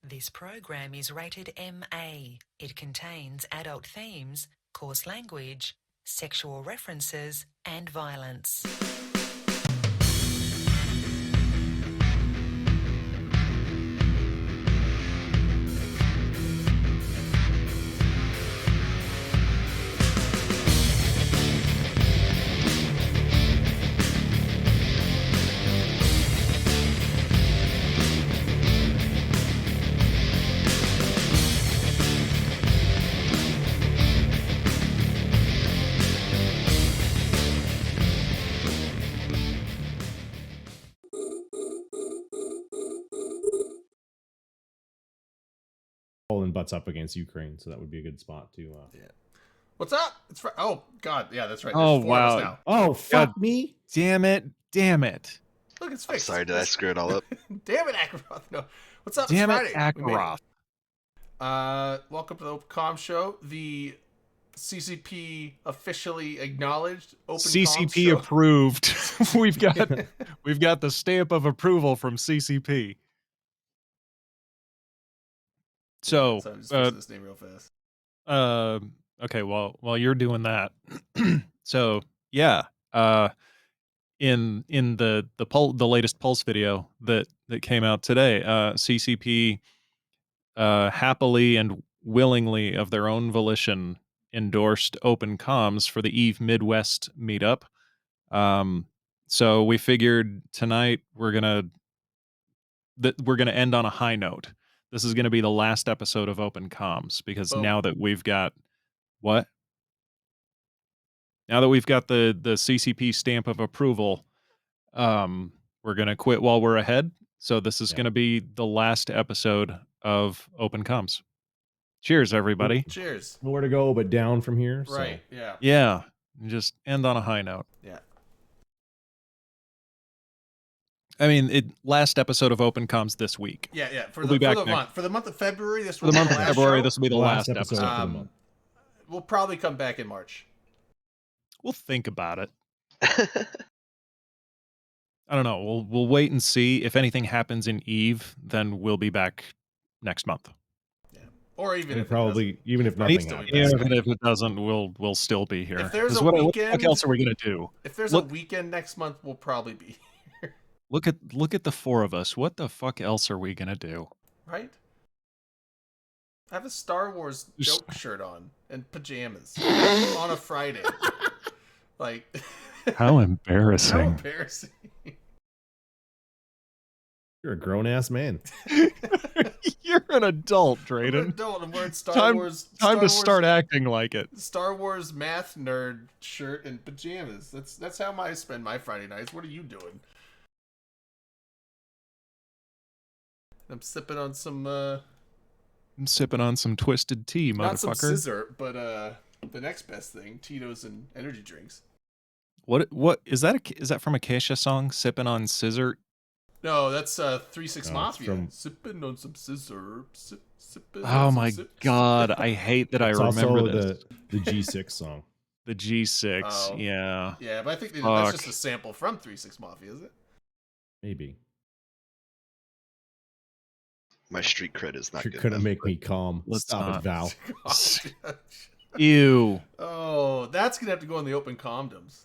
This program is rated MA. It contains adult themes, coarse language, sexual references, and violence. Poland butts up against Ukraine, so that would be a good spot to. Yeah. What's up? It's oh god, yeah, that's right. Oh, There's four of us wow. now. Oh fuck me! Damn it. Look, it's I'm fixed. sorry, did I screw it all up? Damn it, Akaroth. No. What's up? Damn it's it, Friday. We made Akaroth. welcome to the Open Com Show, the CCP officially acknowledged Open Com CCP Show. approved. we've got the stamp of approval from CCP. So, I'm just fixing this name real fast. okay, well, while you're doing that, so yeah, in the latest Pulse video that came out today, CCP happily and willingly of their own volition endorsed Open Comms for the Eve Midwest meetup. So we figured tonight we're gonna end on a high note. This is gonna be the last episode of Open Comms because Boom. now that we've got what? Now that we've got the CCP stamp of approval, we're gonna quit while we're ahead. So this is gonna be the last episode of Open Comms. Cheers, everybody. Cheers. Nowhere to go but down from here. Right, yeah. Yeah, just end on a high note. Yeah. I mean, last episode of Open Comms this week. Yeah. For We'll the be back month. For the month of February, this For will the be month of last February, show. this will be the last episode. for the month. We'll probably come back in March. We'll think about it. I don't know. We'll wait and see. If anything happens in Eve, then we'll be back next month. Yeah. Or even And if probably even if probably nothing still be happens. back. Even if it doesn't, we'll still be here. If there's 'Cause a what the weekend- fuck else are we gonna do? If there's Look- a weekend next month, we'll probably be here. Look at the four of us. What the fuck else are we gonna do? Right? I have a Star Wars Just- joke shirt on and pajamas on a Friday. Like, How how embarrassing! embarrassing. You're a grown ass man. You're an adult, I'm an Drayden. adult. I'm wearing Star Time Wars. to Star Wars, start acting like it. Star Wars math nerd shirt and pajamas. That's how I spend my Friday nights. What are you doing? I'm sipping on some I'm sipping on some twisted tea, not some motherfucker. scissor, but the next best thing, Tito's and energy drinks. What is that? Is that from a Kesha song? Sipping on scissor. No, that's 3-6 No, Mafia. it's from- Sipping on some scissor. Sipping on Oh some my sip- god! I hate that I It's remember also this. the G6 song. The G6. Oh. Yeah. Yeah, but I think that's Fuck. just a sample from 3-6 Mafia, is it? Maybe. My street cred is not You're good gonna enough. make me calm. Let's Stop not. it, Val. God. Ew. Oh, that's gonna have to go in the open condoms.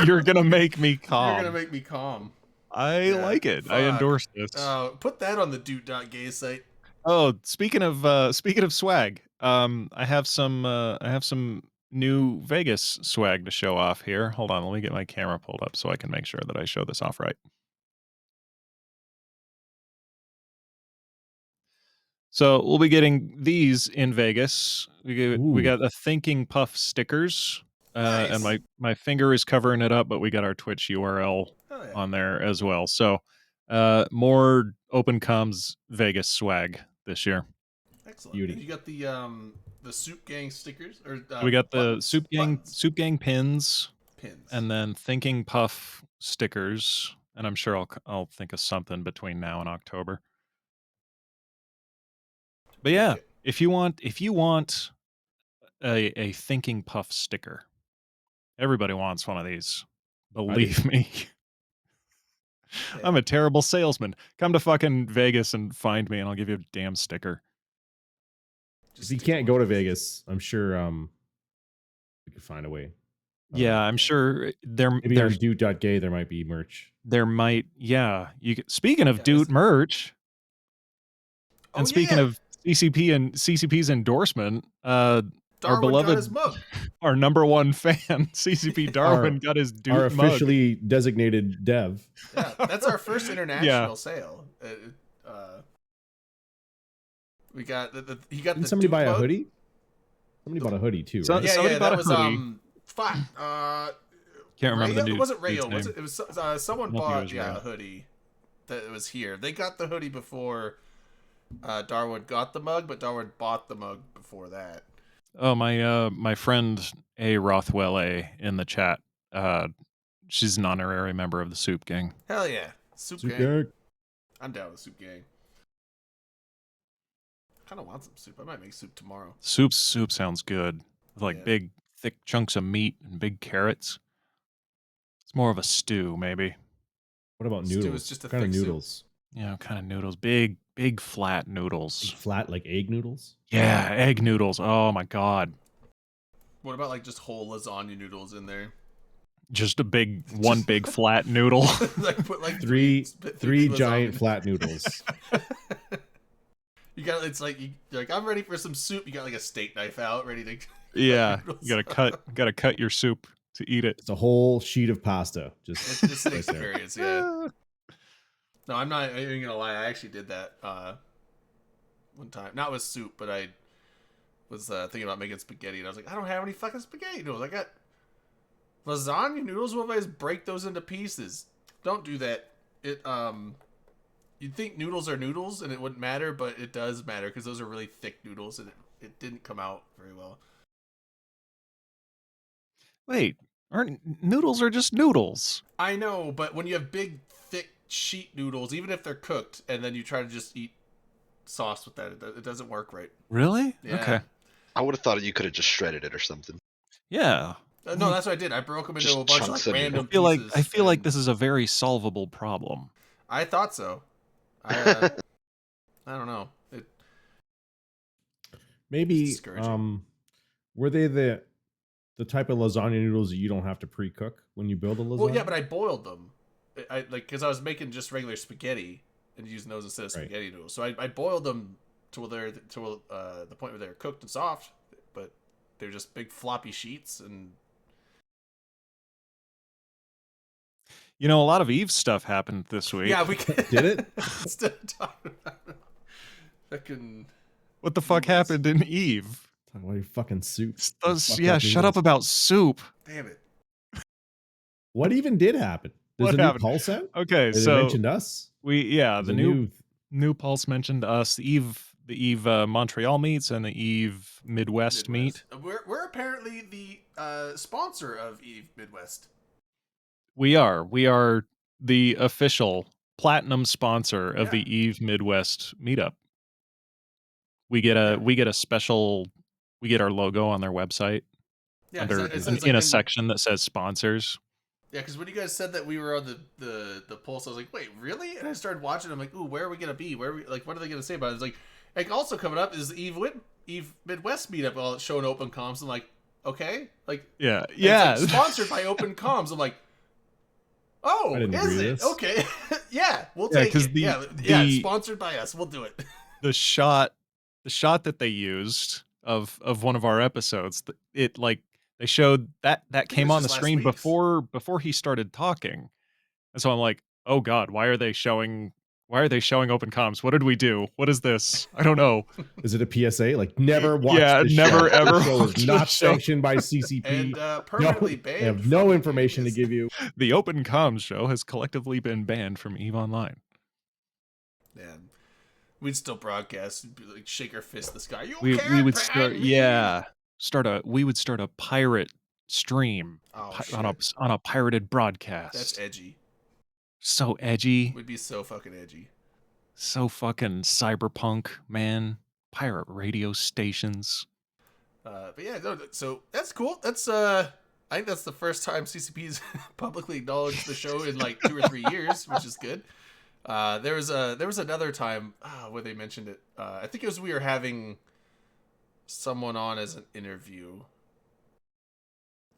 You're gonna make me calm. You're gonna make me calm. I Yeah, like it. I fuck. endorse this. Put that on the Doot.gay site. Oh, speaking of swag, I have some new Vegas swag to show off here. Hold on, let me get my camera pulled up so I can make sure that I show this off right. So we'll be getting these in Vegas. We Ooh. got the Thinking Puff stickers, and Nice. my finger is covering it up, but we got our Twitch URL Oh, yeah. on there as well. So more Open Comms Vegas swag this year. Excellent. Beauty. And you got the Soup Gang stickers, or We got the buttons, Soup Gang pins, pins, and then Thinking Puff stickers. And I'm sure I'll think of something between now and October. But yeah, Okay. if you want a Thinking Puff sticker, everybody wants one of these. Believe me. I'm a terrible salesman. Come to fucking Vegas and find me, and I'll give you a damn sticker. If you can't go to Vegas, I'm sure we could find a way. Yeah, I'm sure Maybe on Dude.gay there might be merch. There might, yeah. Speaking of Yeah, Dude merch, Oh, and speaking yeah. of CCP and CCP's endorsement, our Darwin beloved, got his mug. our number one fan, CCP Darwin, got his Dude Our mug. officially designated dev. Yeah, that's our first international sale. We got he got Didn't the somebody Dude buy a mug. hoodie? Somebody bought a hoodie too, So- right? Yeah, Somebody yeah, bought that a was hoodie. fuck. Can't remember the Rayo? dude. It wasn't dude's Rayo, was name. it? It was someone I don't think it bought was a Rayo. hoodie that was here. They got the hoodie before Darwin got the mug, but Darwin bought the mug before that. Oh, my friend A Rothwell A in the chat. She's an honorary member of the Soup Gang. Hell yeah, Soup Soup Gang. gang. I'm down with Soup Gang. Kind of want some soup. I might make soup tomorrow. Soup sounds good. With like Yeah. big, thick chunks of meat and big carrots. It's more of a stew, maybe. What about Stew is noodles? just a What kind of thick soup. noodles? Kind of noodles. Big, flat Big noodles. flat like egg noodles? Yeah, egg noodles. Oh my god. What about like just whole lasagna noodles in there? Just one big flat noodle. Like put like Three big giant lasagna. flat noodles. You got it's like you're like I'm ready for some soup. You got like a steak knife out, ready to. Yeah, noodles. you gotta cut your soup to eat it. It's a whole sheet of pasta. It's Just an right there. experience, yeah. No, I'm not even gonna lie. I actually did that one time. Not with soup, but I was thinking about making spaghetti, and I was like, I don't have any fucking spaghetti noodles. I got lasagna noodles. What if I just break those into pieces? Don't do that. It you'd think noodles are noodles and it wouldn't matter, but it does matter because those are really thick noodles, and it didn't come out very well. Wait, noodles are just noodles? I know, but when you have big, thick sheet noodles, even if they're cooked, and then you try to just eat sauce with that, it doesn't work right. Really? Yeah. Okay. I would have thought you could have just shredded it or something. Yeah. No, that's what I did. I broke them into Just a bunch of chunks like of random noodle. I feel like and this is a very solvable problem. I thought so. I don't know. Maybe Discouraging. were they the type of lasagna noodles that you don't have to pre-cook when you build a lasagna? Well, yeah, but I boiled them. I like because I was making just regular spaghetti and using those instead of Right. spaghetti noodles. So I boiled them till the point where they're cooked and soft, but they're just big floppy sheets and. You know, a lot of Eve stuff happened this week. Yeah, we can. Did it? Instead of talking about it, fucking. What the fuck Noodles. happened in Eve? Talk about your fucking soup. Yeah, shut up about soup. Damn it. What even did happen? There's What a new happened? pulse out? Okay, They so mentioned us. the There's a new Pulse mentioned us. The Eve Montreal meets and the Eve Midwest meet. We're apparently the sponsor of Eve Midwest. We are the official platinum sponsor of the Yeah. Eve Midwest meetup. We get a special. We get our logo on their website Yeah, under it says, in like, a section that says sponsors. Yeah, because when you guys said that we were on the Pulse, I was like, wait, really? And I started watching. I'm like, ooh, where are we gonna be? Where are we? Like, what are they gonna say about it? It's like also coming up is the Eve Midwest meetup. Well, it's showing open comms. I'm like, okay, like Yeah, and yeah. it's like, sponsored by Open Comms. I'm like, oh, I didn't agree is with it? this. Okay, yeah, we'll Yeah, take 'cause it. the- yeah, the- sponsored by us. We'll do it. the shot that they used of one of our episodes, it like they showed that it came was on the just last screen week's. before he started talking, and so I'm like, oh god, why are they showing open comms? What did we do? What is this? I don't know. Is it a PSA? Like, never watch Yeah, this never, show. ever The show watch is the not show. sanctioned by CCP. And No, permanently they banned. have no from information to this. give you. The Open Comms show has collectively been banned from Eve Online. Man, we'd still broadcast, and be like, shake our fist in the sky. You We can't would ban me!" we would start a pirate stream Oh, on a pirated That's broadcast. edgy. So edgy, We'd be so fucking edgy. so fucking cyberpunk, man. Pirate radio stations. But yeah, no, so that's cool. That's I think that's the first time CCP's publicly acknowledged the show in like 2 or 3 years, which is good. There was another time where they mentioned it. I think it was we were having someone on as an interview,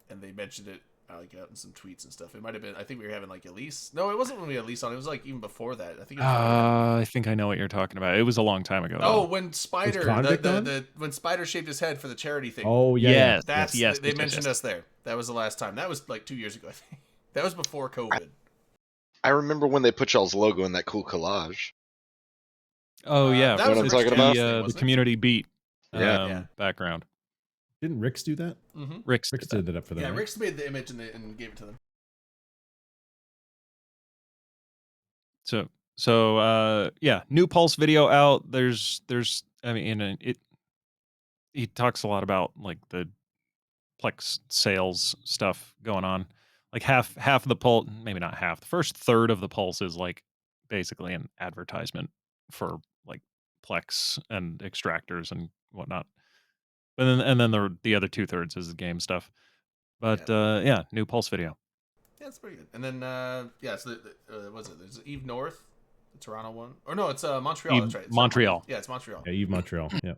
and they mentioned it like out in some tweets and stuff. It might have been. I think we were having like Elise. No, it wasn't when we had Elise on. It was like even before that. I think. It was I think I know what you're talking about. It was a long time ago. Oh, though. when Spider Convict on? when Spider shaved his head for the charity thing. Oh yeah. Yes. That's yes, they yes, mentioned yes. us there. That was the last time. That was like 2 years ago, I think. That was before COVID. I remember when they put y'all's logo in that cool collage. Oh yeah, that was for what I'm talking Rick's about. thing, the wasn't it? community beat Yeah. Yeah. background. Didn't Ricks do that? Mm-hmm. Rick's Ricks did did that up for them. Yeah, right? Rick's made the image and gave it to them. So yeah, new Pulse video out. There's I mean he talks a lot about like the Plex sales stuff going on. Like half of the Pulse, maybe not half. The first third of the Pulse is like basically an advertisement for like Plex and extractors and whatnot. And then the other 2/3 is the game stuff. But yeah, new Pulse video. Yeah, it's pretty good. And then so what's it? There's Eve North, the Toronto one, or no, it's Montreal. Eve- That's right. It's Montreal. Yeah, it's Montreal. Yeah, Eve Montreal. Yeah.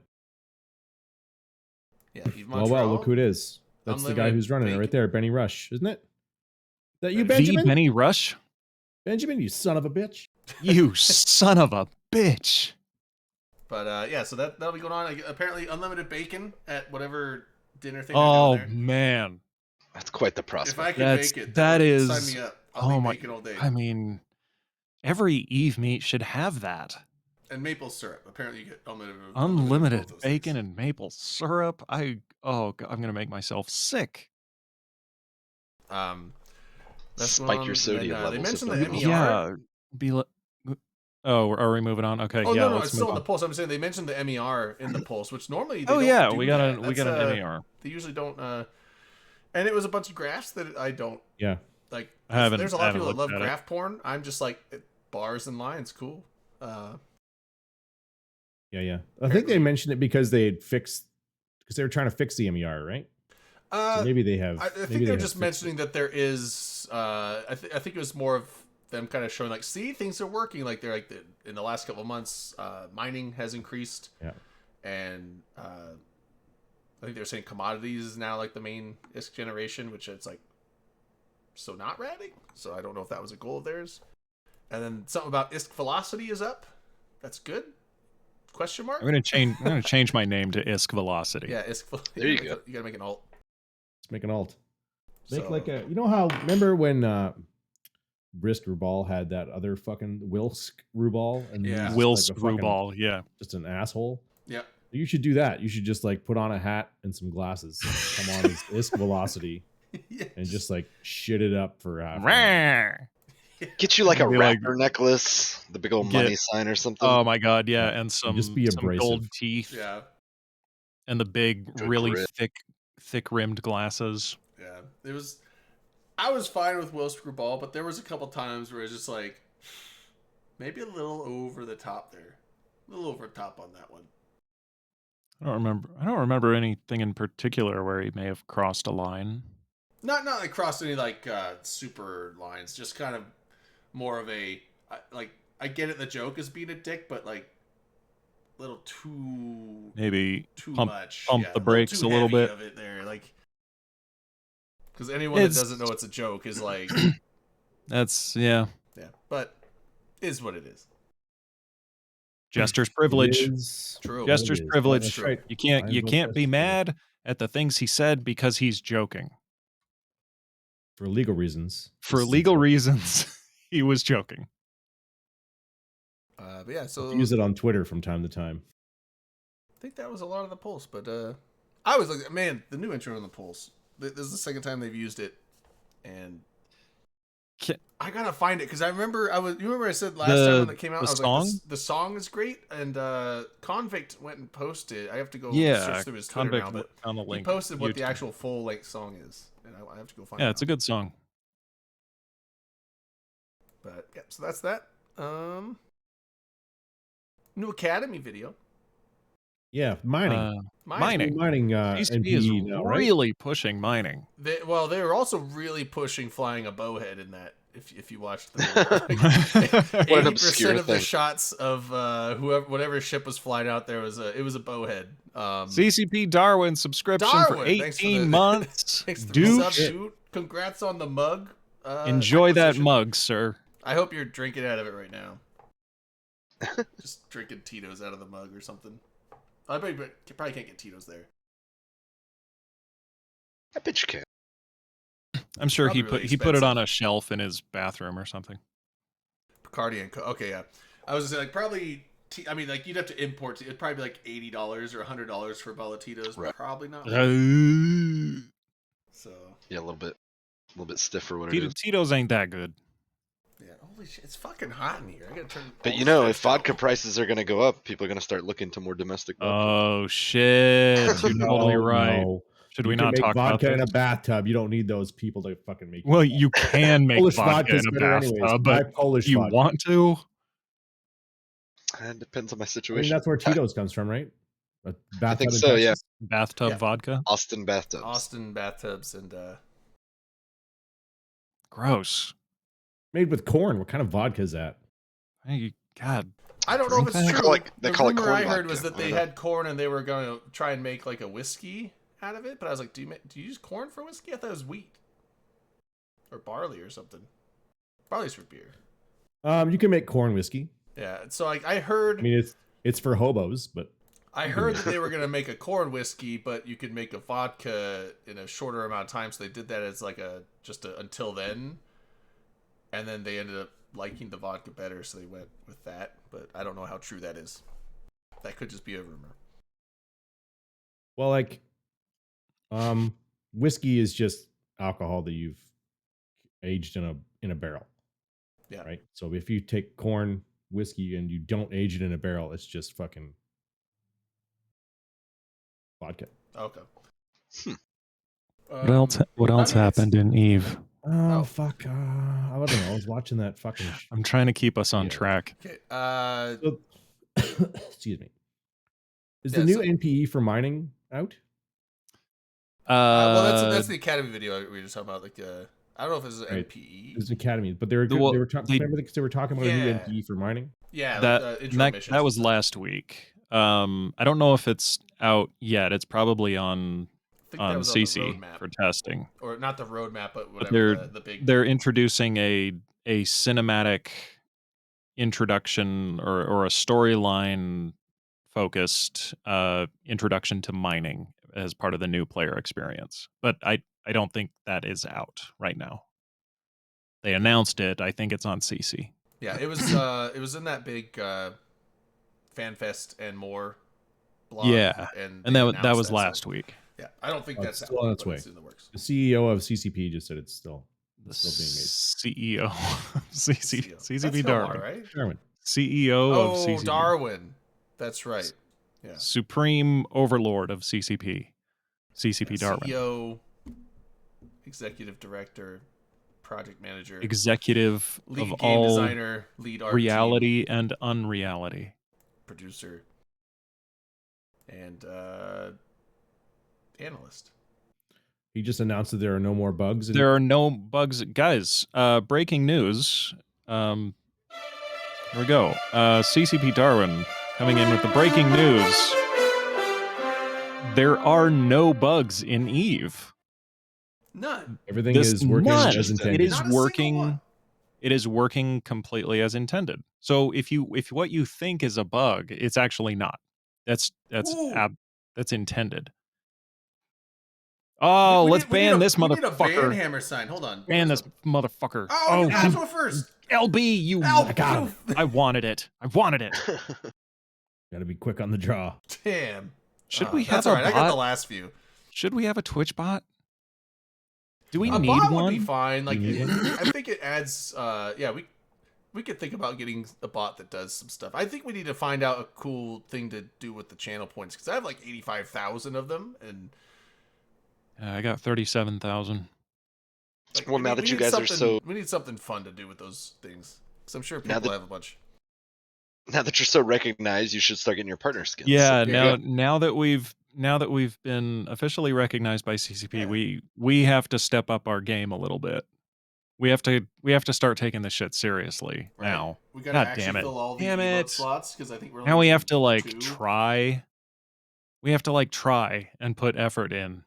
Yeah, Eve Well, Montreal. look who it is. That's the guy Unlimited who's running it right bacon. there, Benny Rush, isn't it? That you, The Benjamin? Benny Rush? Benjamin, you son of a bitch. You son of a bitch. But yeah, so that'll be going on. Apparently, unlimited bacon at whatever dinner thing. they're Oh doing there. man. That's quite the If prospect. I could That's- bake it, that would is- sign me up. I'll oh eat my- bacon all day. I mean, every Eve meat should have that. And maple syrup. Apparently, you get Unlimited both those bacon things. and maple syrup. I'm gonna make myself sick. That's Spike going on. your And sodium then, levels They mentioned if the that MER. goes Yeah. Be like, oh, are we moving on? Okay, Oh yeah. no, let's it's still move in the on. pulse. I'm saying they mentioned the MER in the pulse, which normally they Oh don't yeah, do we got that. we got That's, an MER. They usually don't. And it was a bunch of graphs that I don't Yeah. like. I haven't- There's a I lot of haven't people that love looked at it. graph porn. I'm just like bars and lines, cool. Yeah. I think they mentioned it because they had fixed, because they were trying to fix the MER, right? So maybe they have. I think maybe they're have just fixed mentioning that there is. I think it was more of them kind of showing like, see, things are working. Like they're like in the last couple of months, mining has increased. Yeah. And I think they're saying commodities is now like the main ISK generation, which it's like so not ratting. So I don't know if that was a goal of theirs. And then something about ISK velocity is up. That's good. Question mark? I'm gonna change my name to ISK Velocity. Yeah, ISK. There you go. You gotta make an alt. Let's make an alt. Make So- like a. You know how? Remember when Brisk Rubal had that other fucking Wilsk Rubal and he Yeah. was Will just like a fucking- Screwball. Yeah. just an asshole. Yep. You should do that. You should just like put on a hat and some glasses, come on as ISK Velocity, Yes. and just like shit it up for half. an hour. Get you like a Be like- rapper necklace, the big old Get- money sign or something. Oh my god, yeah, and some just be some gold abrasive. teeth Yeah. and the big, Good really grit. thick rimmed glasses. Yeah, it was. I was fine with Will Screwball, but there was a couple times where it's just like maybe a little over the top there, a little over the top on that one. I don't remember anything in particular where he may have crossed a line. Not like crossed any like super lines, just kind of more of a like I get it. The joke is being a dick, but like a little too Maybe much. pump the little brakes too a little heavy bit. of it there, like because anyone It's- that doesn't know it's a joke is like that's yeah. yeah, but is what it is. Jester's It privilege. is True. what Jester's it is. privilege. That's right. You can't I vote be Jester. mad at the things he said because he's joking. For legal reasons. For This is legal a joke. reasons, he was joking. But yeah, so Use it on Twitter from time to time. I think that was a lot of the Pulse, but I was like, man, the new intro on the Pulse. This is the second time they've used it, and I gotta find it because I remember you remember I said last time when it came out, I the was song? like, the song is great, and Convict went and posted. I have to go Yeah, search through his Twitter Convict now, but on the he link. posted what the YouTube. actual full length song is, and I have to go find. Yeah, it it's a now. good song. But yeah, so that's that. New Academy video. Yeah, mining. Mining. Mining CCP is NPE now, right? really pushing mining. They were also really pushing flying a bowhead in that. If you watched the video. What an 80% obscure of the thing. shots of whatever ship was flying out there was a bowhead. CCP Darwin subscription for Darwin, thanks for 18 the- months. Thanks for the Dude, sub, dude. Congrats on the mug. enjoy that acquisition. mug, sir. I hope you're drinking out of it right now. Just drinking Tito's out of the mug or something. I bet you probably can't get Tito's there. I bet you can. I'm sure he Probably put really he put it expensive. on a shelf in his bathroom or something. Bacardi and okay, yeah. I was gonna say like probably. I mean, like you'd have to import. It'd probably be like $80 or $100 for a bottle of Tito's. Right. Probably not. Tito's So Yeah, a little bit stiff for what it is. Tito's ain't that good. yeah, holy shit, it's fucking hot in here. I gotta turn. But all you this know, shit if vodka down. prices are going to go up, people are going to start looking to more domestic vodka. Oh shit! You're totally right. No. Should You we can not make talk about vodka this? in a bathtub. You don't need those people to fucking make. Well, you can make Polish vodka in vodka's a better anyways. bathtub, Buy but Polish do you vodka. want to? It depends on my I mean, situation. that's where Tito's comes from, right? A bathtub think in so, yeah. Texas? Bathtub Yeah. vodka? Austin bathtubs. Austin bathtubs and Gross. Made with corn. What kind of vodka is that? Hey, God. I don't know if Drink it's that? true. They The call it rumor corn I heard vodka. was that I they don't know. had corn and they were going to try and make like a whiskey out of it. But I was like, do you use corn for whiskey? I thought it was wheat or barley or something. Barley's for beer. You can make corn whiskey. Yeah. So like I heard, I mean, it's for hobos, but I heard that they were going to make a corn whiskey, but you could make a vodka in a shorter amount of time. So they did that as like just until then, and then they ended up liking the vodka better, so they went with that. But I don't know how true that is. That could just be a rumor. well, like, whiskey is just alcohol that you've aged in a barrel. Yeah. Right. So if you take corn whiskey and you don't age it in a barrel, it's just fucking vodka. Okay. What else? What I else mean, it's- happened in Eve? Oh fuck! I don't know. I was watching that fucking. I'm trying to keep us on Yeah. track. Okay. Excuse me. Is Yeah, the new so- NPE for mining out? Well, that's the Academy video we were just talking about. Like, I don't know if this is Right. NPE. It's an academy, but they were Well, they were talking. they- Remember they were talking about a new Yeah. NPE for mining. Yeah, that intro that, missions that was and stuff. last week. I don't know if it's out yet. It's probably on I think that was on the CC roadmap. for testing. Or not the roadmap, but whatever. they're- the big. They're introducing a cinematic introduction or a storyline focused introduction to mining as part of the new player experience. But I don't think that is out right now. They announced it. I think it's on CC. Yeah, it was in that big FanFest and more blog. Yeah, and And they that announced was so- last week. Yeah, I don't think Oh, that's it's still out, on its but way. It's in the works. The CEO of CCP just said it's still The still being made. CEO of CCP That's CCP Hilmar, Darwin. right? Darwin. CEO of Oh, CCP. Darwin. That's right. Yeah. Supreme Overlord of CCP. CCP Darwin. CEO, executive director, project manager, Executive lead of game all designer, lead art team, reality and unreality. producer, and analyst. He just announced that there are no more bugs. There are no bugs. Guys, breaking news. Here we go. CCP Darwin coming in with the breaking news. There are no bugs in Eve. None. Everything This is working none. as intended. It is Not a single working. one. It is working completely as intended. So if what you think is a bug, it's actually not. That's Ooh. that's intended. Oh, let's ban this We need a motherfucker. Banhammer sign. Hold on. Ban this motherfucker. Oh, you asked for it first. LB, you. Al, I got him. I wanted it. I wanted it. Got to be quick on the draw. Damn. Should we have That's a all right. I got the bot? last few. Should we have a Twitch bot? Do we A need bot one? would be fine. Like, You need one? I think it adds. Yeah, we could think about getting a bot that does some stuff. I think we need to find out a cool thing to do with the channel points because I have like 85,000 of them, and I got 37,000. like, Well, now that you guys are we need something fun to do with those things because I'm sure Now people that- have a bunch. Now that you're so recognized, you should start getting your partner skins. Yeah, So there you now that we've been officially recognized by CCP, Yeah. we have to step up our game a little bit. We have to start taking this shit seriously Right. now. We gotta God actually damn it. fill all the Damn emote it. slots because I think we're Now we have to using like 2. try. We have to like try and put effort in.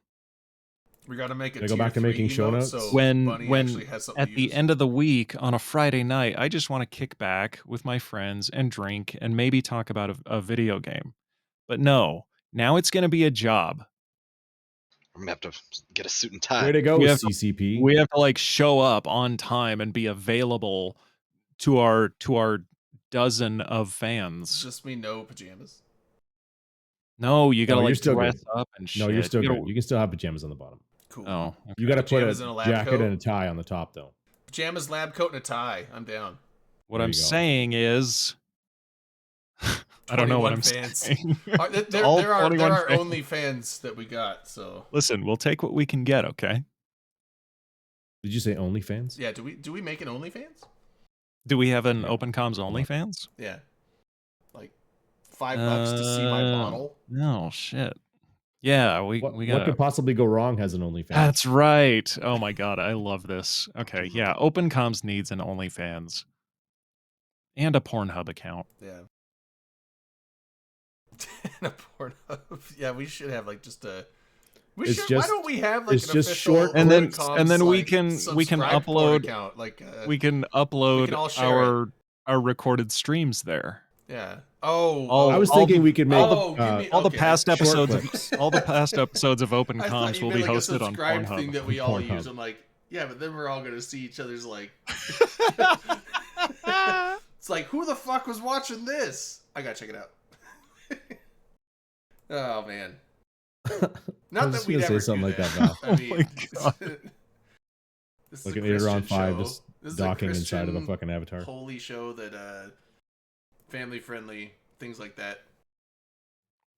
We gotta make a Gotta go tier back to 3 making show emote notes? so When Bunny actually has something at to the use. end of the week on a Friday night, I just want to kick back with my friends and drink and maybe talk about a video game. But no, now it's going to be a job. I'm gonna have to get a suit and Way tie. to go, We have CCP. We have to like show up on time and be available to our dozen of Does fans. this mean no pajamas? No, you got to No, you're like still dress good. up and shit. No, you're still You gotta- good. You can still have pajamas on the bottom. Cool. Oh, okay. You got to put Pajamas a and a lab jacket coat? and a tie on the top, though. Pajamas, lab coat, and a tie. I'm down. What There I'm you go. saying is I don't know what 21 I'm fans. saying. There All are 21 fans. only fans that we got. So Listen, we'll take what we can get, okay? Did you say OnlyFans? yeah, do we make an OnlyFans? Do we have an Yeah. Open Comms OnlyFans? Yeah, like $5 to see my bottle. No, shit. Yeah, we What got could possibly go wrong has an OnlyFans? That's right. Oh my god, I love this. Okay, yeah, Open Comms needs an OnlyFans. And a Pornhub account. Yeah. And a Pornhub. Yeah, we should have like just a. We It's should. just- why don't we have like it's an just official short- And then- Open and then Comms, we like, can subscribed porn upload- account, like We can upload all share our recorded streams there. yeah. Oh, All- I was all thinking the- we could make oh, give me- All the okay, past short episodes clips. of all the past episodes of Open I thought Comms you will meant be like a hosted on subscribed thing Pornhub. that we all Pornhub. use. I'm like, yeah, but then we're all gonna see each other's like. It's like, who the fuck was watching this? I gotta check it out. Oh man. Not was that just we gonna say ever something do like that, that. Val. I mean, Oh my God. this is Like a an Aeron Christian 5 show. just This is a docking inside of the Christian fucking avatar. holy show that family friendly, things like that.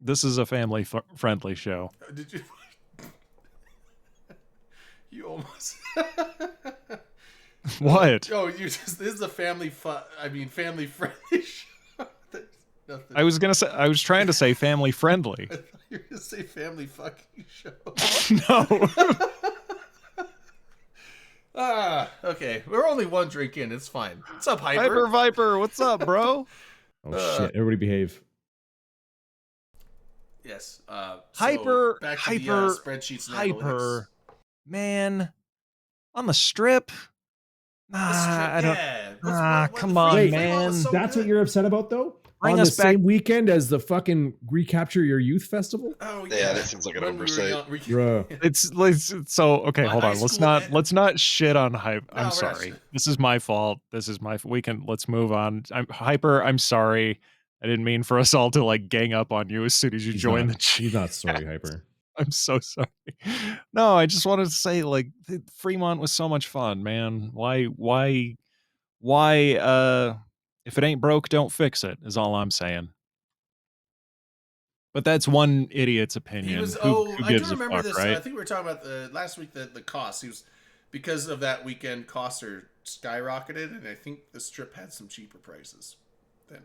This is a family friendly show. Did you? You almost. What? Oh, you just. This is a family family friendly show. There's nothing. I was trying to say family friendly. I thought you were gonna say family fucking show. No. Okay. We're only one drink in. It's fine. What's up, Hyper? Hyper Viper, what's up, bro? Oh shit! Everybody behave. Yes. Hyper, back to Hyper, the, spreadsheets and Hyper, man, on the strip. I don't. Come on, Wait, man. That's what you're upset about, though. Bring On us the back- same weekend as the fucking Recapture Your Youth festival. Oh Yeah, that seems like an When we were oversight. young- Bruh. It's so okay. My Hold high on. Let's school not man- shit on hype. No, I'm we're not sorry. shit. This is my fault. Let's move on. I'm Hyper. I'm sorry. I didn't mean for us all to like gang up on you as soon as you join the chat. He's not sorry, Hyper. I'm so sorry. No, I just wanted to say like Fremont was so much fun, man. Why if it ain't broke, don't fix it is all I'm saying. But that's one idiot's opinion. He was. Who I do gives a remember fuck, this. right? I think we were talking about last week the costs. He was because of that weekend. Costs are skyrocketed, and I think the strip had some cheaper prices than.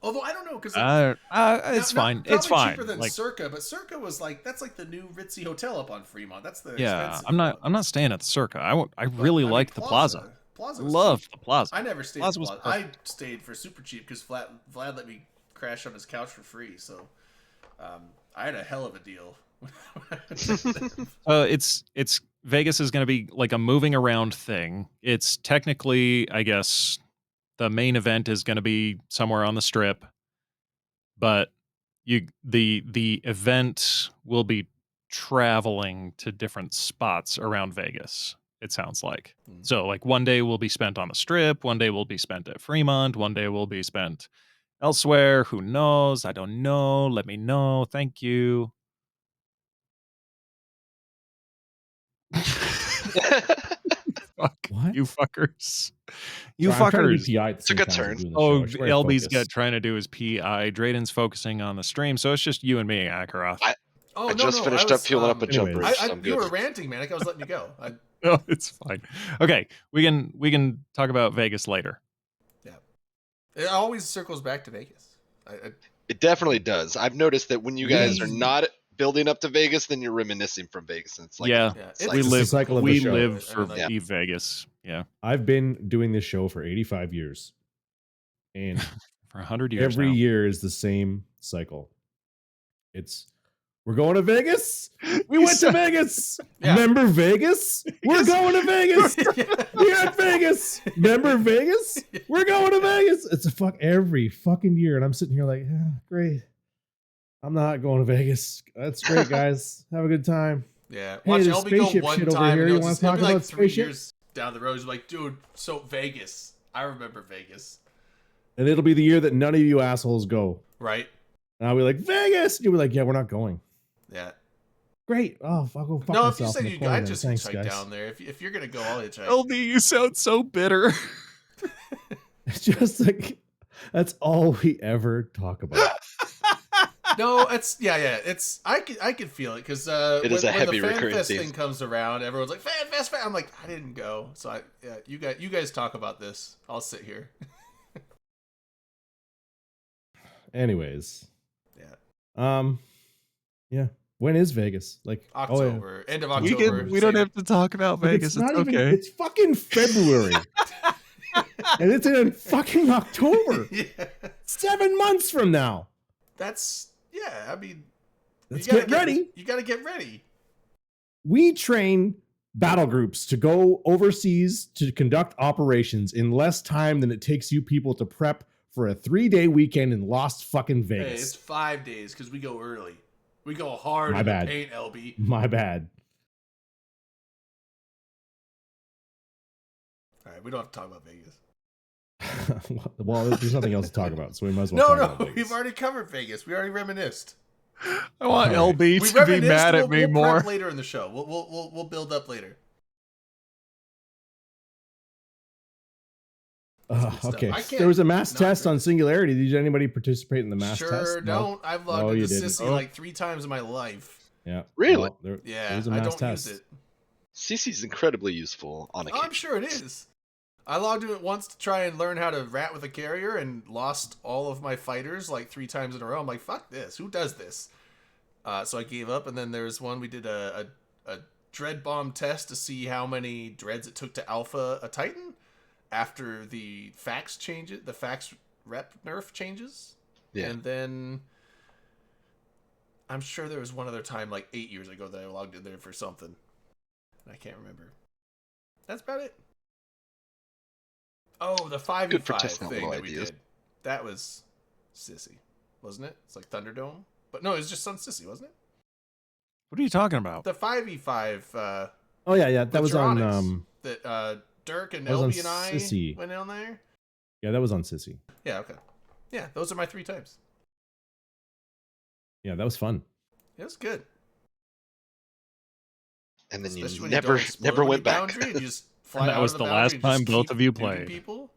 Although I don't know because it's fine. It's fine. Cheaper than Like, Circa, but Circa was like that's like the new ritzy hotel up on Fremont. That's the yeah, expensive I'm not one. staying at the Circa. I But, really I mean, liked the Plaza. Plaza was Love cheap. the Plaza. I never stayed. Plaza At was the Plaza. I perfect. stayed for super cheap because Vlad let me crash on his couch for free. So I had a hell of a deal. It's Vegas is going to be like a moving around thing. It's technically, I guess, the main event is going to be somewhere on the strip, but the event will be traveling to different spots around Vegas. It sounds like. So like one day will be spent on the strip, one day will be spent at Fremont, one day will be spent elsewhere. Who knows? I don't know. Let me know. Thank you. Fuck What? you fuckers. You Sorry, I'm trying to fuckers. do PI at the same Took a time as turn. doing the Oh, show. I swear, LB's focus. trying to do his PI. Drayden's focusing on the stream, so it's just you and me, Akaroth. Oh, I just finished up fueling up a jump anyways. bridge. So I'm You good. were ranting, man. Like I was letting you go. Oh, it's fine. Okay, we can talk about Vegas later. Yeah. It always circles back to Vegas. It definitely does. I've noticed that when you guys are We- not building up to Vegas, then you're reminiscing from Vegas. And it's like, Yeah. Yeah, It's it's we just the live cycle of the we show. live for Yeah. Vegas. Yeah. I've been doing this show for 85 years. And For 100 years every now. year is the same cycle. We're going to Vegas. We You went to said- Vegas. Yeah. Remember Vegas? We're going to Vegas. We're at Vegas. Remember Vegas? We're going to Vegas. It's every fucking year. And I'm sitting here like, yeah, great. I'm not going to Vegas. That's great, guys. Have a good time. Yeah, Hey, watch there's LB go spaceship one shit over time, here. and You it'll wanna just it'll talk be like about 3 spaceship? years down the road. He's like, dude, so Vegas. I remember Vegas, And it'll be the year that none of you assholes go. right? And I'll be like, Vegas. And you'll be like, yeah, we're not going. Yeah. Great. Oh, I'll go fuck No, if you myself said in the you, corner I'd then. just Thanks, hitchhike guys. down there. If you're gonna go, I'll hitchhike. LD, you sound so bitter. It's just like, that's all we ever talk about. No, it's I can feel it because It is a heavy when the recurring FanFest theme. thing comes around, everyone's like FanFest. I'm like, I didn't go, so you guys talk about this. I'll sit here. Anyways. Yeah. Yeah. When is Vegas? Like October, end of We October. we don't same- have to talk about But Vegas. It's not even- okay. it's fucking February. And it's in fucking October. Yeah, 7 months from now. I mean, Let's you gotta get ready. You got to get ready. We train battle groups to go overseas to conduct operations in less time than it takes you people to prep for a 3-day weekend in Lost fucking Hey, Vegas. it's 5 days because we go early. We go hard My in bad. the paint, LB. My bad. All right, we don't have to talk about Vegas. Well, there's nothing else to talk about, so we might as No, well talk about no, Vegas. we've already covered Vegas. We already reminisced. I want All right. LB We to be reminisced. mad at me we'll more. prep later in the show. We'll build up later. good stuff. Okay. I can't There was a mass not test drink. on Singularity. Did anybody participate in the mass test? Sure No? don't. I've logged No, into you didn't. Sissy Oh. like 3 times in my life. Yeah. Really? Well, there Yeah, was a I mass don't test. use it. CC's incredibly useful on Oh, occasion. I'm sure it is. I logged into it once to try and learn how to rat with a carrier and lost all of my fighters like 3 times in a row. I'm like, fuck this. Who does this? So I gave up, and then there's one we did a dread bomb test to see how many dreads it took to alpha a Titan after the fax changes, the fax rep nerf changes. Yeah. And then I'm sure there was one other time like 8 years ago that I logged in there for something. I can't remember. That's about it. Oh, the 5v5 Good for testing out thing little that we ideas. did. That was Sissy, wasn't it? It's like Thunderdome. But no, it was just Sun Sissy, wasn't it? What are you talking about? The 5v5 Oh yeah, yeah. That with was on Geronix that Dirk and that was on LB and I Sissy. went on there. yeah, that was on Sissy. Yeah, okay. Yeah, those are my 3 times. Yeah, that was fun. It was good. And then Especially you when never don't explode never when went you back. boundary and you just fly And that out was of the boundary last and just time both keep of you nuking played. People.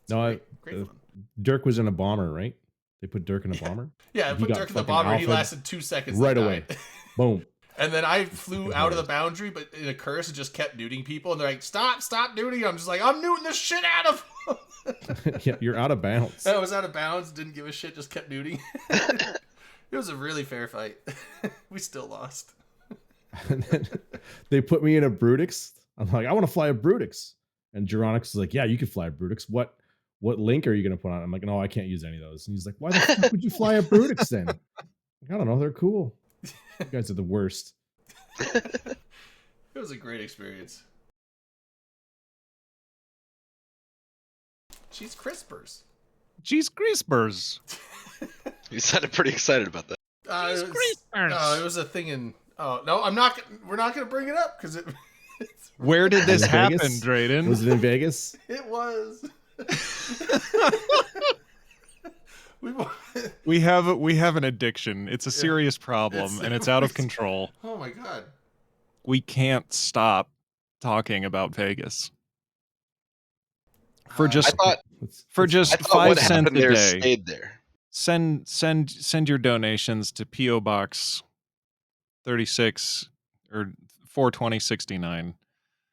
No, Great fun. Dirk was in a bomber, right? They put Dirk in a Yeah. bomber. Yeah, I He put got Dirk in the fucking bomber and he alpha'd lasted 2 seconds. right then away. died. Boom. And then I flew fucking out of the hilarious. boundary, but in a curse, and just kept nuding people. And they're like, stop nuding. I'm just like, I'm nuding the shit out of them. Yeah, you're out of bounds. I was out of bounds, didn't give a shit, just kept nuding. It was a really fair fight. We still lost. And then they put me in a Brutix. I'm like, I want to fly a Brutix. And Geronix is like, yeah, you could fly a Brutix. What link are you going to put on? I'm like, no, I can't use any of those. And he's like, why the fuck would you fly a Brutix then? Like, I don't know. They're cool. You guys are the worst. It was a great experience. She's crispers. Jeez, Greasebers. You sounded pretty excited about that. It was a thing in. Oh no, I'm not. We're not going to bring it up because it. Where did this In happen, Vegas? Drayden? Was it in Vegas? It was. We have an addiction. It's a serious problem, It's- and it's out of control. Oh my god. We can't stop talking about Vegas for Uh, just I thought for I just thought 5 what cents happened a there day. stayed there. Send your donations to PO Box 36 or 42069,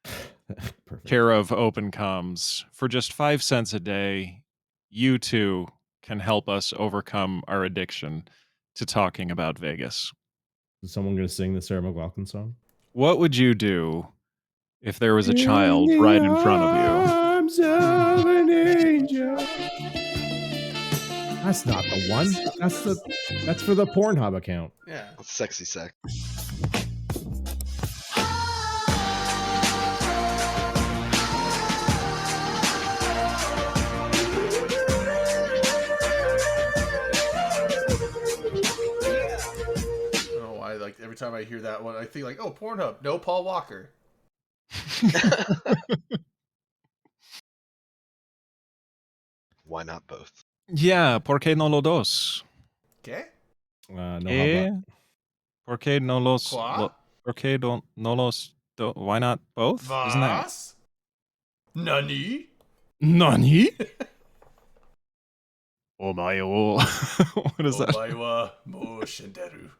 Perfect. care of Open Comms, for just 5 cents a day. you two can help us overcome our addiction to talking about Vegas. Is someone going to sing the Sarah McLachlan song? What would you do if there was a child right in front of you? Arms of an angel. That's not the one. That's for the Pornhub account. Yeah. Sexy sack. I don't know why. Like every time I hear that one, I think like, oh, Pornhub. No, Paul Walker. Why not both? Yeah, ¿por qué no los dos? Okay. No, how Eh? about ¿Por qué no los... Qua? ¿Por qué no los... Why not both? Isn't that... Vas? Nani? Nani? Omae wo... What is that? Omae wa mo shinderu.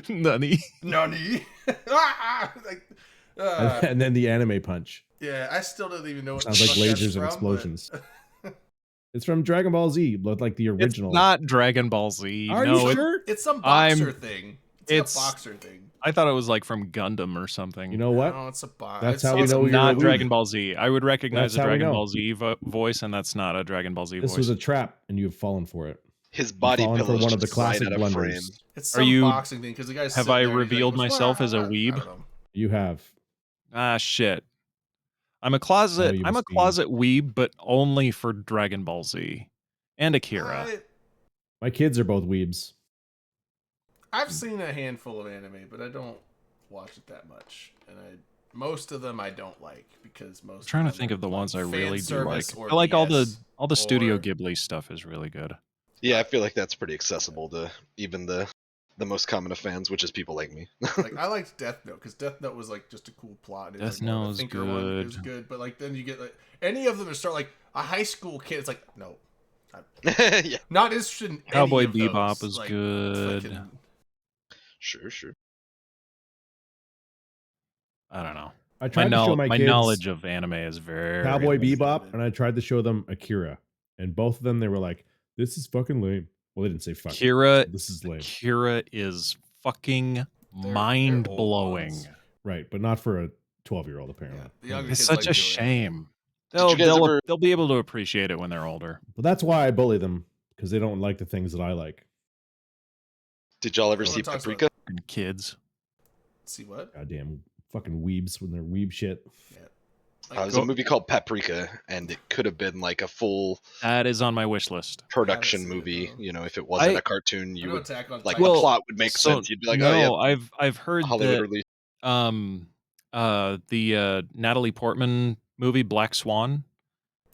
Nani? Nani? Like, and then the anime punch. yeah, I still don't even know what Sounds the like fuck that's lasers and from, explosions. but- It's from Dragon Ball Z, but like the It's original. not Dragon Ball Z. Are no, you it- sure? It's some I'm- boxer thing. It's it's- a boxer thing. I thought it was like from Gundam or something. You know what? No, it's a boxer. That's how we It's know you're not a Dragon weeb. Ball Z. I would recognize That's a how we Dragon know. Ball Z voice, and that's not a Dragon Ball Z This voice. was a trap, and you have fallen for it. His body fallen for pillows one of the just flying classic out of frame. blunders. It's Are some you- boxing thing because the guy's have sitting I there, he's like, revealed "What's myself going as a on?" I weeb? don't know. You have. Ah, shit. I'm a closet. you I'm a must be. closet weeb, but only for Dragon Ball Z and Akira. My kids are both weebs. I've seen a handful of anime, but I don't watch it that much, and most of them I don't like because most. I'm trying to them think of the are, ones I like, really fan do like. service or I like all BS, the Studio or- Ghibli stuff is really good. Yeah, I feel like that's pretty accessible to even the most common of fans, which is people like me. Like I liked Death Note because Death Note was like just a cool plot. And it was Death like more of a Note is thinker one. It was good. good, but like then you get like any of them that start like a high school kid. It's like no, Yeah, not interested in Cowboy any of Bebop those. is Like, good. fucking- sure. I don't know. I tried to show my kids knowledge of anime is very Cowboy limited. Bebop, and I tried to show them Akira, and both of them they were like, "This is fucking lame." Well, they didn't say fucking. Kira. This is lame, Akira is fucking they're mind old blowing. ones. right? But not for a 12-year-old apparently. Yeah, the younger It's kids such like a doing it. shame. Did you guys ever- They'll be able to appreciate it when they're older. But that's why I bully them because they don't like the things that I like. Did y'all ever Everyone see talks about- Paprika? And kids. See what? Goddamn fucking weebs when they're weeb shit. Like, There's a movie called Paprika, and it could have been like a full That is on my wish list. production seen it, movie. though. You know, if it wasn't I- a cartoon, I you know would Attack on like Titan- the plot would make So, sense. You'd be like, no, oh yeah, I've heard Hollywood that release. the Natalie Portman movie Black Swan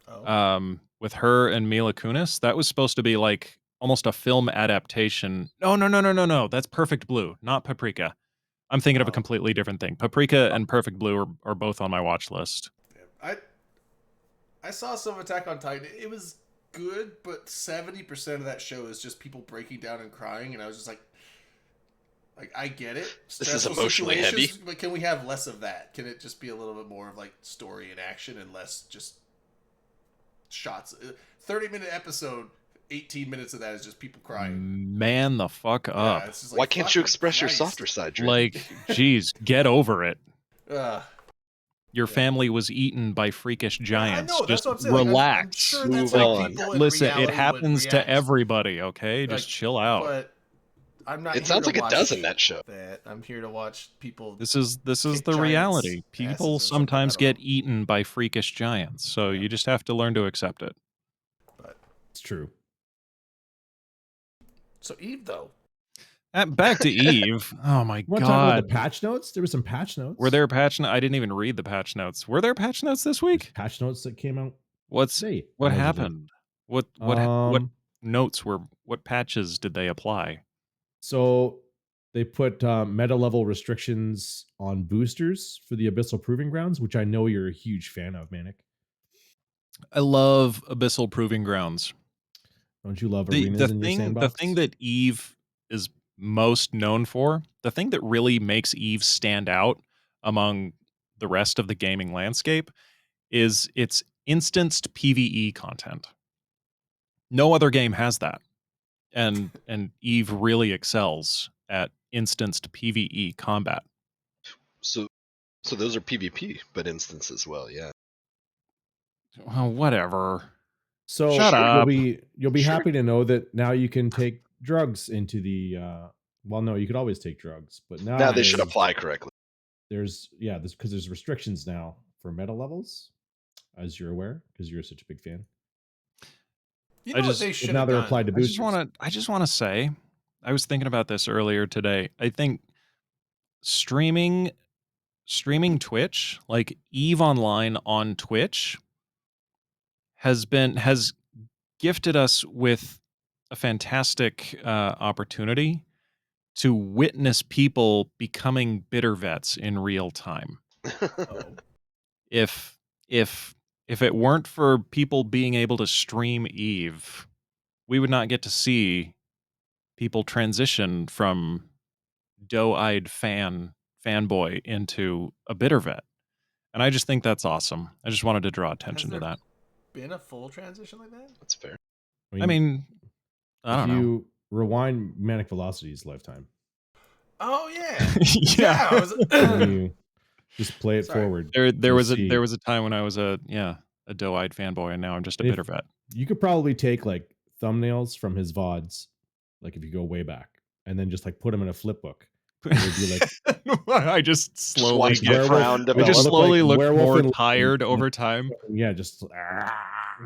Oh. with her and Mila Kunis, that was supposed to be like almost a film adaptation. No. That's Perfect Blue, not Paprika. I'm thinking of a Oh. completely different thing. Paprika and Perfect Blue are both on my watch list. I saw some Attack on Titan. It was good, but 70% of that show is just people breaking down and crying, and I was just like I get it. This is Stressful emotionally heavy. situations, but can we have less of that? Can it just be a little bit more of like story and action and less just shots? 30-minute episode, 18 minutes of that is just people crying. Man the fuck Yeah, up. it's just like, Why can't you fucking express your Christ. softer side? Drew? Like, geez, get over it. Ugh. Your Yeah. family was eaten by freakish giants. I know, that's Just what I'm saying. Like, I'm relax. sure Move that's how on. people in Listen, reality it would happens to react. everybody, okay? Just Like, chill out. But I'm not. it here sounds to like it watch does in that show. That I'm here to watch people. This is kick the giants' reality. asses People or something, sometimes I don't get know. eaten by freakish giants, so Yeah. you just have to learn to accept it. But It's true. so Eve though. Back to Eve. Oh my Want to talk about god. the patch notes? There were some patch notes. Were there patch notes? I didn't even read the patch notes. Were there patch notes this week? patch notes that came out What's today? what allegedly. happened? What notes were what patches did they apply? So they put meta level restrictions on boosters for the Abyssal Proving Grounds, which I know you're a huge fan of, Manic. I love Abyssal Proving Grounds. Don't you love The arenas in your thing sandbox? the thing that Eve is most known for, the thing that really makes Eve stand out among the rest of the gaming landscape is its instanced PvE content. No other game has that. And Eve really excels at instanced PvE combat. So those are PvP, but instance as well. Yeah. Well, whatever. So Shut up. you'll be Sure. happy to know that now you can take drugs into the well, no, you could always take drugs, but Now they should there's- apply correctly. There's because there's restrictions now for meta levels, as you're aware, because you're such a big fan. You I know what just- they But should now have they're done? applied to boosters. I just want to say, I was thinking about this earlier today. I think streaming Twitch, like Eve Online on Twitch, has gifted us with a fantastic opportunity to witness people becoming bitter vets in real time. If it weren't for people being able to stream Eve, we would not get to see people transition from doe-eyed fanboy into a bitter vet. And I just think that's awesome. I just wanted to draw attention to there- that. Been a full transition like that? That's fair. I mean, I don't if know. you rewind Manic Velocity's lifetime, Oh yeah. Yeah. I was- and you just play it Sorry. forward. There you'll was see- a time when I was a doe-eyed fanboy, and now I'm just a If- bitter vet. You could probably take like thumbnails from his VODs, like if you go way back, and then just like put them in a flip book. It would be like I just slowly watch get. the werewolf- crown I develop. just look slowly like look Werewolf more in London. tired over time. yeah, just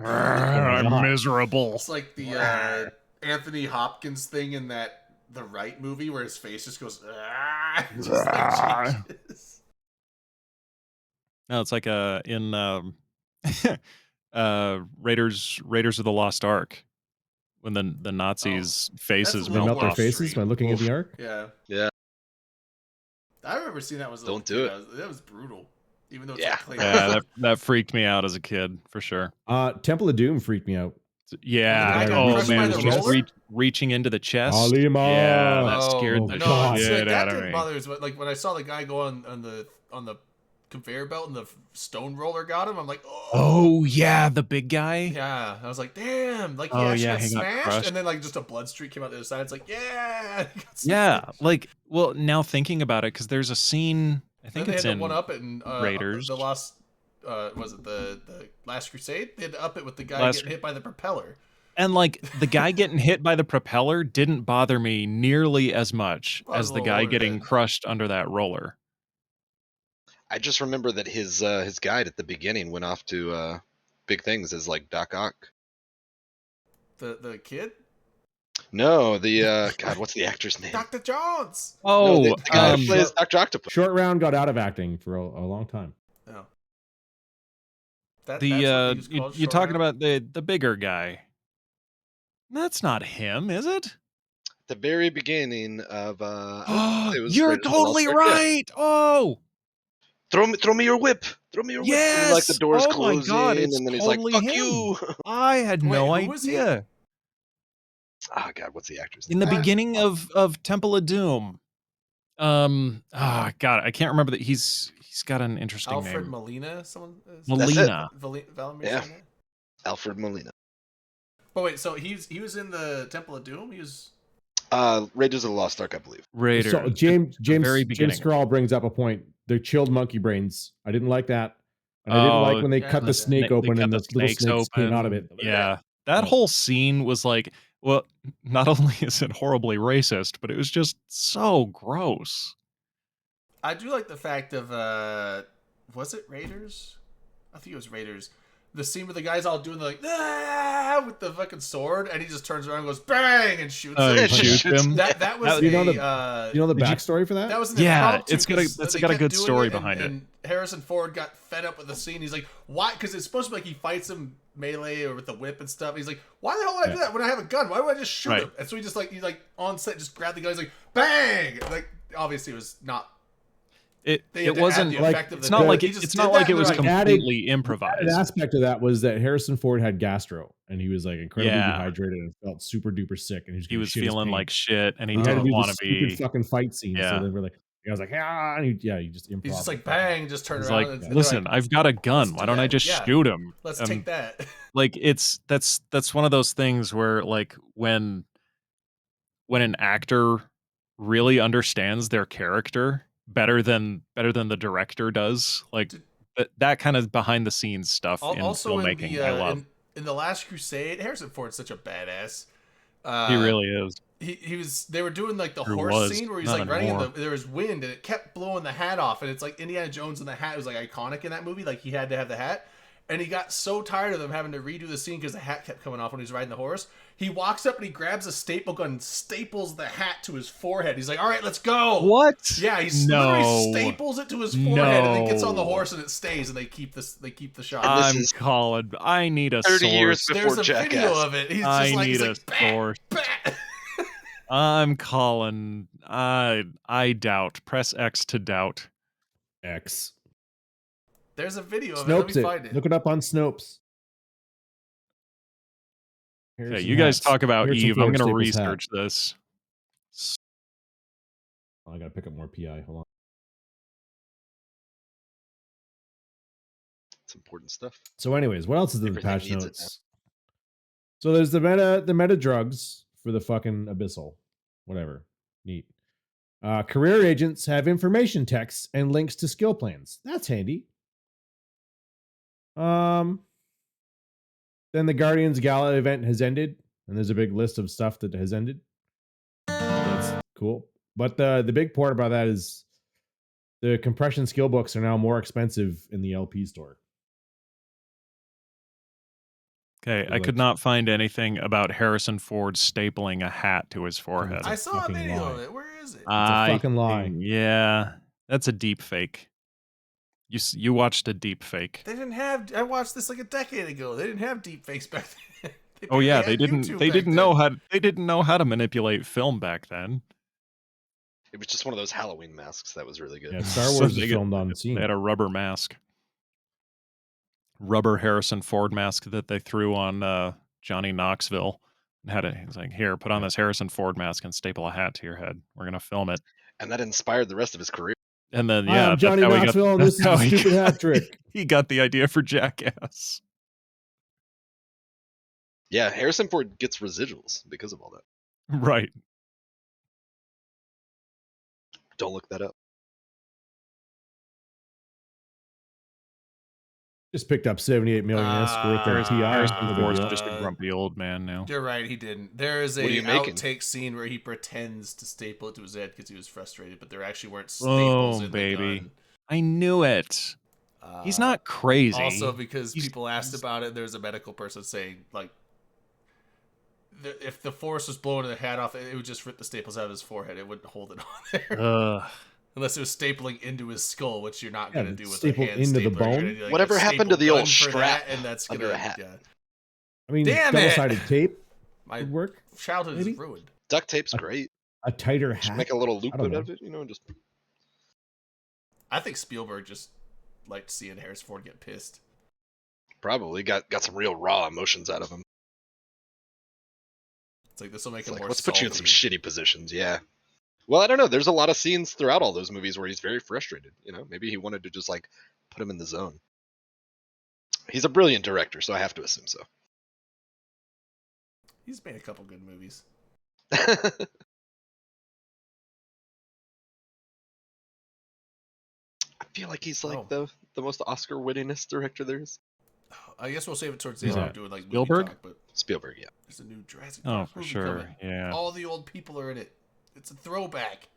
I'm miserable. It's like the Anthony Hopkins thing in that The Right movie where his face just goes just like changes. No, it's like in Raiders of the Lost Ark, when the Nazis' faces That's a they little melt more their faces extreme. by looking at the arc. Yeah. Yeah. I remember seeing that was a little Don't do kid. That was brutal. Even though it's Yeah. like Yeah, that freaked me out as a kid for sure. Temple of Doom freaked me out. Yeah. The guy got Oh crushed man, by the just roller? reaching into the chest. Alima! Yeah, that Oh, scared oh the no, God. see, shit like, that out of didn't me. bother us, but like when I saw the guy go on the conveyor belt and the stone roller got him, I'm like, Oh yeah, the big guy. yeah. I was like, damn, like he Oh, actually yeah, got he got smashed, crushed. and then like just a blood streak came out the other side. It's like, yeah, he got Yeah, smashed. like well, now thinking about it, because there's a scene. I think Then it's they had in to one up it in Raiders. The Lost, was it the Last Crusade? They had to up it with the guy Last- getting hit by the propeller. And like the guy getting hit by the propeller didn't bother me nearly as much Well, as the well, guy what getting is it? crushed under that roller. I just remember that his guide at the beginning went off to big things as like Doc Ock. The kid, No, the God, what's the actor's name? Dr. Jones. No, Oh, the guy um, who plays Dr. Octopus. Short Round got out of acting for a long time. No. That's what the he was you, called, you're Short talking Round? about the bigger guy. That's not him, is it? The very beginning of it was You're Raiders of the Lost totally Ark, yeah. right. Oh, Throw me your whip. Throw me your whip. And then, like the Yes! doors Oh my closing, God, it's and then he's totally like, "Fuck him." you." I had Wait, no who was he? idea. Ah, God, what's the actor's In name? the beginning of Temple of Doom. God, I can't remember that he's got an interesting Alfred name. Molina. Someone. Is That's it. Molina. Valimir Yeah. Molina? Alfred Molina. But wait, so he was in the Temple of Doom. He was. Raiders of the Lost Ark, I believe. Raiders. So James very beginning. James Skrull brings up a point. They're chilled monkey brains. I didn't like that. And I didn't like when they yeah, cut I the like that. snake They open cut and the little snakes came out of it. Yeah. That Yeah. whole scene was like, well, not only is it horribly racist, but it was just so gross. I do like the fact of was it Raiders? I think it was Raiders. The scene where the guy's all doing the like with the fucking sword, and he just turns around and goes bang and shoots Oh, him. he shoots him. That was You know a, the- You know the Did you- backstory for that? that was an Yeah, impromptu it's got a- 'cause that's they got a kept good doing story it, behind it. And Harrison Ford got fed up with the scene. He's like, "Why?" Because it's supposed to be like he fights him melee or with the whip and stuff. He's like, "Why the hell would I do that when I have a gun? Why would I just shoot Right. him?" And so he just like on set just grabbed the gun. He's like, "Bang!" Like obviously it was not. They had It to wasn't add the like- effect of it's the- not like he it, just it's did not that like it and was they're like, completely An improvised. aspect of that was that Harrison Ford had gastro and he was like incredibly Yeah. dehydrated and felt super duper sick and He was feeling like shit and he he had to didn't do want this to stupid be. fucking fight scene. Yeah. So they were like, I was like, ah, and you just improv. He's just like bang, just turn He's around. like, and they're listen, I've got a gun. "Let's Why do don't I that." just Yeah. shoot him? Let's take that. Like that's one of those things where like when an actor really understands their character better than the director does, like that kind of behind the scenes stuff in Also in filmmaking, the I love. in the Last Crusade, Harrison Ford's such a badass. He really is. He was. They were doing like the Or horse was, scene where he's not like running in anymore. there was wind and it kept blowing the hat off, and it's like Indiana Jones and the hat was like iconic in that movie. Like he had to have the hat, and he got so tired of them having to redo the scene because the hat kept coming off when he was riding the horse. He walks up and he grabs a staple gun, and staples the hat to his forehead. He's like, "All right, let's go." What? Yeah, he literally staples it to his forehead and then gets on the No. horse and it stays, and they keep the shot. And this I'm is calling. I need a 30 years source. before There's a video Jackass. of it. He's I just like, need he's a like, "Bah, source. bah." I'm calling. I doubt. Press X to doubt. X. There's a video of it. Let Snopes me it. find it. Look it up on Snopes. Okay, Harrison you guys hats. talk about Harrison Eve. I'm Ford gonna staples hat. research this. Oh, I gotta pick up more PI. Hold on. It's important stuff. So, anyways, what else is in the Everything patch needs it notes? So there's the meta drugs for the fucking abyssal, whatever. Neat. Career agents have information texts and links to skill plans. That's handy. Then the Guardians Gala event has ended, and there's a big list of stuff that has ended. That's cool. But the big part about that is the compression skill books are now more expensive in the LP store. Okay, I Like- could not find anything about Harrison Ford stapling a hat to his forehead. I saw a fucking video lie. of it. Where is it? It's a fucking lie. Yeah, that's a deep fake. You watched a deep fake. They didn't have. I watched this like a decade ago. They didn't have deep fakes back then. Oh yeah, barely they had didn't. YouTube They back didn't then. know how. They didn't know how to manipulate film back then. It was just one of those Halloween masks that was really good. Yeah, Star So Wars they is get- filmed on scene. They had a rubber mask, rubber Harrison Ford mask that they threw on Johnny Knoxville. And had it. He's like, here, put on Yeah. this Harrison Ford mask and staple a hat to your head. We're gonna film it. And that inspired the rest of his career. And then Hi, yeah, I'm that's Johnny how he got- Knoxville, and this is that's a how he stupid got- hat trick. He got the idea for Jackass. Yeah, Harrison Ford gets residuals because of all that. Right. Don't look that up. Just picked up 78 million worth of TI. Harrison No big Ford's deal. just a grumpy old man now. You're right. He didn't. There is a What are you making? outtake scene where he pretends to staple it to his head because he was frustrated, but there actually weren't staples Oh, in baby. the gun. I knew it. He's not crazy. Also, because He's- people asked about it, there's a medical person saying like, if the force was blowing the hat off, it would just rip the staples out of his forehead. It wouldn't hold it on there. Ugh. Unless it was stapling into his skull, which you're not Yeah, going to but do with a stapled hand into the stapler. You're bone? gonna do, like, Whatever a happened to the staple old gun for that, strap and that's under gonna, a hat? Yeah. I mean, Damn it! double-sided tape My would work. childhood Maybe? is ruined. Duct tape's great. A tighter Just hat. make a little loop I don't out know. of it, and just I think Spielberg just liked seeing Harrison Ford get pissed. probably got some real raw emotions out of him. It's like this will make It's him like, more let's put you in some salty. shitty positions, yeah. Well, I don't know. There's a lot of scenes throughout all those movies where he's very frustrated. Maybe he wanted to just like put him in the zone. He's a brilliant director, so I have to assume so. He's made a couple good movies. I feel like he's like Oh. the most Oscar winningest director there is. I guess we'll save it towards the Who's end. that? We're doing like movie Spielberg? talk, but Spielberg, yeah. there's a new Jurassic Oh, Park for movie sure. coming. Yeah. All the old people are in it. It's a throwback.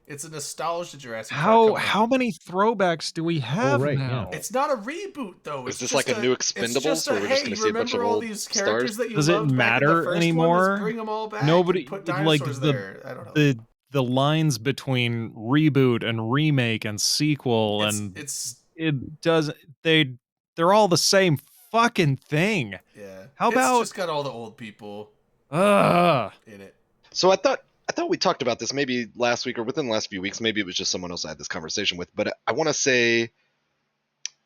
It's a nostalgia Jurassic Park. How coming out. how many throwbacks do we have right, now? yeah. It's not a reboot though. Is It's this just like a new it's Expendables, just where we're just hey, gonna see a bunch of remember all old these characters stars? that you Does it loved back in matter the first one? anymore? Let's bring them all back. Nobody- and put like, dinosaurs the- there. I don't know. The lines between reboot and remake and sequel and it's it does they're all the same fucking thing. yeah. How It's about- just got all the old people Ugh. in it. So I thought we talked about this maybe last week or within the last few weeks. Maybe it was just someone else I had this conversation with. But I want to say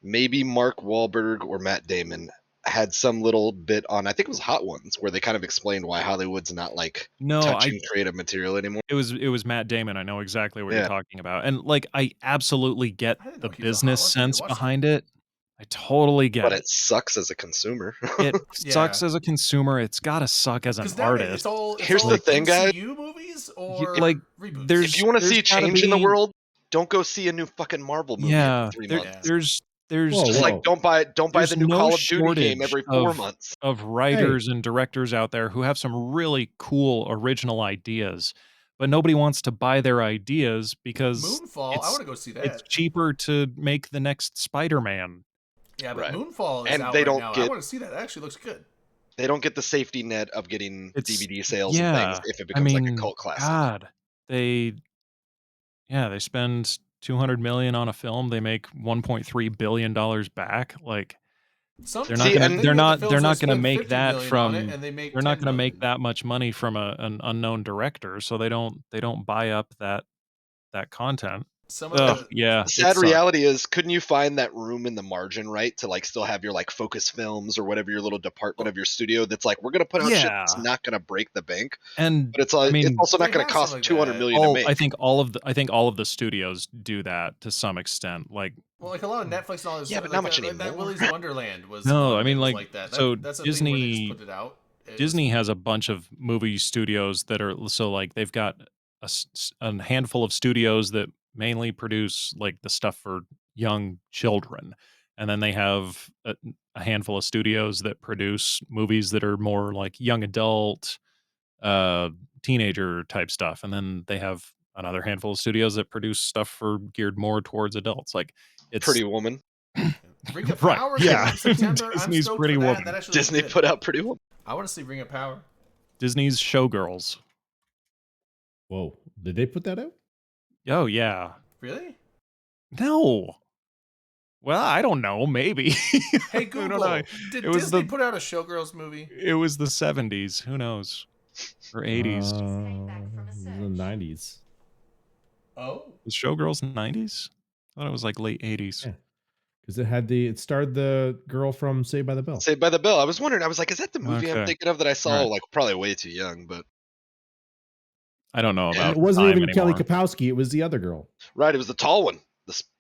maybe Mark Wahlberg or Matt Damon had some little bit on, I think it was Hot Ones, where they kind of explained why Hollywood's not like No, touching creative material anymore. it was Matt Damon. I know exactly what Yeah. you're talking about. And like I absolutely get I didn't the know he was on business Hot Ones. I need to sense watch that. behind it. I totally get But it. it sucks as a consumer. It sucks Yeah. as a consumer. It's gotta suck as an 'Cause nowadays artist. it's Here's all the thing, guys. MCU movies or like, reboots. there's- If you want to see gotta change in the be- world, don't go see a new fucking Marvel movie Yeah, every 3 there- months. there's Whoa, Just whoa. like don't buy there's the new no Call of Duty game shortage every 4 months. of writers and directors out there who have some really cool original ideas, but nobody wants to buy their ideas because Moonfall, I it's- want to go see that. it's cheaper to make the next Spider-Man. Yeah, but Right. Moonfall is And out they right don't now. I get- want to see that. That actually looks good. They don't get the safety net of getting It's- DVD sales yeah, and things if it becomes like a cult classic. God, they spend $200 million on a film, they make $1.3 billion back. Like they're not See, gonna and- they're not films gonna spend make 50 that million from on it, and they make they're not 10 gonna make million. that much money from an unknown director, so they don't buy up that content. Some of Ugh, the yeah, The it sad sucks. reality is, couldn't you find that room in the margin, right, to like still have your like Focus Films or whatever your little department of your studio that's like, we're gonna put out shit that's Yeah. not gonna break the bank, And but it's like, I mean, it's also not they gonna have cost some like 200 that. million to make. I think all of the studios do that to some extent. Like well, like a lot of Netflix and all this. Yeah, but like not much that anymore. Willy's Wonderland was. No, one I mean, that was like, that. so That's a thing where they Disney- just put it out. It was- Disney has a bunch of movie studios that are so like they've got a handful of studios that mainly produce like the stuff for young children, and then they have a handful of studios that produce movies that are more like young adult, teenager type stuff, and then they have another handful of studios that produce stuff for geared more towards adults. Like it's Pretty Woman. Ring of Right, Power. yeah. In September. Disney's I'm stoked Pretty for that. Woman. That actually looks Disney good. put out Pretty Woman. I want to see Ring of Power. Disney's Showgirls. Whoa. Did they put that out? Oh yeah. Really? No. Well, I don't know. Maybe. Hey I don't Google, know. did It was Disney the- put out a Showgirls movie? It was the 70s. Who knows? Or 80s. The 90s. Oh, Was Showgirls in the 90s? I thought it was like late 80s. Yeah. Because it starred the girl from Saved by the Bell. Saved by the Bell. I was wondering. I was like, is that the movie I'm Okay. thinking of that I saw? Alright. Like probably way too young, but I don't know Yeah, about And it wasn't time even Kelly anymore. Kapowski. It was the other girl. right. It was the tall one,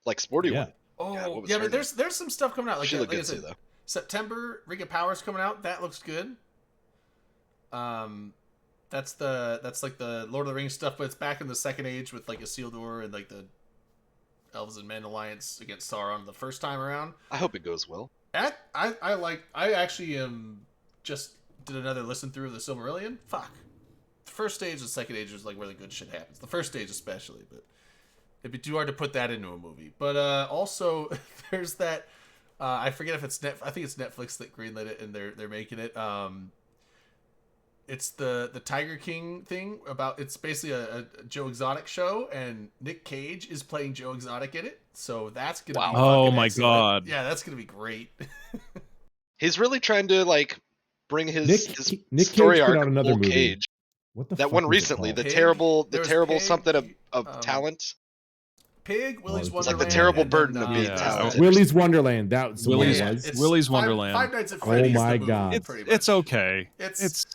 like sporty Yeah. one. oh, God, what was yeah. her But there's some stuff coming out. Like, She looked like I good said, too, though. September, Ring of Power's coming out. That looks good. That's like the Lord of the Rings stuff, but it's back in the Second Age with like Isildur and like the Elves and Men alliance against Sauron the first time around. I hope it goes well. I actually just did another listen through of the Silmarillion. Fuck. The first stage and second age is like where the good shit happens. The first stage especially, but it'd be too hard to put that into a movie. But also there's that I forget if it's I think it's Netflix that greenlit it and they're making it. It's the Tiger King thing about it's basically a Joe Exotic show and Nick Cage is playing Joe Exotic in it. So that's gonna Wow. be Oh fucking my excellent. God. Yeah, that's gonna be great. He's really trying to like bring his Nick story Cage put arc out another full movie. Cage. What the That fuck one was it recently, the called? Pig? There was terrible Pig, something of um, talent. Pig, Willy's it's Wonderland. like the terrible and burden then, of being Yeah. talented. Willy's Wonderland. That's the one Willy's- it yeah, was. it's Willy's Five- Wonderland. Five Nights at Oh Freddy's. my the movie, God. pretty It's much. okay. It's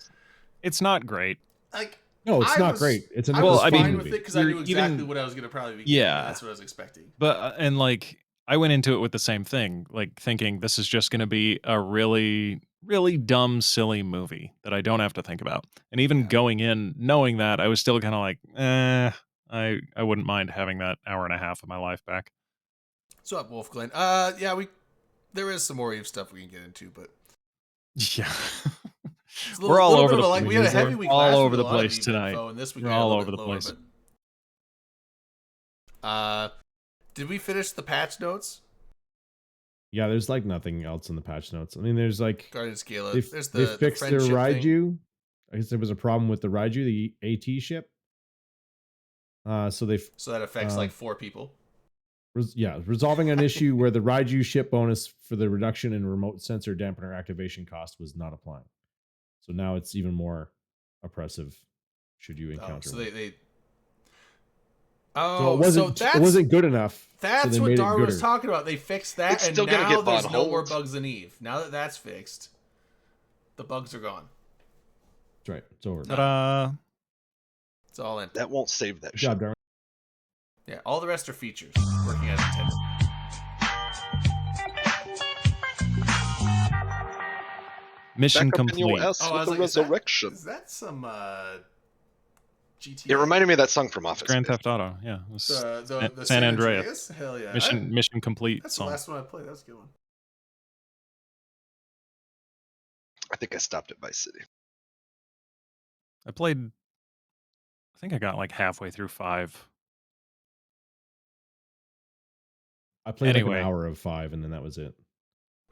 It's not great. like No, it's I not was- great. It's I another was Well, I fine mean, with it because I you're knew exactly even- what I was gonna probably be. Yeah. Getting. That's what I was expecting. But and like I went into it with the same thing, like thinking this is just going to be a really really dumb silly movie that I don't have to think about. And even Yeah. going in knowing that, I was still kind of like, I wouldn't mind having that hour and a half of my life back. So up, Wolf Glenn. Yeah, there is some more Eve stuff we can get into, but Yeah. it's a little, We're all little over bit the of like we had a place. heavy week All last over week with the a lot of place Eve tonight. info, and this week We're we had a all little over bit the lower, place. but, did we finish the patch notes? Yeah, there's like nothing else in the patch notes. I mean, there's like Guardians Gala. they, There's they the fixed their friendship thing. Raiju. I guess there was a problem with the Raiju, the AT ship. So they So that affects like 4 people. resolving an issue where the Raiju ship bonus for the reduction in remote sensor dampener activation cost was not applying. So now it's even more oppressive should you encounter So one. they Oh, so so it that's wasn't good enough. that's they what made it Darwin was gooder. talking about. They fixed that, It's and still gonna now get there's on no more hold. bugs in Eve. Now that that's fixed, the bugs are gone. That's right. It's over. No. Ta-da. It's all empty. That won't save that Good shit. job, Darwin. Yeah, all the rest are features. Working at Nintendo. Mission Back up in your complete. ass Oh, I with was the like, is that- resurrection. Is that some GTA? It reminded me of that song from Office Grand Space. Theft Auto. Yeah. It was the San Andreas. Hell yeah. Mission complete That's song. the last one I played. That's a good one. I think I stopped at Vice City. I think I got like halfway through 5. I played like Anyway. an hour of 5, and then that was it.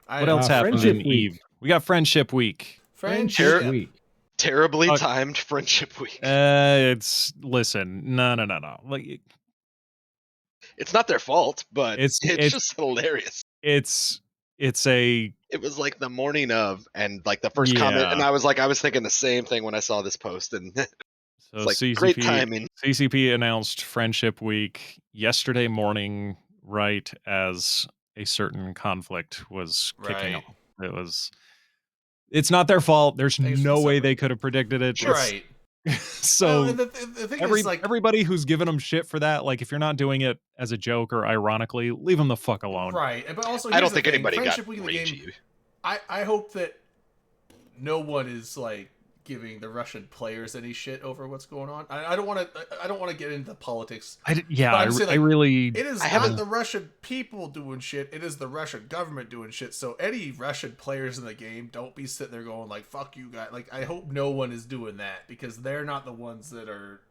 What else happened Friendship in Week. Eve? We got Friendship Week. Friendship Week. Terribly Uh, timed Friendship Week. Listen, no. Like It's not their fault, but It's- it's it's- just hilarious. it's a It was like the morning of, and like the first comment, Yeah. and I was thinking the same thing when I saw this post, and it's so like CCP, great timing. CCP announced Friendship Week yesterday morning, right as a certain conflict was kicking Right. off. It's not their fault. There's Thanks for no the way summary. they could have predicted it. Right. So Well, and the thing is, like, everybody who's giving them shit for that, like if you're not doing it as a joke or ironically, leave them the fuck alone. right. But also, I here's don't the think thing. anybody got Friendship Week in the game. ragey. I hope that no one is like giving the Russian players any shit over what's going on. I don't want to get into politics. I But I'm saying, like, really. It is I not haven't- the Russian people doing shit. It is the Russian government doing shit. So any Russian players in the game, don't be sitting there going like, "Fuck you guys." Like, I hope no one is doing that because they're not the ones that are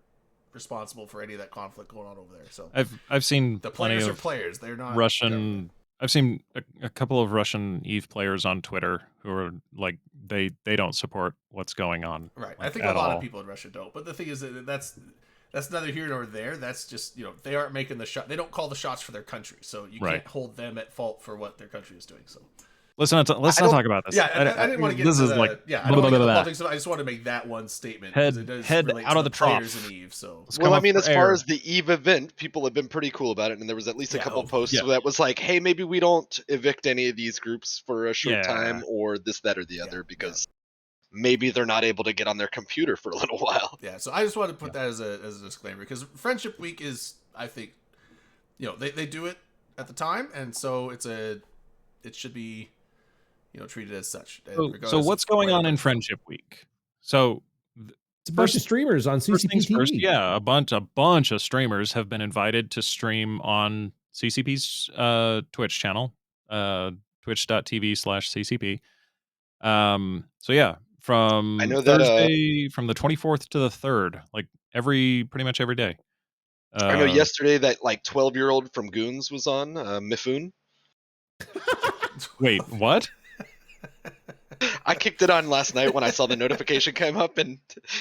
responsible for any of that conflict going on over there. So I've seen the plenty players are of players. They're not Russian. government. I've seen a couple of Russian Eve players on Twitter who are like they don't support what's going on. Right. I like, think a at lot all. of people in Russia don't. But the thing is that that's neither here nor there. That's just, they aren't making the shot. They don't call the shots for their country. So you Right. can't hold them at fault for what their country is doing. So Let's not talk about this. yeah, I didn't want to get this into is like I don't want to get into blah, blah, politics. I just want to make that one statement. 'cause Head- it does head relate out to of the players trough. in Eve. So Let's Well, come I up mean, for as far air. as the Eve event, people have been pretty cool about it, and there was at least a Yeah, couple oh, posts yeah. that was like, "Hey, maybe we don't evict any of these groups for a short Yeah. time, or this, that, or the Yeah, other, yeah. because maybe they're not able to get on their computer for a little while." yeah, so I just wanted to put that as a disclaimer because Friendship Week is, I think, they do it at the time, and so it should be, treated as such. So regardless what's of going where on the in person's Friendship Week? So It's a bunch of streamers on first CCP things TV. first, yeah, a bunch of streamers have been invited to stream on CCP's Twitch channel, twitch.tv/CCP. So yeah, from I know that, Thursday, from the 24th to the 3rd, like pretty much every day. I know yesterday that like 12-year-old from Goons was on, Mifune. Wait, what? I kicked it on last night when I saw the notification come up, and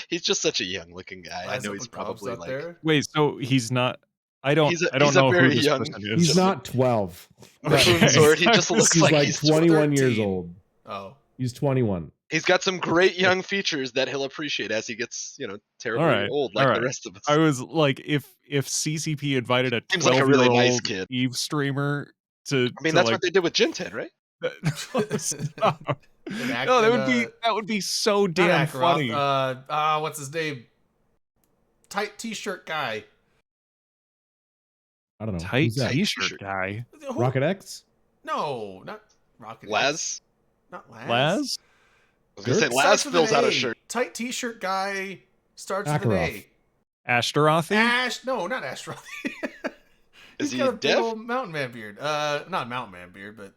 he's just such a young-looking guy. I Lies know up he's with Cobbs probably out like there. Wait, so he's not. I don't He's a know very who this young- person is. He's not 12. Mifune Sword. He just looks He's like like he's 21 years 13. old. Oh, He's 21. He's got some great young features that he'll appreciate as he gets, terribly Alright, old like alright. the rest of us. I was like, if CCP invited a Seems like a really 12-year-old nice kid. Eve streamer to, I mean, that's what they did with Jinten, right? Stop. An No, acting, that would be so not damn Akrov, funny. what's his name? Tight t-shirt guy. I don't know. Tight Who's that? t-shirt guy. Who- Rocket X? No, not Rocket. Laz? Not Laz. Laz? I was going to say, Dirk? Laz Starts with fills an out a A. shirt. Tight t-shirt guy starts with an Akrov. A. Ashtarothi? No, not Ashtaroth. Is He's he got a big deaf? old mountain man beard. Not mountain man beard, but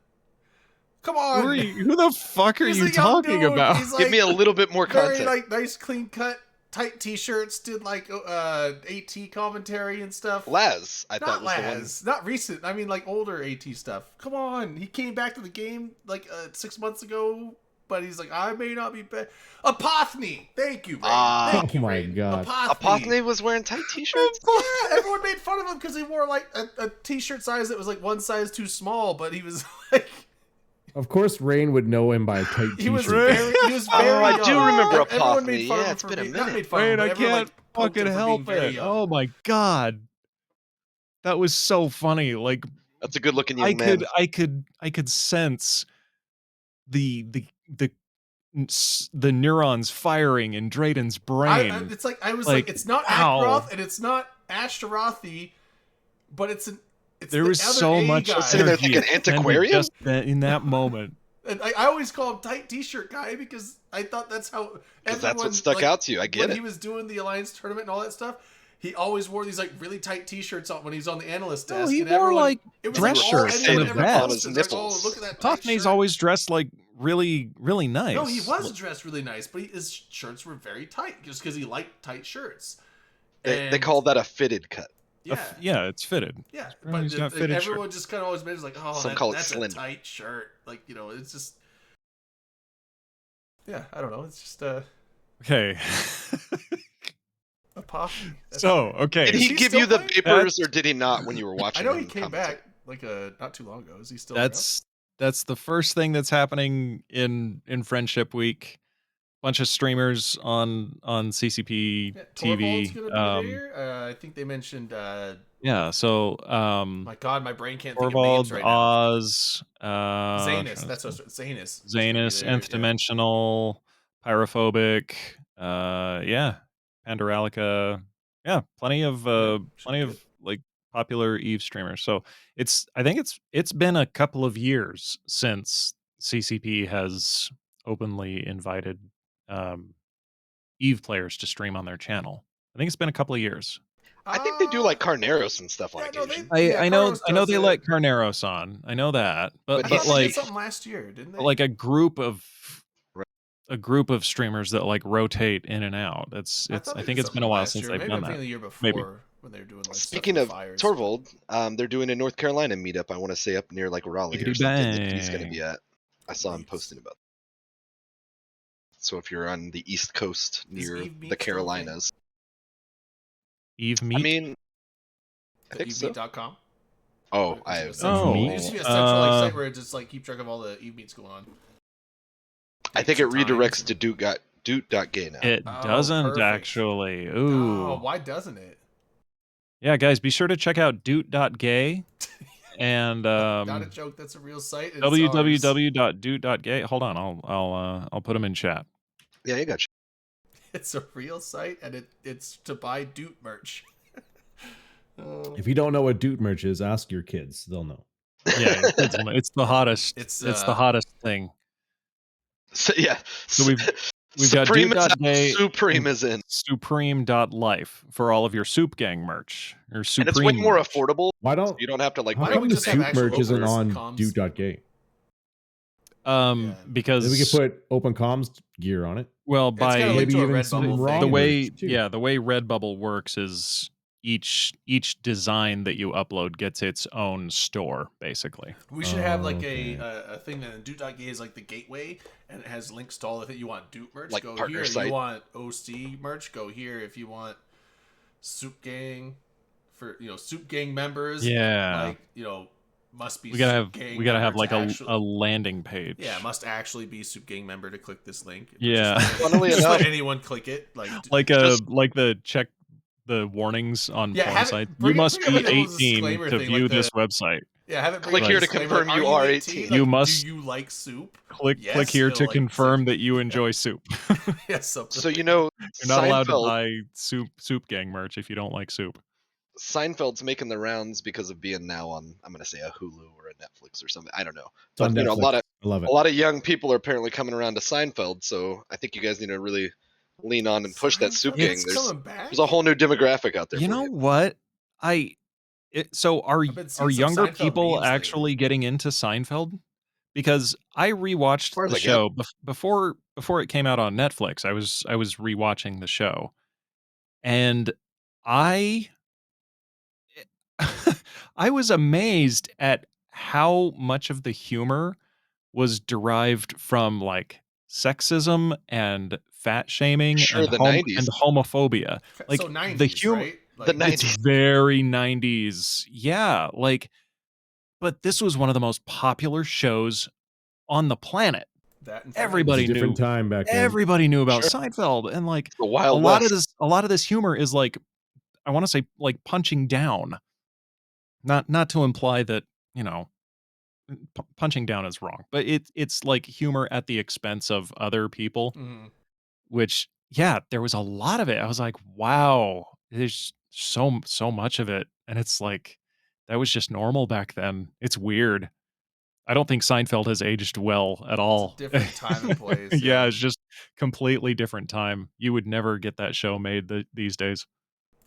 come on. Who the fuck are He's you a young talking dude. about? He's Give me a little bit more very context. nice, clean cut, tight t-shirts. Did AT commentary and stuff. Laz, I thought Not was the one. Laz, not recent. I mean, like older AT stuff. Come on, he came back to the game like 6 months ago, but he's like, I may not be back. Apothny, thank you, Ray. Ah. Thank you, Oh my Ray. God. Apothne was wearing tight t-shirts? Yeah, everyone made fun of him because he wore like a t-shirt size that was like one size too small, but he was like, Of course, Rain would know him by a tight he was t-shirt. very, Oh, I do young. remember Everyone made Apothny. fun of Yeah, him it's for been a being, minute. not made fun of Wait, him, but I everyone, can't like, poked fucking him for help being very it. young. Oh my god. that was so funny. Like That's a good looking young man. I could sense the the neurons firing in Drayden's brain. It's like I was Like, like, it's not wow. Ackroth and it's not Ashtarothi, but it's There the was other so A much guy. Sitting there energy thinking expended antiquarian? just in that moment. And I always call him tight t-shirt guy because I thought that's how Because that's everyone, what stuck like, out to you. I get when it. he was doing the Alliance tournament and all that stuff. He always wore these like really tight t-shirts on when he's on the analyst desk. No, he and wore everyone, like it was dress like all shirts anyone and a ever vest. posted, On his like, oh, nipples. look at that tight Toughney's shirt. always dressed like really nice. No, he was dressed really nice, but his shirts were very tight just because he liked tight shirts. They And- call that a fitted cut. yeah, It's fitted. yeah. Really, he's got But fitted everyone just kind of always made it like, oh, Some call it that's slim. a tight shirt. Like, you know, it's just, yeah, I don't know. It's just Okay. a posse. That's So, right. okay. Did Is he he give still you the playing? papers, or did he not when you were watching? I know him he came commentate? back like not too long ago. Is he still? That's the first thing that's happening in Friendship Week. Bunch of streamers on CCP around? TV. Torvald's gonna be there. I think they mentioned. Yeah, so My God, my brain can't think of Torvald, names right now. Oz, Zanus. That's what Zanus. is gonna be Zanus, there, Nth yeah. Dimensional, Pyrophobic, yeah, Pandoralica, yeah, plenty of should be good. like popular Eve streamers. So I think it's been a couple of years since CCP has openly invited Eve players to stream on their channel. I think it's been a couple of years. I think they do like Carneros and stuff on yeah, no, occasion. I know Carlos they does let it. Carneros on. I know that, But I but thought they like did something last year, didn't they? but like a group of Right. streamers that like rotate in and out. I thought they think did it's been something a while last since year. they've Maybe done I'm thinking that. the year before Maybe. when they were doing like Speaking stuff of with fires. Torvald, they're doing a North Carolina meetup. I want to say up near like Raleigh or Biggity something that he's going to bang. be at. I saw him Leaps. posting about that. So if you're on the East Coast Is near Eve Meet the still a thing? Carolinas, Eve Meet. I mean, I think so. EveMeet.com. Oh, Or is I it a have central- Oh, There used to be a central like, site where it just like keep track of all the Eve meets going on. I think it Dates and redirects times to Doot.gay now. It Oh, doesn't perfect. actually. and- Ooh. Oh, why doesn't it? Yeah, guys, be sure to check out doot.gay and Not a joke. That's a real site. and it's ours. www.doot.gay. Hold on, I'll put them in chat. Yeah, you got you. It's a real site, and it's to buy Doot merch. Oh. If you don't know what Doot merch is, ask your kids. They'll know. Yeah, it's the hottest. It's, It's the hottest thing. So, yeah. So we've got Supreme is out. Doot.gay Supreme is in. Supreme.life for all of your Soup Gang merch or Supreme. And it's way more merch. affordable. Why don't? You don't have to like How Why buy don't come we the just have Soup actual merch isn't openers on comms? Doot.gay? Yeah. Because Then we could put Open Comms gear on it. well It's got a by link Maybe to a even Redbubble some thing. raw the way merch, too. the way Redbubble works is each design that you upload gets its own store basically. We should have like Okay. a thing that Doot.gay is like the gateway, and it has links to all of it. You want Doot merch, Like go partner here. site. You want OC merch, go here. If you want Soup Gang for Soup Gang members, Yeah. like must be We gotta Soup have Gang we gotta have member like to a actually- landing page. yeah, must actually be Soup Gang member to click this link. Yeah. Funnily just let enough- anyone click it. Like like Just- like the check the warnings on Yeah, porn have it- sites. bring You it- must bring be it like a little 18 disclaimer to thing, view like this the- website. yeah, have it. Click bring here a to disclaimer, confirm like, you are are 18? 18. Like, You must- Do you like soup? Click Yes, here you'll to like confirm soup. that you enjoy soup. Yes, something. So you know, You're not allowed to Seinfeld, buy Soup Gang merch if you don't like soup. Seinfeld's making the rounds because of being now on, I'm going to say a Hulu or a Netflix or something. I don't know. It's on But Netflix. a I love it. lot of young people are apparently coming around to Seinfeld. So I think you guys need to really lean on and push that soup Seinfeld? gang. It's There's coming back. a whole new demographic out there. You for know what? So are I've been seeing are some younger Seinfeld people memes lately. actually getting into Seinfeld? Because I rewatched far as the I get. show before it came out on Netflix. I was rewatching the show, and I I was amazed at how much of the humor was derived from like sexism and fat shaming Sure, and the 90s. and homophobia. Like so 90s, the humor, right? The Like, 90s. it's very 90s. Yeah, like but this was one of the most popular shows on the planet. that and Everybody It's a different knew time back then. everybody knew about Sure. Seinfeld, and like The a Wild lot West. of this humor is like I want to say like punching down. not to imply that, you know, punching down is wrong, but it's like humor at the expense of other people, Hmm. which yeah, there was a lot of it. I was like, wow, there's so much of it, and it's like that was just normal back then. It's weird. I don't think Seinfeld has aged well at It's a all. different time and place. Yeah, it's just completely different time. You would never get that show made these days.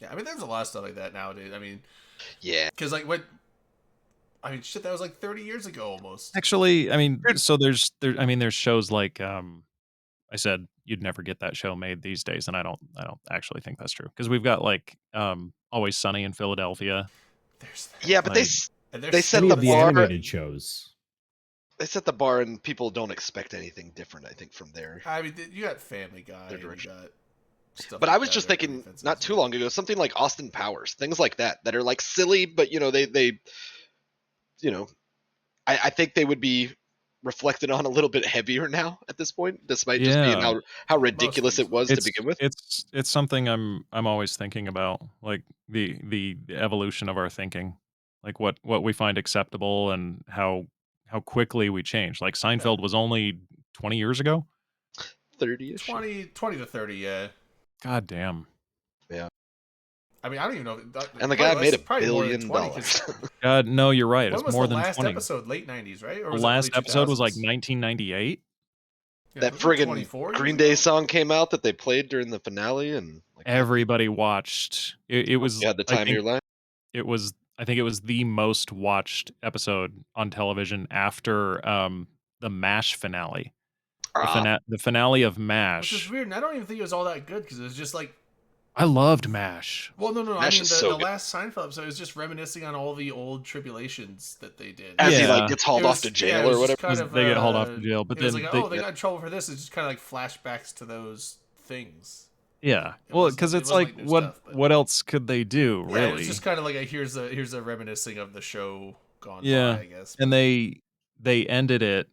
Yeah, I mean, there's a lot of stuff like that nowadays. I mean, Yeah. because shit, that was like 30 years ago almost. Actually, I mean, so there's shows like I said you'd never get that show made these days, and I don't actually think that's true because we've got like Always Sunny in Philadelphia. There's that. Yeah, but Like, And they set Any the of the bar. animated shows. They set the bar, and people don't expect anything different. I think from there. I mean, you got Family Guy. Their And you direction. got stuff But like I was that just that are thinking offensive not as too well. long ago, something like Austin Powers, things like that are like silly, but you know they you know I think they would be reflected on a little bit heavier now at this point, despite just being yeah, how Most of ridiculous these it was to it's begin with. it's something I'm always thinking about, like the evolution of our thinking, like what we find acceptable and how quickly we change. Like Seinfeld was only 20 years ago. 30ish. 20 to 30, yeah. God damn. Yeah. I mean, I don't even know. And the guy made $1 probably more than billion. 20, 'cause God, no, you're right. when It's was more the than last 20. episode? Late 90s, right? Or The was it last early episode was like 2000s? 1998. Yeah, That was it friggin' 24 years Green ago? Day song came out that they played during the finale, and like Everybody watched. It was you had the I time of your think life. I think it was the most watched episode on television after the MASH finale. The finale of Which is MASH. weird, and I don't even think it was all that good because it was just like, I loved MASH. well, no, I MASH mean is the, so the good. last Seinfeld episode is just reminiscing on all the old tribulations that they did. As he Yeah. like gets hauled It off was- to yeah, jail it was or just whatever. kind of, They get hauled off to jail, but it was then like, they, oh, they got in trouble for this. It's just kind of like flashbacks to those things. yeah. It Well, wasn't- because it it's wasn't like like new what stuff, but- what else could they do, Yeah, really? it's just kind of like here's a reminiscing of the show gone Yeah, by, I guess. and they ended it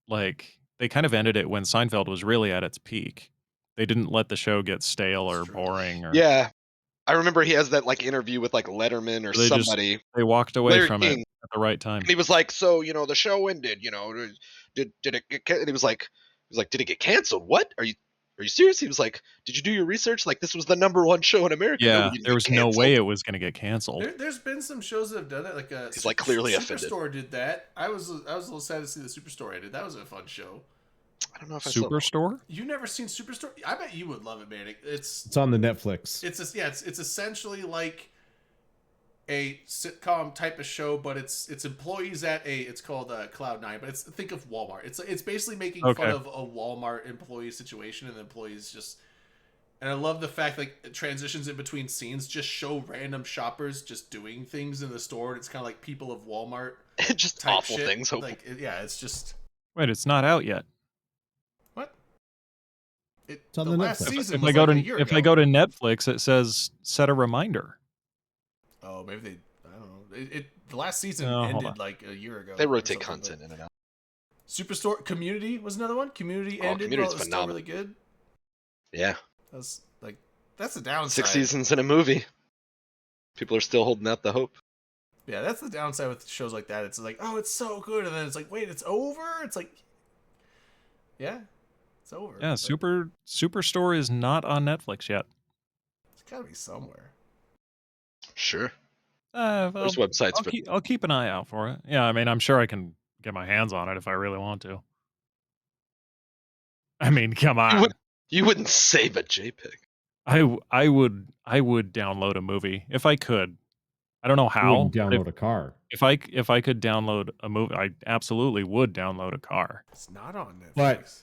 like they kind of ended it when Seinfeld was really at its peak. They didn't let the show get stale That's or true. boring or Yeah, I remember he has that like interview with like Letterman or they just somebody. they walked away Larry from King. it at the right time. And he was like, "So you know, the show ended. You know, did it get?" And he was like, "Did it get canceled? What? Are you serious?" He was like, "Did you do your research? Like, this was the #1 show in America. Yeah, Nobody there get was no canceled." way it was going to get canceled. There's been some shows that have done it. Like He's, like, clearly offended. Superstore did that. I was a little sad to see the Superstore ended. That was a fun show. I don't know if I saw that. Superstore? You never seen Superstore? I bet you would love it, man. It's on the Netflix. It's essentially like a sitcom type of show, but it's employees at it's called Cloud9, but think of Walmart. It's basically making fun Okay. of a Walmart employee situation, and the employees just. And I love the fact like it transitions in between scenes just show random shoppers just doing things in the store, and it's kind of like people of Walmart Just type awful shit. things. Hopefully. Like yeah, it's just Wait, it's not out yet. what. It's on the the last Netflix. season If was I go like to a year if ago. I go to Netflix, it says set a reminder. Oh, maybe they. I don't know. The last season Oh, hold ended on. like a year ago. They or rotate something, content in and out. but Superstore Community was another one. Community Oh, ended. Community's Well, it was still phenomenal. really good. Yeah, That's the downside. 6 seasons in a movie. People are still holding out the hope. Yeah, that's the downside with shows like that. It's like, oh, it's so good, and then it's like, wait, it's over. It's like, yeah, it's over. Yeah, but Superstore is not on Netflix yet. It's gotta be somewhere. Sure. Well, There's websites for. I'll keep an eye out for it. Yeah, I mean, I'm sure I can get my hands on it if I really want to. I mean, come on. You wouldn't save a JPEG. I would download a movie if I could. I don't know You how. wouldn't but download a car. if I could download a movie, I absolutely would download a car. It's not on Netflix. But-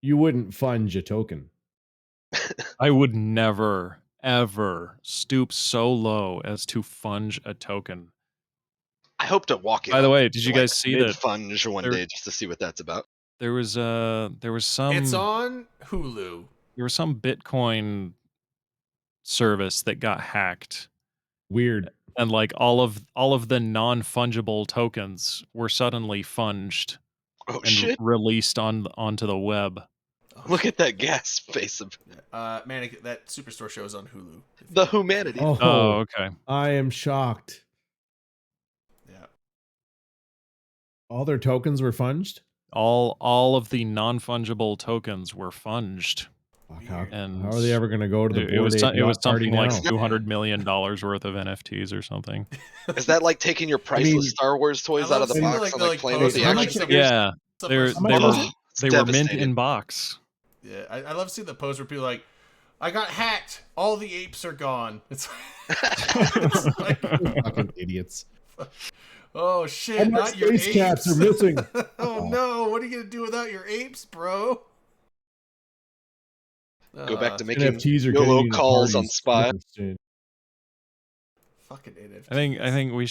You wouldn't fund a token. I would never ever stoop so low as to funge a token. I hope to walk it. By the up way, did you to, guys see that Funge one there- day just to see what that's about? there was some It's on Hulu. there was some Bitcoin service that got hacked, Weird. and like all of the non-fungible tokens were suddenly funged Oh and shit! released onto the web. Look at that gas face of Man, that Superstore show is on Hulu. the humanity. Oh, Oh, okay. I am shocked. All their tokens were funged. All of the non-fungible tokens were funged. Fuck, And how are they ever going to go to the it was Bored Ape it was yacht party something like now? $200 million worth of NFTs or something. Is that like taking your priceless mean, Star Wars toys I out of the love seeing box and the, like playing with posts the of, how action much- figures? Yeah, Some they much was were it? It's they were mint devastating. in box. Yeah, I love seeing the post where people are like, I got hacked. All the apes are gone. It's like, Fucking idiots. oh shit, All my not your space cats apes. are missing. Oh no, what are you gonna do without your apes, bro? Go back to making NFTs are YOLO getting into calls on parties. Spy. 100%. fucking NFTs. I think we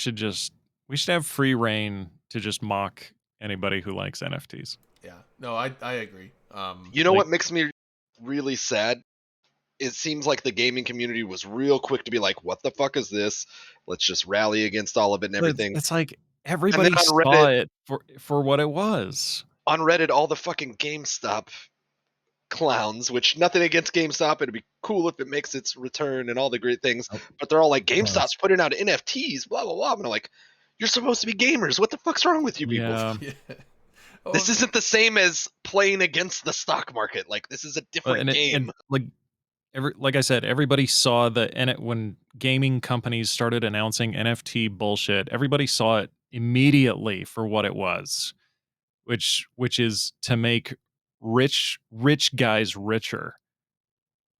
should have free reign to just mock anybody who likes NFTs. Yeah, no, I agree. You know Like- what makes me really sad? It seems like the gaming community was real quick to be like, "What the fuck is this? Let's just rally against all of it and everything." It's like everybody on saw Reddit- it for what it was. On Reddit, all the fucking GameStop clowns, which nothing against GameStop, it'd be cool if it makes its return and all the great things, Nope. but they're all like, Of course. GameStop's putting out NFTs, blah blah blah. And I'm like, you're supposed to be gamers. What the fuck's wrong with you people? Yeah. yeah. Oh, This isn't the same as playing against the stock market. Like, this is a different game. Like I said, everybody saw when gaming companies started announcing NFT bullshit. Everybody saw it immediately for what it was, which is to make rich guys richer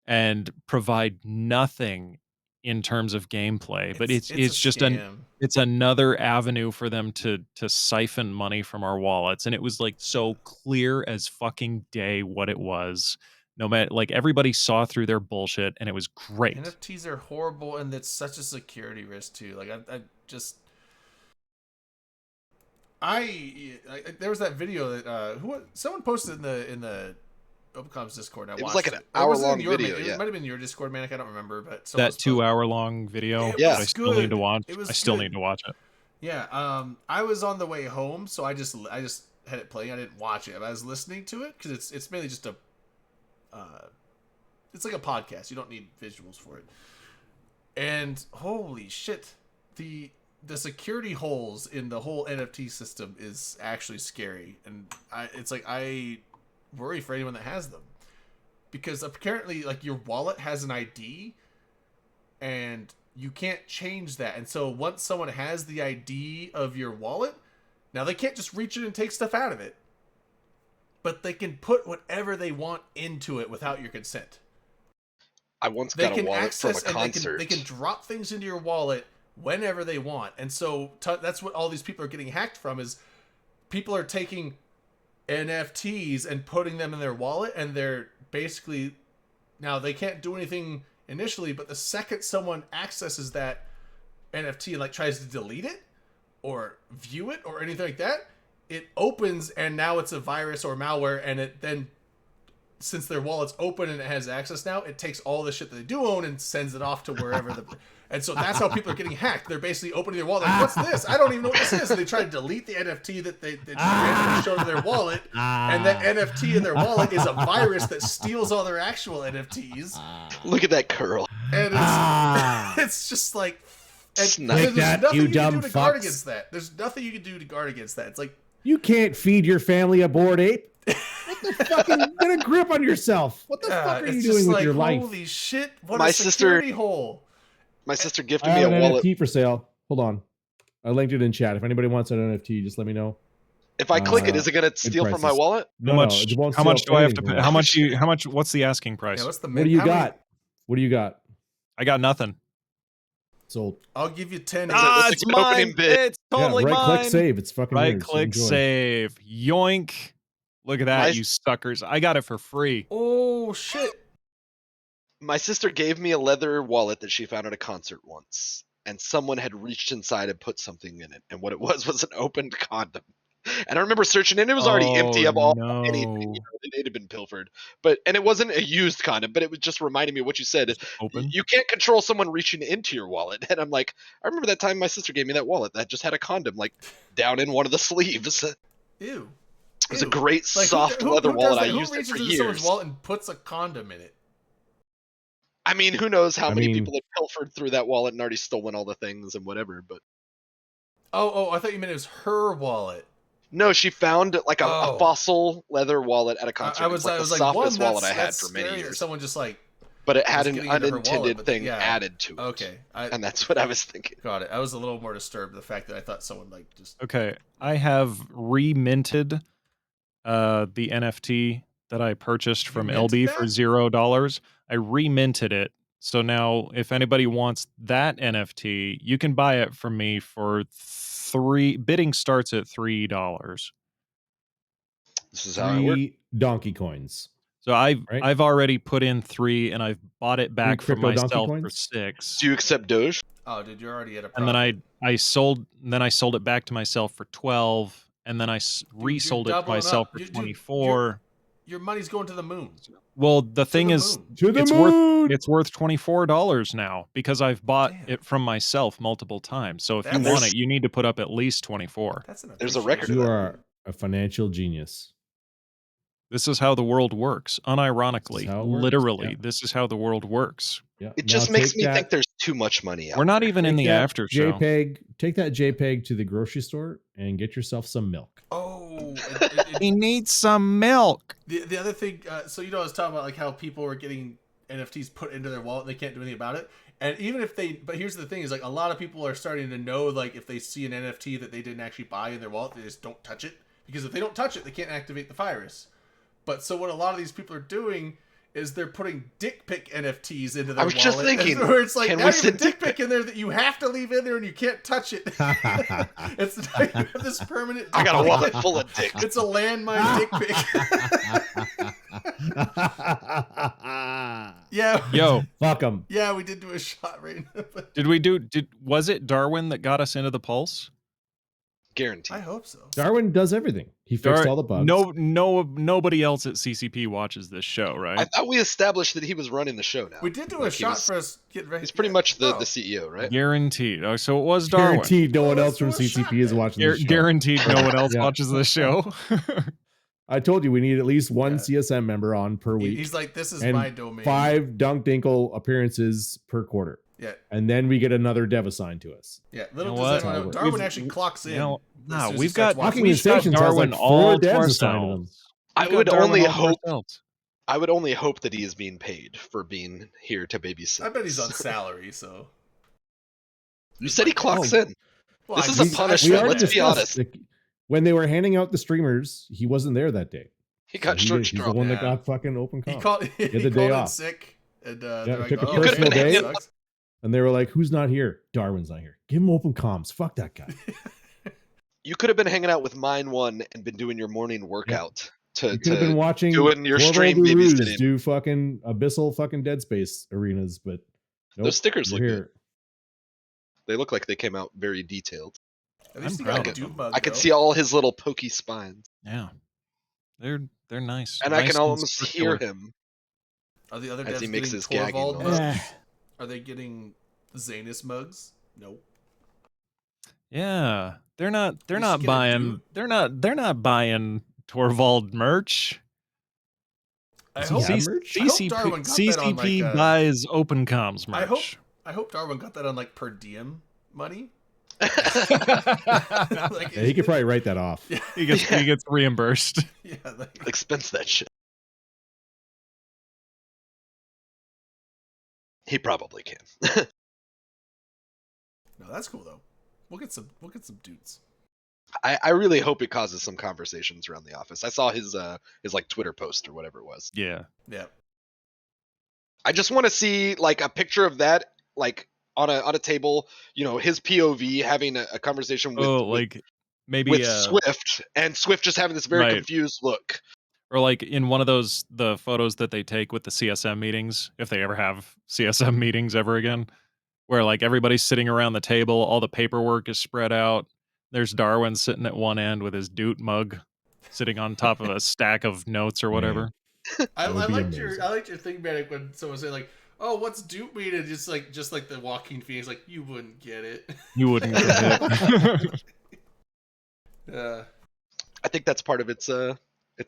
and provide nothing in terms of gameplay. But it's a just scam. it's another avenue for them to siphon money from our wallets. And it was like so clear as fucking day what it was. No matter, like, everybody saw through their bullshit, and it was great. NFTs are horrible, and it's such a security risk too. Like I just, there was that video that someone posted in the Opcom's Discord. And I It was watched like an Or was it in hour-long your video, It yeah. might have been your Discord, man. I don't remember, but That 2-hour-long video, It Yeah. that I was still need to good. watch. It was I still good. need to watch it. Yeah, I was on the way home, so I just had it playing. I didn't watch it. I was listening to it because it's mainly just it's like a podcast. You don't need visuals for it. And holy shit, the security holes in the whole NFT system is actually scary. And I worry for anyone that has them, because apparently, like, your wallet has an ID, and you can't change that. And so once someone has the ID of your wallet, now they can't just reach in and take stuff out of it, but they can put whatever they want into it without your consent. I once They got a can wallet access from a and concert. they can drop things into your wallet whenever they want. And so that's what all these people are getting hacked from, is people are taking NFTs and putting them in their wallet, and they're basically, now they can't do anything initially, but the second someone accesses that NFT and like tries to delete it or view it or anything like that, it opens, and now it's a virus or malware, and it then, since their wallet's open and it has access now, it takes all the shit that they do own and sends it off to wherever the... And so that's how people are getting hacked. They're basically opening their wallet like, what's this? I don't even know what this is. And they try to delete the NFT that they showed in their wallet. And that NFT in their wallet is a virus that steals all their actual NFTs. Look at that curl. And it's, it's just like... And Snipe there's that, nothing you you can dumb do to guard fucks. against that. There's nothing you can do to guard against that. It's like, You can't feed your family a Bored Ape. What the fucking get a grip on yourself? What the fuck are you it's doing just with like, your life? holy shit, what My a sister- security hole. My sister I gifted me have a an wallet. NFT for sale. Hold on. I linked it in chat. If anybody wants an NFT, just let me know. If I click it, Uh, is it gonna steal from my prices. wallet? No, it won't how sell much do I have to anything. pay? How much what's the asking price? Yeah, what's the What do you how many- got? What do you got? I got nothing. Sold. I'll give you 10. Ah, it's a good opening bid. It's totally yeah, right mine. click save. It's fucking Right yours. click Enjoy. save. Yoink. Look at that, My- you suckers. I got it for free. Oh shit. My sister gave me a leather wallet that she found at a concert once, and someone had reached inside and put something in it, and what it was an opened condom. And I remember searching, and it was already empty of all anything. You know, it had been pilfered, and it wasn't a used condom, but it was just reminding me of what you said. Just open. You can't control someone reaching into your wallet, and I'm like, I remember that time my sister gave me that wallet that just had a condom like down in one of the sleeves. It Ew. was a Ew. great Like, soft who leather does wallet. that? I Who used it reaches for into someone's years. wallet and puts a condom in it? I mean, who knows how I many mean- people have pilfered through that wallet and already stolen all the things and whatever, but Oh, I thought you meant it was her wallet. No, she found like a Oh. fossil leather wallet at a concert. I It was like the like, softest one, wallet I had that's for many scary that years. someone just like, But it had was an getting into her wallet, unintended but thing yeah. added to it. okay, And that's what I was thinking. got it. I was a little more disturbed by the fact that I thought someone like just. Okay, I have reminted the NFT that I purchased from minted LB for that? $0. I reminted it. So now if anybody wants that NFT, you can buy it from me for bidding starts at $3. This is how I work. 3 donkey coins. So I've Right. I've already put in 3 and I've bought it back from crypto donkey myself for coins? 6. Do you accept Doge? Oh, dude, you're already at a. And then profit. I sold it back to myself for 12 and then I you're resold it to doubling myself up. for Dude, 24. Your money's going to the moon. Well, the thing the is moon. To the it's moon. it's worth $24 now because I've bought Damn. it from myself multiple times. So if you That's- want it, you need to put up at least 24. That's an There's a record of You that. are a financial genius. This is how the world works. Unironically, This is how it works, literally, yeah. this is how the world works. Yeah. It Now just makes take me that- think there's too much money out We're not there. even in take the that after show. JPEG. Take that JPEG to the grocery store and get yourself some milk. Oh, He needs some milk. the other thing. So I was talking about like how people are getting NFTs put into their wallet and they can't do anything about it. And even if they, but here's the thing: is like a lot of people are starting to know like if they see an NFT that they didn't actually buy in their wallet, they just don't touch it because if they don't touch it, they can't activate the virus. But so what a lot of these people are doing is they're putting dick pic NFTs into their wallet. I was just thinking, where it's like can now we you have a send dick pic in there that you have to leave in there and you can't touch it. It's now you have this permanent. I got a dick wallet pic. full of dicks. It's a landmine dick pic. Yeah. Yo, Fuck them. Yeah, we did do a shot right now. But was it Darwin that got us into the pulse? Guaranteed. I hope so. Darwin does everything. He fixed all the bugs. Nobody else at CCP watches this show, right? I thought we established that he was running the show now. We did do a Like, he shot was- for us getting ready. He's pretty much the Oh. CEO, right? Guaranteed. Oh, so it was Darwin. Guaranteed no one Well, else from let's do a CCP is shot watching Guar- this show. guaranteed no one else Yeah. watches the show. I told you we need at least one Yeah. CSM member on per week. He's like, this is and my domain. 5 Dunk Dinkle appearances per quarter. Yeah, And then we get another dev assigned to us. yeah. Little You know does what? anyone know, We've- Darwin actually clocks in. You know, as no, soon as he we've starts got watching. Fucking we've got Stations has Darwin like all 4 to devs assigned to them. ourselves. I We've got would Darwin only all to hope. ourselves. I would only hope that he is being paid for being here to babysit. I bet he's on us. salary, so. You said he clocks Oh. in. Well, This I is a guess- punishment, I- let's be discussed, honest. like, when they were handing out the streamers, he wasn't there that day. He got So short he's the straw. one Yeah. that got fucking open He comp. called. He the called day in off. sick, and Yeah, they're like, took a "Oh, personal okay, day. sucks." And they were like, "Who's not here? Darwin's not here. Give him open comms. Fuck that guy." You could have been hanging out with Mine One and been doing your morning workout You to could have been watching doing your Torvald stream Uruz babysitting. do fucking abyssal fucking Dead Space arenas, but nope, Those stickers you're look here. good. They look like they came out very detailed. At least I'm he got proud a of Doom him. bug, I could though. see all his little pokey spines, Yeah, they're nice, and nice I can almost hear circular. him Are the other as devs he makes getting his gagging Torvald noise. mugs? Are they getting Zanus mugs? Nope. Yeah, they're not You not should get a buying Doom. they're not buying Torvald merch. I Does he hope, have merch? I hope CCP, Darwin got that on, CCP like, buys open comms I hope merch. I hope Darwin got that on like per diem money. Yeah, Like, he could probably write that off. Yeah, he gets reimbursed. yeah. Like, Expense that shit. He probably can. no, that's cool though. We'll get some dudes. I really hope it causes some conversations around the office. I saw his like Twitter post or whatever it was. Yeah. Yeah. I just want to see like a picture of that like on a table, you know, his POV having a conversation with like maybe with Swift, and Swift just having this very Right. confused look. or like in one of the photos that they take with the CSM meetings, if they ever have CSM meetings ever again, where like everybody's sitting around the table, all the paperwork is spread out. There's Darwin sitting at one end with his Doot mug, sitting on top of a stack of notes or whatever. I That would be liked amazing. your thing about it when someone said like, "Oh, what's dupe mean?" And just like the Joaquin Phoenix, like you wouldn't get it. You wouldn't get it. I think that's part of its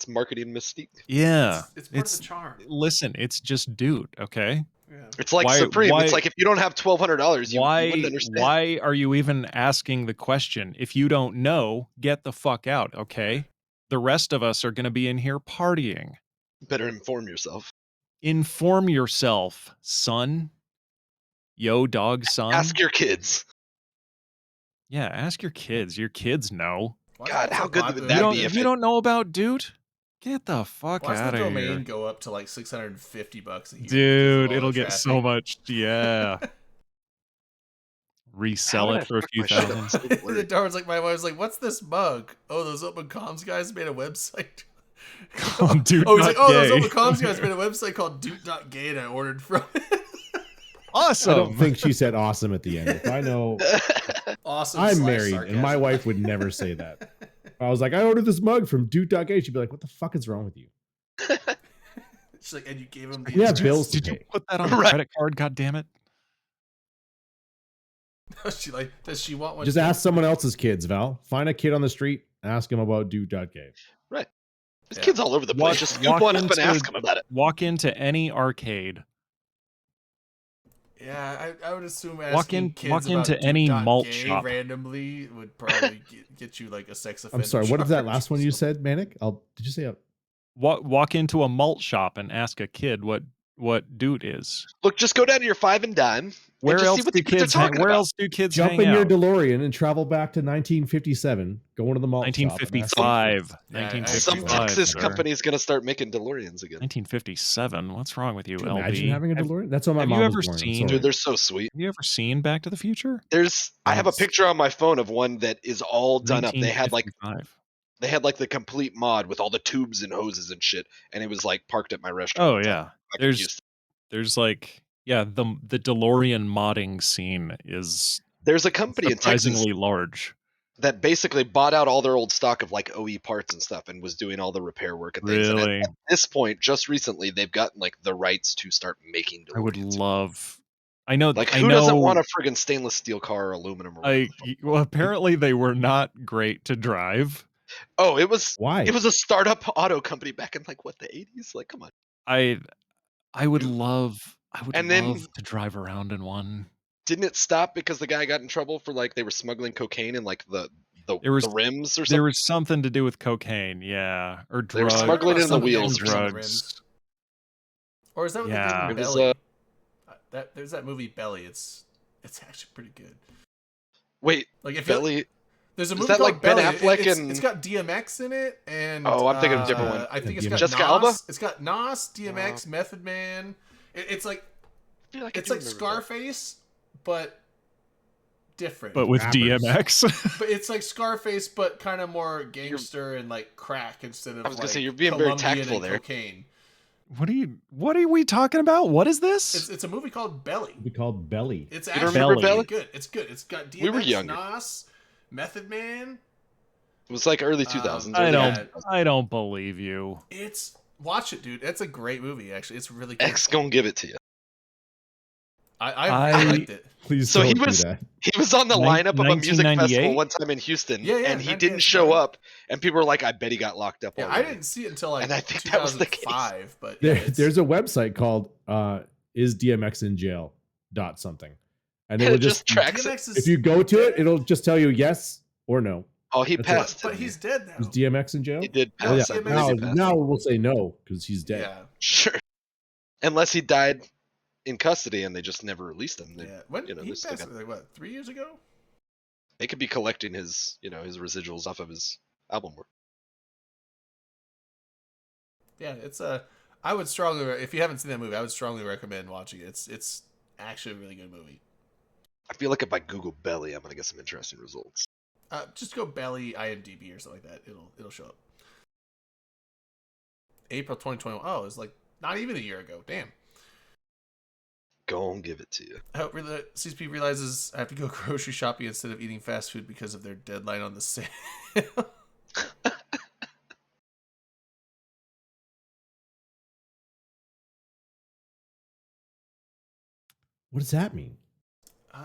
marketing mystique. Yeah. It's part of the charm. Listen, it's just Doot, okay? Yeah. It's like Why- Supreme. why- It's like if you don't have $1,200, you why wouldn't understand. why are you even asking the question? If you don't know, get the fuck out, okay? The rest of us are going to be in here partying. Better inform yourself. Inform yourself, son. Yo, dog, son. Ask your kids. Yeah, ask your kids. Your kids know. Why is God, it how so good popular? would that be If if you it- don't know about Dude, get the fuck Why does out the of domain here. go up to like $650 a year? Dude, because of all it'll the get so traffic? much. Yeah. Resell How it did I for a fuck few my shit up? thousand. So The blurry. Darwin's like, my wife's like, what's this mug? Oh, those open comms guys made a website. Dude, Oh, he's like, not oh, those gay. open comms guys made a website called Dude.gay and I ordered from it. Awesome. I don't think she said awesome at the end. If I know, Awesome. I'm slash married, and my sarcasm. wife would never say that. If I was like, I ordered this mug from Dude.gay. She'd be like, what the fuck is wrong with you? She's like, and you gave him the You have address? bills to Did you pay. put that on a Right. credit card? God damn it. She like, does she want one? Just ask someone else's kids, Val. Find a kid on the street, ask him about Dude.gay. Right. There's Yeah. kids all over the place. Walk- Just scoop walk one up and into- ask them about it. Walk into any arcade. Yeah, I would assume Walk asking in- kids walk about into any Dude.gay malt shop. randomly would probably get you like a sex offender. I'm sorry, what is that charge last or one you something. said, Manic? Did you say Walk into a malt shop and ask a kid what Dude is. Look, just go down to your 5 and dime. Where just see else what do the kids are kids hang, talking Where about. else do kids jump hang in your out? DeLorean and travel back to 1957, go into the malt shop. and ask 1955. Yeah, I- Some 1955. Texas sir. company's gonna start making DeLoreans again. 1957. What's wrong with you, Could you LB? imagine having a Have- DeLorean? That's when my have you mom ever was born. I'm seen- sorry. Dude, they're so sweet. Have you ever seen Back to the Future? I have a Yes. picture on my phone of one that is all done up. They had like 1955. the complete mod with all the tubes and hoses and shit, and it was like parked at my restaurant. Oh yeah. There's like the DeLorean modding scene is There's a company in Texas surprisingly large. that basically bought out all their old stock of like OE parts and stuff and was doing all the repair work and things. And Really, at this point, just recently, they've gotten like the rights to start making DeLoreans. I would love. I know. Like, I who know, doesn't want a friggin' stainless steel car or aluminum? Or whatever the fuck? Well, apparently they were not great to drive. Oh, it was Why? a startup auto company back in like what, the 80s? Like, come on. I would love. And then- love to drive around in one. Didn't it stop because the guy got in trouble for like they were smuggling cocaine in like the was- rims or There something? was something to do with cocaine, yeah, or They were drugs. smuggling in the Something wheels extra or on the drugs. rims. Or is that what Yeah. they did in It was, Belly? There's that movie Belly. It's actually pretty good. Wait, Like if Belly. there's a is movie that called like Ben Belly. Affleck it's and- got DMX in it, and Oh, I'm thinking of a different one. I think Yeah, it's got Jessica Nas. Alba? It's got Nas, DMX, Method Man. It's like I feel like I it's do like remember that. Scarface, but different. But with Rappers. DMX. But it's like Scarface, but kind of more gangster and like crack instead of. I was gonna like say, you're being very Colombian tactful and there. Cocaine. What are we talking about? What is this? It's a movie called Belly. It'd be called Belly. It's don't actually remember really Belly? good. It's good. It's got DMX, We were younger. Nas, Method Man. It was like early 2000s. I early don't. 90s. I don't believe you. It's watch it, dude. It's a great movie. Actually, it's really good. X gonna give it to you. I liked it. Please So don't he do was- that. He was on the lineup of a music 1998? festival one time in Houston, Yeah, and he 98, didn't show 99. up, and people were like, "I bet he got locked up." Yeah, I already." didn't see it until like And I think that was the case. 2005. But yeah, There's a website called is DMX in jail dot something, and And it will it just just tracks it. DMX is, if you go to it, it'll just tell you yes or no. Oh, he That's passed. but didn't he's dead now. Is DMX in jail? he did Oh, yeah. pass. I DMX believe Now, he passed. now we'll say no because he's dead. Yeah, Sure. Unless he died in custody and they just never released him. yeah. When you know, he they still passed, got- like what, 3 years ago? They could be collecting his, his residuals off of his album work. Yeah, it's a. I would strongly, if you haven't seen that movie, I would strongly recommend watching it. It's actually a really good movie. I feel like if I Google Belly, I'm gonna get some interesting results. Just go Belly IMDb or something like that. It'll show up. April 2021. Oh, it's like not even a year ago. Damn. Go and give it to you. I hope CSP realizes I have to go grocery shopping instead of eating fast food because of their deadline on the sale. What does that mean?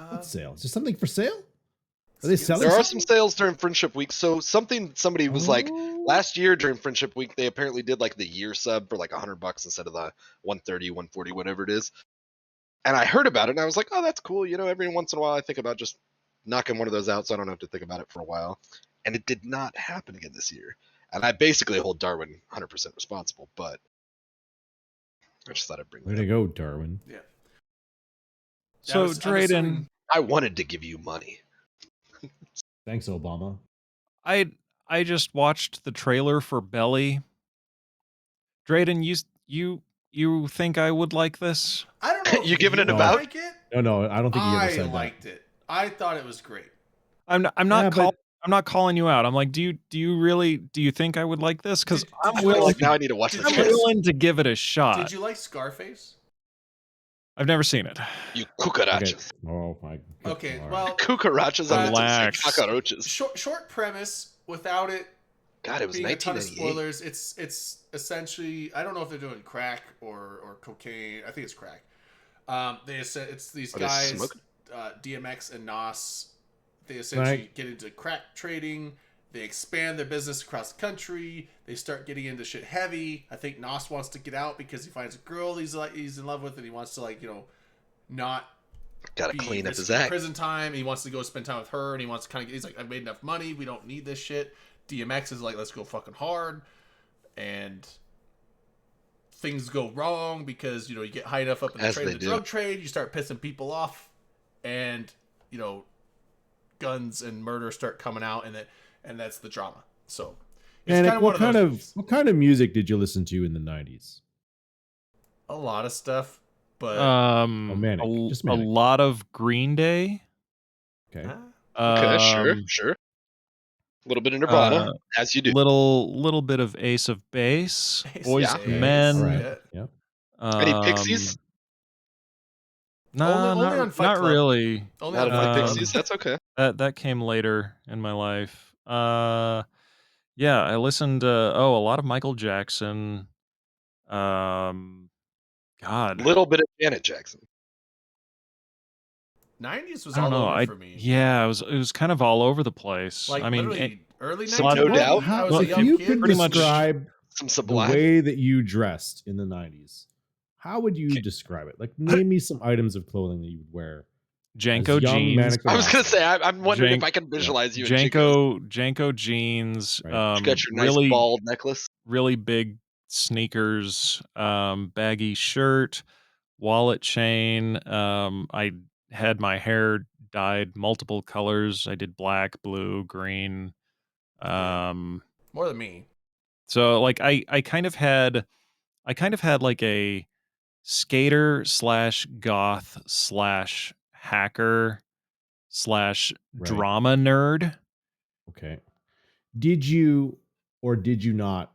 What sale? Is there something for sale? Are they skins- selling There are something? some sales during Friendship Week. So somebody was like, Oh. last year during Friendship Week, they apparently did like the year sub for like $100 instead of the 130, 140, whatever it is. And I heard about it, and I was like, oh, that's cool. You know, every once in a while I think about just knocking one of those out so I don't have to think about it for a while. And it did not happen again this year. And I basically hold Darwin 100% responsible, but I just thought I'd bring Way that to up. go, Darwin. Yeah. So, I'm Drayden, assuming- I wanted to give you money. Thanks, Obama. I just watched the trailer for Belly. Drayden, you think I would like this? I don't know. You if giving it would about? Like it? No, I don't think you ever I said liked it. I thought it was great. I'm not Yeah, but- I'm not calling you out. I'm like, do you think I would like this? Because Did I'm you I feel willing, like now I need to watch Did this. I'm you- twice. willing to give it a shot. Did you like Scarface? I've never seen it. You Okay. cucarachas. Oh my. Okay, all right. well, Cucarachas, I meant to say Relax. cockroaches. short premise without it God, it was being a ton of 1998. spoilers. It's essentially, I don't know if they're doing crack or cocaine. I think it's crack. They said it's these Are they guys, smoking? DMX and Nas. They essentially get into crack trading. They expand their business across the country. They start getting into shit heavy. I think Nas wants to get out because he finds a girl he's in love with, and he wants to not Gotta be clean up his risking act. prison time. He wants to go spend time with her, and he wants to kind of. He's like, I've made enough money. We don't need this shit. DMX is like, let's go fucking hard, and things go wrong because you get high enough up in the As trade, they the do. drug trade, you start pissing people off, and guns and murder start coming out, and that's the drama. So, it's And kind of one of those. what kind of music did you listen to in the 90s? A lot of stuff, but Manic, just a Manic. lot of Green Day. Okay. Okay, sure, Um, sure. A little bit of Nirvana, as you do. little bit of Ace of Base, Ace of Boys Base, to Men. All right. Yeah. Yeah. Any Pixies? Nah, Only on Fight not Club. really. only Not on of Fight my Club. Pixies. That's okay. That came later in my life. Yeah, I listened to a lot of Michael Jackson. God, Little bit of Janet Jackson. 90s was I don't all know. over for me. Yeah, it was kind of all over the place. Like I mean, literally early some 90s. No Doubt. I was a if young you kid. could Pretty much- describe Some the Sublime. way that you dressed in the 90s, how would you Okay. describe it? Like, name me some items of clothing that you would wear. Janko as young jeans. Manic I was gonna Monster. say, I'm wondering Jank- if I can visualize you in Chico's. Janko jeans. Right. You got your nice really bald necklace. really big sneakers, baggy shirt, wallet chain. I had my hair dyed multiple colors. I did black, blue, green. More than me. So like I kind of had like a skater / goth / hacker / Right. drama nerd. Okay. Did you or did you not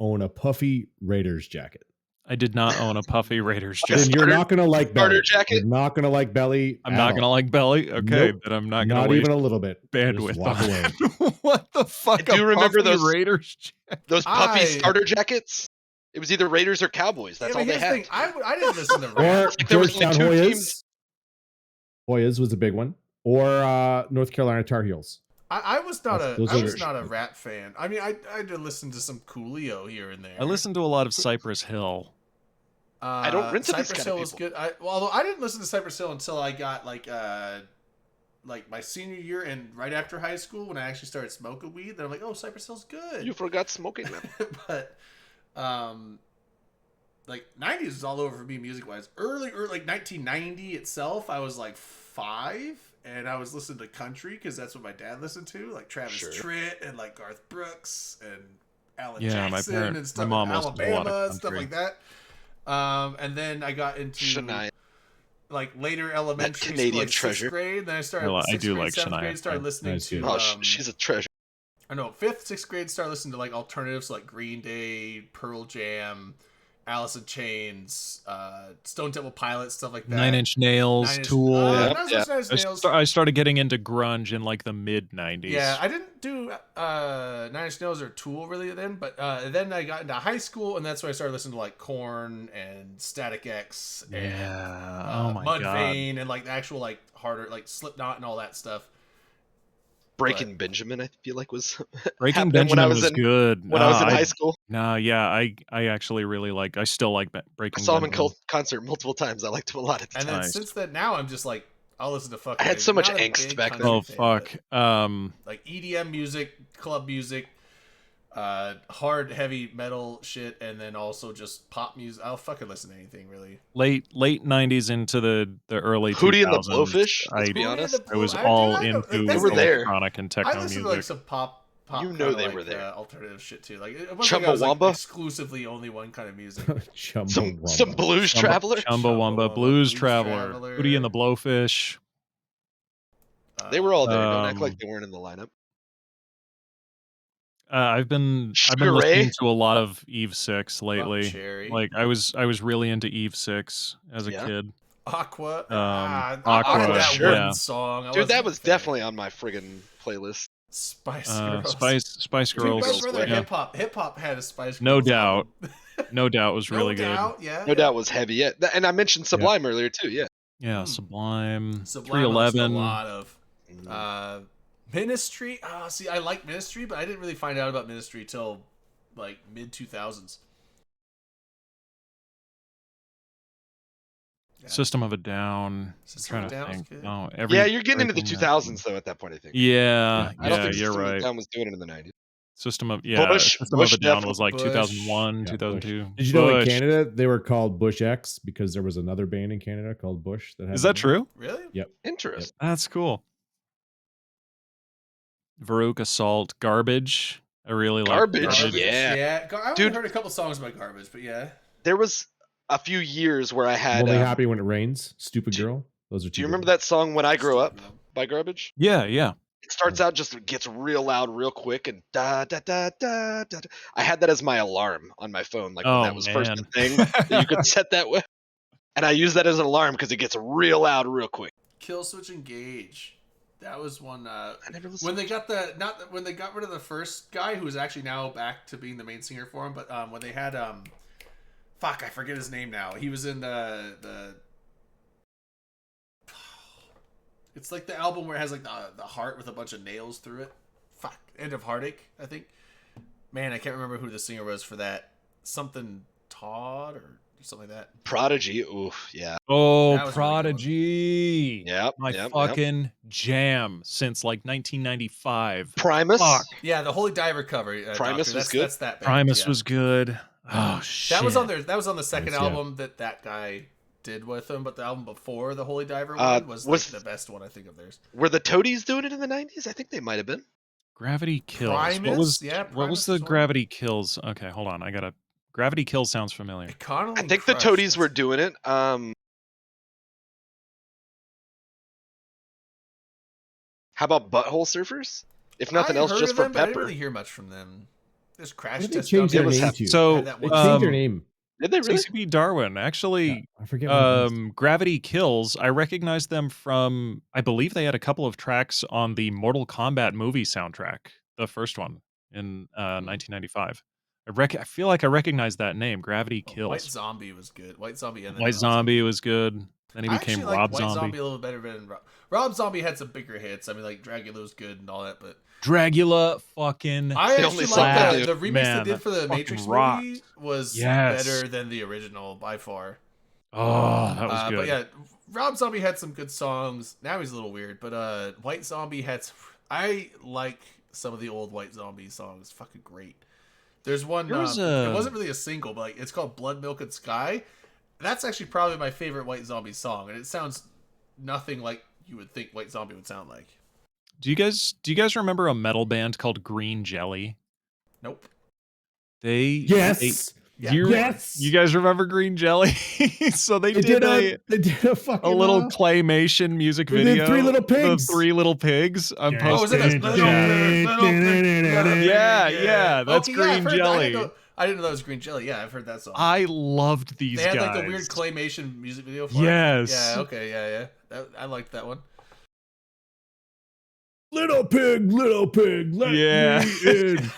own a puffy Raiders jacket? I did not own a puffy Raiders Okay, Then jacket. you're starter- not gonna like starter belly. jacket? You're not gonna like belly. I'm at not all. gonna like belly. Okay, Nope. then I'm not gonna Not waste even a little bit. bandwidth Just walk on away. it. What the fuck? I do a remember puffy those- Raiders jacket? Those puffy I- starter jackets. It was either Raiders or Cowboys. That's Yeah, all but they here's the had. thing, I didn't listen to Or rap. like there was Georgetown only two Hoyas. teams. Hoyas was a big one. Or North Carolina Tar Heels. I was not Those I are- was not a rap fan. I mean, I did listen to some Coolio here and there. I listened to a lot of Cypress Hill. I don't rent to these Cypress kind Hill of was people. good. Although I didn't listen to Cypress Hill until I got like my senior year and right after high school when I actually started smoking weed. Then I'm like, oh, Cypress Hill's good. You forgot smoking them. But like 90s was all over for me music wise. Early like 1990 itself, I was like 5 and I was listening to country because that's what my dad listened to, like Travis Sure. Tritt and like Garth Brooks and Alan Yeah, my Jackson parent- and my stuff, mom like listened to a lot of Alabama and stuff country. like that. And then I got into Shania. like later elementary Canadian school, like treasure. 6th grade. Then I started I sixth do grade, like 7th Shania grade, started Twain. listening Nice, to yeah. Oh, she's a treasure. I know 5th, 6th grade started listening to like alternatives like Green Day, Pearl Jam, Alice in Chains, Stone Temple Pilots, stuff like that. Nine Inch Nails, Nine Inch- Tool. Yeah, not yeah. as much Nine Inch I, Nails. I started getting into grunge in like the mid 90s. Yeah, I didn't do Nine Inch Nails or Tool really then, but then I got into high school and that's when I started listening to like Korn and Static X and Yeah. Oh my god. Mudvayne and like the actual like harder like Slipknot and all that stuff. Breaking Benjamin, I feel like was Breaking happening when I Benjamin was was in good. when I was in high school. Nah, yeah, I actually really like. I still like I Breaking saw him in Benjamin. concert multiple times. I liked him a lot at the And time. then Nice. since then, now I'm just like, I'll listen to fucking. I had so much not a angst big back country then. Oh fan, fuck. but, like EDM music, club music, hard heavy metal shit, and then also just pop music. I'll fucking listen to anything really. Late 90s into the early 2000s. Hootie and the Blowfish. Let's be Hootie and honest. the I was Blue- all I know- into that's were the- there. electronic and I techno listen music. to like some pop. You know kinda they like, were there. alternative shit too. Like it wasn't like I was like, Chumbawamba? exclusively only one kind of music. Some Blues Traveler. Chumbawamba, Blues Traveler, Hootie and the Blowfish. They were all there. Don't act Um, like they weren't in the lineup. I've been Sugar listening Ray? to a lot of Eve 6 lately. Cherry. Like I was really into Eve 6 as a Yeah. kid. Aqua. Aqua, that sure. one yeah. song. I Dude, that wasn't was a fan. definitely on my friggin' playlist. Spice Uh, Girls. Spice Dude, Girls. but brother, yeah. hip hop. Hip hop had a Spice Girls. No doubt. album. No doubt was really No good. doubt, yeah. No doubt was heavy. Yeah, and I mentioned Sublime earlier too. Yeah. Yeah, Hmm. Sublime, Sublime I listened to 311. a lot of. Ministry. See, I like Ministry, but I didn't really find out about Ministry till like mid 2000s. Yeah. System of a Down. System I'm of a trying Down to was think. good. Oh, Yeah, you're getting into the Breaking 2000s though at that point. I think. Yeah, I don't yeah, think you're System of a right. Down was doing it in the 90s. System of Bush System of a Down definitely- was like Bush. 2001, Yeah, 2002. Did you know in Bush. Canada they were called Bush X because there was another band in Canada called Bush that had Is that name? true? Really? Interesting. That's cool. Varuk Assault, Garbage. I really like Garbage? Yeah. I only Dude. heard a couple songs by Garbage, but yeah. There was a few years where I I'm had. only happy when it rains. Stupid do- Girl. Those are two. Do you remember that song "When I Grow Up" by Garbage? Yeah, yeah. It starts out just gets real loud real quick and da da da da da. da. I had that as my alarm on my phone, like when Oh, that was first man. a thing that you could set that with. And I use that as an alarm because it gets real loud real quick. Kill Switch Engage. That was one. I never listened. When they got when they got rid of the first guy who was actually now back to being the main singer for him, but when they had fuck, I forget his name now. He was in the it's like the album where it has like the heart with a bunch of nails through it. Fuck, End of Heartache, I think. Man, I can't remember who the singer was for that. Something Todd or something like that. Prodigy. Oof. Yeah. Oh, That was really good. Prodigy. Yep. My yep, yep. fucking jam since like 1995. Primus. Fuck. Yeah, the Holy Diver cover. Primus Doctor. was good? That's that band, Primus yeah. was good. Oh shit. That was on there. That was on the second Yes, yeah. album that guy did with him, but the album before the Holy Diver one was the best one I think of theirs. Were the Toadies doing it in the 90s? I think they might have been. Gravity Kills. Primus? What was Yeah, what Primus was the was one. Gravity Kills? Okay, hold on. Gravity Kills sounds familiar. Connolly I think the Crush, Toadies were that's- doing it. How about Butthole Surfers? If nothing I else, heard just of for them, but I didn't Pepper. really hear much from them. There's Crash What did they Test change their It was name hap- to? So Had that They one- changed their name. Did they really? CCP Darwin. Actually, I forget. What it was. Gravity Kills. I recognize them from. I believe they had a couple of tracks on the Mortal Kombat movie soundtrack, the first one in 1995. I feel like I recognize that name, Gravity Oh, Kills. White Zombie was good. White Zombie and then White Zombie was good. Then he I became actually liked Rob White Zombie. a little better than Rob Zombie had some bigger hits. I mean, like Dracula was good and all that, but Dragula fucking. I the actually only like song I the do. remix Man, they did for the that fucking Matrix rocked. movie was Yes. better than the original by far. Oh, that was good. But yeah, Rob Zombie had some good songs. Now he's a little weird, but White Zombie had some, I like some of the old White Zombie songs. Fucking great. There's one. There was it wasn't really a single, but like it's called Blood, Milk, and Sky. That's actually probably my favorite White Zombie song, and it sounds nothing like you would think White Zombie would sound like. Do you guys remember a metal band called Green Jelly? Nope. Yes. Yeah. Yes. You guys remember Green Jelly? So they They did did a a fucking little claymation music they did video. Three Little Pigs. The Three Little Pigs. I'm Oh, is it posting. a little bit? Yeah, that's I've Green heard that. Jelly. I didn't know that was Green Jelly. Yeah, I've heard that song. I loved these They had guys. like the weird claymation music video for it. Yes. Yeah, okay, yeah. I liked that one. Little pig, let Yeah. me in.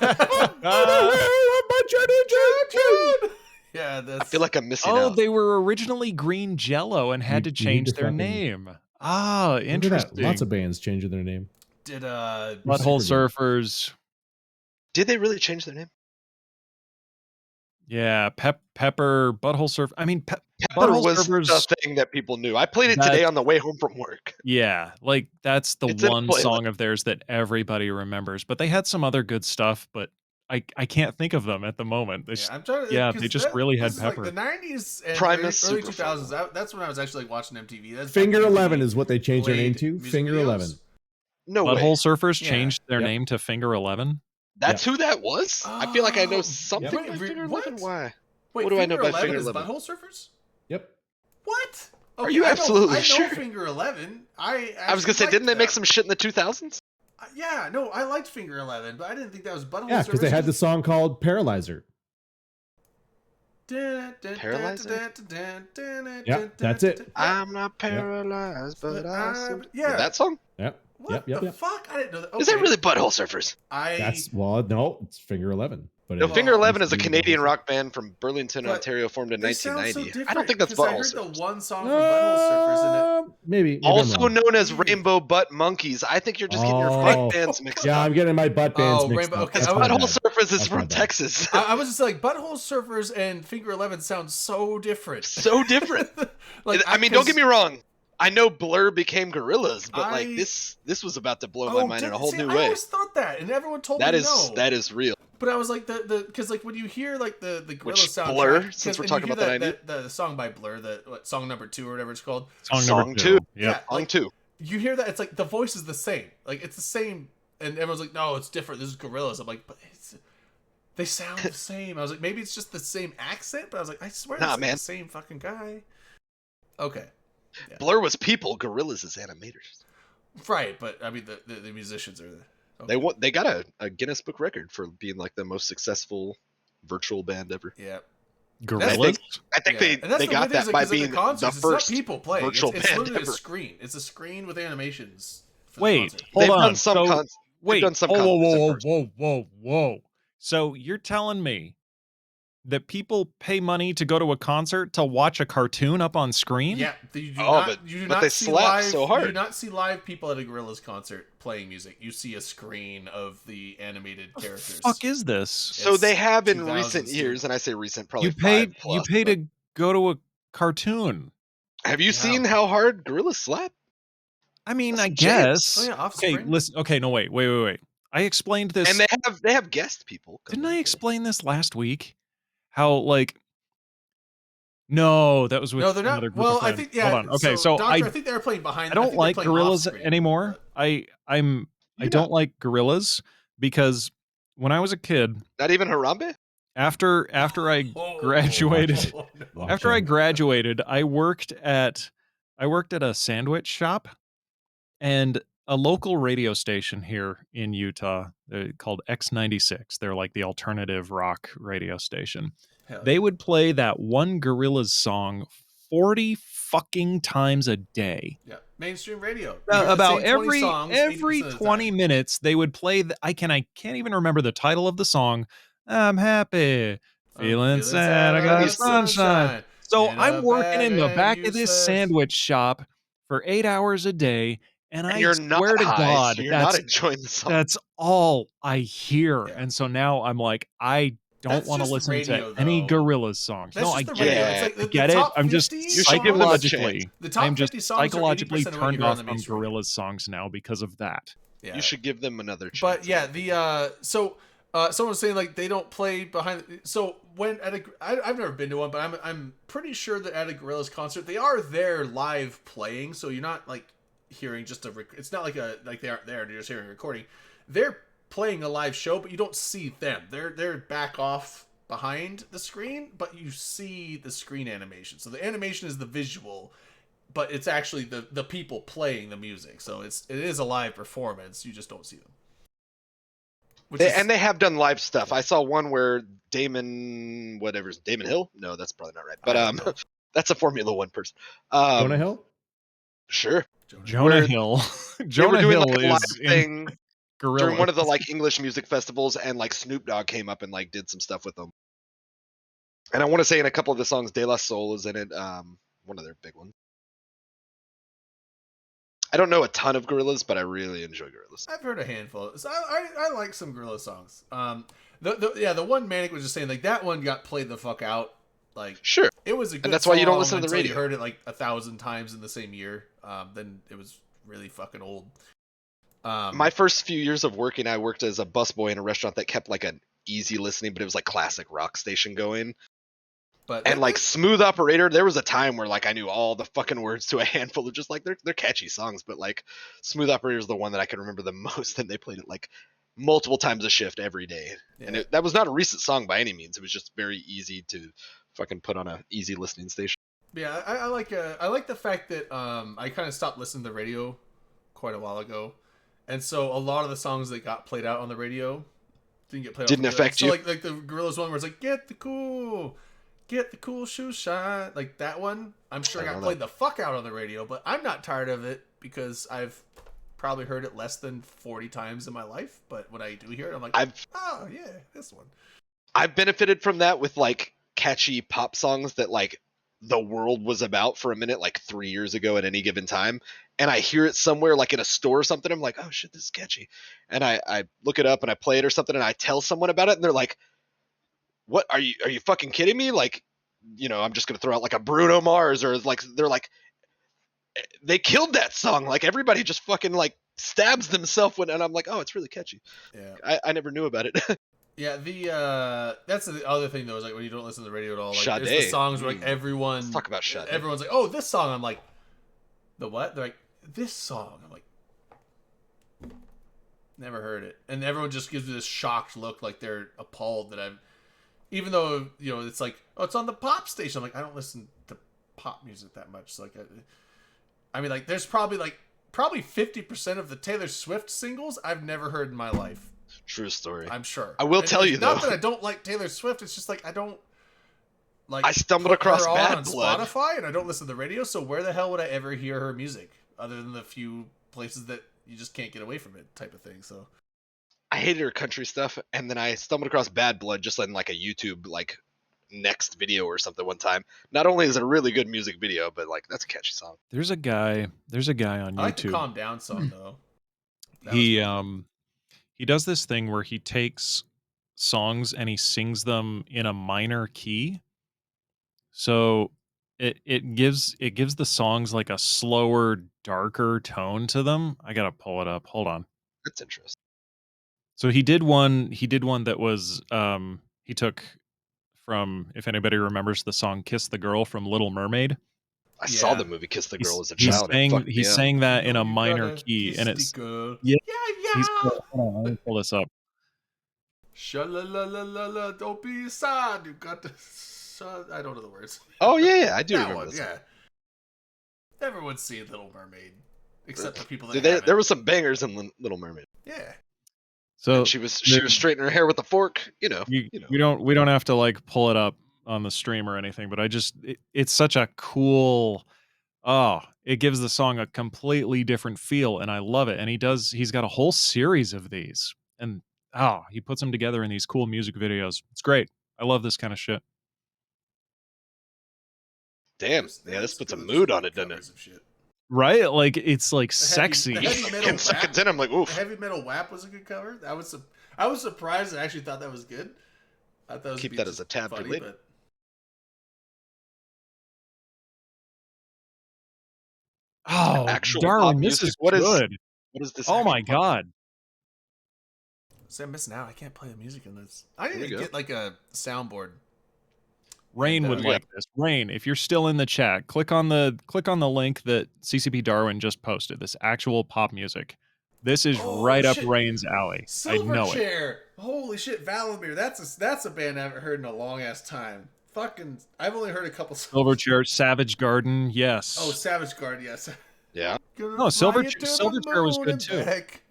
Yeah, that's. I feel like I'm missing Oh, out. they were originally Green Jello and had You- to you need change to their fucking- name. Ah, Look at that. interesting. Lots of bands changing their name. Did Butthole Super Surfers. Did they really change their name? Yeah, Pepper, Butthole Surf. I mean, Pepper Butthole was Surfers. the thing that people knew. I played it That- today on the way home from work. Yeah, like that's the It's in a one playlist. song of theirs that everybody remembers. But they had some other good stuff, but I can't think of them at the moment. They yeah, I'm trying to. yeah, 'cause they just really had this is like Pepper. the 90s and Primus, early super 2000s. fun. That's when I was actually like watching MTV. That's Finger back when 11 MTV is what they changed their name played to. music Finger videos. 11. No way. Butthole Surfers Yeah. changed their Yep. name to Finger 11. That's who that was? I feel like I know Oh, something yep. by Wait, Finger what? 11. Why? Wait, What do I know Finger by 11 Finger is 11? Butthole Surfers? Yep. What? Are you I know- absolutely I know sure? Finger 11. I was gonna say, didn't they make some shit in the 2000s? Yeah, no, I liked Finger 11, but I didn't think that was Butthole Yeah, because they had the Surfers. song called Paralyzer. Paralyzer? Yep, that's it. I'm not paralyzed, but yeah. that song? Yep. What Yep. the fuck? I didn't know that. Is that Okay. really Butthole Surfers? That's no, it's Finger 11. But No, it- Finger 11 is a it's Canadian Butthole rock band from Burlington, But Ontario, formed in They sound so 1990. different. I don't think that's 'cause I Butthole heard the Surfers. one song from Butthole Surfers in it. Maybe. I'm Also wrong. known as Weird. Rainbow Butt Monkeys. I think you're just getting your Oh. fake bands mixed Yeah, up. I'm getting my butt bands Oh, mixed Rainbow- up. okay, That's I my was- Butthole bad. Surfers is That's my from bad. Texas. I was just like, Butthole Surfers and Finger 11 sound so different. So different. I mean, don't get me wrong. I know Blur became Gorillas, but like this was about to blow my mind in a whole new I way. always thought that, and everyone told That me is no. that is real. But I was like because like when you hear like the Gorilla Which, soundtrack, Blur, 'cause- since we're and talking you about hear the the song by Blur, song number 2 or whatever it's called. Song Song number two. 2. Yep. Song like, 2. You hear that, it's like the voice is the same. Like it's the same, and everyone's like, no, it's different. This is Gorillaz. I'm like, but they sound the same. I was like, maybe it's just the same accent, but I was like, I swear Nah, it's like man. the same fucking guy. Okay. Yeah. Blur was people, Gorillas is animators. Right, but I mean the musicians are okay. They got a Guinness Book record for being like the most successful virtual band ever. Yeah. Gorillas. I think Yeah. And that's they the got weird thing is that by because at being the concerts, first it's not people playing. virtual It's band literally ever. a screen. It's a screen with animations. For the Wait, concert. hold They've on. done some So- cons- Wait, done some whoa, whoa, concerts in whoa, person. whoa. So you're telling me that people pay money to go to a concert to watch a cartoon up on screen? Yeah, you do Oh, not, but- you do but not they see slap live. so You hard. do not see live people at a Gorillaz concert playing music. You see a screen of the animated characters. Fuck is this? So It's they have in 2000s, recent dude. years, and I say recent, probably You paid 5 plus, to but- go to a cartoon. Have you Yeah. seen how hard Gorillas slap? I mean, That's I some guess. Oh yeah, off Okay, screen. listen. Okay, no, wait. I explained this. And they have guest people. come Didn't in, I too. explain this last week? How like? No, that was with No, they're not. another group Well, of I friends. think yeah. Hold on. Okay, so Doctor, I think they were playing behind. I don't think they're like playing Gorillas off-screen, anymore. but- I You don't like Gorillas because when I was a kid, Not even Harambe? after I Oh, graduated, oh, no. Watch after I out. graduated, I worked at a sandwich shop, and a local radio station here in Utah called X96. They're like the alternative rock radio station. Hell They would play that one Gorillaz song 40 fucking times a day. yeah, mainstream radio. You hear the About same 20 every songs 80% of the 20 time. minutes they would play I can't even remember the title of the song. I'm happy, I'm feeling sad, I I got sunshine. So in I'm a working in the bag back and of this useless. sandwich shop for 8 hours a day, and I You're not swear to high, God, so you're not that's enjoying the song. that's all I hear. Yeah. And so now I'm like, I don't That's want to just listen radio, to any though. Gorillaz songs. That's No, just I the get radio. it. It's like I the get it. top I'm just 50 You should give them a songs- psychologically, The top I'm just 50 songs are psychologically 80% of what you turned hear on off the from mainstream radio. Gorillaz songs now because of that. Yeah. You should give them another chance. But yeah, the someone was saying like they don't play behind. So when I've never been to one, but I'm pretty sure that at a Gorillaz concert they are there live playing. So you're not like hearing just it's not like they aren't there. You're just hearing a recording. They're playing a live show, but you don't see them. They're back off behind the screen, but you see the screen animation. So the animation is the visual, but it's actually the people playing the music. So it is a live performance. You just don't see them. And they have done live stuff. I saw one where Damon Hill? No, that's probably not right. I But don't know. that's a Formula One person. Jonah Hill? Sure. Jonah Where Hill. They were Jonah doing Hill like a live is in thing Gorillaz. during one of the like English music festivals, and like Snoop Dogg came up and like did some stuff with them. And I want to say in a couple of the songs, De La Soul is in it. One of their big ones. I don't know a ton of Gorillaz, but I really enjoy Gorillaz. I've heard a handful. So I like some Gorilla songs. The one Manic was just saying like that one got played the fuck out. Like Sure. it was a good And that's why you don't song listen to the until radio. You heard it like 1,000 times in the same year. Then it was really fucking old. My first few years of working, I worked as a busboy in a restaurant that kept like an easy listening, but it was like classic rock station going. but And like Smooth Operator, there was a time where like I knew all the fucking words to a handful of just like they're catchy songs, but like Smooth Operator is the one that I can remember the most, and they played it like multiple times a shift every day. Yeah. And that was not a recent song by any means. It was just very easy to fucking put on a easy listening station. Yeah, I like the fact that I kind of stopped listening to the radio quite a while ago, and so a lot of the songs that got played out on the radio didn't get played. Didn't on the radio. affect you? So like the Gorillaz one where it's like get the cool shoe shine, like that one. I'm sure I got know played the fuck out on the radio, but I'm not tired of it because I've probably heard it less than 40 times in my life. But when I do hear it, I'm like, oh yeah, this one. I've benefited from that with like catchy pop songs that like the world was about for a minute, like 3 years ago at any given time. And I hear it somewhere like in a store or something. I'm like, oh shit, this is catchy. And I look it up and I play it or something and I tell someone about it and they're like, what are you fucking kidding me? Like, you know, I'm just going to throw out like a Bruno Mars or like, they're like, they killed that song. Like everybody just fucking like stabs themselves when, and I'm like, oh, it's really catchy. Yeah. I never knew about it. Yeah, that's the other thing though is like when you don't listen to the radio at all, like there's the Sade. songs where like everyone Let's talk about Sade. everyone's like, oh, this song. I'm like, the what? They're like, this song. I'm like, never heard it, and everyone just gives me this shocked look, like they're appalled that I've, even though you know it's like, oh, it's on the pop station. I'm like, I don't listen to pop music that much. So like, I mean, like, there's probably 50% of the Taylor Swift singles I've never heard in my life. True story. I'm sure. I will tell you, not though. that I don't like Taylor Swift. It's just like I don't like. I stumbled put across her on Bad Blood. Spotify, and I don't listen to the radio. So where the hell would I ever hear her music other than the few places that you just can't get away from it, type of thing? So I hated her country stuff, and then I stumbled across Bad Blood just in like a YouTube like next video or something one time. Not only is it a really good music video, but like that's a catchy song. There's a guy on I like the YouTube. Calm Down song though. That He was fun. he does this thing where he takes songs and he sings them in a minor key. So it gives the songs like a slower, darker tone to them. I gotta pull it up. Hold on. That's interesting. So he did one that was he took from, if anybody remembers the song Kiss the Girl from Little Mermaid. I saw Yeah. the movie Kiss the He's- Girl as a he child. sang- It fucked he me up. sang that in You a know, you minor gotta key, kiss and the it's girl. Yeah, yeah. he's hold on, let me pull this up. Sha-la-la-la-la-la, don't be sad. You got to. I don't know the words. Oh yeah, I do That remember one, this. yeah. Everyone's seen Little Mermaid, except the people that Dude, haven't. there was some bangers in Little Mermaid. Yeah. So And she was straightening her hair with a fork. You know. we don't have to like pull it up on the stream or anything, but it's such a cool, it gives the song a completely different feel, and I love it. And he's got a whole series of these, and he puts them together in these cool music videos. It's great. I love this kind of shit. Damn. Yeah, this puts a mood on it, doesn't it? Right? Like it's like The sexy. heavy metal 10 seconds in, I'm like, The oof. Heavy Metal WAP was a good cover. I was surprised. I actually thought that was good. I thought it was Keep be that just as a tab for funny, later. but Oh, Actual darling, pop this music? is What is- good. What is this? Oh my actual pop- god. see, I'm missing out. I can't play the music in this. I There need we to go. get like a soundboard. Rain would Yeah. like this. Rain, if you're still in the chat, click on the link that CCP Darwin just posted. This actual pop music. This is Oh, right up shit. Rain's alley. I know it. Silverchair. Holy shit, Valamir. That's a band I haven't heard in a long ass time. Fucking, I've only heard a couple songs. Silverchair, Savage Garden, yes. Oh, Savage Guard, yes. Yeah. Gonna No, fly Silverchair- you to the Silverchair was moon good and too. back.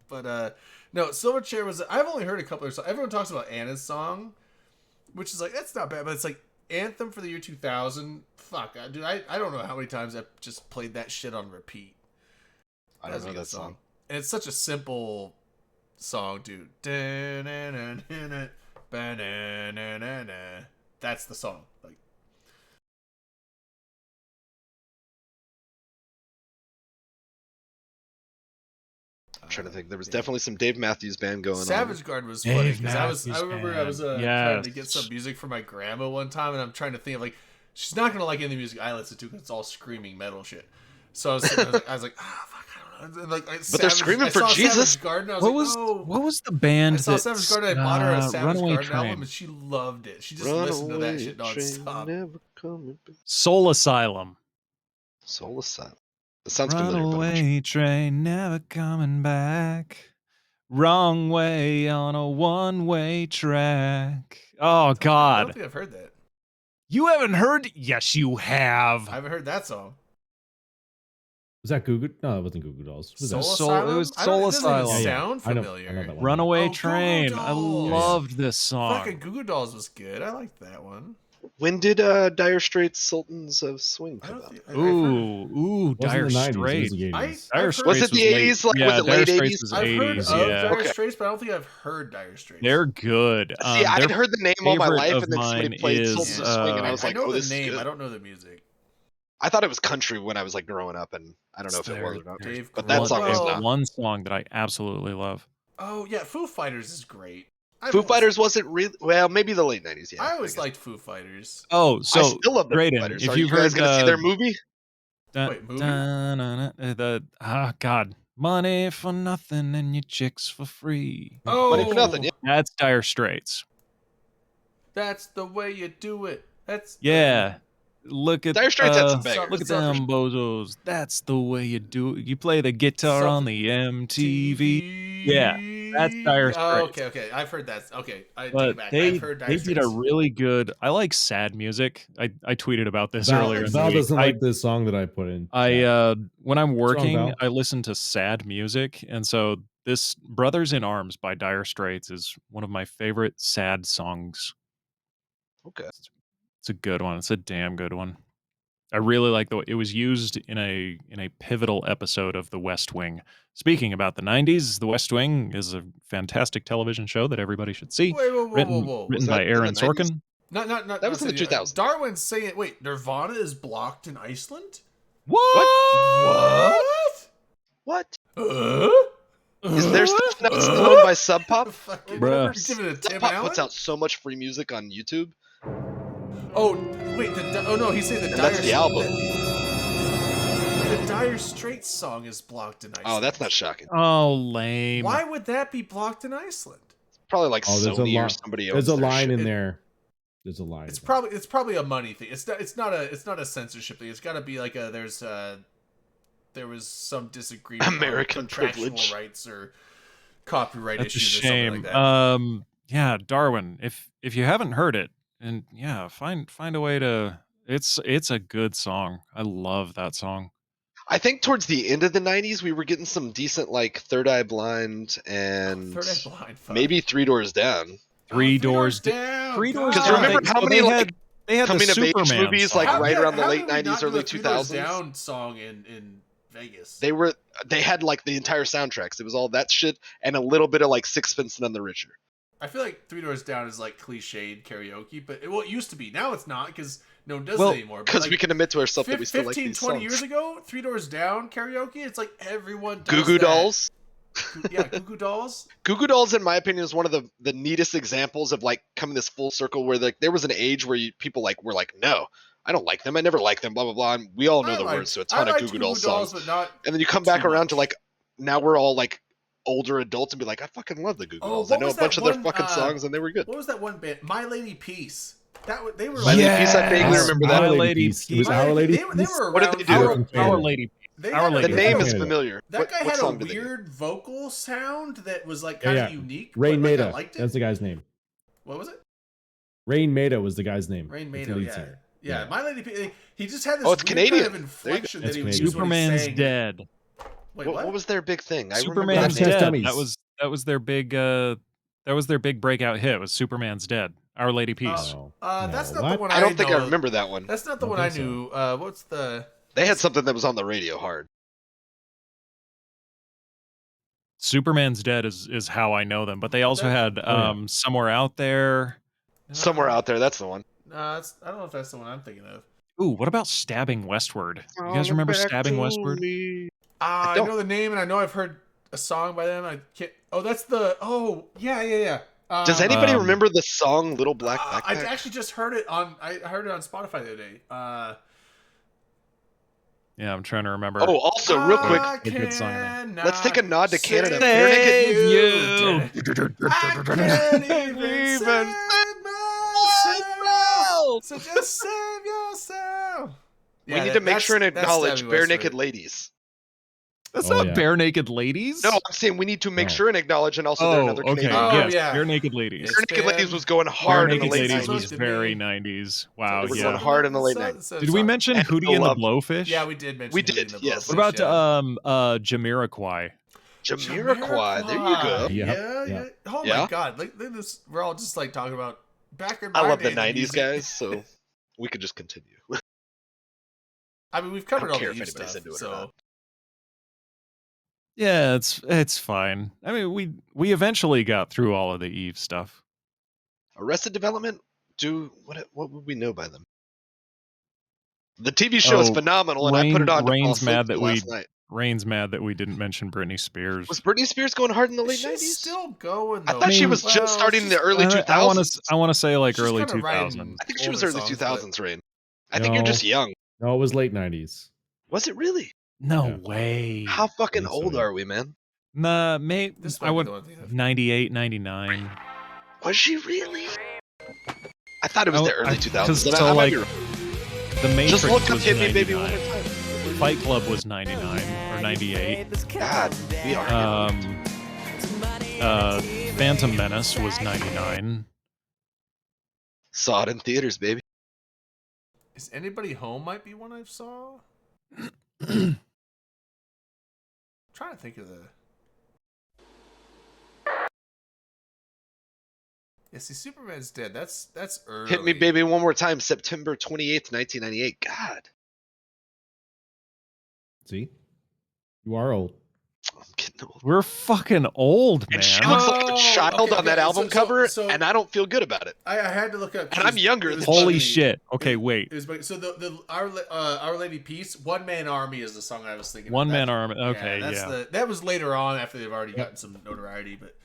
But no, Silverchair was. I've only heard a couple of songs. Everyone talks about Anna's song, which is like that's not bad, but it's like anthem for the year 2000. Fuck, dude, I don't know how many times I've just played that shit on repeat. I That's don't a know good that song. and it's such a simple song, dude. That's the song. Like, trying to think. There was definitely some Dave Matthews Band going Savage on. Garden was Dave funny because I Matthews remember I was Band. trying to get Yes. some music for my grandma one time, and I'm trying to think of like she's not gonna like any of the music I listen to because it's all screaming metal shit. So I was like, ah, fuck, I don't know. And, like, But they're screaming for Jesus. Savage Garden. I was What like, was oh. what was the I band saw that Savage Garden. I bought her a Savage Runaway Garden Train? album, and she loved it. She just listened to that shit Runaway train nonstop. never coming back. Soul Asylum. Soul Asylum. That sounds familiar, but I'm not sure. Runaway train never coming back. Wrong way on a one-way track. Oh I don't God, think I've heard that. you haven't heard? Yes, you have. I haven't heard that song. Was that Goo Goo? No, it wasn't Goo Goo Dolls. Was that? It was I don't- Soul it doesn't even Asylum. sound I know familiar. that one. Runaway Oh, Goo Goo Train. I Dolls. loved this song. Fucking Goo Goo Dolls was good. I liked that one. When did Dire Straits' Sultans of Swing I come don't out? think, I've heard- Ooh, Wasn't Dire the 90s, it was Straits. the 80s. I- Dire I've Straits heard- Was it the 80s? Like, yeah, was it Dire late Straits 80s? was I've heard 80s, of yeah. Dire Okay. Straits, but I don't think I've heard Dire Straits. They're good. See, I their had heard the name all my favorite life, of and then somebody mine played is, Sultans of Swing, and I was I like, know "Oh, the this is name. good." I don't know the music. I thought it was country when I was like growing up, and I don't know if it was or not. Dave But that Grohl. song was Well, not. one song that I absolutely love. Oh yeah, Foo Fighters is great. I've Foo always- Fighters wasn't really well, maybe the late '90s. Yeah, I always guess. liked Foo Fighters. Oh, I so still love the Foo Drayden, Fighters. if Are you you've guys heard gonna see their movie? Wait, movie? God, money for nothing and your chicks for free. Oh, Money for nothing. Yeah. That's Dire Straits. That's the way you do it. That's Yeah. Look at Dire Straits had some bangers. look at Suckers. them bozos. That's the way you do it. You play the guitar on the MTV. Yeah, that's Dire Oh, Straits. okay. I've heard that. Okay, I take But it back. they I've heard Dire did a Straits. really good. I like sad music. I tweeted about this Val, earlier in the Val week. doesn't like this song that I put in. When I'm working, Val? I listen to sad music, and so this "Brothers in Arms" by Dire Straits is one of my favorite sad songs. Okay. It's a good one. It's a damn good one. I really like the way it was used in a pivotal episode of The West Wing. Speaking about the 90s, The West Wing is a fantastic television show that everybody should see. Wait, whoa. Written Was by that in the Aaron 90s? Sorkin. Not. That was in the 2000s. Darwin's saying, wait, Nirvana is blocked in Iceland? What? What? What? Is there stuff now still owned by Sub Pop? Fucking Bruh. You're giving it to Sub Tim Pop Allen? puts out so much free music on YouTube. Oh, wait. Oh no, he's saying the And Dire. that's the album. The Dire Straits song is blocked in Iceland. Oh, that's not shocking. Oh, lame. Why would that be blocked in Iceland? Probably like Oh, there's a Sony or line. somebody else. There's a line in there. There's a line. It's probably a money thing. It's not a censorship thing. It's got to be like there was some disagreement American on contractual privilege. rights or copyright That's a issues or something shame. like that. Yeah, Darwin. If you haven't heard it, and yeah, find a way to. It's a good song. I love that song. I think towards the end of the '90s, we were getting some decent like Third Eye Blind and Third Eye Blind, fuck. maybe Three Doors Down. Three Doors Down. Three Doors Because God. remember Down. how So many they like had the coming of age Superman movies song. like right around the How late did we not '90s, do early a Three Doors 2000s? Down song in Vegas. They had like the entire soundtracks. It was all that shit and a little bit of like Sixpence None the Richer. I feel like Three Doors Down is like cliched karaoke, but it used to be. Now it's not because no one does Well, it anymore. But Because like, we can admit to ourselves that we still like 15, these 20 songs. years ago, Three Doors Down karaoke, it's like everyone does Goo Goo that. Dolls. Yeah, Goo Goo Dolls. Goo Goo Dolls, in my opinion, is one of the neatest examples of like coming this full circle where like there was an age where people like were like, no, I don't like them, I never liked them, blah blah blah, and we all know the words to a ton of Goo Goo Dolls songs. but not. And then you come back too around much. to like now we're all like older adults and be like, I fucking love the Goo Goo Oh, Dolls. I what know a was bunch that of their one, fucking songs and they were good. What was that one band? My Lady Peace. They were My like, Lady Peace, I vaguely Yes, remember Our that. Lady Peace. It was My Our Lady They Peace. were What did around they do? They're for- from Our Canada. Lady. They Our had a- The Lady. name is Canada. familiar. That What guy had a song did they do? weird vocal sound that was like Yeah, kind yeah. of unique. Rain but, like, I Maida. liked it. That's the guy's name. What was it? Rain Maida was the guy's name. Rain That's Maida. the lead Yeah. singer. Yeah, Yeah. My Lady Peace. He just had this Oh, it's weird Canadian. kind of inflection that It's he Canadian. used when he Superman's sang. dead. Wait, What was their big thing? I remember Superman's that name. Test dead. Dummies. That was their big breakout hit. Was Superman's dead. Our Lady Peace. No. That's No, not what? the one I don't think I know. remember that one. That's not the I one don't I think knew. What's the? They had something that was on the radio hard. Superman's dead is how I know them. But they also That- had yeah. Somewhere Out There. Somewhere out there, that's the one. No, I don't know if that's the one I'm thinking of. Ooh, what about Stabbing Westward? You guys remember Stabbing Westward? I don't- know the name, and I know I've heard a song by them. I can't. Oh, that's the. Oh, yeah. Does anybody Um, remember the song "Little Black Backpack"? I actually just heard it on. I heard it on Spotify the other day. Yeah, I'm trying to remember. Oh, also, real quick, I a good song there. cannot let's take a nod to Canada. save Save I can't even save myself. So just save yourself. We need to make sure and acknowledge bare naked ladies. That's Oh, not yeah. Bare Naked Ladies. No, I'm saying we need to make Oh. sure and acknowledge, and also they're Oh, another okay. Canadian. Oh, band. Yes, yeah. Bare Naked Ladies. It's Bare Naked been- Ladies was going Bare hard in the Naked late Ladies 90s. was very 90s. Wow, It was yeah. going hard in the late 90s. Did we mention And Hootie and the Love. Blowfish? Yeah, we did mention. We Hootie did, and the yes. What Blowfish, about Jamiroquai? Jamiroquai. There you go. Yeah. Oh Yeah. my god! Like this, we're all just like talking about back in. I my love the day, 90s music- guys, so we could just continue. I mean, we've I covered don't all care the if Eve anybody's stuff, into it or so not. Yeah, it's fine. I mean, we eventually got through all of the Eve stuff. Arrested Development? What would we know by them? The TV show is Oh, phenomenal, and I put it on to Rain's fall mad asleep that to we last night. Rain's mad that we didn't mention Britney Spears. Was Britney Spears going hard in the late she's 90s? still going. I Though. thought she mean, was just starting in the she's- early 2000s. I want to say like She's early kinda riding- 2000s. I think she was older early songs, 2000s, Rain. I think you're No. just young. No, it was late 90s. Was it really? No Yeah. way. How fucking think so, old yeah. are we, man? Nah, This I might be would the one thing that- 98, 99. Was she really? I thought it was the early 2000s. Because but I might be wrong. The Matrix Just look up was Hit Me Baby one 99. more time. Fight Club was 99 or 98. God, we are. Phantom Menace was 99. Saw it in theaters, baby. Is Anybody Home might be one I saw. Trying to think of the. Yeah, see, Superman's dead. That's early. Hit Me Baby one more time, September 28th, 1998. God, See? You are old. I'm getting old. We're fucking old, man. And she looks like a Oh, child okay, on that okay, album so- cover, so- and I don't feel good about it. I had to look up. And I'm younger than Holy Bunny. shit. Okay, wait. It was so the Our Lady Peace, One Man Army is the song I was thinking. One of. Man That- Army. Okay, that's yeah. that was later on after they've already gotten some notoriety, but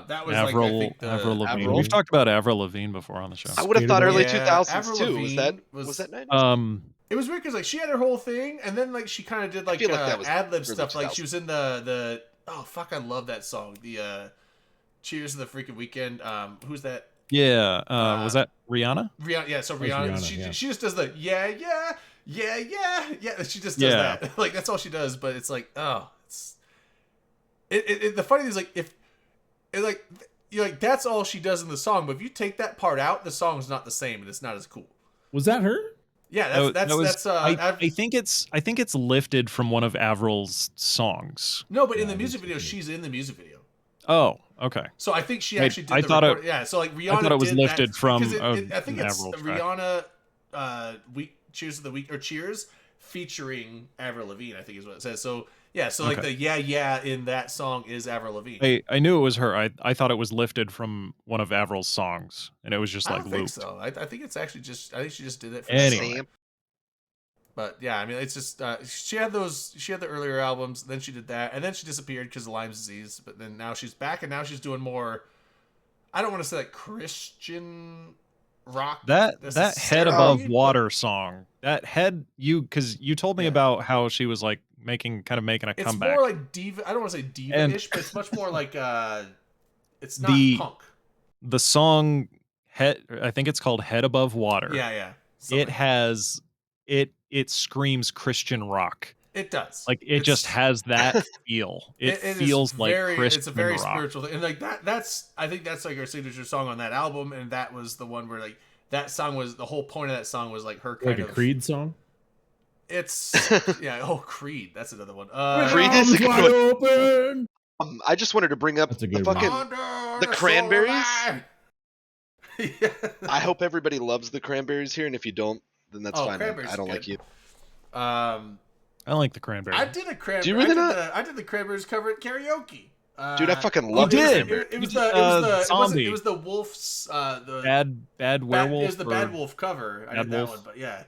that was like I Avril, think the Avril Lavigne. Avril? We've talked about Avril Lavigne before on the show. I would have thought early Yeah, 2000s Avril too. Was that Lavigne was- 90s? It was weird because like she had her whole thing, and then like she kind of did like, feel like that was ad lib early stuff. Like she 2000s. was in the oh fuck, I love that song. The Cheers to the Freaking Weekend. Who's that? Yeah. Was that Rihanna? Rihanna. Yeah, so was Rihanna. Rihanna, she yeah. she just does the yeah. She just does Yeah. that. Like that's all she does. But it's like the funny thing is like if it like you like that's all she does in the song. But if you take that part out, the song's not the same and it's not as cool. Was that her? Yeah, I think it's lifted from one of Avril's songs. no, but in Yeah, the music music video, video. she's in the music video. Oh, okay. So I think she Wait, actually did I the thought it- recording. Yeah, so like Rihanna thought it was did lifted that, from because I think an it's Avril track. Rihanna Cheers to the Week or Cheers featuring Avril Lavigne, I think is what it says. So yeah, so like Okay. the yeah in that song is Avril Lavigne. I knew it was her. I thought it was lifted from one of Avril's songs, and it was just I like don't think looped. so. I think it's actually just I think she just did it for Anyway. Sam. But yeah, I mean it's just she had the earlier albums, then she did that, and then she disappeared because of Lyme's disease. But then now she's back, and now she's doing more. I don't want to say like Christian rock. That head above necessarily, water song. That head because you told me Yeah. about how she was like making a It's comeback. more like diva. I don't want to say diva-ish, but it's much more like it's not The- punk. The song head, I think it's called Head Above Water. Yeah. It has it screams Christian rock. It does. Like it just has that feel. It is feels like very, Christian it's a very rock. spiritual thing, and like that's I think that's like her signature song on that album, and that was the one where like that song was the whole point of that song was like her kind Like a of Creed song? It's yeah. Oh, Creed. That's another one. Creed is a good Wide one. open. I just wanted to bring up That's a the good one. fucking. Under the Cranberries? solar light. Yeah. I hope everybody loves the Cranberries here, and if you don't, then that's Oh, fine. Cranberries I don't are like good. you. I like the Cranberries. I did a Cranberries. Do you really I did the Cranberries cover at karaoke. Dude, I fucking it love was- did. It was You the did, it was the Zombie. it was the Wolf's the bad werewolf. It was the or- Bad Wolf cover. I Bad did that Wolf? one, but yeah.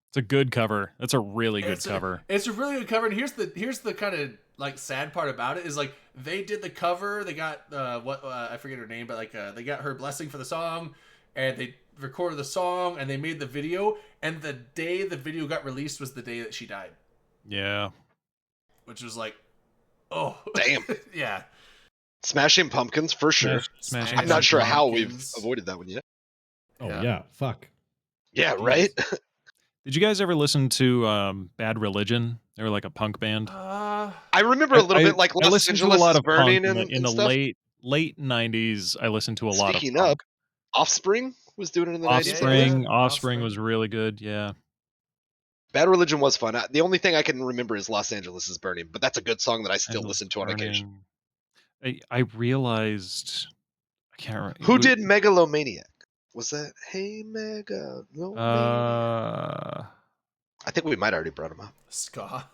It's a good cover. That's a really good It's cover. It's a really good cover, and here's the kind of like sad part about it is like they did the cover. They got I forget her name, but like they got her blessing for the song, and they recorded the song, and they made the video. And the day the video got released was the day that she died, Yeah. which was like, oh Damn. yeah. Smashing Pumpkins for sure. Smashing I'm not sure how we've Pumpkins. avoided that one yet. Oh Yeah. yeah, fuck. Yeah, right. Did you guys ever listen to Bad Religion? They were like a punk band. I remember a little bit like I Los listened to Angeles a lot is of burning punk and in the stuff. late 90s. I listened to a lot of Speaking punk. of, Offspring was doing it in the 90s. Offspring, Yeah, Offspring Offspring. was really good. Yeah. Bad Religion was fun. The only thing I can remember is Los Angeles is burning, but that's a good song that I still And listen to on occasion. I realized I can't remember Who did Megalomaniac? Was that Hey Megalomaniac? I think we might already brought him up. Ska.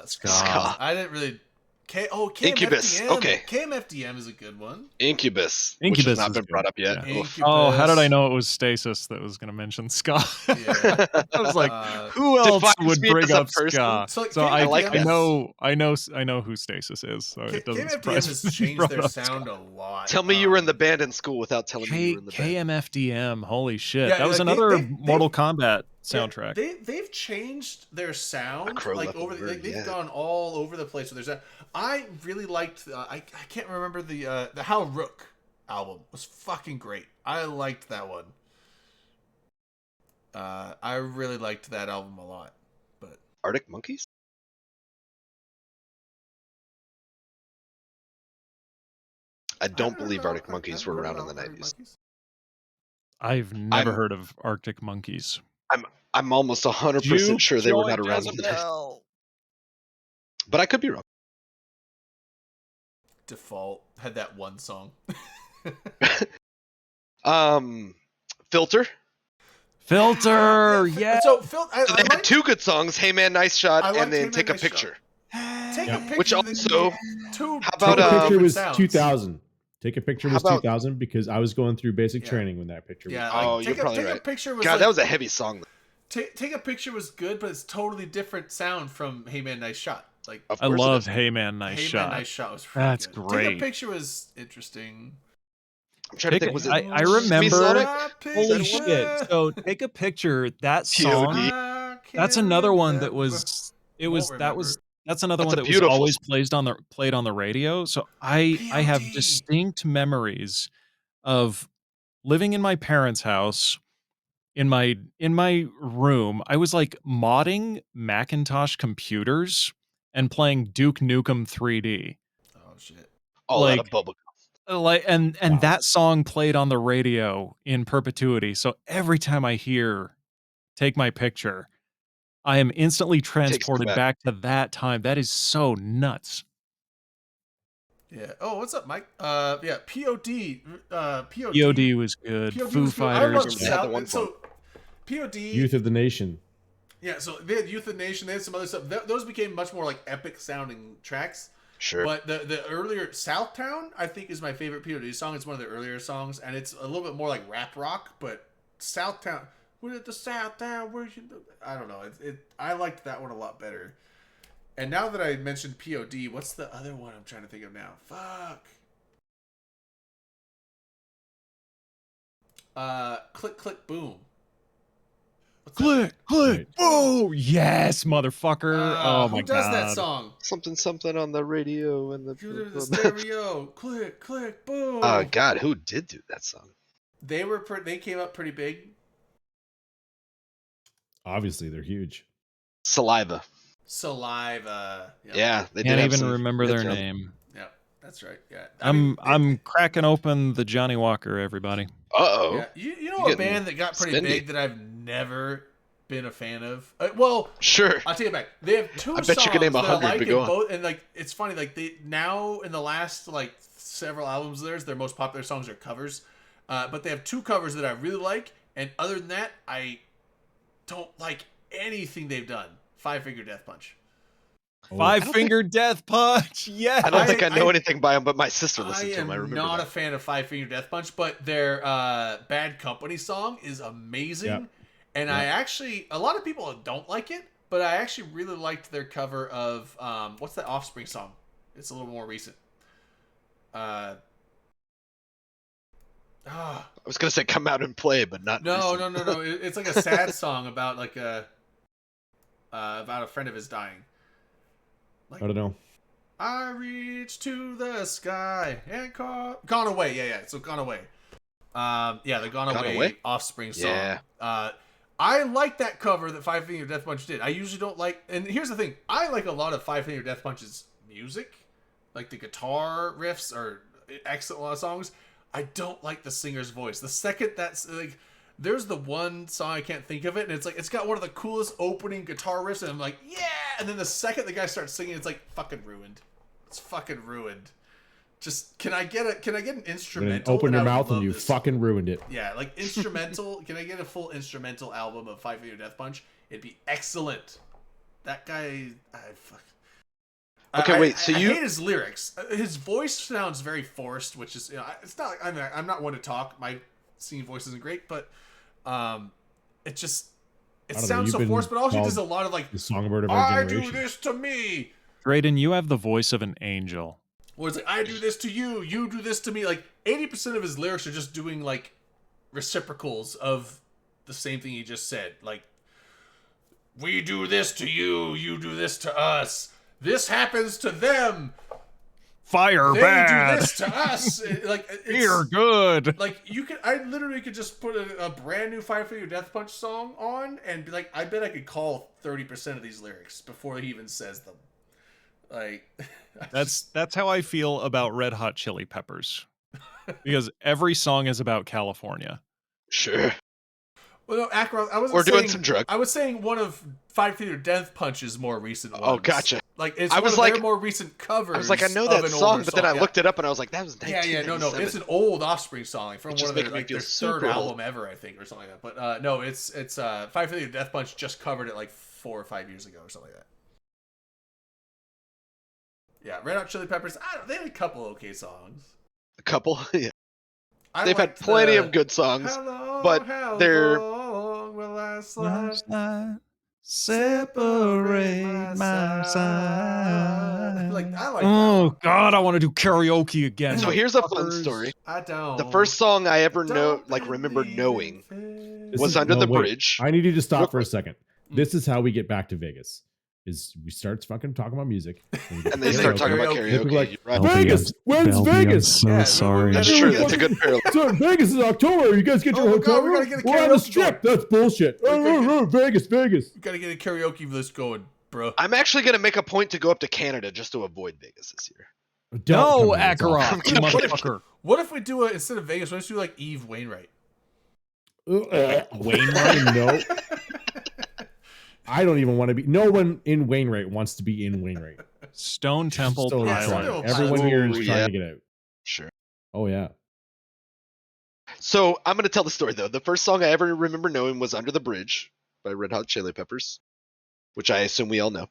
Ska. I didn't really. KMFDM. Incubus, okay. KMFDM is a good one. Incubus, which Incubus has not is been brought good, up yet. yeah. Oof. Oh, how did I Incubus. know it was Stasis that was going to mention ska? Yeah. I was like, Uh, who else defines would me bring as a up person. ska? So, So I like I this. know who Stasis is. So it doesn't KMFDM surprise has me you changed brought their up sound a lot. Tell me you were in the band in school without telling me you were in the band. KMFDM. Holy shit! Yeah, that was like, another they- Mortal Kombat soundtrack. They've changed their sound crow like left over the the, word, like, they've yeah. gone all over the place with their sound. I really liked I can't remember the Hal Rook album was fucking great. I liked that one. I really liked that album a lot. But Arctic Monkeys? I don't believe Arctic Monkeys were around in the 90s. I've never I'm- heard of Arctic Monkeys. I'm almost 100% sure they were not around in the 90s. But I could be wrong. Default had that one song. Filter. Filter, yeah. So Phil, I So they like- had two good songs, Hey Man, Nice Shot, I liked and then Hey Man, Take a Nice Shot. Picture. Take Yeah. a picture. Which also- two How Take about, a picture different was sounds. 2000. Take a picture How was about- 2000 because I was going through basic Yeah. training when that picture was. Yeah, Oh, like, you're probably take a right. picture was God, like, that was a heavy song. Take a picture was good, but it's totally different sound from Hey Man, Nice Shot. Like Of I course it love is. Hey Man, Nice Hey Shot. Man, Nice Shot was pretty That's good. great. Take a picture was interesting. I'm trying to Take think, was a- it I remember- Sonic? Holy Is that shit! So take a picture. That song. POD. That's another one that was. It was Won't that was. remember. That's another That's one a that was beautiful always played on the radio. So I have POD. distinct memories of living in my parents' house. In my room, I was like modding Macintosh computers and playing Duke Nukem 3D. Oh shit. All out like- of bubble. Like and Wow. that song played on the radio in perpetuity. So every time I hear "Take My Picture," I am instantly transported back. back to that time. That is so nuts. Yeah. Oh, what's up, Mike? Yeah. POD. POD. POD was good. POD Foo was good. I love Fighters. They had the one so POD. Youth of the Nation. Yeah. So they had Youth of the Nation. They had some other stuff. Those became much more like epic sounding tracks. Sure. But the earlier Southtown, I think, is my favorite POD song. It's one of the earlier songs, and it's a little bit more like rap rock. But Southtown, we're at the Southtown. Where you? I don't know. I liked that one a lot better. And now that I mentioned POD, what's the other one I'm trying to think of now? Fuck. Click Click Boom. What's that? Click. Oh yes, motherfucker. Oh my who does god. that song? Something on the radio and You did the the. stereo. Click Click Boom. God, who did do that song? They were they came up pretty big. Obviously, they're huge. Saliva. Saliva. Yeah, they did Can't have even some remember hits their around- name. Yeah, that's right. Yeah. I'm cracking open the Johnny Walker, everybody. Uh-oh. Yeah. You know You're a getting band that got pretty spendy. big that I've never been a fan of? Well, Sure. I'll take it back. They have two I bet songs you could name that I 100, like, but and go on. both, and like it's funny, like they now in the last like several albums of theirs, their most popular songs are covers. But they have two covers that I really like, and other than that, I don't like anything they've done. Five Finger Death Punch. Oh, Five Finger Death Punch. Yes. I don't think I know I- anything by them, but my sister I listened to am them. I remember not that. a fan of Five Finger Death Punch, but their Bad Company song is amazing. Yeah. And Yeah. I actually, a lot of people don't like it, but I actually really liked their cover of what's that Offspring song? It's a little more recent. I was gonna say "Come Out and Play," but not. No, recent. no. It's like a sad song about like about a friend of his dying. Like, I don't know. I reach to the sky and call. Gone Away. Yeah. So Gone Away. Yeah, the Gone Away Offspring song. Yeah. I like that cover that Five Finger Death Punch did. I usually don't like, and here's the thing: I like a lot of Five Finger Death Punch's music, like the guitar riffs are excellent. A lot of songs. I don't like the singer's voice. The second that's like, there's the one song I can't think of it, and it's like it's got one of the coolest opening guitar riffs, and I'm like, yeah. And then the second the guy starts singing, it's like fucking ruined. It's fucking ruined. Just can I get an You're gonna instrumental? open And your I would love and love you this. fucking ruined it. Yeah, like instrumental. Can I get a full instrumental album of Five Finger Death Punch? It'd be excellent. That guy, fuck. Okay, wait, so I you- hate his lyrics. His voice sounds very forced, which is, it's not. I'm not one to talk. My singing voice isn't great, but it just I don't know, sounds you've so been forced. But also, he called does a lot of like, The songbird of our I generation. do this to me. Drayden, you have the voice of an angel. Or it's like, I do this to you, you do this to me. Like 80% of his lyrics are just doing like reciprocals of the same thing he just said. Like, we do this to you, you do this to us. This happens to them. Fire They bad. do this to us. You're good. Like I literally could just put a brand new Five Finger Death Punch song on and be like, I bet I could call 30% of these lyrics before he even says them. Like, That's how I feel about Red Hot Chili Peppers. Because every song is about California. Sure. well, no, Ackroyd, I wasn't Or doing saying, some drugs. I was saying one of Five Finger Death Punch's more recent ones. Oh, gotcha. Like it's I one was of like- their more recent covers. I was like, I know of that an song, older but then I yeah. looked it up and I was like, that was Yeah, 1997. it's an old Offspring song like, from It one just of their makes me like feel their third super album old. ever, I think, or something like that. But no, it's Five Finger Death Punch just covered it like 4 or 5 years ago or something like that. Yeah, Red Hot Chili Peppers. They had a couple okay songs. A couple. Yeah. I They've had liked plenty the, of good songs. How long, but how they're- long will I slide? Separate my side. Like, I like Oh God, I want to do karaoke again. So here's a fun motherfuckers. story. I don't. The first song I ever don't remember believe knowing in This was is- Under no, the wait. Bridge. I need you to stop Real for a quick. second. This is how we get back to Vegas. Is we start fucking talking about music, And they start talking about Karaoke. karaoke. Like, You're right. Vegas, when's Vegas? So Yeah, sorry. That's Yeah, true. we- That's a good parallel. So Vegas is October. You guys get your Oh my hotel God, we room. gotta get a We're on the karaoke strip. That's bullshit. Vegas, Vegas. You gotta get a karaoke list going, bro. I'm actually going to make a point to go up to Canada just to avoid Vegas this year. Don't No, come here, it's awful. Ackroyd, you motherfucker. What if we do instead of Vegas? What if we do like Eve Wainwright? Wainwright, no. I don't even want to be. No one in Wainwright wants to be in Wainwright. Stone Temple Still Yeah, trying. Stone Pilot. Temple Everyone here is Ooh, trying yeah. to get out. Sure. Oh yeah. So I'm going to tell the story, though. The first song I ever remember knowing was Under the Bridge by Red Hot Chili Peppers, which I assume we all know.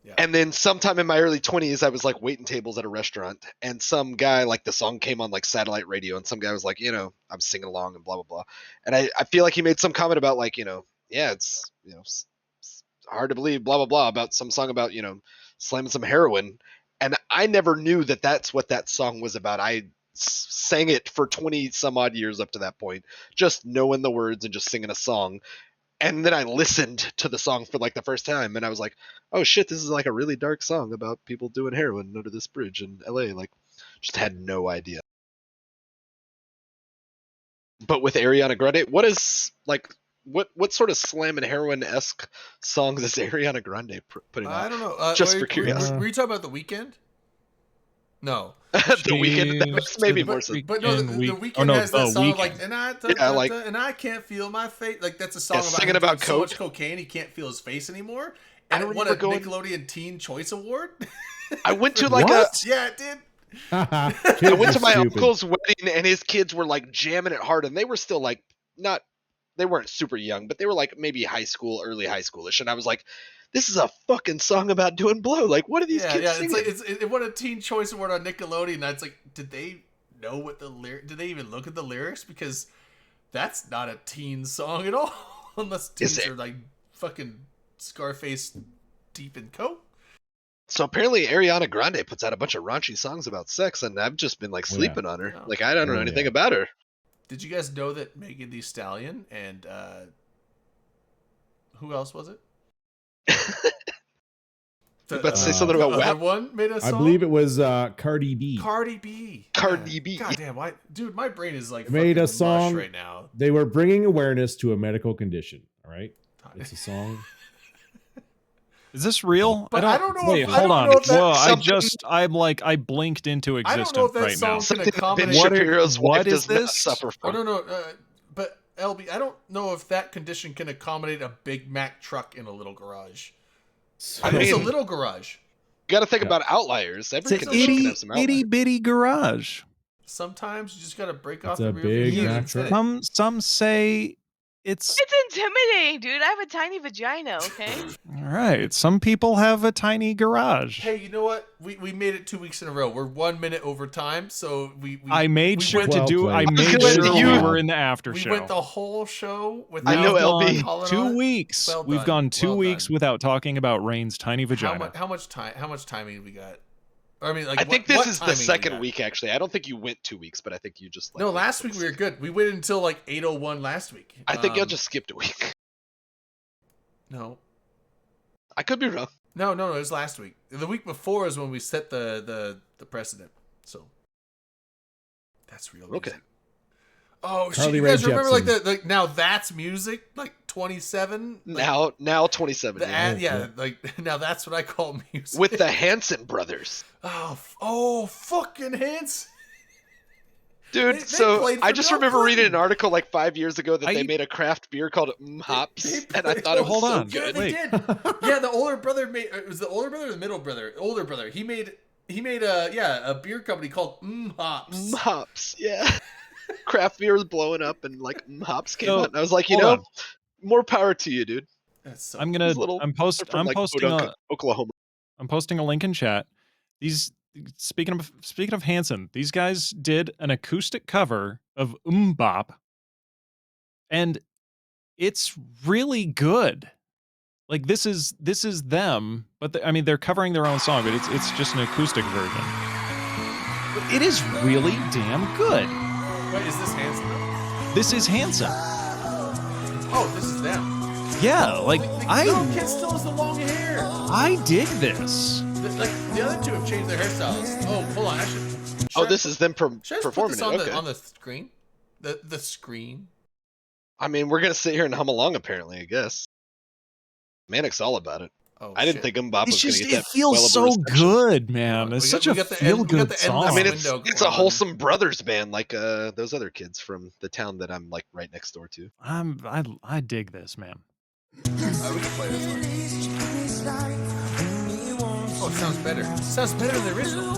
Yeah. And then sometime in my early 20s, I was like waiting tables at a restaurant, and some guy, like the song came on like satellite radio, and some guy was like, I'm singing along and blah, blah, blah. And I feel like he made some comment about like, yeah, it's, it's hard to believe, blah, blah, blah, about some song about, slamming some heroin. And I never knew that that's what that song was about. I sang it for 20 some odd years up to that point, just knowing the words and just singing a song. And then I listened to the song for like the first time, and I was like, oh shit, this is like a really dark song about people doing heroin under this bridge in LA. Like, just had no idea. But with Ariana Grande, what is like what sort of slam and heroin-esque songs is Ariana Grande putting I out? don't know. Just for curiosity. Were you talking about The Weeknd? No. The Weeknd, that's maybe more so. But no, the Weeknd has that song of, like, and I can't feel my face. Like, that's a song about singing him about doing so much coke. cocaine he can't feel his face anymore. I And it won a remember going- Nickelodeon Teen Choice Award. I went to like What? Yeah, it did. I went to my uncle's wedding, and his kids were like jamming it hard, and they were still like they weren't super young, but they were like maybe high school, early high schoolish, and I was like, this is a fucking song about doing blow. Like, what are these kids singing? It's like it won a Teen Choice Award on Nickelodeon. And it's like, did they know what the lyric? Did they even look at the lyrics? Because that's not a teen song at all. unless Is dudes it? are like fucking Scarface deep in coke. So apparently Ariana Grande puts out a bunch of raunchy songs about sex, and I've just been like Oh, yeah. sleeping on her. Yeah. Like I don't know Oh, anything yeah. about her. Did you guys know that Megan Thee Stallion and who else was it? You about to say something about the other WAP? one made a I song. believe it was Cardi B. Cardi B. Cardi B. God damn, why, dude? My brain is like Made a fucking song- mush right now. They were bringing awareness to a medical condition. All right, it's a song. Is this real? But I don't know Wait, if- I hold don't on. know if that- Whoa, I blinked into I existence don't know if that right now. song can Something Ben accommodate. What Shapiro's what wife is does not this? suffer Oh from. no, but LB, I don't know if that condition can accommodate a Big Mac truck in a little garage. So, I mean, it's a mean- little garage. You got to think Yeah. about outliers. Every It's an condition can itty have some outliers. itty bitty garage. Sometimes you just gotta break It's off a the rear big view Mack and hit truck. it. Some say it's It's intimidating, dude. I have a tiny vagina, okay? all right. Some people have a tiny garage. Hey, you know what? We made it 2 weeks in a row. We're 1 minute over time, so we I made we sure went, to Well do. I played. made Good sure you. we were in the after we show. went the whole show with I know, LB. calling on 2 it. weeks. Well We've done. gone 2 Well weeks done. without talking about Rain's tiny How vagina. much? How much timing we got? Or, I mean, like I think what this is the timing we second got? week, actually. I don't think you went 2 weeks, but I think you just. Like, No, went last week we were good. We waited until like 8:01 last week. I think you just skipped a week. No. I could be wrong. No, it was last week. The week before is when we set the precedent. So that's real music. Okay. Oh shit! Carly You guys Rae remember like Jepsen. the now that's music like 27 like, Now 27. the yeah. ad, yeah like now that's what I call music With the Hanson brothers. oh fucking hands. Dude, They so played I for just Bill remember reading an Clinton. article like 5 years ago that I- they made a craft beer called Hops, They and I played- thought it was Hold so on. Yeah, good. they Wait. did. Yeah, the older brother made. It was the older brother or the middle brother? Older brother. He made a beer company called Hops. Hops, yeah. Craft beer was blowing up, and like Hops came So, out, and I was like, you hold know, on. more power to you, dude. That's so I'm gonna. These little- I'm They're from, like, posting Podunk, a. Oklahoma. I'm posting a link in chat. These speaking of Hanson, these guys did an acoustic cover of Bop, and it's really good. Like this is them, but I mean they're covering their own song, but it's just an acoustic version. But it is really damn good. Wait, is this Hanson? This is Hanson. Oh, this is them. Yeah, like The little kid I still has the long hair. dig this. Like the other two have changed their hairstyles. Oh, hold on. Oh, this is them Should I just put performing this it. on Okay. the screen? The screen. I mean, we're gonna sit here and hum along. Apparently, I guess. Manic's all about it. Oh, I didn't shit. think Bop was It's gonna just get it that feels well of a so reception. good, man. We It's got- such we a got the feel end- we got good the song. endless I mean, window it's a going on. wholesome brothers band like those other kids from the town that I'm like right next door to. I dig this, man. We can play this one. Oh, it sounds better. It sounds better than the original.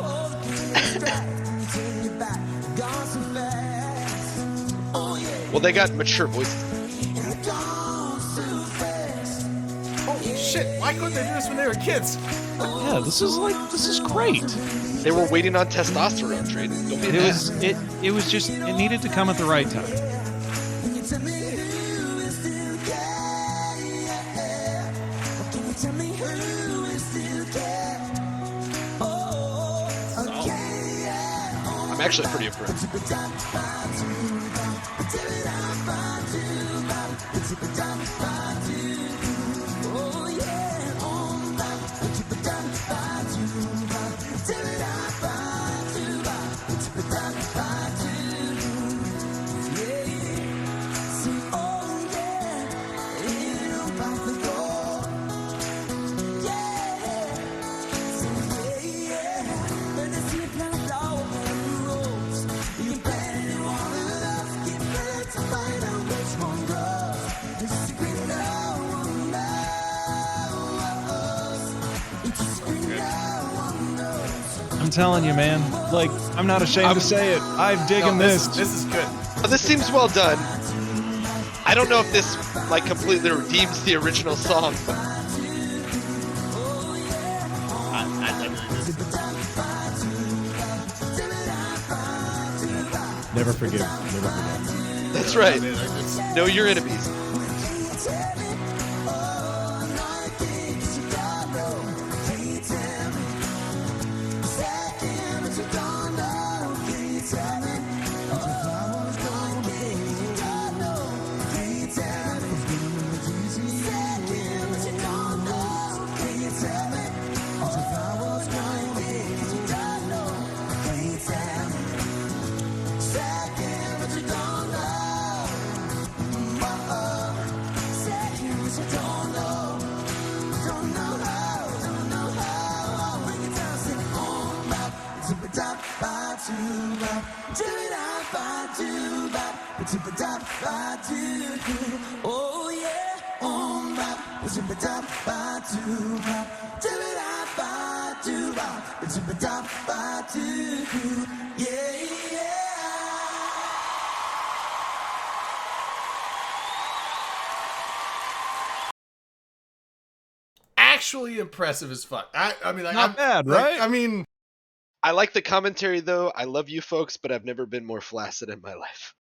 Well, they got mature voices. Holy shit! Why couldn't they do this when they were kids? Yeah, this is great. They were waiting on testosterone training. Don't be an It ass. was it was just it needed to come at the right time. I'm actually pretty impressed. I'm telling you, man. Like, I'm not ashamed to say it. I'm digging No, this. This is good. This seems well done. I don't know if this like completely redeems the original song. Never forgive. Never forget. That's right. I mean, I just- Know your enemies. Oh yeah, Actually impressive as fuck. I mean, like, Not bad, right? I mean, I like the commentary though. I love you folks, but I've never been more flaccid in my life.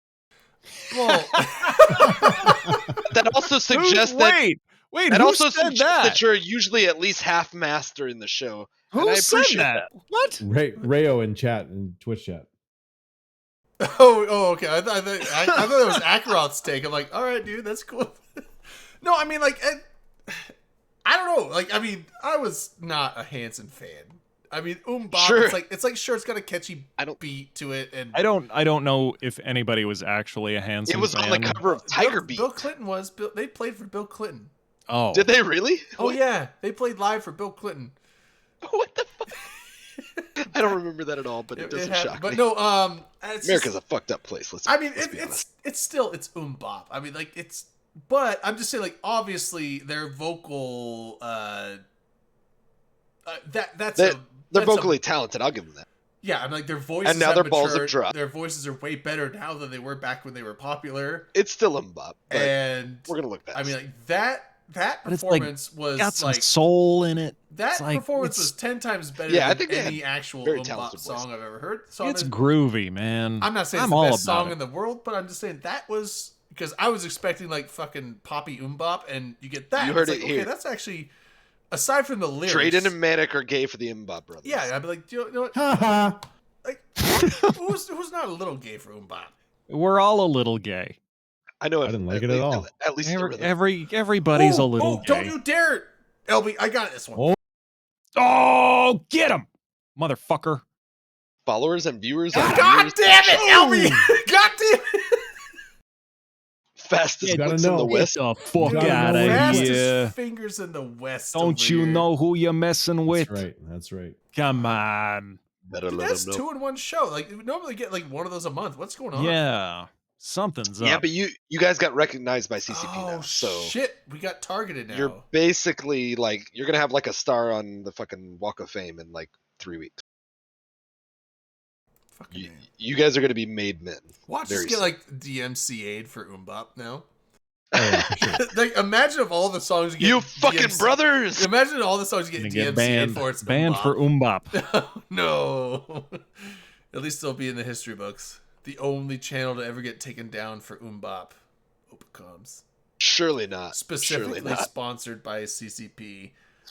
well, That also suggests that Wait, that who also said suggests that? that you're usually at least half master in the show. Who and I said appreciate that? What? Rayo in chat and Twitch chat. okay. I thought it was Akaroth's take. I'm like, all right, dude, that's cool. No, I mean, like, I don't know. Like, I mean, I was not a Hanson fan. I mean, Bop, Sure. it's like sure, it's got a catchy I don't- beat to it, and I don't know if anybody was actually a Hanson It was fan. on the cover of Tiger Beat. Bill Clinton was. They played for Bill Clinton. Oh, Did they really? Oh yeah, they played live for Bill Clinton. What the fuck? I don't remember that at all, but it doesn't shock but me. no, it's America's just, a fucked up place. Let's I mean, be honest. it's still Bop. I mean, like it's, but I'm just saying, like, obviously their vocal, They're vocally talented. I'll give them that. yeah. I'm like their voices, And now have their balls have matured. dropped. Their voices are way better now than they were back when they were popular. It's still Mbop, but And we're gonna look past. I mean, like that But it's like, performance was got some like soul in it. that it's like- performance it's- was 10 times better Yeah, I than think they had any actual very Bop talented voices. song I've ever heard. So It's there's- groovy, man. I'm not saying I'm it's the all best about song it. in the world, but I'm just saying that was because I was expecting like fucking poppy Bop, and you get that. You and heard it's it like, here. Okay, that's actually aside from the lyrics. Drayden and Manic are gay for the Mbop brothers. Yeah, I'd be like, you know what? Haha. Like, who's not a little gay for Bop? We're all a little gay. I know. I didn't like it at all. At least the rhythm. Everybody's a little gay. Don't you dare, LB! I got this one. Oh, get him, motherfucker! followers and viewers. and God viewers- damn it, LB! God damn it! Fastest You gotta clicks in know. the Get West. the fuck gotta out know of Fastest here! fingers in the West. Don't over you here. know who you're messing with? That's right. That's right. Come on. Better Dude, let that's them know. 2-in-1 show. Like we normally get like one of those a month. What's going on? Yeah, something's Yeah, up. but you guys got recognized by CCP Oh now, so shit, we got targeted now. you're basically like you're gonna have like a star on the fucking Walk of Fame in like 3 weeks. Fucking You, man. you guys are gonna be made men. Watch us very get soon. like DMCA'd for Bop now. Oh, yeah, for sure. Like imagine if all the songs get You fucking DMC brothers! Imagine all the songs get Gonna DMCA'd get banned, for it's banned for Umbop. No. At least they'll be in the history books. The only channel to ever get taken down for Bop. Opencoms. Surely not. Specifically Surely not. sponsored by CCP.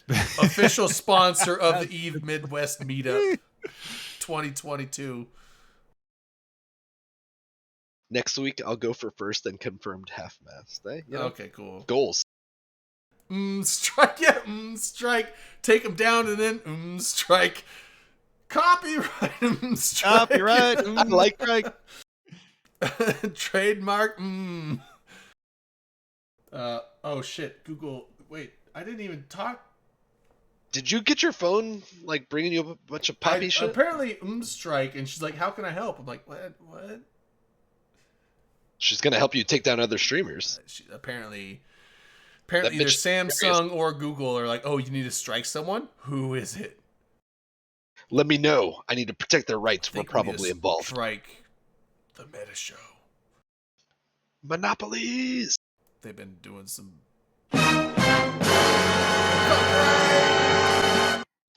Official sponsor of the Eve Midwest Meetup 2022. Next week I'll go for first and confirmed half mast. Eh? You know, Okay, cool. goals. Strike, yeah, strike. Take them down and then strike. Copyright, strike. Copyright. I like right. Trademark. Oh shit. Google. Wait, I didn't even talk. Did you get your phone like bringing you a bunch of poppy shit? Apparently, strike, and she's like, "How can I help?" I'm like, "What? What?" She's gonna help you take down other streamers. Apparently That either bitch is Samsung or Google are like, "Oh, you need to strike someone. Who is it?" Let me know. I need to protect their rights. We're Think we need probably to involved. Strike the Meta Show. Monopolies. They've been doing some.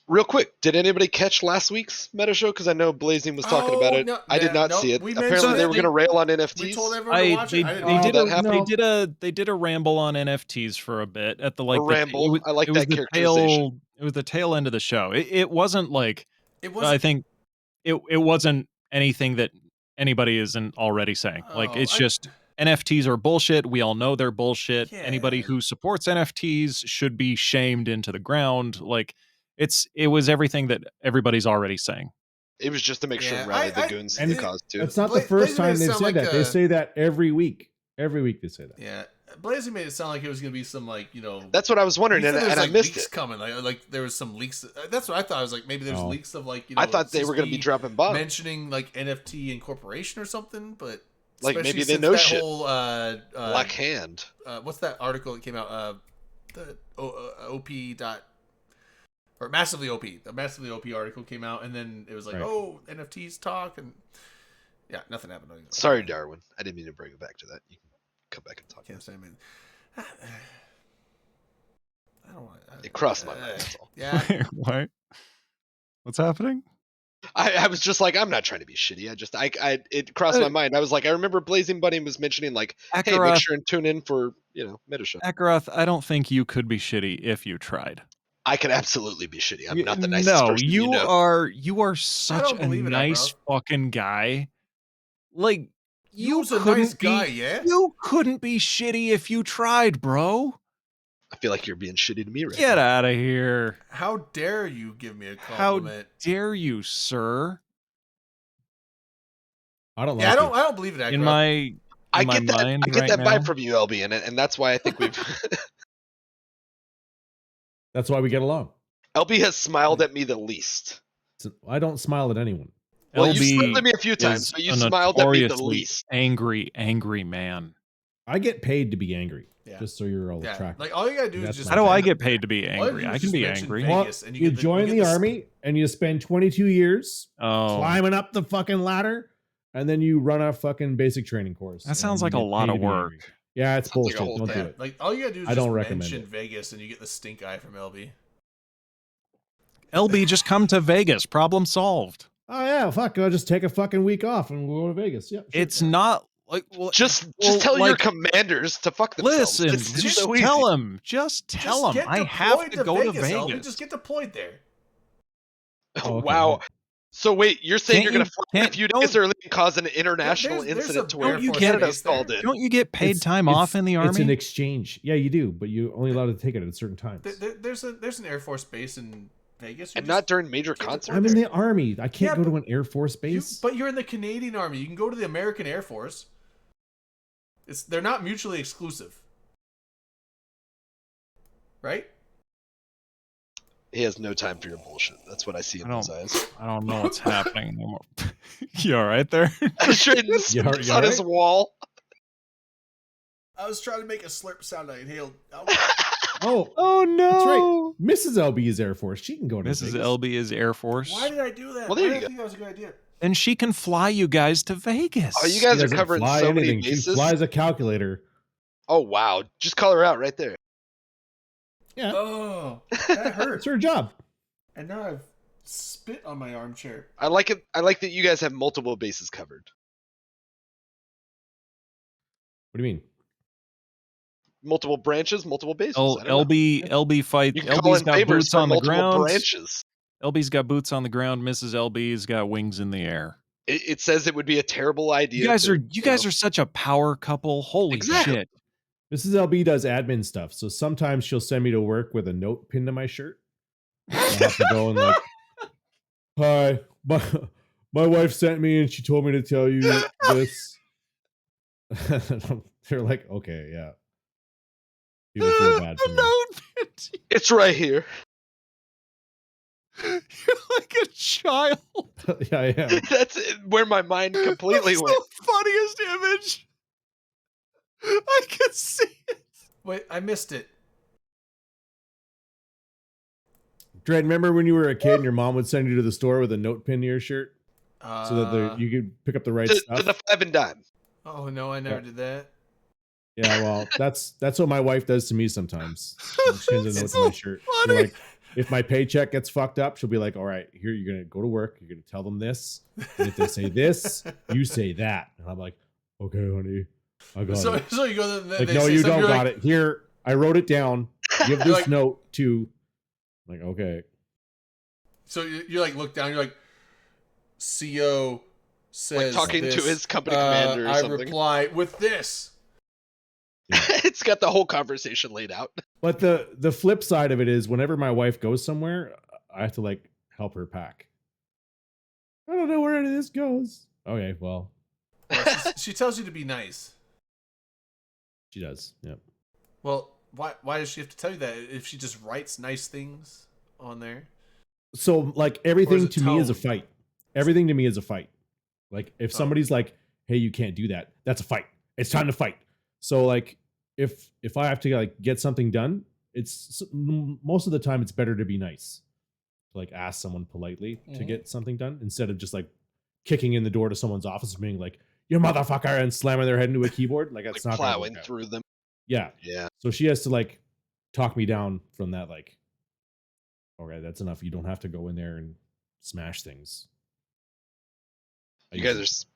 Real quick, did anybody catch last week's Meta Show? Because I know Blazing was talking about it. No, I did not no, see it. we Apparently, mentioned they it. were going to rail on NFTs. We told everyone to watch it. I didn't did watch that they did a ramble on NFTs for a bit at the like A ramble. I like it was that the characterization. It was the tail end of the show. It wasn't like It was. I think it wasn't anything that anybody isn't already saying. Like it's just NFTs are bullshit. We all know they're bullshit. Yeah. Anybody who supports NFTs should be shamed into the ground. Like it was everything that everybody's already saying. It was just to make sure Yeah, Rally the I- Goons and the cause too. It's not Bla- the first Blazing made time it they've sound said like that. They a- say that every week. Every week they say that. Yeah, Blazing made it sound like it was gonna be some like That's what I was wondering, he and, said there was, and I like, missed leaks it. coming. Like there was some leaks. That's what I thought. I was like maybe there's Oh. leaks of like I thought they were going to be CSP dropping bombs. mentioning like NFT incorporation or something, but Like, especially maybe they since know that shit. Whole, Black Hand. what's that article that came out? The OP dot or massively OP. The massively OP article came out, and then it was like, Right. oh, NFTs talk, and yeah, nothing happened. Sorry, Darwin. I didn't mean to bring it back to that. You can come back and talk. Can't say, man. I don't want. It crossed my mind. That's all. Yeah. What? What's happening? I was just like, I'm not trying to be shitty. It crossed my mind. I was like, I remember Blazing Bunny was mentioning like, hey, make Akaroth, sure and tune in for Meta Show. Akaroth, I don't think you could be shitty if you tried. I could absolutely be shitty. I'm You- not the nicest no, person you know. are such a believe it, nice fucking guy. Like you You's a couldn't nice guy, be, yeah? You couldn't be shitty if you tried, bro. I feel like you're being shitty to me right Get now. out of here. How dare you give me a How compliment? dare you, sir? I don't like Yeah, it. I don't believe it. In Akra. my I in my get that. mind I get right that now, vibe from you, LB, and that's why I think we've. That's why we get along. LB has smiled at me the least. I don't smile at anyone. Well, you LB smiled at me a few times, is but you a smiled at me the notoriously least. angry man. I get paid to be angry. Yeah. Just so you're all Yeah, attracted. like all you gotta do That's is just. How do I mention- get paid to be all you angry? do is I can just be mention angry. Vegas, Well, and you get the- join get the the- army and you spend 22 years Oh, climbing up the fucking ladder, and then you run a fucking basic training course. that sounds and like you a get lot paid of to be work. angry. Yeah, it's Sounds like a bullshit. whole Don't Yeah, do it. like all you gotta do is I just don't recommend mention it. Vegas, and you get the stink eye from LB. LB, just come to Vegas. Problem solved. Oh yeah, fuck. I'll just take a fucking week off and we'll go to Vegas. Yeah, sure. It's not like well, Just well, tell your like, commanders to fuck themselves. listen. It's Just so easy. tell him. Just tell Just him. get I have deployed to go to LB. Vegas. Just get deployed there. Oh, okay. Wow. So wait, you're saying Can't you're going you- to fly a can't- few don't- days early and cause an international There's incident a to where Air Force Canada's base there. called in? Don't you get paid It's- time it's- off in the It's an army? exchange. Yeah, you do, but you're only allowed to take it at certain times. There's an Air Force base in Vegas. You And just- not during major Get concerts? I'm in the army. I can't Yeah, go to but an Air Force you- base. but you're in the Canadian Army. You can go to the American Air Force. They're not mutually exclusive, right? He has no time for your bullshit. That's what I see in I his eyes. I don't know what's happening anymore. You all right there? Trading You spits all on his right? wall. I was trying to make a slurp sound. I inhaled. Oh, Oh no! that's right. Mrs. LB is Air Force. She can go to Mrs. Vegas. LB is Air Force, Why did I do that? Well, there Why you did I go. think that was a good idea? and she can fly you guys to Vegas. Oh, you She guys are doesn't covering fly so many anything. She bases. flies a calculator. Oh wow! Just call her out right there. Yeah, Oh, that it's hurt. her job. And now I've spit on my armchair. I like it. I like that you guys have multiple bases covered. What do you mean? Multiple branches, multiple bases. I don't know. LB fight. You can call LB's in got favors boots for on the multiple ground. branches. LB's got boots on the ground. Mrs. LB's got wings in the air. It says it would be a terrible idea. You guys to, are are such a power couple. Holy Exactly. shit! Mrs. LB does admin stuff, so sometimes she'll send me to work with a note pinned to my shirt. I have to go and like, hi, my wife sent me and she told me to tell you this. They're like, okay, yeah. People feel bad for me. It's right here. You're like a child. Yeah, I am. That's where my mind completely That's went. the funniest image. I can see it. Wait, I missed it. Dred, remember when you were a kid and your mom would send you to the store with a note pinned to your shirt so that you could pick up the right To stuff? the 5 and dime. Oh no, I never Yeah. did that. Yeah, well, that's what my wife does to me sometimes. She sends a note to my shirt. She'll funny. like, if my paycheck gets fucked up, she'll be like, all right, here, you're going to go to work. You're going to tell them this. And if they say this, you say that. And I'm like, okay, honey, I got it. So you go, Like, no, you don't got it. Here, I wrote it down. Give this Like- note to, like, okay. So you like look down, you're like, CO says talking to this, his company commander or I something. reply with this. It's got the whole conversation laid out. But the flip side of it is whenever my wife goes somewhere, I have to like help her pack. I don't know where any of this goes. Okay, well, Well, she tells you to be nice. she does. Yep. Well, why does she have to tell you that if she just writes nice things on there? So like Or everything is it to me is a tone? fight. Everything to me is a fight. Like if Oh. somebody's like, "Hey, you can't do that," that's a fight. It's time to fight. So like if I have to like get something done, it's most of the time it's better to be nice. To like ask someone politely to Mhm. get something done instead of just like kicking in the door to someone's office and being like, "You motherfucker," and slamming their head into a keyboard. Like that's Like not gonna plowing work out. through them. Yeah. Yeah. So she has to like talk me down from that. Like, okay, that's enough. You don't have to go in there and smash things. You guys are.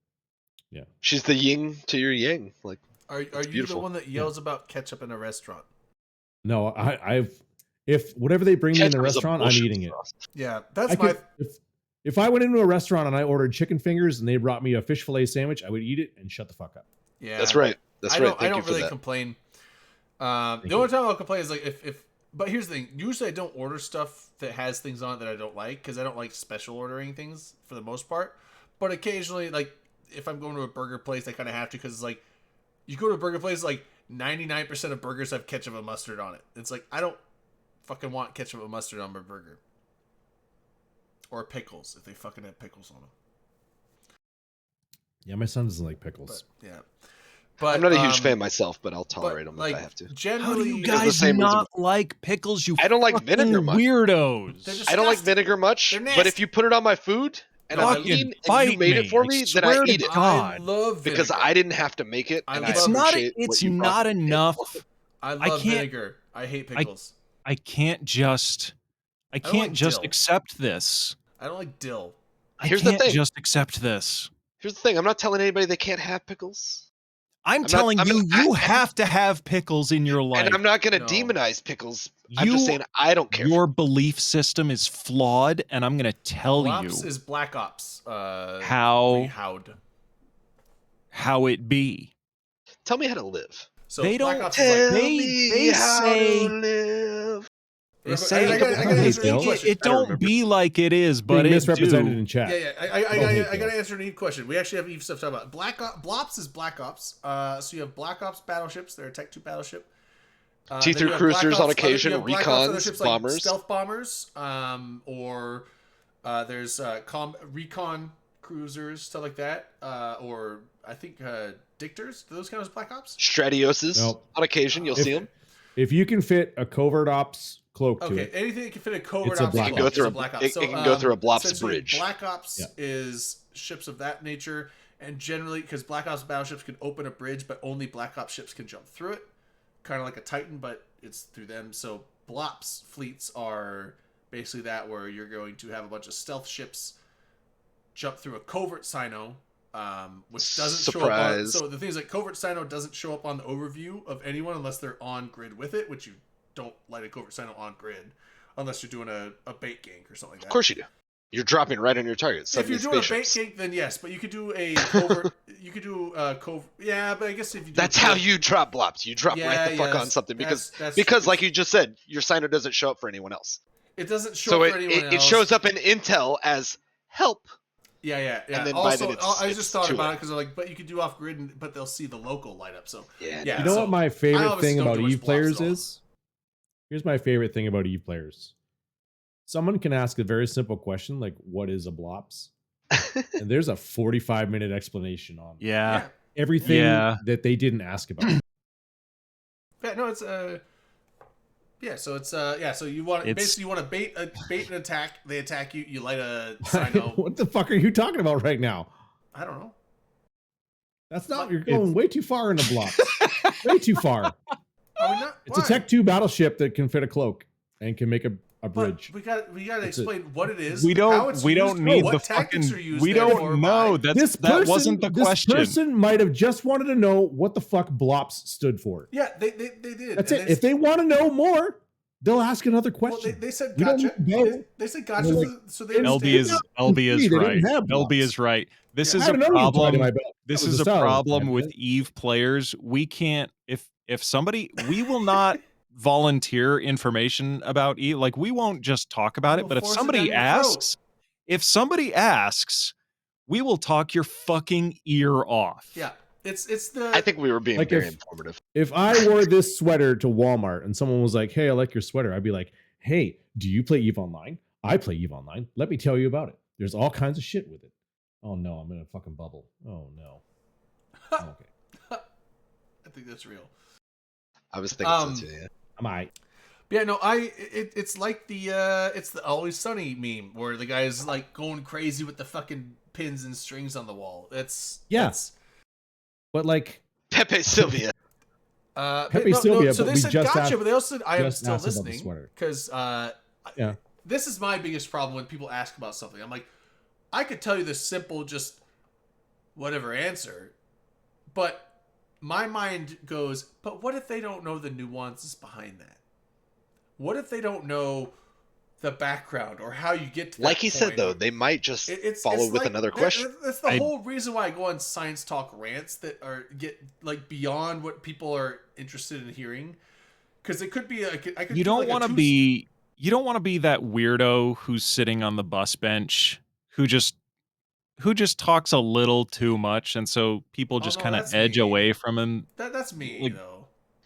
Yeah. She's the yin to your yang. Like, Are you the beautiful. one that yells about ketchup in a restaurant? No, I've if whatever they bring me in ketchup the is a restaurant, I'm bullshit eating it. sauce. Yeah, that's I my. could, if I went into a restaurant and I ordered chicken fingers and they brought me a fish fillet sandwich, I would eat it and shut the fuck up. Yeah, That's right. That's right. I Thank you don't for really that. complain. Thank The you. only time I'll complain is like if. But here's the thing. Usually I don't order stuff that has things on it that I don't like because I don't like special ordering things for the most part. But occasionally, like if I'm going to a burger place, I kind of have to because it's like you go to a burger place, like 99% of burgers have ketchup and mustard on it. It's like I don't fucking want ketchup and mustard on my burger. Or pickles if they fucking have pickles on them. Yeah, my son doesn't like pickles. But yeah. But I'm not a huge fan myself, but I'll tolerate them like, if I have to. Generally, How do you Because the guys same reason- not like pickles? You I don't like fucking vinegar much. weirdos. They're just- I don't like disgusting. vinegar much, They're but nasty. if you put it on my food and No, I'm fucking eating and fight you made it for me. me, I then I swear to eat it. I God. love vinegar. Because I didn't have to make it. I And love- I It's not. appreciate what It's you brought not to the table. enough. I I love can't- vinegar. I hate pickles. I can't just. I don't can't like just dill. accept this. I don't like dill. I Here's the can't thing. just accept this. Here's the thing. I'm not telling anybody they can't have pickles. I'm not- telling I'm you, not- you have to have pickles in your life. And I'm not going to No. demonize pickles. I'm just You- saying I don't care. Your belief system is flawed, and I'm going to tell Ops you is Black Ops. How- Rehowed. how it be. Tell me how to live. So They Black don't Ops is like, Tell they- me they how say- to live. They I say gotta Hey, answer Bill. Eve's question. it don't remember. be like it is, but Being it misrepresented do. in chat. Yeah, Don't hate I gotta Bill. answer an Eve question. We actually have Eve stuff to talk about. Blops is Black Ops. So you have Black Ops battleships. They're a Tech 2 battleship. T3 then you have cruisers Black on Ops- occasion, you have Black Ops other recons, ships like bombers. stealth bombers, or there's recon cruisers, stuff like that, or I think Dictors. Do those count as Black Ops? Stratioses. Nope. On occasion, you'll If- see them. If you can fit a covert ops cloak to Okay, it, anything that can fit a covert It's a ops Black cloak Ops. is Go through a a- Black Ops. it can go through a Blops essentially, bridge. Black Ops Yeah. is ships of that nature, and generally, because Black Ops battleships can open a bridge, but only Black Ops ships can jump through it, kind of like a Titan, but it's through them. So Blops fleets are basically that, where you're going to have a bunch of stealth ships jump through a covert sino, which doesn't show up on. Surprise. So the thing is, like, covert sino doesn't show up on the overview of anyone unless they're on grid with it, which you don't light a covert sino on grid unless you're doing a bait gank or something like that. Of course you do. You're dropping right on your target. If you're doing spaceships. a bait gank, then yes, but you could do a covert. You could do a covert. Yeah, but I guess if you do That's a how covert- you drop blops. You drop right the fuck yes, on something because that's like you just said, your signer doesn't show up for anyone else. it doesn't show So up for anyone it else. shows up in intel as help. Yeah. and then by Also, then it's- I just it's thought too about late. it because they're like, but you could do off grid, but they'll see the local light up. So Yeah. Yeah. you know so what my I favorite obviously thing don't about do much Eve Blops players at all. is? Here's my favorite thing about Eve players. Someone can ask a very simple question like, "What is a blops?" and there's a 45-minute explanation on Yeah. everything Yeah. that they didn't ask about. Yeah, no, it's yeah, so it's yeah, so you want It's- basically you want to bait an attack, they attack you, you light a sino. What the fuck are you talking about right now? I don't know. That's not. You're going way too far into blocks. way too far. I mean, not, It's a why? Tech 2 battleship that can fit a cloak and can make a a But bridge. we got to That's it. explain what it is. We how don't. it's We used, don't need what the tactics fucking. are used We there don't for know. by- That wasn't the question. This person might have just wanted to know what the fuck Blops stood for. Yeah, they did. That's And it. If they want to know more, they'll ask another well, question. they said We don't gotcha. need to know. They said gotcha. They're like, So they LB LB understand. is They right. didn't have LB blocks. is right. This I is had a an onion tied to problem. my belt. This That was is a a salad, problem man. with Eve players. We can't if somebody we will not volunteer information about Eve. Like we won't just talk about it, We'll but if force it somebody down your asks, we will talk your fucking ear off. Yeah, it's the. I think we were being Like very if- informative. If I wore this sweater to Walmart and someone was like, "Hey, I like your sweater," I'd be like, "Hey, do you play Eve Online? I play Eve Online. Let me tell you about it. There's all kinds of shit with it." Oh no, I'm in a fucking bubble. Oh no. Okay, I think that's real. I was thinking so too. Yeah. I'm alright. Yeah, no, it's like it's the Always Sunny meme where the guy's like going crazy with the fucking pins and strings on the wall. That's But like, Pepe Sylvia. Pepe Sylvia, so but they we said just gotcha, asked- but they also said I am just still asked about the listening sweater. because Yeah. this is my biggest problem when people ask about something. I'm like, I could tell you this simple, just whatever answer, but my mind goes, but what if they don't know the nuances behind that? What if they don't know the background or how you get to that Like he said point? though, they might just It's follow with like- another question. That's the I- whole reason why I go on Science Talk rants that are get like beyond what people are interested in hearing. Because it could be I could You do, don't like, a want to two- be that weirdo who's sitting on the bus bench who just talks a little too much, and so people just no, kind of that's edge me. away from him. That's me like- though.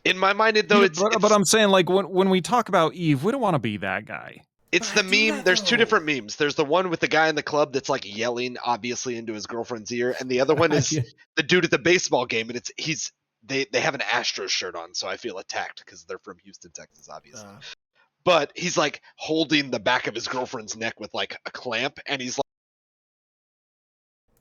In my mind, though, it's but I'm saying like when we talk about Eve, we don't want to be that guy. It's But I the do meme. that, There's two though. different memes. There's the one with the guy in the club that's like yelling obviously into his girlfriend's ear, and the other one is Yeah. the dude at the baseball game, and they have an Astros shirt on, so I feel attacked because they're from Houston, Texas, obviously. But he's like holding the back of his girlfriend's neck with like a clamp, and he's like,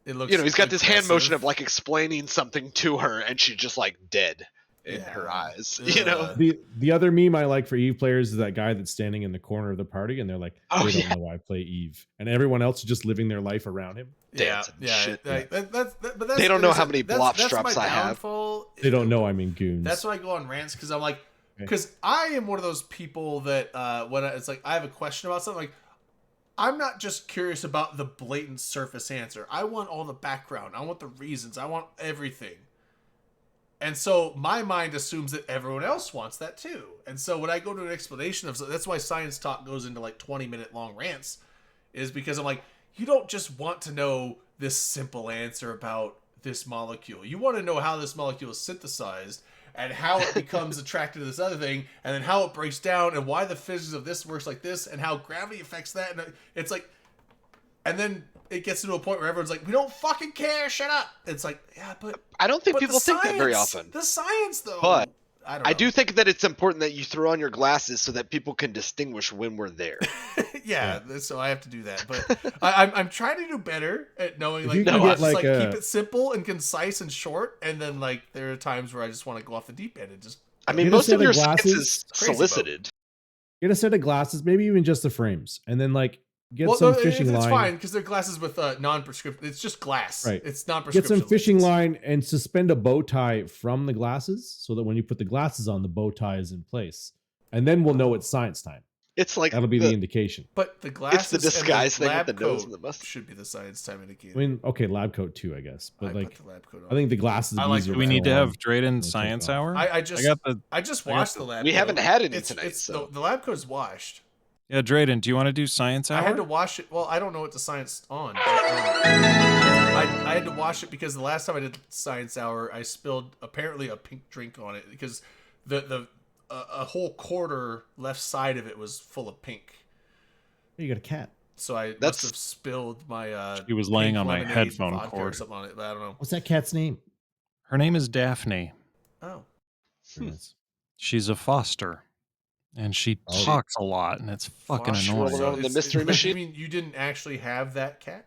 It looks. he's got this hand motion aggressive. of like explaining something to her, and she's just like dead in Yeah. her eyes. Yeah. The other meme I like for Eve players is that guy that's standing in the corner of the party and they're like, Oh, they don't yeah. know I play Eve, and everyone else is just living their life around him. dancing and shit. Like, but that's They don't know how listen, many that's- blop that's straps my I have. downfall. They don't know I'm in goons. That's why I go on rants because I'm like, Okay. because I am one of those people that it's like I have a question about something, like I'm not just curious about the blatant surface answer. I want all the background. I want the reasons. I want everything. And so my mind assumes that everyone else wants that too. And so when I go to an explanation of, that's why Science Talk goes into like 20-minute long rants, is because I'm like, you don't just want to know this simple answer about this molecule. You want to know how this molecule is synthesized and how it becomes attracted to this other thing, and then how it breaks down and why the physics of this works like this and how gravity affects that. And it's like, and then it gets to a point where everyone's like, we don't fucking care, shut up. It's like, yeah, but I don't think but people the think that very science- often. The science, though. But I don't know. I do think that it's important that you throw on your glasses so that people can distinguish when we're there. yeah, so I have to do that. But I'm trying to do better at knowing, If like, you can no, get, just like, like keep it simple and concise and short. And then, like, there are times where I just want to go off the deep end and just. I mean, Get a most set of of your science glasses. is Crazy about. solicited. Get a set of glasses, maybe even just the frames, and then like get Well, some no, fishing it's line. fine because they're glasses with non-prescription. It's just glass. Right. It's non-prescription. Get some fishing lenses. line and suspend a bow tie from the glasses so that when you put the glasses on, the bow tie is in place, and then we'll know it's science time. It's like That'll be the indication. But the glasses disguise and thing with lab the nose coat and the mustache. should be the science time indicator. I mean, okay, lab coat too, I guess, but I like put the lab coat on. I think the glasses. I would be like easier the Do we lab need to coat. have Drayden take Science off. Hour? I just got the I just I got washed the- the lab. We coat. haven't had any It's tonight, so the lab coat's washed. yeah, Drayden. Do you want to do Science Hour? I had to wash it. Well, I don't know what the science on. But, I had to wash it because the last time I did science hour, I spilled apparently a pink drink on it because a whole quarter left side of it was full of pink. You got a cat. So I That's- must have spilled my. She was laying pink on my lemonade headphone vodka or cord. something on it, but I don't know. What's that cat's name? Her name is Daphne. Oh, Yes. She's a foster, and she Oh. talks a lot, and it's fucking Foster annoying. around the mystery You machine? mean you didn't actually have that cat?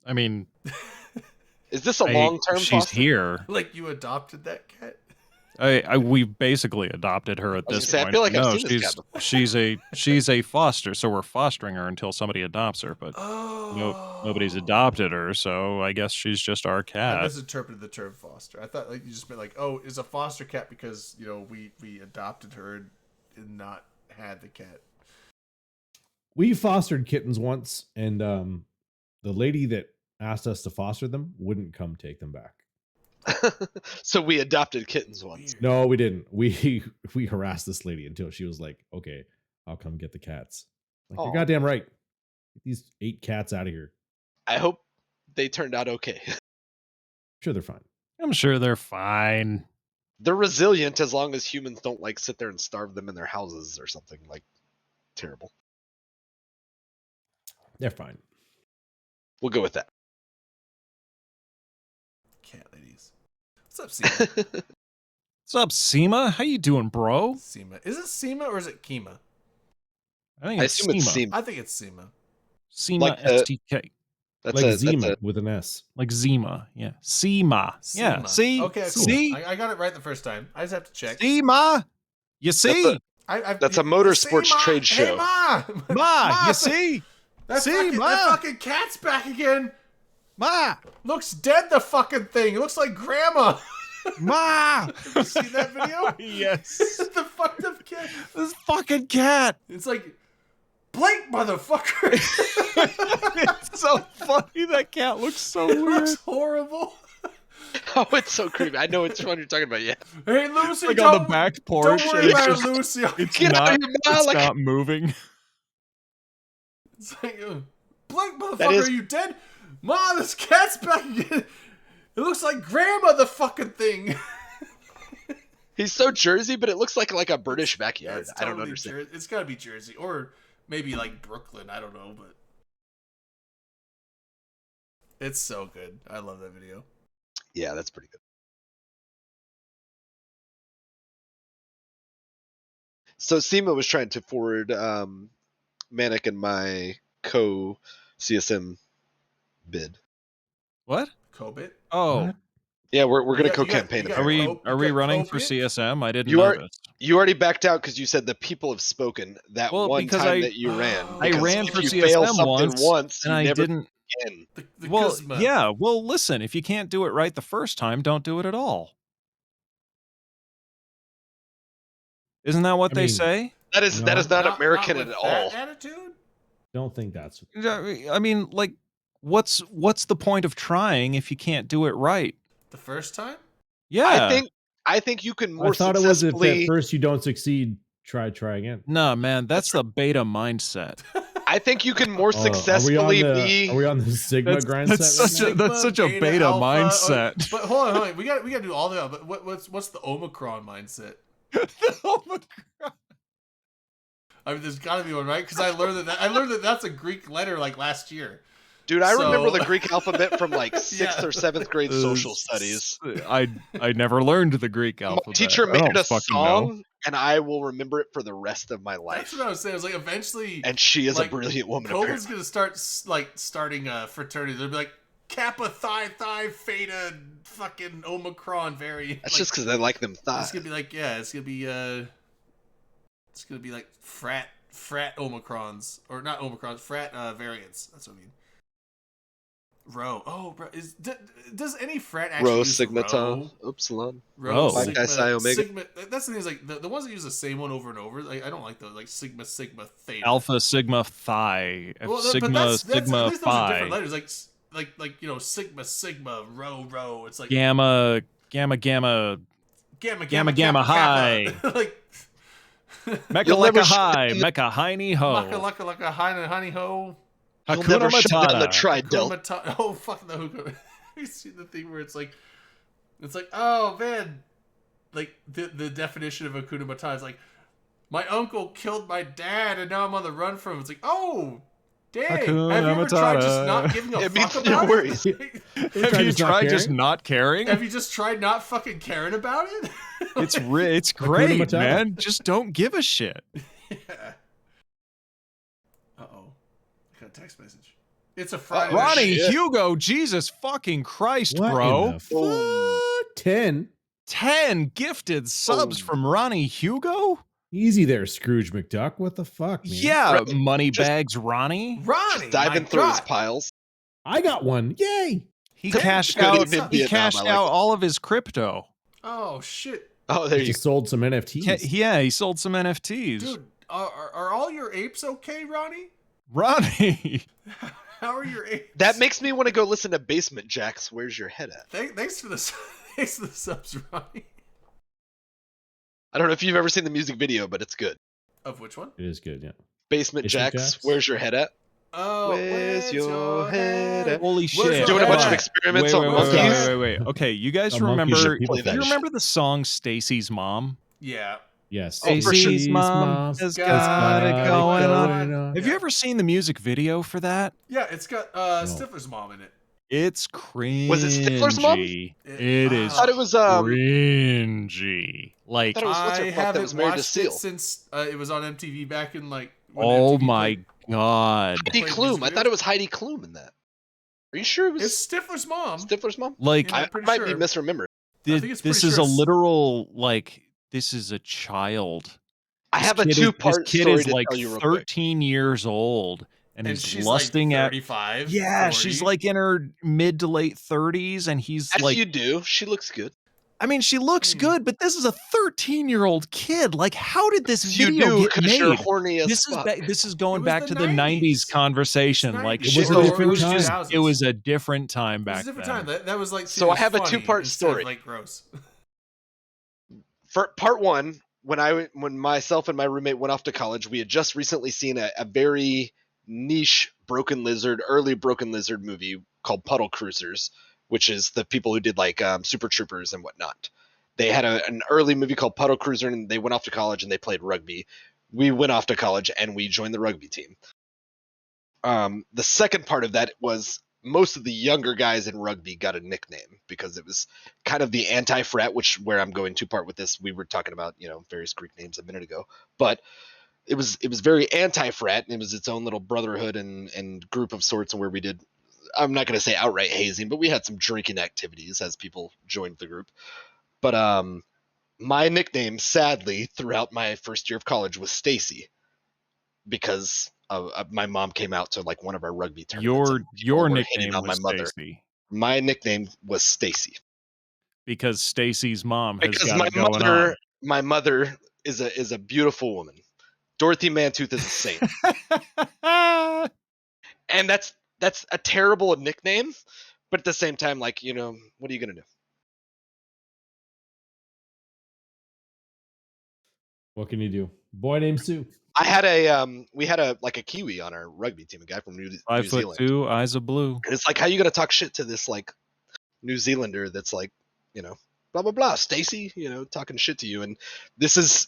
I mean, is this a long term? she's here. Like you adopted that cat? We basically adopted her at I was this gonna say, I point. feel like I've No, seen this cat before. she's a foster, so we're fostering her until somebody adopts her. But nobody's adopted her, so I guess she's just our I cat. misinterpreted the term foster. I thought like you just meant like, oh, is a foster cat because we adopted her and not had the cat. We fostered kittens once, and the lady that asked us to foster them wouldn't come take them back. So we adopted kittens once. Weird. No, we didn't. We harassed this lady until she was like, "Okay, I'll come get the cats." Like, Aw. you're goddamn right. Get these 8 cats out of here. I hope they turned out okay. Sure, they're fine. I'm sure they're fine. They're resilient as long as humans don't like sit there and starve them in their houses or something like terrible. They're fine. We'll go with that. Cat ladies. What's up, Seema? What's up, Seema? How you doing, bro? Seema. Is it Seema or is it Kima? I think I it's assume it's Seema. Seema. I think it's Seema. Seema Like STK. That's Like a Zima that's a with an S. Like Zima. Yeah. Seema. Yeah. Seema. See? Okay, cool. See? I got it right the first time. I just have to check. Seema. You see? that's a motorsports See, Ma? trade show. Hey, Ma! Ma, you see? That See, fucking, Ma? that fucking cat's back again. Ma. Looks dead, the fucking thing. It looks like grandma. Ma. You seen that video? Yes. The fucked up cat. This fucking cat. It's like, Blake, motherfucker. It's so funny. That cat looks so It weird. looks horrible. Oh, it's so creepy. I know which one you're talking about. Yeah. Hey, Lucy, Like don't, on the back porch. don't and worry it's about just- it, Lucy. It's Get out not, of here, Ma, it's like- not moving. It's like, Blake, That motherfucker, is- are you dead? Ma, this cat's back again. It looks like grandma, the fucking thing. He's so Jersey, but it looks like a British backyard. It's I don't totally understand. It's got to be Jersey or maybe like Brooklyn. I don't know, but it's so good. I love that video. Yeah, that's pretty good. So Seema was trying to forward Manic and my co-CSM bid. What? Kobit. Oh. What? Yeah, we're gonna You got- co-campaign. you got- Are we Cope- are we you got running Cope for yet? CSM? I didn't You know are- this. You already backed out because you said the people have spoken that Well, one because time I- that you ran. I Because ran if for you fail CSM something once, and you I never didn't. again. The Well, Kuzma. yeah. Well, listen. If you can't do it right the first time, don't do it at all. Isn't that what I they mean- say? That is No. not American with at that all. attitude. Don't think that's I mean, like, what's the point of trying if you can't do it right? The first time. Yeah. I think you can more I thought it was if successfully. at first you don't succeed, try again. No, man, that's the beta mindset. I think you can more Oh, successfully are be. we on the Sigma That's- grind that's set such right a- now? that's such a beta alpha. mindset. But hold on. We got to do all the. But what's the Omicron mindset? Oh my God. I mean, there's got to be one, right? Because I learned that that's a Greek letter like last year. Dude, I remember So- the Greek alphabet from like 6th Yeah. or 7th grade social studies. I never learned the Greek My alphabet. teacher I made don't a fucking song, know. and I will remember it for the rest of my That's life. what I was saying. I was like, eventually, And she is like, a brilliant woman. COVID's Apparently. gonna start starting a fraternity. They'll be like Kappa Theta fucking Omicron variant. That's like, just because I like them it's thighs. gonna be like it's gonna be like frat Omicrons or not Omicrons, frat variants. That's what I mean. Rho. Oh, bro, does any frat actually Rho, use Sigma, Rho? Tau, Upsilon. Rho. Pi, Chi, Psi, Omega. Sigma. That's the thing is like the ones that use the same one over and over. Like I don't like those. Like Sigma Theta. Alpha, Sigma, Phi. Well, Sigma, at Sigma, least those are different Phi. letters. Like Sigma, Rho. It's like Gamma, gamma, Gamma, high. high. Like Mecha You'll never Lecca sh- High, Mecha Heiny laka Ho. laka honey ho. You'll Hakuna never shut down the Matata. tri-delt. Oh fuck the hookah. You see the thing where it's like oh man, like the definition of Hakuna Matata is like my uncle killed my dad and now I'm on the run from him. It's like oh dang, Hakuna have you ever tried just Matata. not giving a It fuck means about no it? worries. Have you tried just not caring? Have you just tried not fucking caring about it? It's it's Hakuna great, Matata. man. Just don't give a shit. Yeah. Uh-oh. I got a text message. It's a Friday. Ronnie, shit. Hugo, Jesus fucking Christ, What bro. in the fuck? 10 10 gifted subs Oh. from Ronnie Hugo? Easy there, Scrooge McDuck. What the fuck, man? Yeah, Right. Moneybags Ronnie. Ronnie, Just diving my through his God. piles. I got one. Yay! He Ten cashed good out. even He Vietnam, cashed I like out it. all of his crypto. Oh shit, Oh, there you Just sold some NFTs. Yeah, he sold some NFTs. dude. Are all your apes okay, Ronnie? Ronnie. How are your apes? That makes me want to go listen to Basement Jacks. Where's your head at? Thanks for the thanks for the subs, Ronnie. I don't know if you've ever seen the music video, but it's good. Of which one? It is good, yeah. Basement Basement Jacks. Jacks? Where's your head at? Oh, Where's your head at? Holy Where's shit. your Doing a bunch of head? experiments wait, on wait, monkeys. wait. Okay, you guys The monkeys remember? are people Play that Do you fish. remember the song "Stacy's Mom"? Yeah. Yes. Oh, for sure. Stacy's Stacy's mom has got it going on. Have you ever seen the music video for that? Yeah, it's got Stifler's mom in it. It's cringy. Was it Stifler's mom? It is I thought it was cringy. Like, I thought it was what's her I fuck that haven't was married to watched Seal. it since it was on MTV back in like. when oh MTV my played- god. Heidi Played Klum. music I thought it was Heidi Klum in that. Are you sure it was It's Stifler's mom. Stifler's mom? Like, Yeah. I'm I pretty might sure. be misremembering. I think it's this pretty is sure a it's- literal, like, this is a child. I This have a kid is- two-part This kid story is to like tell you real quick. 13 years old, and and he's she's lusting like at. 35. Yeah, 40. she's like in her mid to late 30s, and he's As like, you do, she looks good. I mean, she looks Hmm. good, but this is a 13-year-old kid. Like, how did this You video do get because you're made? horny as This is fuck. this is going It was back the to the 90s 90s. conversation. It's Like, 90s. shit, It was a different was time. just, 2000s. it was a different time It back was a different then. time. That was like. So seen I as have a funny two-part instead of, story. Like gross. For part one, when myself and my roommate went off to college, we had just recently seen a very niche early Broken Lizard movie called Puddle Cruisers, which is the people who did like Super Troopers and whatnot. They had an early movie called Puddle Cruiser, and they went off to college and they played rugby. We went off to college and we joined the rugby team. The second part of that was most of the younger guys in rugby got a nickname because it was kind of the anti-frat, where I'm going two-part with this. We were talking about, various Greek names a minute ago, but it was very anti-frat, and it was its own little brotherhood and group of sorts where we did, I'm not going to say outright hazing, but we had some drinking activities as people joined the group. But my nickname, sadly, throughout my first year of college was Stacy, because my mom came out to like one of our rugby tournaments. and people Your were nickname hitting on was my mother. Stacy My nickname was Stacy because Stacy's mom has because got it going my mother is a beautiful woman. Dorothy Mantooth is a saint, on. and that's a terrible nickname, but at the same time, like, what are you gonna do? What can you do? Boy named Sue. I had we had a Kiwi on our rugby team, a guy from New 5'2", Zealand. eyes of blue. And it's like, how you gonna talk shit to this like New Zealander that's like, blah blah blah, Stacy, talking shit to you. And this is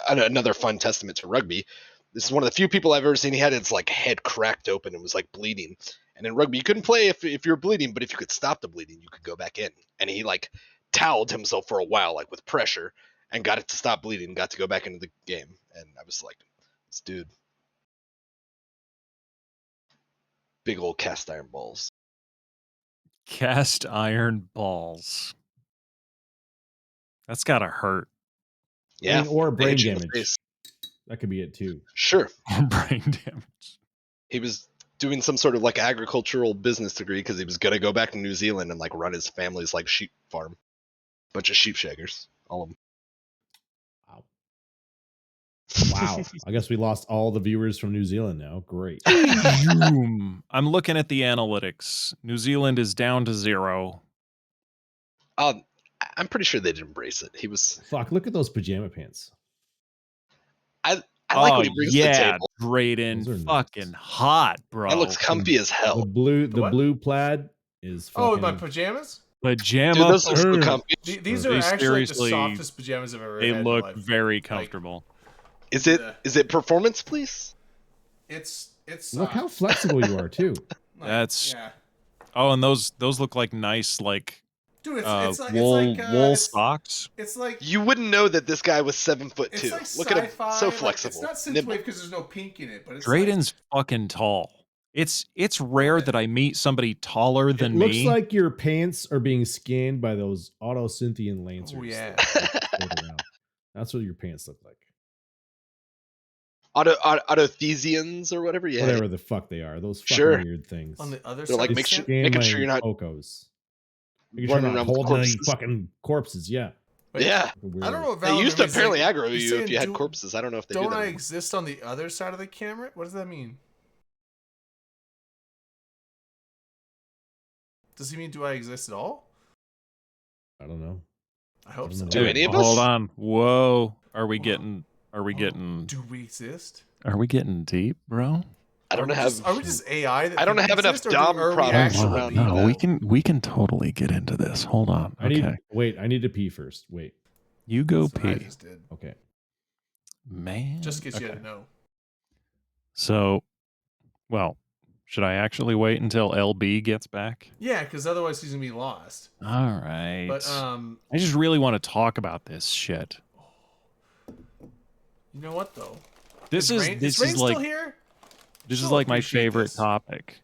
another fun testament to rugby. This is one of the few people I've ever seen. He had his like head cracked open and was like bleeding. And in rugby, you couldn't play if you were bleeding, but if you could stop the bleeding, you could go back in. And he like toweled himself for a while, like with pressure, and got it to stop bleeding and got to go back into the game. And I was like, this dude, big old cast iron balls. Cast iron balls. That's gotta hurt. Yeah, Or they brain hit you in the damage. face. That could be it too. Sure. Brain damage. He was doing some sort of like agricultural business degree because he was gonna go back to New Zealand and like run his family's like sheep farm. Bunch of sheep shaggers, all of them. Wow. I guess we lost all the viewers from New Zealand now. Great. I'm looking at the analytics. New Zealand is down to 0. I'm pretty sure they'd embrace it. He was. Fuck, look at those pajama pants. I like what he brings to the yeah, table. Drayden, Those are fucking hot, bro. That looks comfy as The hell. blue The what? blue plaid is Oh, fucking my pajamas. Pajama. Dude, those look so Ugh. comfy. These They are actually like the seriously- softest pajamas I've ever They had. in look my life. very comfortable. Is it performance, please? It's Look how soft. flexible you are too. Like, That's- yeah. Oh, and those look like nice like Dude, it's like wool it's like, wool it's, socks. It's like You wouldn't know that this guy was 7'2". it's like Look at him, sci-fi, so like, flexible. it's not nimble. synthwave because there's no pink in it, but it's like, Drayden's fucking tall. It's rare that I meet somebody taller It than looks me. like your pants are being scanned by those auto-Synthian Lancers. Oh, yeah. that float around. That's what your pants look like. Autothesians or whatever. Yeah. Whatever the fuck they are. Those fucking Sure. weird things. On the other They're side, like, of make the sure- camp? Scan making my sure you're not Pocos. Making sure I'm running not around with holding any corpses. fucking corpses. Yeah. Wait, Yeah. Fucking I don't weirdo. know if They Valorant used to means, apparently like, aggro he's you if saying, you had do- corpses. I don't know if they do Don't that I anymore. exist on the other side of the camera? What does that mean? Does he mean do I exist at all? I don't know. I hope I so. don't know. Do Dude, any of Hold us? on. Whoa. Are we Whoa. getting Do we exist? deep, bro? I don't have. Are we just AI? That I don't think have enough exist, or do- dumb are we products actual around people? me No, we can totally get into this. Hold on. I need. Wait. I need to pee first. Wait. You go That's what I pee. just did. Okay. Man. Just in case you Okay. had to know. So, well, should I actually wait until LB gets back? Yeah, because otherwise he's gonna be lost. All right. But I just really want to talk about this shit. you know what though? This is Rain this Rain is like still here? this is She'll like my appreciate favorite this. topic.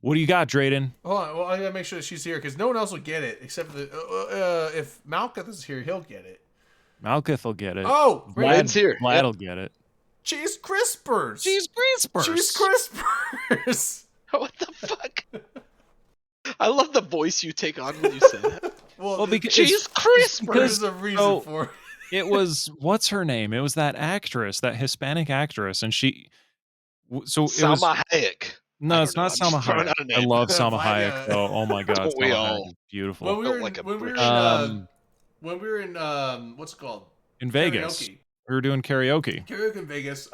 What do you got, Drayden? Hold on. Well, I gotta make sure that she's here because no one else will get it except for the if Malkuth is here, he'll get it. Malkuth will get it. Oh, Rain's here. Vlad Yep. will get it. cheese crispers. Cheese crispers. Cheese crispers. What the fuck? I love the voice you take on when you say that. Well, because Cheese crispers. there's a reason so- for it. it was what's her name? It was that actress, that Hispanic actress, and she. So it was. Salma Hayek. No, I it's don't know, not I'm just Salma throwing Hayek. out a I name. love Salma Vlad, Hayek though. Oh my god, Don't we Salma all? Hayek is beautiful. When we were Built like a in, when we were in, brick. when we were in what's it called? In Vegas, Karaoke. we were doing karaoke. Karaoke in Vegas.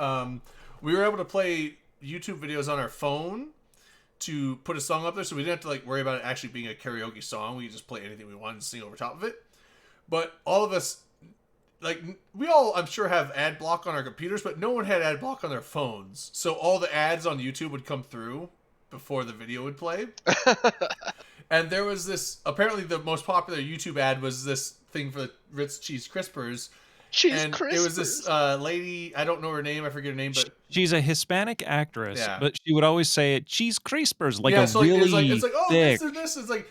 We were able to play YouTube videos on our phone to put a song up there, so we didn't have to like worry about it actually being a karaoke song. We could just play anything we wanted and sing over top of it. But all of us, like we all, I'm sure have ad block on our computers, but no one had ad block on their phones. So all the ads on YouTube would come through before the video would play. And there was this, apparently the most popular YouTube ad was this thing for the Ritz Cheese Crispers. Cheese And crispers. it was this lady, I don't know her name, I forget her name, but She's a Hispanic actress, Yeah. but she would always say it cheese crispers, like yeah, a so really it's like oh, thick. this and this. It's like,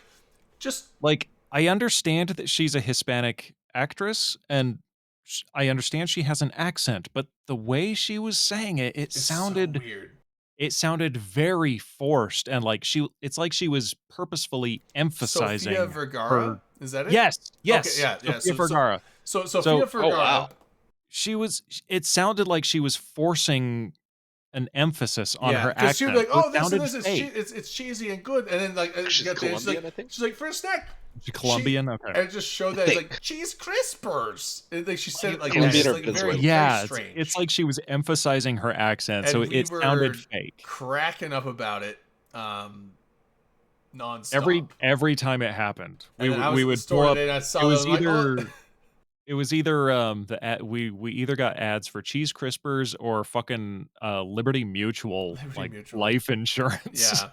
just, Like I understand that she's a Hispanic actress, and I understand she has an accent, but the way she was saying it, it it's sounded so weird. it sounded very forced, and like it's like she was purposefully emphasizing Sofia Vergara? her- Is that it? Yes, Okay, yeah, Sofia so- Vergara. So Sofia Vergara. wow. She was. It sounded like she was forcing an emphasis on her because accent. she was like, It "Oh, this and sounded this is fake. it's cheesy and good," and then like She's she got there, Colombian, I think. she's like, "For a snack," She Colombian. Okay. and it just showed that it's like cheese crispers. And like she said it like Colombian that. or It's like very, Venezuelan? Yeah, very it's, strange. it's like she was emphasizing her accent, so And we it sounded were fake. cracking up about it, nonstop. Every time it happened, And then I was we at the would store pull up. today and I saw It was them, like, oh. either it was either the ad, we either got ads for Cheese Crispers or fucking Liberty Mutual Liberty like Mutual. life insurance. Yeah.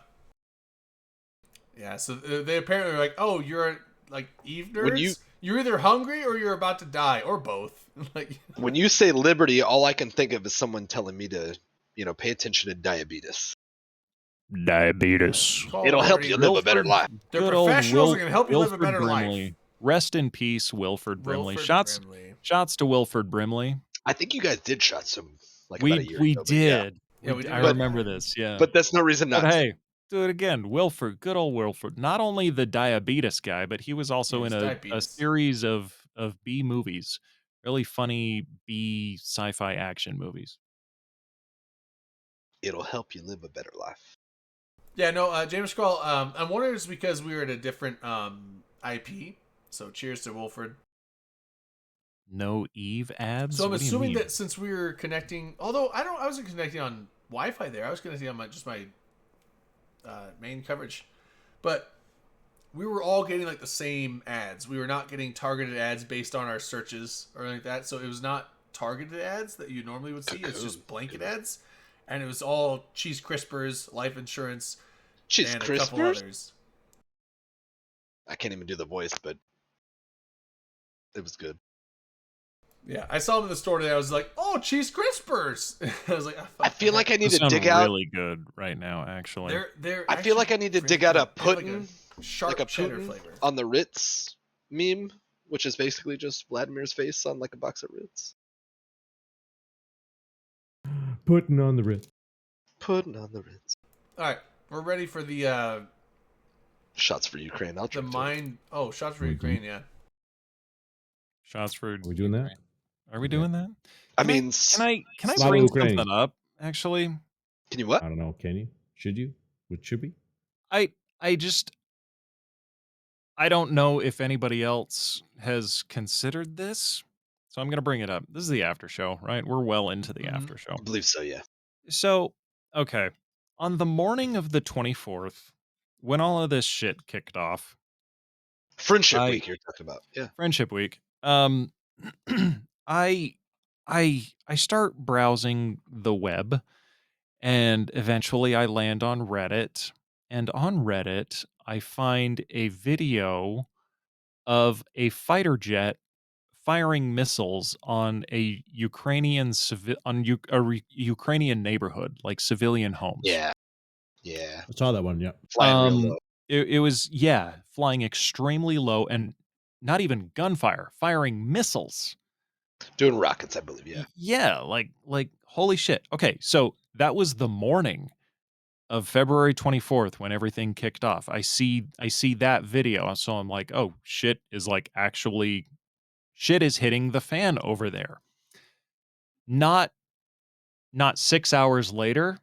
Yeah, so they apparently were like, "Oh, you're like Eve nerds. When you- You're either hungry or you're about to die, or both." Like, When you say liberty, all I can think of is someone telling me to, pay attention to diabetes. Diabetes. call It'll help Liberty you live a better Wilford. life. They're Good old professionals and can help you live a Wilford better Brimley. life. Rest in peace, Wilford Brimley. Wilford Shots Brimley. shots to Wilford Brimley. I think you guys did shot some like about a year We ago. but yeah. did. Yeah, we did. I But- remember this. Yeah. But that's no reason not But to. hey, do it again. Wilford, good old Wilford. Not only the diabetes guy, but he was also Yeah, in it's a diabetes. series of B movies. Really funny B sci-fi action movies. It'll help you live a better life. Yeah, no, James Scroll. I'm wondering if it's because we were at a different IP. So cheers to Wilford. No Eve ads. So I'm What do you assuming mean? that since we were connecting, although I wasn't connecting on Wi-Fi there. I was connecting on my main coverage, but we were all getting like the same ads. We were not getting targeted ads based on our searches or anything like that. So it was not targeted ads that you normally would see. It's just blanket ads, and it was all Cheese Crispers, life insurance, Cheese and a couple crispers? others. I can't even do the voice, but it was good. Yeah, I saw them in the store today. I was like, "Oh, cheese crispers!" I was like, I feel like I need Those to sound dig out. really good right now. Actually, They're. I feel like I need to dig out a pudding, Putin, sharp like a cheddar Putin flavor. on the Ritz meme, which is basically just Vladimir's face on like a box of Ritz. Putting on the wrist. Putin on the Ritz. All right, we're ready for the Shots for Ukraine. I'll drink to it. mind. Oh, shots for Mhm. Ukraine. Yeah. shots for. Are we doing that? Are we Okay. doing that? I Can mean, Can I Slava bring Ukraine. something up? Actually, can you what? I don't know. Can you? Should you? What should be? I just I don't know if anybody else has considered this, so I'm gonna bring it up. This is the after show, right? We're well into the Mhm. after show. I believe so. Yeah. So, okay, on the morning of the 24th, when all of this shit kicked off, Friendship I- Week you're talking about. Yeah. Friendship Week, I start browsing the web, and eventually I land on Reddit, and on Reddit I find a video of a fighter jet firing missiles on a Ukrainian Ukrainian neighborhood, like civilian homes. Yeah. Yeah. I saw that one. Yeah. Flying real low. It was flying extremely low and not even gunfire, firing missiles. Doing rockets, I believe. Yeah. Yeah, like holy shit. Okay, so that was the morning of February 24th when everything kicked off. I see that video, so I'm like, oh, shit is hitting the fan over there. Not 6 hours later,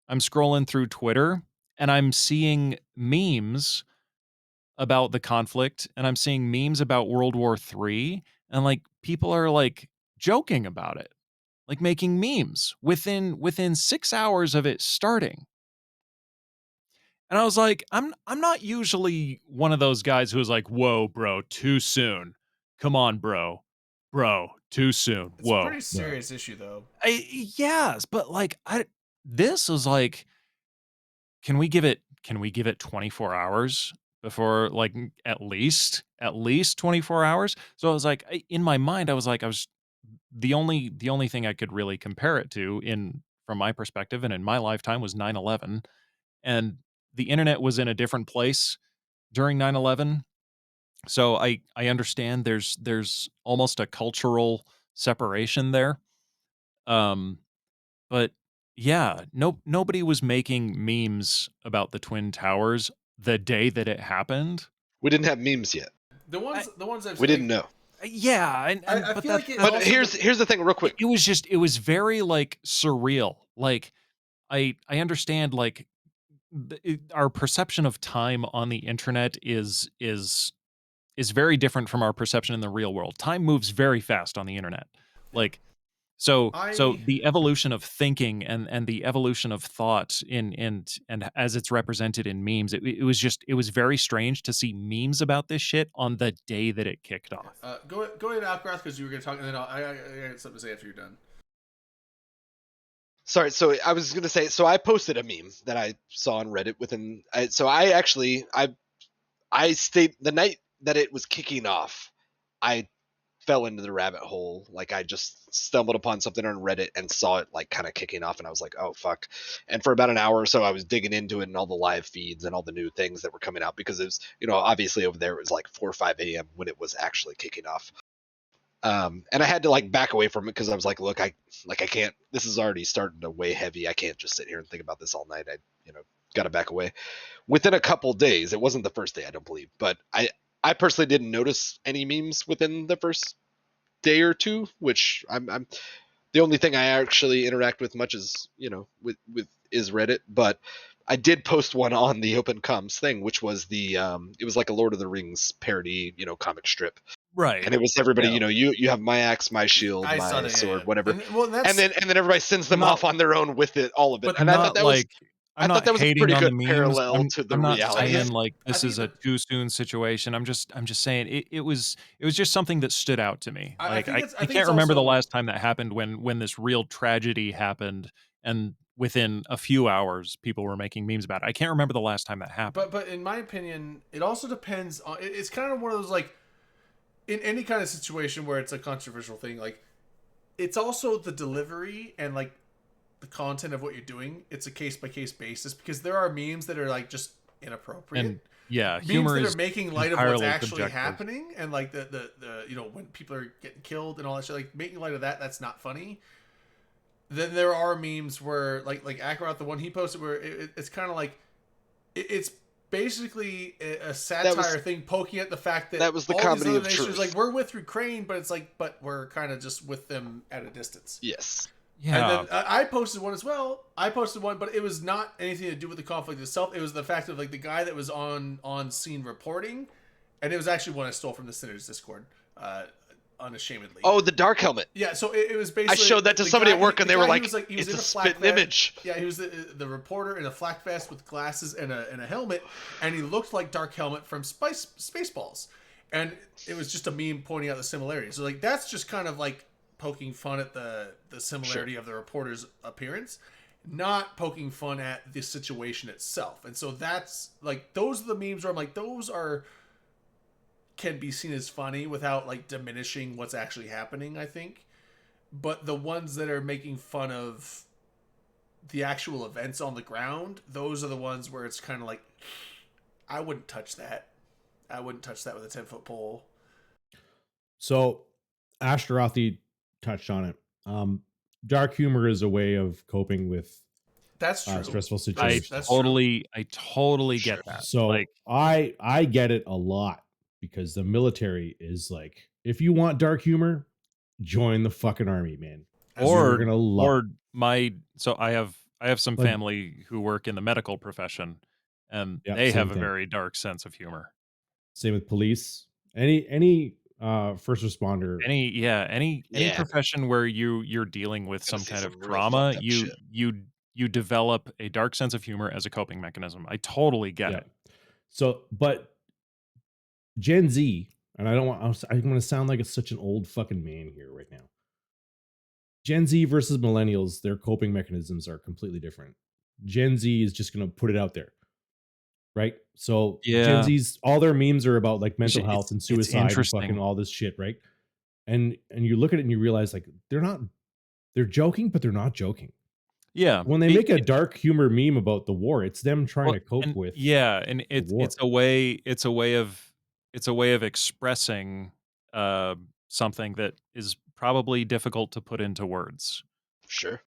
I'm scrolling through Twitter and I'm seeing memes about the conflict, and I'm seeing memes about World War III, and like people are like joking about it, like making memes within 6 hours of it starting. And I was like, I'm not usually one of those guys who's like, whoa, bro, too soon. Come on, bro. Bro, too soon. It's Whoa. a pretty serious issue, though. Yes, but like this was like, can we give it 24 hours before, like, at least 24 hours? So I was like, in my mind, I was the only thing I could really compare it to from my perspective and in my lifetime was 9/11, and the internet was in a different place during 9/11. So I understand there's almost a cultural separation there. But yeah, nobody was making memes about the Twin Towers the day that it happened. We didn't have memes yet. The ones I've We didn't know. Yeah, and I but feel like it But also here's the thing, real quick. it was very like surreal. Like I understand like our perception of time on the internet is very different from our perception in the real world. Time moves very fast on the internet. Like so the evolution of thinking and the evolution of thought and as it's represented in memes, it was very strange to see memes about this shit on the day that it kicked off. Go ahead, Alcross, because you were going to talk, and then I got something to say after you're done. Sorry, so I was gonna say, so I posted a meme that I saw on Reddit I stayed the night that it was kicking off. I fell into the rabbit hole. Like I just stumbled upon something on Reddit and saw it like kind of kicking off, and I was like, oh fuck. And for about an hour or so, I was digging into it and all the live feeds and all the new things that were coming out, because it was, obviously over there it was like 4 or 5 a.m. when it was actually kicking off. And I had to like back away from it because I was like, look, I can't, this is already starting to weigh heavy. I can't just sit here and think about this all night. I got to back away. Within a couple days, it wasn't the first day, I don't believe, but I personally didn't notice any memes within the first day or two, which I'm the only thing I actually interact with much is, with is Reddit. But I did post one on the Open Comms thing, which was it was like a Lord of the Rings parody, comic strip. Right. And it was everybody, Yeah. you have my axe, my shield, I saw my that, sword, yeah. whatever. And And then everybody sends them Not- off on their own with it, all of it. But And I not thought that like was I'm I thought not that was a hating pretty on good the memes. parallel to the I'm not reality. saying like I this think is a that- too soon situation. I'm just saying it was just something that stood out to me. I Like think I it's- I think can't it's remember the also- last time that happened when this real tragedy happened, and within a few hours people were making memes about it. I can't remember the last time that happened. But in my opinion, it also depends on. It's kind of one of those like, in any kind of situation where it's a controversial thing, like it's also the delivery and like the content of what you're doing. It's a case by case basis because there are memes that are like just inappropriate. And yeah, Memes humor that is are making light of what's entirely actually subjective. happening and like the you know when people are getting killed and all that shit, like making light of that, that's not funny. Then there are memes where like Akarat, the one he posted, where it's kind of like it's basically a satire thing poking at the fact that was the all comedy these of other nations, truth. like we're with Ukraine, but it's like but we're kind of just with them at a distance. Yes. Yeah. And then I posted one as well. I posted one, but it was not anything to do with the conflict itself. It was the fact of like the guy that was on scene reporting, and it was actually one I stole from the Sinners Discord, unashamedly. Oh, the dark helmet. Yeah, so it was basically. I showed that to the somebody guy- at work, and the they were guy, like, he was "It's in a flak spitting vest. image." Yeah, he was the reporter in a flak vest with glasses and a helmet, and he looked like Dark Helmet from Spaceballs, and it was just a meme pointing out the similarities. So like that's just kind of like poking fun at the similarity of the reporter's appearance, not poking fun at the situation itself. And so that's like those are the memes where I'm like those can be seen as funny without like diminishing what's actually happening, I think. But the ones that are making fun of the actual events on the ground, those are the ones where it's kind of like, I wouldn't touch that. I wouldn't touch that with a 10-foot pole. So Ashtarothi touched on it. Dark humor is a way of coping with That's true. stressful I situations. That's totally Sure. get that. So like, I get it a lot because the military is like, if you want dark humor, join the fucking army, man. You're gonna love or it. so I have some Like- family who work in the medical profession, and Yep, they same have a thing. very dark sense of humor. Same with police. Any first responder. Any Yeah. profession where you're dealing with Gonna some see kind some of real trauma, fucked up you shit. you develop a dark sense of humor as a coping mechanism. I totally get Yeah. it. So, but Gen Z, and I'm going to sound like such an old fucking man here right now. Gen Z versus millennials, their coping mechanisms are completely different. Gen Z is just going to put it out there, right? So Yeah. Gen Z's, all their memes are about like mental It's- health and it's suicide and interesting. fucking all this shit, right? And you look at it and you realize like they're joking, but they're not joking. Yeah. When they make a dark humor meme about the war, it's them trying to cope and, with. yeah, and war. it's a way of expressing something that is probably difficult to put into words. Sure.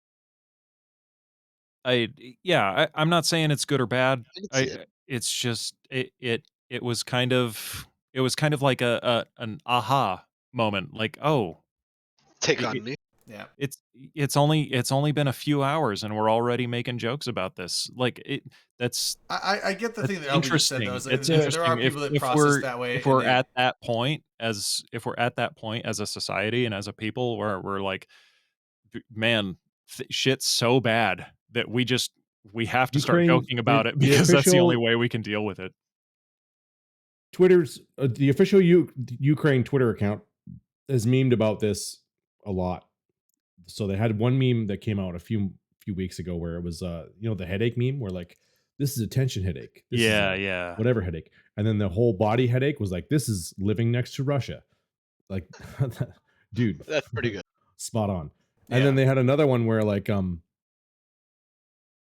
I'm not saying it's good or bad. I can see it. It's just it was kind of like an aha moment, like, oh, Take it- on me. Yeah. it's only been a few hours and we're already making jokes about this. Like that's I get the that's thing that LB just said, interesting. though. Is It's there interesting are people that if process we're that way. if we're and they- at that point as a society and as a people where we're like, man, shit's so bad that we have to start Ukraine, joking about it the because that's the only official- way we can deal with it. Twitter's the official Ukraine Twitter account has memed about this a lot. So they had one meme that came out a few weeks ago where it was the headache meme where like, this is a tension headache. This is Yeah. whatever headache. And then the whole body headache was like, this is living next to Russia. Like dude, That's pretty good. spot on. And then they had another one where like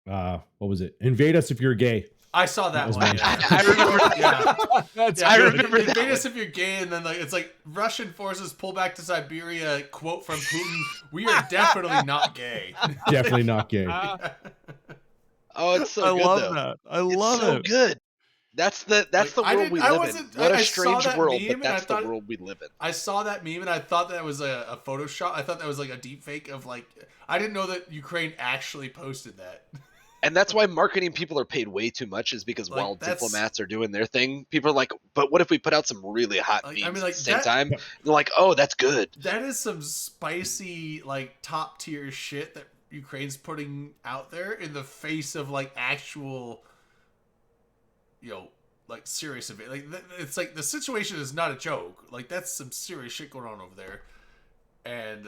what was it? Invade us if you're gay. I saw that was one. mine. Yeah. I remember Yeah. That's Yeah, I good. remember that Invade one. us if you're gay, and then like it's like Russian forces pull back to Siberia. Quote from Putin: "We are definitely not gay." Definitely not gay. Oh, it's so I good love though. that. I It's love so it. good. That's the Like, I world we didn't- I live in. wasn't- What I a saw strange that world, meme but and I that's the thought- world we live in. I saw that meme and I thought that was a Photoshop. I thought that was like a deep fake of like. I didn't know that Ukraine actually posted that. And that's why marketing people are paid way too much, is because Like, while that's- diplomats are doing their thing, people are like, but what if we put out some really hot Like, memes I mean, at like, the same that- time? And they're like, oh, that's good. That is some spicy, like top tier shit that Ukraine's putting out there in the face of like actual, like serious event. Like it's like the situation is not a joke. Like that's some serious shit going on over there, and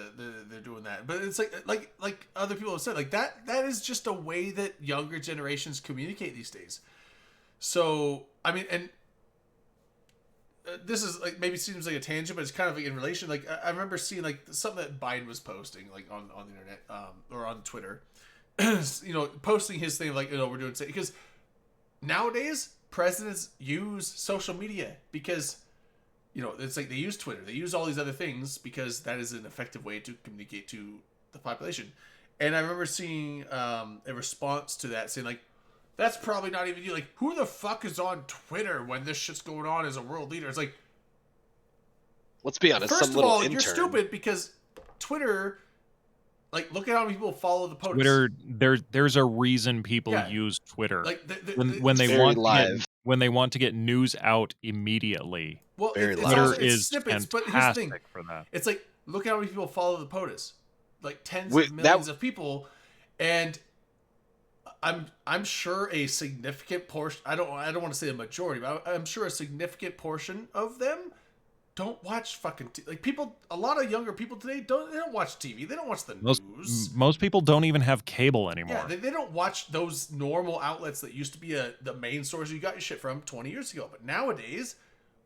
they're doing that. But it's like other people have said, like that is just a way that younger generations communicate these days. So I mean, and this is like maybe seems like a tangent, but it's kind of like in relation. Like I remember seeing like something that Biden was posting like on the internet or on Twitter, posting his thing like we're doing because nowadays presidents use social media because it's like they use Twitter, they use all these other things because that is an effective way to communicate to the population. And I remember seeing a response to that saying like, that's probably not even you. Like, who the fuck is on Twitter when this shit's going on as a world leader? It's like, let's be honest. First some of little all, intern. you're stupid because Twitter, like, look at how many people follow the POTUS. Twitter, there's a reason people Yeah. use Twitter. Like, when they very want live. when they want to get news out immediately. well, very it's live. Twitter also, it's is snippets, but here's the fantastic thing. for that. It's like, look at how many people follow the POTUS. Like, tens Wait, of millions of people. And I'm sure a significant portion, I don't want to say a majority, but I'm sure a significant portion of them don't watch fucking like people. A lot of younger people today they don't watch TV. They don't watch the news. Most people don't even have cable anymore. Yeah, they don't watch those normal outlets that used to be the main source you got your shit from 20 years ago. But nowadays,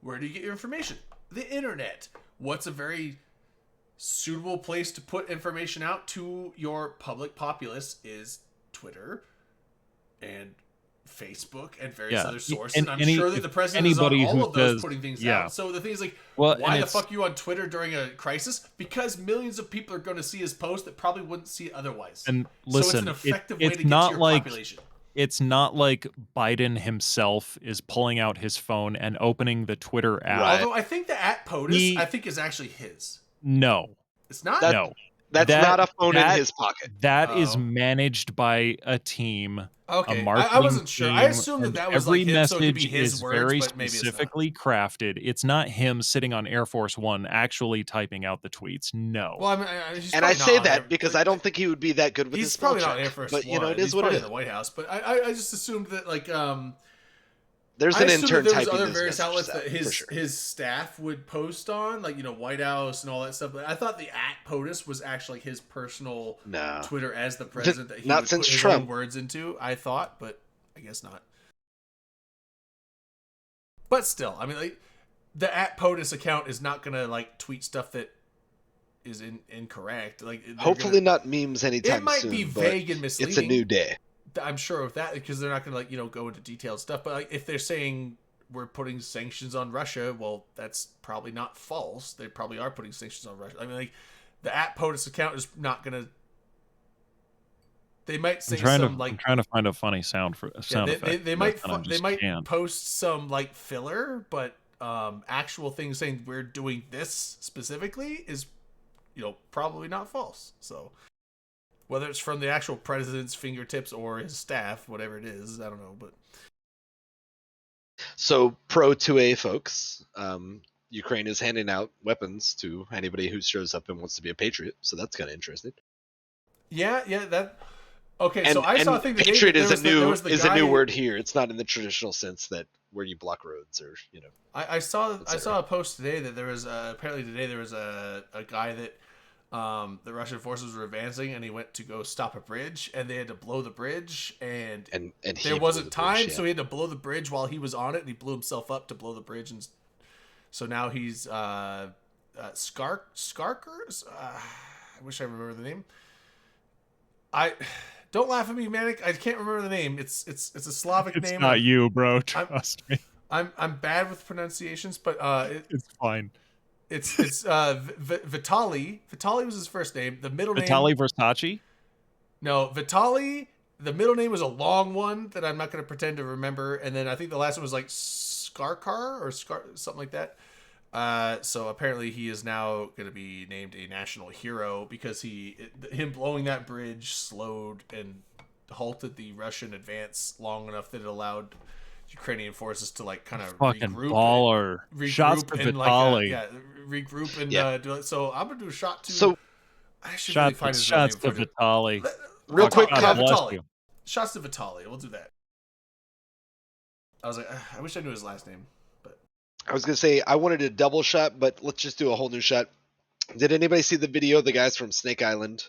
where do you get your information? The internet. What's a very suitable place to put information out to your public populace is Twitter and Facebook and various other sources. And I'm sure that the president is on all of those putting things out. So the thing is like, why the fuck are you on Twitter during a crisis? Because millions of people are going to see his post that probably wouldn't see it otherwise. And so listen, it's an effective way it's to get not to your like population. it's not like Biden himself is pulling out his phone and opening the Twitter app. Right. Although I think the @POTUS I think is actually his. No, It's not. no. That's not a phone in his pocket. That is managed by a team. Okay, A marketing I wasn't sure. I team, assumed and that was every like him, so it could be message his is words, very but maybe it's not. specifically crafted. It's not him sitting on Air Force One actually typing out the tweets. No. Well, I mean, he's And I probably say not that on because I don't think he would be that good with he's his spell probably not check. Air Force But One. it He's is what it probably is. in the White House. But I just assumed that like There's I an assumed intern that there was typing other those various outlets messages that out, for sure. his staff would post on, like White House and all that stuff. But I thought the @POTUS was actually his personal No. Twitter as the president that he Not would since put his Trump. own words into. I thought, but I guess not. But still, I mean, like the @POTUS account is not gonna like tweet stuff that is incorrect. Like Hopefully not memes anytime It might soon. be but vague and misleading. It's a new day. I'm sure of that because they're not going to go into detailed stuff. But like, if they're saying we're putting sanctions on Russia, well, that's probably not false. They probably are putting sanctions on Russia. I mean, like the @POTUS account is not going to. They might say I'm trying to find a funny sound effect. They might and I just can't. post some like filler, but actual things saying we're doing this specifically is probably not false. So. Whether it's from the actual president's fingertips or his staff, whatever it is, I don't know. But So Pro 2A folks, Ukraine is handing out weapons to anybody who shows up and wants to be a patriot. So that's kind of interesting. yeah, that. Okay, And, so I saw a thing today. patriot that is a new word here. It's not in the traditional sense that where you block roads or I saw a post today that there was apparently today there was a guy that the Russian forces were advancing and he went to go stop a bridge and they had to blow the bridge and he there blew wasn't the time, bridge, yeah. so he had to blow the bridge while he was on it and he blew himself up to blow the bridge, and so now he's Skarkers. I wish I remember the name. I don't laugh at me, Manic. I can't remember the name. It's a Slavic It's name. not you, bro. Trust me. I'm bad with pronunciations, but It's fine. It's Vitaly. Vitaly was his first name. The middle Vitaly name. Versace? No, Vitaly. The middle name was a long one that I'm not going to pretend to remember, and then I think the last one was like Skarkar or something like that. So apparently he is now going to be named a national hero because him blowing that bridge slowed and halted the Russian advance long enough that it allowed Ukrainian forces to like kind of Fucking regroup. baller. Shots to and Vitaly. regroup and Yeah. do it. So I'm gonna do a shot to. So I should really find his Shots to name for you. Vitaly. Real quick, God bless Vitaly. you. Shots to Vitaly. We'll do that. I was like, I wish I knew his last name, but I was gonna say I wanted a double shot, but let's just do a whole new shot. Did anybody see the video of the guys from Snake Island?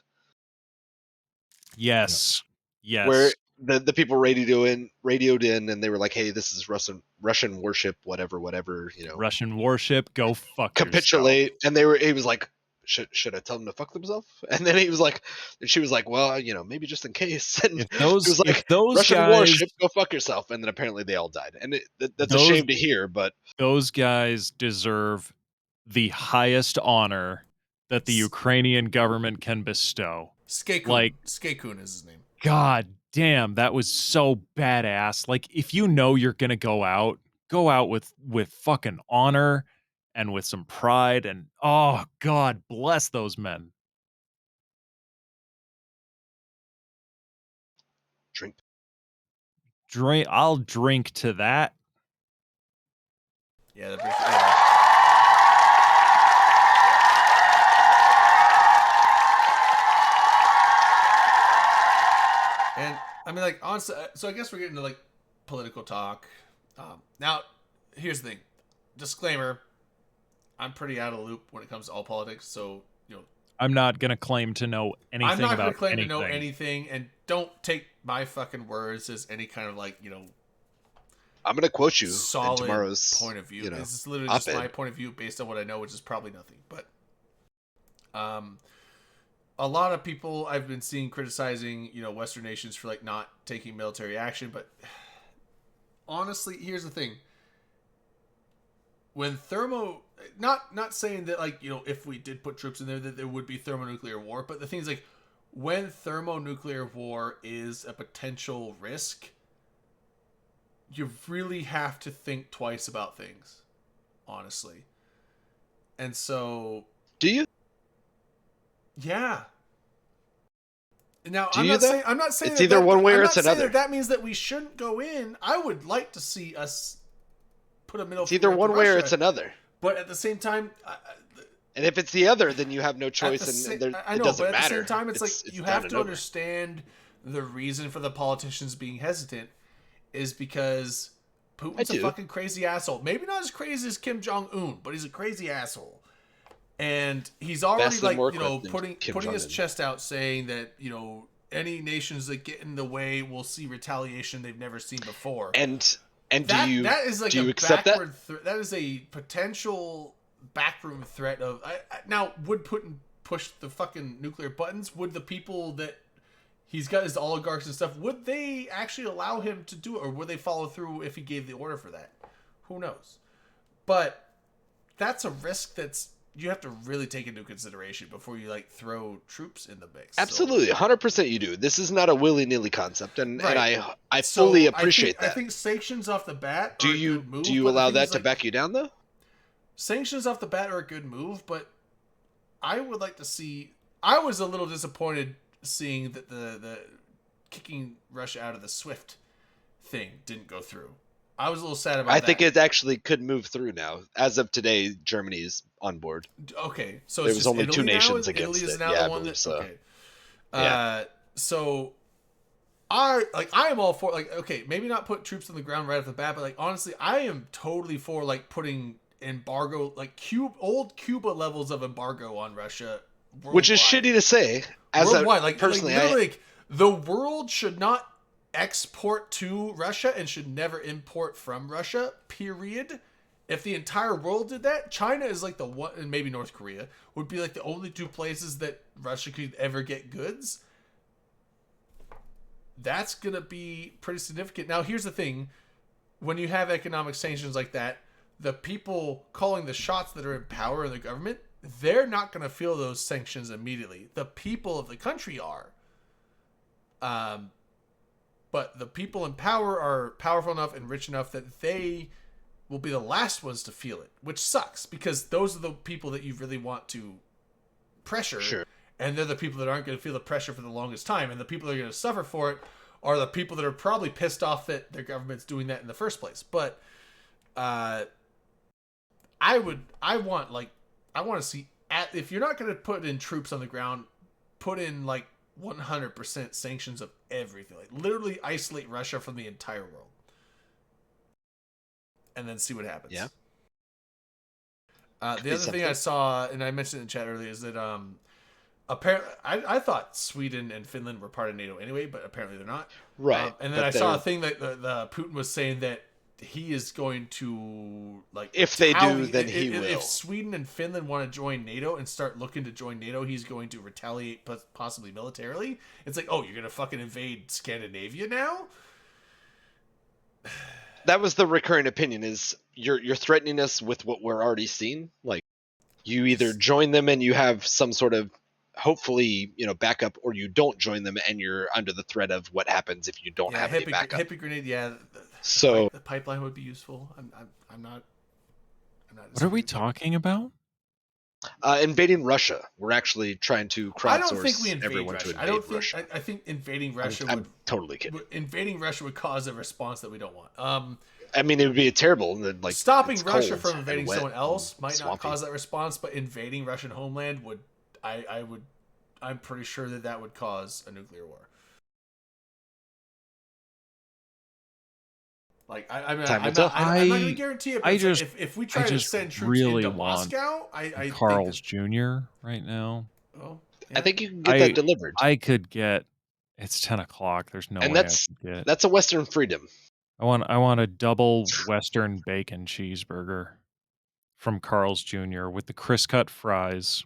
Yes. Yes. Where the people radioed in, and they were like, "Hey, this is Russian warship, whatever, you know, Russian warship, go fuck capitulate." And he was like, "Should I tell them to fuck themselves?" And then she was like, "Well, you know, maybe just in case." And If those, he was like, if those "Russian guys, warship, go fuck yourself." And then apparently they all died, and that's a Those- shame to hear, but those guys deserve the highest honor that the Ukrainian government can bestow. Skakun. Like- Skakun is his name. God damn, that was so badass. Like, if you know you're gonna go out with fucking honor and with some pride, and oh God bless those men. I'll drink to that. Yeah, yeah. And I mean, like, honestly, so I guess we're getting to like political talk. Now, here's the thing. Disclaimer: I'm pretty out of the loop when it comes to all politics. So, you know, I'm not gonna claim to know anything I'm not about going to claim anything. to know anything, and don't take my fucking words as any kind of like, you know, I'm gonna quote you in solid tomorrow's point of view. You know, This is literally just op-ed. my point of view based on what I know, which is probably nothing. But a lot of people I've been seeing criticizing, you know, Western nations for like not taking military action. But honestly, here's the thing: when not saying that like, you know, if we did put troops in there that there would be thermonuclear war, but the thing is like when thermonuclear war is a potential risk, you really have to think twice about things, honestly. And so, Do you? yeah. Now, Do I'm you, not though? saying It's that either one way I'm or not it's saying another. that means that we shouldn't go in. I would like to see us put a middle. It's either finger to one way or Russia, it's another. But at the same time, And if it's the other, then you have no at choice, the and sa- I know, it doesn't but at matter. the same time, it's like you down have and to over. understand the reason for the politicians being hesitant is because Putin's I a do. fucking crazy asshole. Maybe not as crazy as Kim Jong Un, but he's a crazy asshole. And he's already Vastly like, more you know, corrupt than Kim putting his Jong-un. chest out, saying that, you know, any nations that get in the way will see retaliation they've never seen before. And that do is like you a accept that? backward that is a potential backroom threat of now would Putin push the fucking nuclear buttons? Would the people that he's got his oligarchs and stuff, would they actually allow him to do it, or would they follow through if he gave the order for that? Who knows? But that's a risk that's you have to really take into consideration before you like throw troops in the mix. Absolutely, 100% you do. This is not a willy-nilly concept, and Right. I So fully appreciate that. I think sanctions off the bat Do are a you good move, do you but the allow thing that is, to like, back you down though? sanctions off the bat are a good move, but I would like to see. I was a little disappointed seeing that the kicking Russia out of the SWIFT thing didn't go through. I was a little sad about I that. think it actually could move through now. As of today, Germany is on board. Okay, so There it's was just only Italy two now? nations Italy against is it. now Yeah, the I one believe that so. okay. Yeah. So I am all for like okay, maybe not put troops on the ground right off the bat, but like honestly, I am totally for like putting embargo like old Cuba levels of embargo on Russia, worldwide. Which is shitty to say. Worldwide, Personally, literally, the world should not export to Russia and should never import from Russia. Period. If the entire world did that, China is like the one, and maybe North Korea would be like the only two places that Russia could ever get goods. That's gonna be pretty significant. Now, here's the thing: when you have economic sanctions like that, the people calling the shots that are in power in the government, they're not gonna feel those sanctions immediately. The people of the country are. But the people in power are powerful enough and rich enough that they will be the last ones to feel it, which sucks because those are the people that you really want to pressure. Sure. And they're the people that aren't going to feel the pressure for the longest time. And the people that are going to suffer for it are the people that are probably pissed off that their government's doing that in the first place. But I want to see, if you're not going to put in troops on the ground, put in like 100% sanctions of everything. Like literally isolate Russia from the entire world. And then see what happens. Yeah. The other thing I saw, and I mentioned in the chat earlier, is that apparently, I thought Sweden and Finland were part of NATO anyway, but apparently they're not. Right. And then but I saw a they're- thing that the Putin was saying that he is going to like If they how- do, then he will. If Sweden and Finland want to join NATO and start looking to join NATO, he's going to retaliate, possibly militarily. It's like, oh, you're gonna fucking invade Scandinavia now? That was the recurring opinion: is you're threatening us with what we're already seeing. Like, you either join them and you have some sort of, hopefully, backup, or you don't join them and you're under the threat of what happens if you don't have any backup. hippie grenade, yeah. So the pipeline would be useful. I'm not. What are we talking about? invading Russia. We're actually trying to crowdsource I don't think we invade everyone Russia. to invade I don't think. Russia. I think invading Russia I'm totally kidding. invading Russia would cause a response that we don't want. I mean, it would be terrible. Like, Stopping it's Russia cold from and invading wet someone else and might not swampy. cause that response, but invading Russian homeland would. I'm pretty sure that would cause a nuclear war. Like I'm not going to guarantee it. But I it's like just- if we try to just send troops really into want Moscow, I think Carl's Jr. right now. well, I think you can get that delivered. I could get. It's 10 o'clock. There's no And way that's- I could get. That's a Western freedom. I want a double Western bacon cheeseburger from Carl's Jr. with the crisp cut fries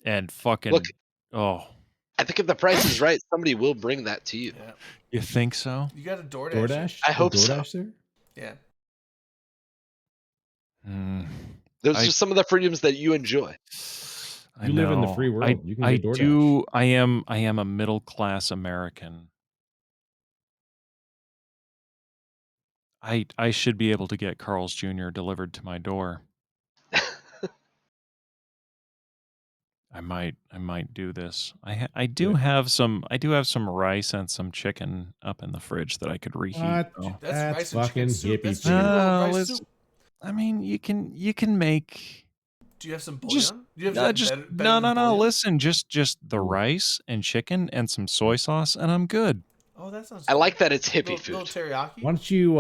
and fucking. Look, oh, I think if the price is right, somebody will bring that to you. yeah. you think so? You got a DoorDash. DoorDash? I hope so. DoorDash there? Yeah. Mm, Those I- are some of the freedoms that you enjoy. I You live in the know. free world. I, You can I get DoorDash. do. I am a middle class American. I should be able to get Carl's Jr. delivered to my door. I might do this. I do Good. have some rice and some chicken up in the fridge that I could reheat. What? though. That's That's rice and chicken fucking soup. That's hippie chicken shit. rice let's- soup. I mean, you can make Do you have some bouillon? Just- Do you have no, something just better no than no. bouillon? Listen, just the Ooh. rice and chicken and some soy sauce, and I'm good. Oh, that sounds. I good. like that it's hippie little food. teriyaki. Why don't you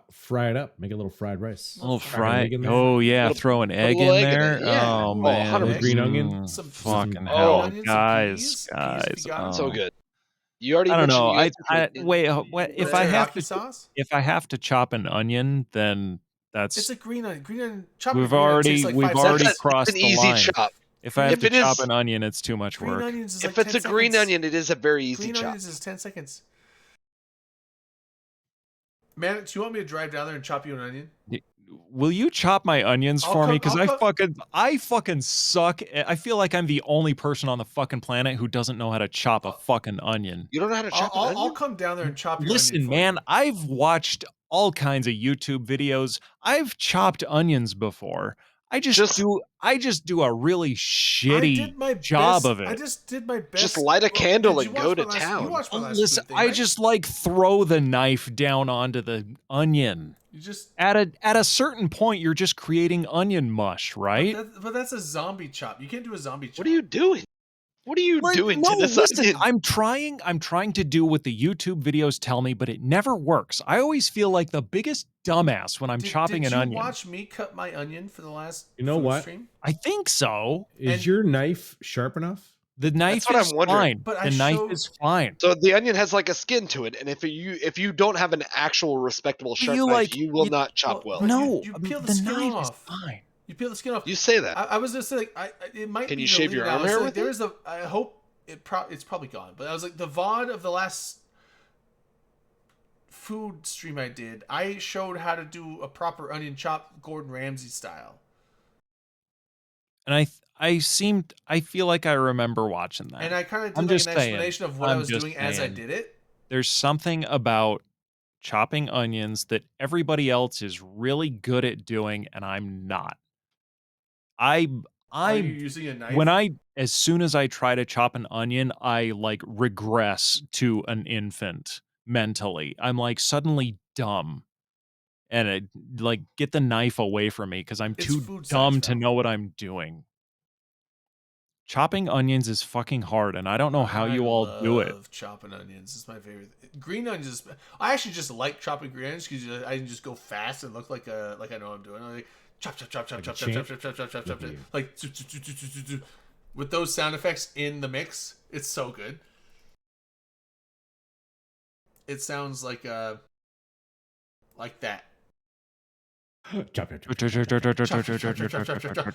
fry it up? Make a little fried rice. A little Crack an fried. egg in there? Oh yeah, Little- throw an put a egg in little egg in there. it, yeah. Oh Oh, man, 100%. Green onion? Mm, Some fucking green hell, onions, some guys, peas, guys. if you got 'em. oh. So good. You already I don't mentioned know. you I guys are in- wait. If Little I have teriyaki to sauce. chop an onion, then It's that's a green onion. Green onion. Chopping we've green onion already takes like we've 5 already seconds. crossed an the easy line. chop. If I have If to it chop is- an onion, it's too much Green work. onions is If like it's 10 a green seconds. onion, it is a very easy Green chop. onions is 10 seconds. Man, do you want me to drive down there and chop you an onion? Will you chop my onions I'll for me? come- Because I'll I fucking suck. I feel like I'm the only person on the fucking planet who doesn't know how to chop a fucking onion. You don't know how to chop an onion? I'll come down there and chop your Listen, onion for man, you. I've watched all kinds of YouTube videos. I've chopped onions before. I just do a really I shitty did my job best. of it. I just did my best. Just light a Well, candle did you and watch go my to last- town. You watched my last Listen, food thing, I right? just like throw the knife down onto the onion. You just At a certain point, you're just creating onion mush, right? but that's a zombie chop. You can't do a zombie chop. What are you doing? What are you Like, doing no, to this listen, onion? I'm trying to do what the YouTube videos tell me, but it never works. I always feel like the biggest dumbass when I'm chopping did an you onion. watch me cut my onion for the last You know food what? stream? I think so. Is And- your knife sharp enough? The knife what is I'm wondering. fine. But I The knife showed- is fine. So the onion has like a skin to it, and if you don't have an actual respectable sharp you, knife, like- you will you- not chop well, well. No, you peel the the skin knife off. is fine. You peel the skin off. You say that. I was just like, it might. Can be you shave your deleted now. arm I was hair like, with there it? is a. I hope it's probably gone. But I was like, the VOD of the last food stream I did, I showed how to do a proper onion chop, Gordon Ramsay style. And I feel like I remember watching that. And I kind of I'm did like just an saying. explanation of what I I'm was just doing as I saying. did it. There's something about chopping onions that everybody else is really good at doing, and I'm not. Are you I'm using a knife? when as soon as I try to chop an onion, I like regress to an infant mentally. I'm like suddenly dumb. And it like get the knife away from me because I'm It's too food dumb science, to Val. know what I'm doing. Chopping onions is fucking hard, and I don't know how you all do it. I love chopping onions. It's my favorite. Green onions. I actually just like chopping green onions because I can just go fast and look like I know what I'm doing. I'm like chop, chop, chop, chop, Like a chop, chop, chop, champ? chop, chop, chop, chop, chop, Look at you. like with those sound effects in the mix, it's so good. It sounds like that. Chop, chop, chop, chop, chop.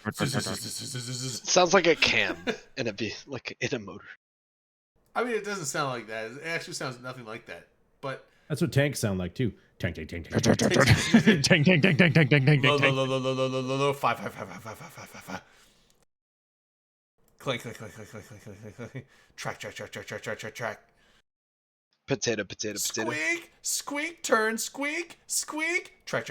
Sounds like a cam, and it'd be like in a motor. I mean, it doesn't sound like that. It actually sounds nothing like that. But That's what tanks sound like too. Tank, tank, tank, tank. Dang, dang, dang, dang, dang, dang, dang, low, dang. low, low, low, low, low, low, low, five. Clank, clank, clank, clank, clank, clank, clank, clank. Track. Potato. Squeak, squeak, turn, squeak, squeak. Track.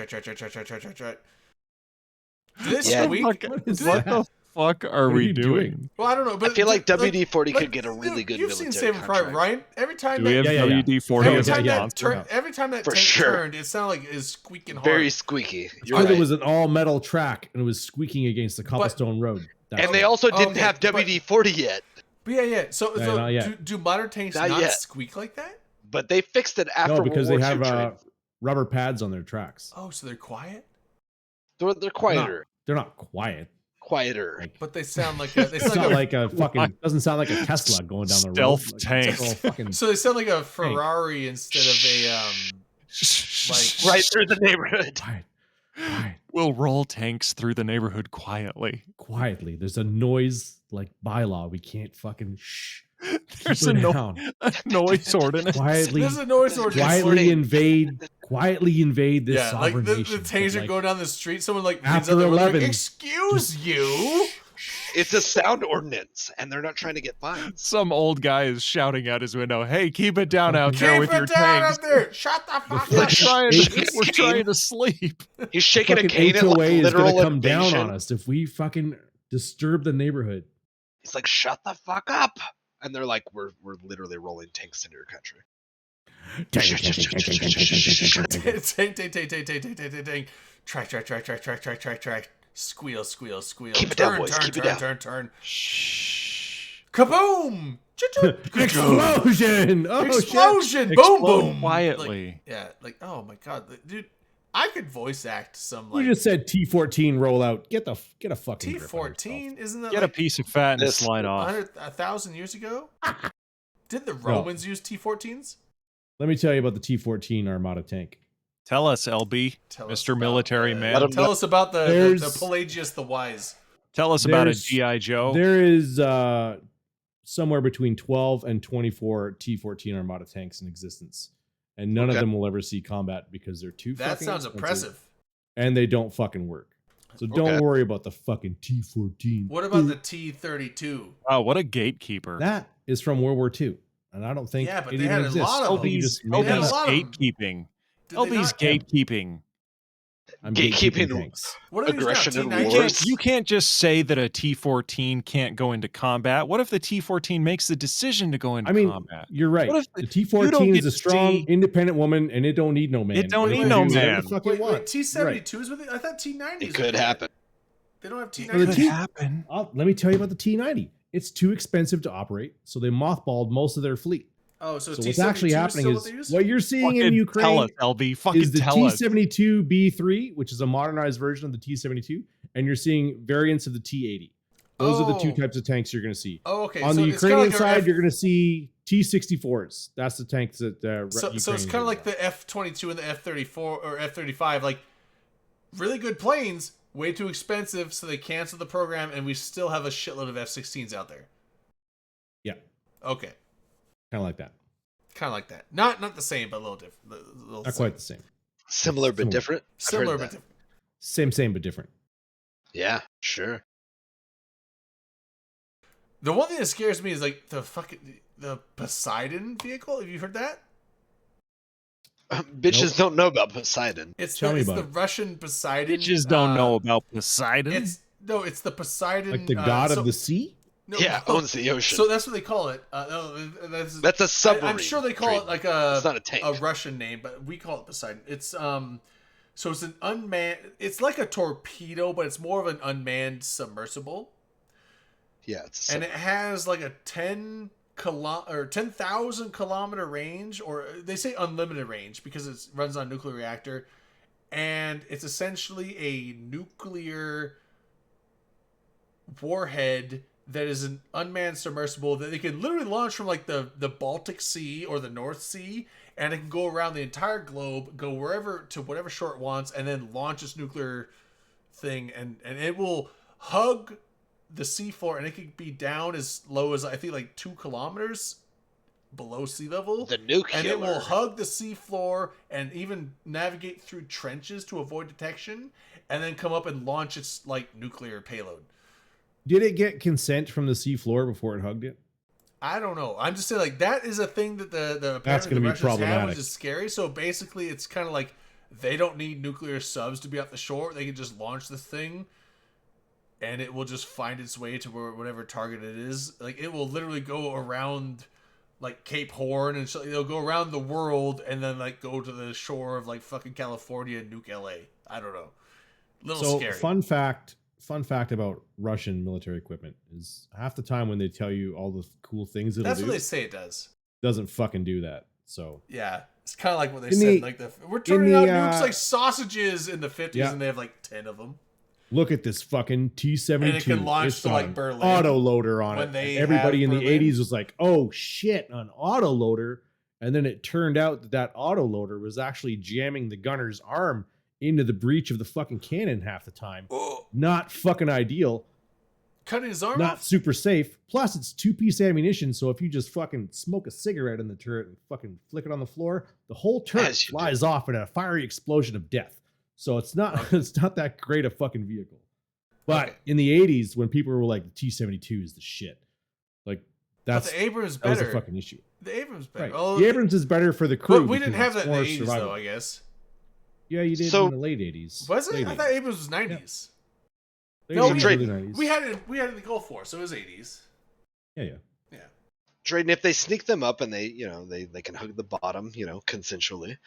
This Yeah. squeak. What is What that? the fuck are What are we you doing? Well, I don't know, but I feel like dude, WD-40 could get a really good You've military seen Saving Private contract. Ryan. Every time Do we have Yeah, yeah, yeah. WD-40 every as a time that sponsor? every time that For tank sure. turned, it sounded like it was squeaking hard. Very squeaky. You're Because right. it was an all metal track and it was squeaking against the cobblestone road. That's And why. they also didn't Okay, have but- WD-40 yet, But yeah. So, Yeah, not yet. do modern tanks Not not yet. squeak like that? but they fixed it after No, because they World War have II trade. rubber pads on their tracks. Oh, so they're quiet, They're quieter. They're not quiet. Quieter. Like, but they sound like a. They it's sound not like like a fucking. Doesn't sound like a Tesla going down the road. Stealth Like, tank. it's all fucking. so they sound like a Ferrari instead of a like Right through the neighborhood. Quiet, quiet, We'll roll tanks through the neighborhood quietly. quietly. There's a noise like bylaw. We can't fucking shh. There's Keep a, her down. noise ordinance. Quietly, There's a noise ordinance. quietly invade this Yeah, like sovereign the nation. tanks But, are like, going down the street. Someone like leans after out the window, like, 11, excuse you. It's a sound ordinance, and they're not trying to get fines. Some old guy is shouting out his window, "Hey, keep it down out there Keep with your it down tanks. out there. Shut the fuck Like, up. We're trying to sleep." He's shaking a fucking cane at HOA like is literal gonna come down invasion. on us if we fucking disturb the neighborhood. He's like, "Shut the fuck up!" And they're like, "We're literally rolling tanks into your country." Tank. Track. Squeal. Keep it down, boys, keep it down. Turn. Kaboom! Explosion! Oh shit! Explosion! Boom! Explode Boom! quietly. Oh my god, dude! I could voice act some You like just said T14 rollout. Get a fucking grip on yourself. T14. Isn't that Get a like piece of fat and This- slide off. 1,000 years ago? Did the Romans use T14s? Let me tell you about the T14 Armada tank. Tell us, LB, Tell us Mr. about Military the- Man. Let 'em Tell us about the There's- Pelagius the Wise. Tell us about a There's- GI Joe. There is somewhere between 12 and 24 T14 Armada tanks in existence, and none of Okay. them will ever see combat because they're too. That fucking sounds expensive, impressive. and they don't fucking work. So don't Okay. worry about the fucking T14. What about the T32? Wow, what a gatekeeper. That is from World War II, and I don't think Yeah, but it they even had a exists. lot of I think you them. just They made had that a up. lot of them. gatekeeping. Did they LB's not? gatekeeping. I'm Gatekeeping tanks. What are these now? aggression and T90s? wars. You can't just say that a T14 can't go into combat. What if the T14 makes the decision to go into I mean, combat? you're right. What if The you don't T14 get is a to strong, see- independent woman, and it don't need no man. It don't can need no do whatever man. the fuck it Wait, wants. T72s with it? I thought T90s. It were could that. happen. They don't have Well, T90s. the T- happen. Let me tell you about the T90. It's too expensive to operate, so they mothballed most of their fleet. Oh, so, So T72 what's actually happening still is what they use? what you're seeing Fucking in tell Ukraine us, LB. Fucking is the tell us. T72B3, which is a modernized version of the T72, and you're seeing variants of the T80. Those are the two Oh. types of tanks you're going to see. Oh, okay. On so the it's kinda Ukrainian like side, F- you're going to see T64s. That's the tanks that so it's Ukrainians kind are of like using. the F22 and the F34 or F35. Like, really good planes, way too expensive, so they canceled the program, and we still have a shitload of F16s out there. Yeah, Okay. kind of like that. Kind of like that. Not the same, but a little different. Not quite the same. Similar but Similar. different. I've heard Similar, of but that. different. Same, but different. Yeah, sure. The one thing that scares me is like the Poseidon vehicle. Have you heard that? Bitches don't know about Poseidon. It's Tell me it's about the it. Russian Poseidon. Bitches don't know about Poseidon. It's the Poseidon. Like the god so- of the sea? no, Yeah, no. owns the ocean. So that's what they call it. No, That's a submarine. I'm sure they call it like a It's not a tank. Russian name, but we call it Poseidon. It's so it's an unmanned. It's like a torpedo, but it's more of an unmanned submersible, Yeah, it's a and it has like a 10,000 kilometer range, or they say unlimited range because it runs on a nuclear reactor, and it's essentially a nuclear warhead that is an unmanned submersible that they can literally launch from like the Baltic Sea or the North Sea, and it can go around the entire globe, go wherever to whatever shore it wants, and then launch its nuclear thing, and it will hug the seafloor, and it can be down as low as I think like 2 kilometers below sea level. The nuclear. And it will hug the seafloor and even navigate through trenches to avoid detection, and then come up and launch its like nuclear payload. Did it get consent from the seafloor before it hugged it? I don't know. I'm just saying, like, that is a thing that the That's going to be problematic. which is scary. So basically, it's kind of like they don't need nuclear subs to be off the shore. They can just launch the thing, and it will just find its way to whatever target it is. Like, it will literally go around like Cape Horn, and so it'll go around the world, and then like go to the shore of like fucking California and nuke LA. I don't know. Little scary. Fun fact about Russian military equipment is half the time when they tell you all the cool things it'll That's do, what they say it does. doesn't fucking do that. So Yeah, it's kind of like what they In said. the- Like we're turning the, out nukes like sausages in the 50s, yeah. and they have like 10 of them. look at this fucking T-72. And it can launch It's to, like, got an Berlin autoloader on when it. they Everybody in have the Berlin. 80s was like, oh shit, an autoloader. And then it turned out that that autoloader was actually jamming the gunner's arm into the breech of the fucking cannon half the time. Oh, Not fucking ideal. cutting his arm Not off? super safe. Plus, it's 2-piece ammunition, so if you just fucking smoke a cigarette in the turret and fucking flick it on the floor, the whole turret As you do. flies off in a fiery explosion of death. So it's not it's not that great a fucking vehicle. But Okay. in the 80s, when people were like, the T-72 is the shit, like But that's the Abrams that was better. a fucking issue. The Abrams better. Right. Oh, The Abrams is better for the crew. But we didn't because have that in it's the more 80s, survivable. though, I guess. Yeah, you did So- in the late 80s. Was it? Late I thought Abrams was 90s. Late No, 80s, we- early 90s. We had it in the Gulf War, so it was 80s. Yeah. Drayden, if they sneak them up and they can hug the bottom, consensually,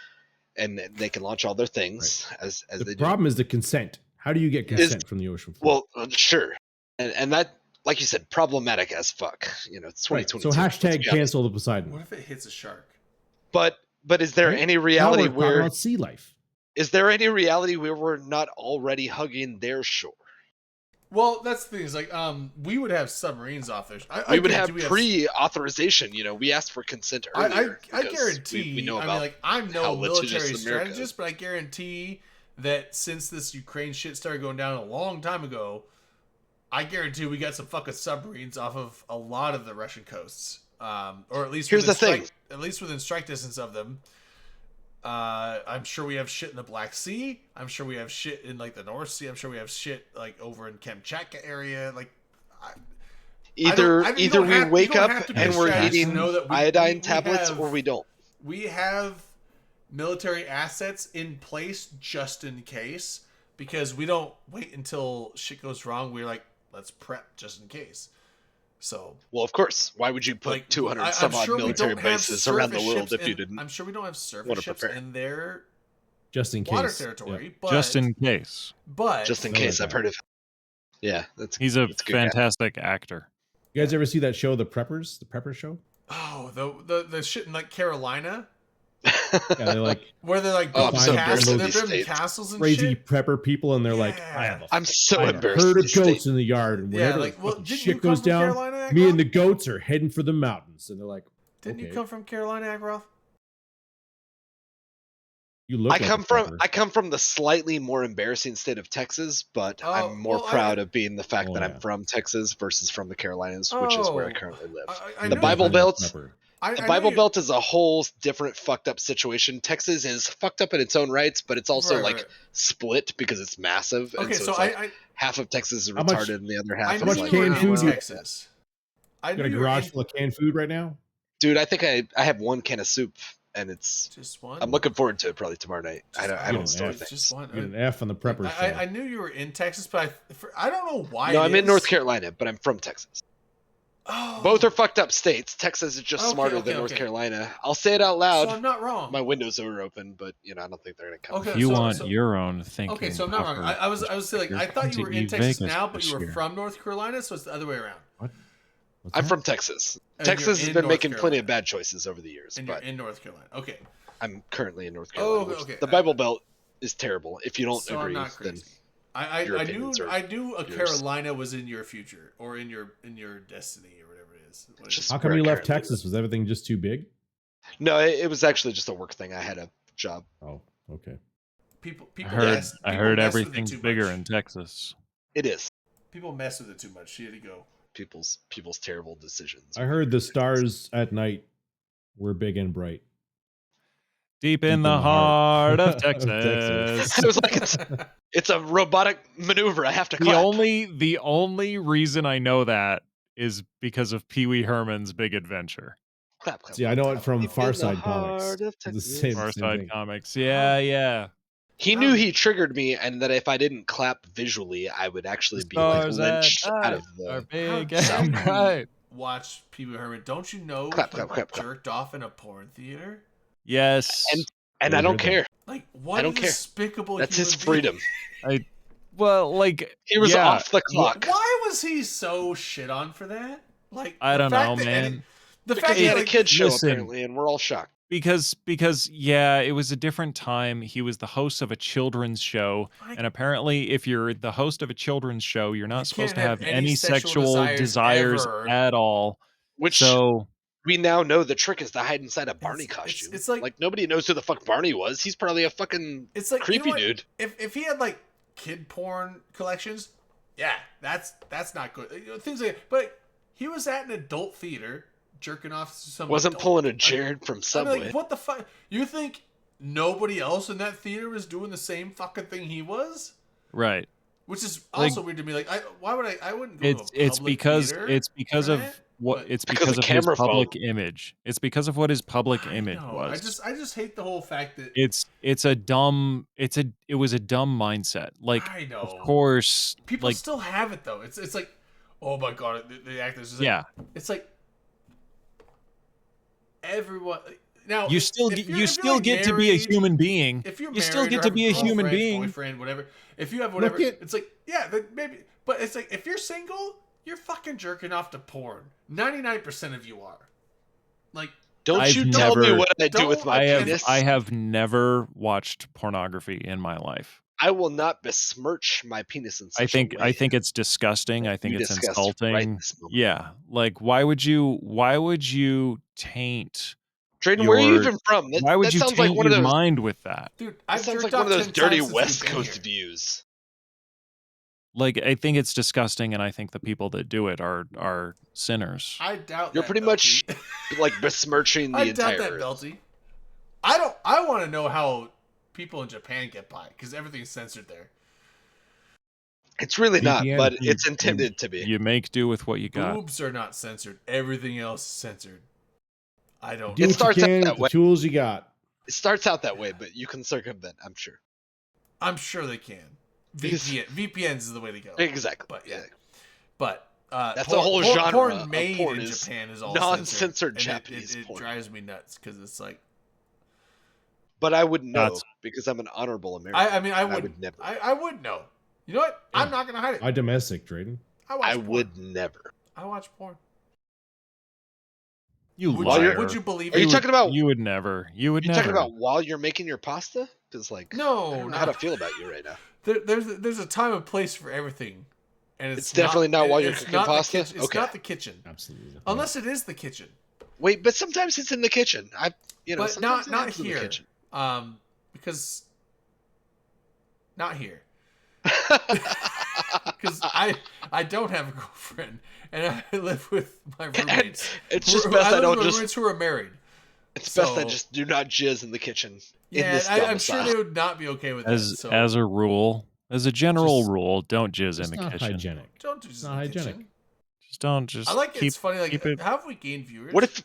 and they can launch all their things as The they problem is the consent. How do you get consent from the ocean do. floor? Well, sure, and that, like you said, problematic as fuck. It's Right. 2022. So let's hashtag be honest. cancel the Poseidon. What if it hits a shark? But is there Right. any Now reality we're talking where about sea life. we're not already hugging their shore? Well, that's the thing. Is like, we would have submarines off there. We would have pre-authorization. We asked for consent earlier. I because guarantee. we know I about mean, like, I'm no how litigious military America is. strategist, but I guarantee that since this Ukraine shit started going down a long time ago, I guarantee we got some fucking submarines off of a lot of the Russian coasts, or at least Here's within the thing. at least within strike distance of them. I'm sure we have shit in the Black Sea. I'm sure we have shit in like the North Sea. I'm sure we have shit like over in Kamchatka area. Like, either you don't we have- you wake don't up have to be and we're strategist to eating know that we iodine tablets, have- or we don't. we have military assets in place just in case, because we don't wait until shit goes wrong. We're like, let's prep just in case. So, Well, of course. Why would you put like, 200 I'm some odd sure we military don't have bases around the surface world ships if you in- didn't? I'm sure we don't have surface wanna ships prepare. in their Just in case. water Yeah. territory, but Just in case. but Just in Something case, like I've that. heard of. Yeah, He's a that's good guy. fantastic actor. You guys ever see that show, The Preppers? The Prepper Show? oh, the shit in like Carolina Yeah, they're like where they're like Oh, I'm building so castles, embarrassed they're of building these states. castles and crazy shit. prepper people, and they're like, Yeah. I have a I'm so I have a embarrassed. herd of These goats states- in the yard, and Yeah, whenever like, the well, fucking didn't shit you come goes from down, Carolina, me Agroth? and the goats are heading for the mountains. And they're like, Didn't you okay. come from Carolina, Agroth? You look I like come a from prepper. the slightly more embarrassing state of Texas, but Oh, I'm more well, proud of being the fact Oh, that yeah. I'm from Texas versus from the Carolinas, which is where I Oh, currently live. I The know Bible you- Belt- Prepper. The I Bible know you- Belt is a whole different fucked up situation. Texas is fucked up in its own rights, but it's also Right, like right. split because it's massive. Okay, and so it's like I half of Texas is How much- retarded and the other I half knew is much you like were canned in food you- Texas. I Got a knew you were garage in- full of canned food right now? Dude, I think I have one can of soup and it's Just one. I'm looking forward to it probably tomorrow night. I Just don't one. store Yeah, things. Just one. Get an F on the prepper show. I knew you were in Texas, but I don't know why. No, it I'm in is. North Carolina, but I'm from Texas. Oh. Both are fucked up states. Texas is just Okay, smarter okay, than North okay. Carolina. I'll say it out So loud. I'm not wrong. My windows are open, but I don't think they're gonna come. Okay, If you so- want so- your own thinking. Okay, so I'm not wrong. puffer, I was saying, like, I thought you were in to Texas Vegas now, but you this were year. from North Carolina, so it's the other way around. What's I'm that? from Texas. And you're Texas has in been North making plenty of Carolina. bad choices over the years, And you're but in North Carolina. Okay. I'm currently in North Carolina. Oh, which okay. The Bible Belt is terrible. If you don't So I'm agree, not then crazy. I Your knew opinions are I knew a yours. Carolina was in your future or in your destiny or whatever it is. What is Just it? How come where you I left currently Texas? Was everything just too big? No, it was actually just a work thing. I had a job. Oh, okay. People I heard mess, I people heard mess with it everything's too bigger much. in Texas. It is People mess with it too much. She had to go. people's terrible decisions. I heard the stars at night were big and bright. Deep in the heart of Texas. It was like it's a robotic maneuver. I have to The clap. only reason I know that is because of Pee Wee Herman's Big Adventure. Clap, clap, See, I clap, know it clap. from Deep in the Farside Comics. heart of It's the Texas. same Far Side thing. Comics. Yeah. He knew he triggered me, and that if I didn't clap visually, I would actually be like Stars at lynched out night of are the. big How and dare you bright. watch Pee Wee Herman? Don't you know Clap, he clap, clap, clap. jerked off in a porn theater? Yes. And We I don't heard that. care. Like, what I don't a care. despicable That's his human being. freedom. Well, like He was yeah, off the clock. Why was he so shit on for that? Like, I the don't fact know, that man. any- the Because fact he that had a like, kid show listen. apparently, and we're all shocked. because yeah, it was a different time. He was the host of a children's show, I- and apparently, if you're the host of a children's show, you're not You supposed to can't have any sexual desires desires ever. at all. Which So we now know the trick is to hide inside a Barney costume. it's like- nobody knows who the fuck Barney was. He's probably a fucking it's like, you creepy know what? dude. If he had like kid porn collections, yeah, that's not good. You know, things like, but he was at an adult theater jerking off to some. Wasn't adult- pulling a Jared from I'm Subway. like, what the fuck? You think nobody else in that theater was doing the same fucking thing he was? right, Which is Like, also weird to me. Like, why would I wouldn't go to a it's public because theater it's because for of that, what but- it's Because because of of his camera public phone. image. It's because of what his public I image know. was. I just hate the whole fact that It was a dumb mindset. Like, I know. of course, people like still have it though. It's like, oh my god, the actors. Is like, yeah, It's like everyone. Now you still if get you're- you if you're, still like, get to be a married- human being. If you're You still married get or to have be a human girlfriend, being. boyfriend, whatever. If you have whatever, Look at- it's like then maybe. But it's like if you're single, you're fucking jerking off to porn. 99% of you are. Like Don't I've you tell me never- what I do with my penis. I have never watched pornography in my life. I will not besmirch my penis in such I think a way. it's disgusting. I think We it's discussed insulting. right this moment. Yeah, like why would you taint? Drayden, where are you your- even from? That, Why would that you sounds taint like one of your those. mind with that? dude, That I've sounds jerked like one of off those 10 dirty times since West we've been Coast here. views. Like I think it's disgusting, and I think the people that do it are sinners. I doubt You're that, pretty much Belty. like besmirching the I doubt entire that, earth. Belty. I want to know how people in Japan get by because everything's censored there. It's really not, VPN. but it's intended to be. You make do with what you got. Boobs are not censored. Everything else is censored. I don't. Do It what you starts out can that with the way. tools you got. It starts out that way, but you can circumvent, I'm sure. I'm sure they can. Because- VPNs is the way to go. Exactly. But yeah. But That's a whole genre Porn of made porn in is Japan is all non-censored censored, and Japanese It porn. drives me nuts because it's like But I would know That's- because I'm an honorable American. I mean I would would never. I would know. You know what? I'm not gonna hide it. I domestic, Drayden. I watch I porn. would never. I watch porn. You Would liar. you, would you believe Are you it? talking about? You would never. You would You never. talking about while you're making your pasta? Because like, I No, don't know how to not, feel about you right now. there's a time and place for everything, and It's definitely not while you're it's cooking not the pasta? kitchen- It's Okay. not the kitchen, Absolutely. unless it is the kitchen, Wait, but sometimes it's in the kitchen. but sometimes not it not happens in the here. kitchen. Because not here. Because I don't have a girlfriend, and I live with my roommates. it's just Who- best I live don't with my just. roommates who are married. It's best I so- just do not jizz in the kitchen. in Yeah, this I'm sure domicile. they would not be okay with that. as So as a rule, as a general Just- rule, don't jizz in It's the not kitchen. hygienic. don't do this It's in not the hygienic. kitchen. Just don't. Just I like it. keep. It's funny. Like, keep it. how have we gained viewers? What if?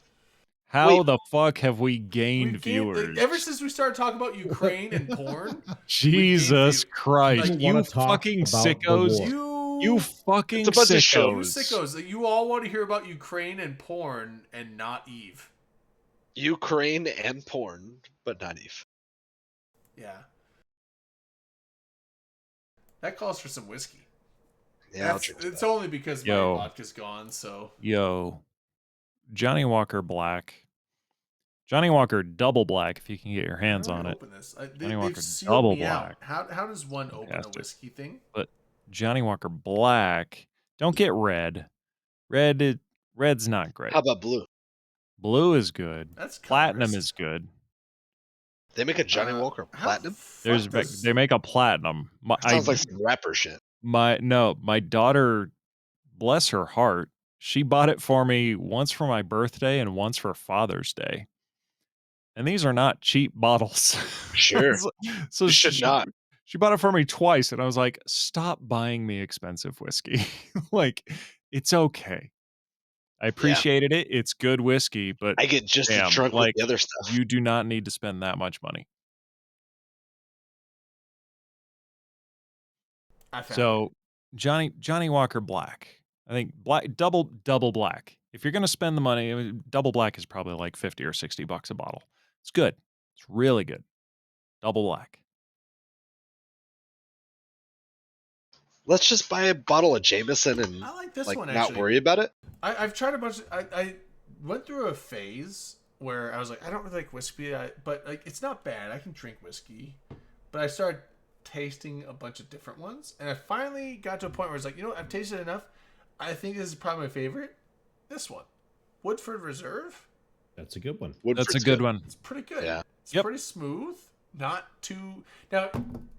How wait. the fuck have we We've gained like, viewers? ever since we started talking about Ukraine and porn? Jesus gained Christ! Like, you wanna talk fucking about the sickos! war. You fucking It's a bunch of sickos! You sickos, that you all want to hear about Ukraine and porn and not Eve. Ukraine and porn, but not Eve. Yeah. That calls for some whiskey. Yeah, I'll drink to It's that. only because Yo. my vodka's gone, so Yo, Johnny Walker Black Johnny Walker Double Black, if you can get your hands I'm on gonna it. Open this. Johnny Walker They've sealed Double me out. Black. How does one open a Fantastic. whiskey thing? But Johnny Walker Black, don't get red. Red's not great. How about blue? Blue is good. That's Platinum colorist. is good. They make a Johnny Walker how platinum. the fuck They make a platinum. Sounds like some rapper shit. My daughter, bless her heart, she bought it for me once for my birthday and once for Father's Day. And these are not cheap bottles. Sure. So You should not. She bought it for me twice, and I was like, "Stop buying me expensive whiskey. Like, it's okay. I appreciated it. It's good whiskey, but I get just damn, as drunk like, with the other stuff. you do not need to spend that much money." So, Johnny Walker Black. I think double black. If you're gonna spend the money, double black is probably like $50 or $60 a bottle. It's good. It's really good. Double black. Let's just buy a bottle of Jameson and I like this like one not actually. worry about it. I've tried a bunch. I went through a phase where I was like, I don't really like whiskey, but like it's not bad. I can drink whiskey, but I started tasting a bunch of different ones, and I finally got to a point where it's like, you know what, I've tasted enough. I think this is probably my favorite. This one, Woodford Reserve. That's a good one. That's a good one. It's pretty good. Yeah. It's pretty smooth. Not too now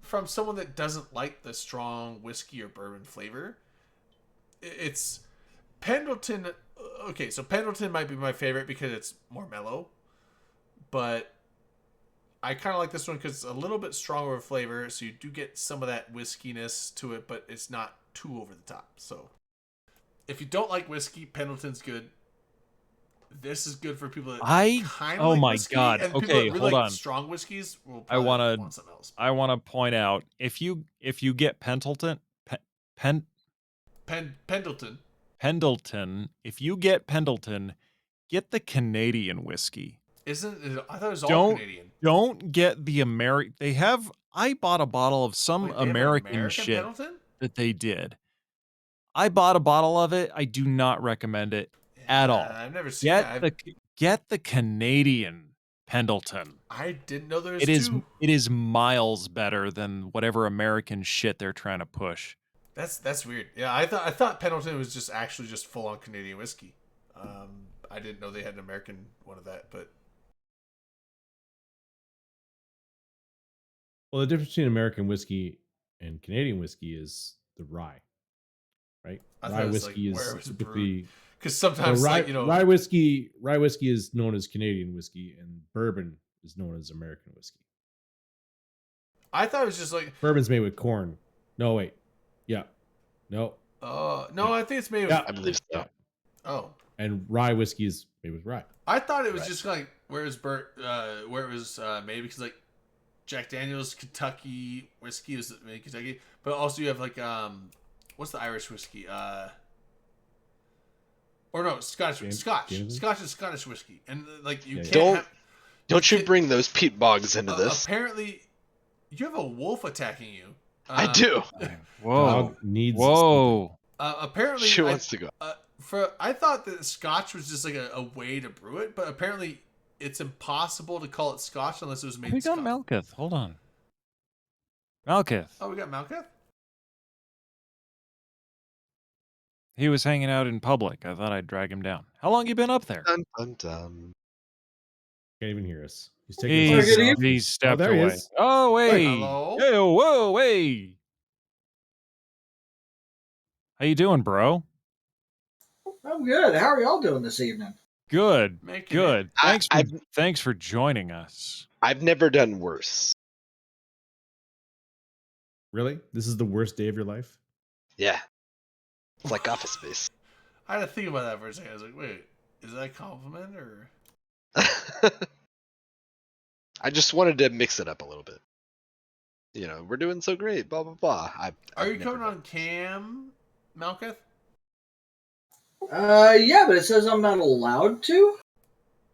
from someone that doesn't like the strong whiskey or bourbon flavor. It's Pendleton. Okay, so Pendleton might be my favorite because it's more mellow, but I kind of like this one because it's a little bit stronger of flavor, so you do get some of that whiskiness to it, but it's not too over the top. So if you don't like whiskey, Pendleton's good. This is good for people that kind of oh like my whiskey, God. and people Okay, that really hold like on. strong whiskeys will I probably wanna want something else. I want to point out if you get Pendleton, if you get Pendleton, get the Canadian whiskey. Isn't it? I thought it was all Don't Canadian. don't get the American. They have. I bought a bottle of some Wait, they have an American shit Pendleton? that they did. I bought a bottle of it. I do not recommend it at all. I've never seen that. Get the Canadian Pendleton. I didn't know there was It is miles better than whatever American shit they're trying to push. That's weird. Yeah, I thought Pendleton was just actually just full on Canadian whiskey. I didn't know they had an American one of that, but Well, the difference between American whiskey and Canadian whiskey is the rye, right? I thought Rye it was whiskey like where it is was typically because sometimes rye, like, you know, rye whiskey is known as Canadian whiskey, and bourbon is known as American whiskey. I thought it was just like Bourbon's made with corn. No, wait. Yeah. No. no, I think it's made with Yeah. I believe so. Yeah. oh. And rye whiskey is made with rye. I thought it was Right. just like where it was made because like Jack Daniel's Kentucky whiskey was made in Kentucky, but also you have like what's the Irish whiskey? Or no, Scotch. Jameson? Scotch is Scottish whiskey, and like you Yeah, can't. yeah. Don't you can't- bring those Pete Boggs into this? Apparently, you have a wolf attacking you. I do. Whoa. Dog needs Whoa. Apparently, She wants to go. I thought that Scotch was just like a way to brew it, but apparently it's impossible to call it Scotch unless it was made. We in got Scotland. Malkuth. Hold on. Malkuth. Oh, we got Malkuth. He was hanging out in public. I thought I'd drag him down. How long you been up there? Dun, dun, dun. Can't even hear us. He's taking his He's, glasses off. he's stepped there he away. is. Oh, wait. Hello? Hey, whoa, hey. How you doing, bro? I'm good. How are y'all doing this evening? Good. Making Good. I- Thanks for joining us. I've never done worse. Really? This is the worst day of your life? Yeah. It's like Office Space. I had to think about that for a second. I was like, wait, is that a compliment or? I just wanted to mix it up a little bit. You know, we're doing so great, blah, blah, blah. Are you coming on cam, Malkuth? Yeah, but it says I'm not allowed to.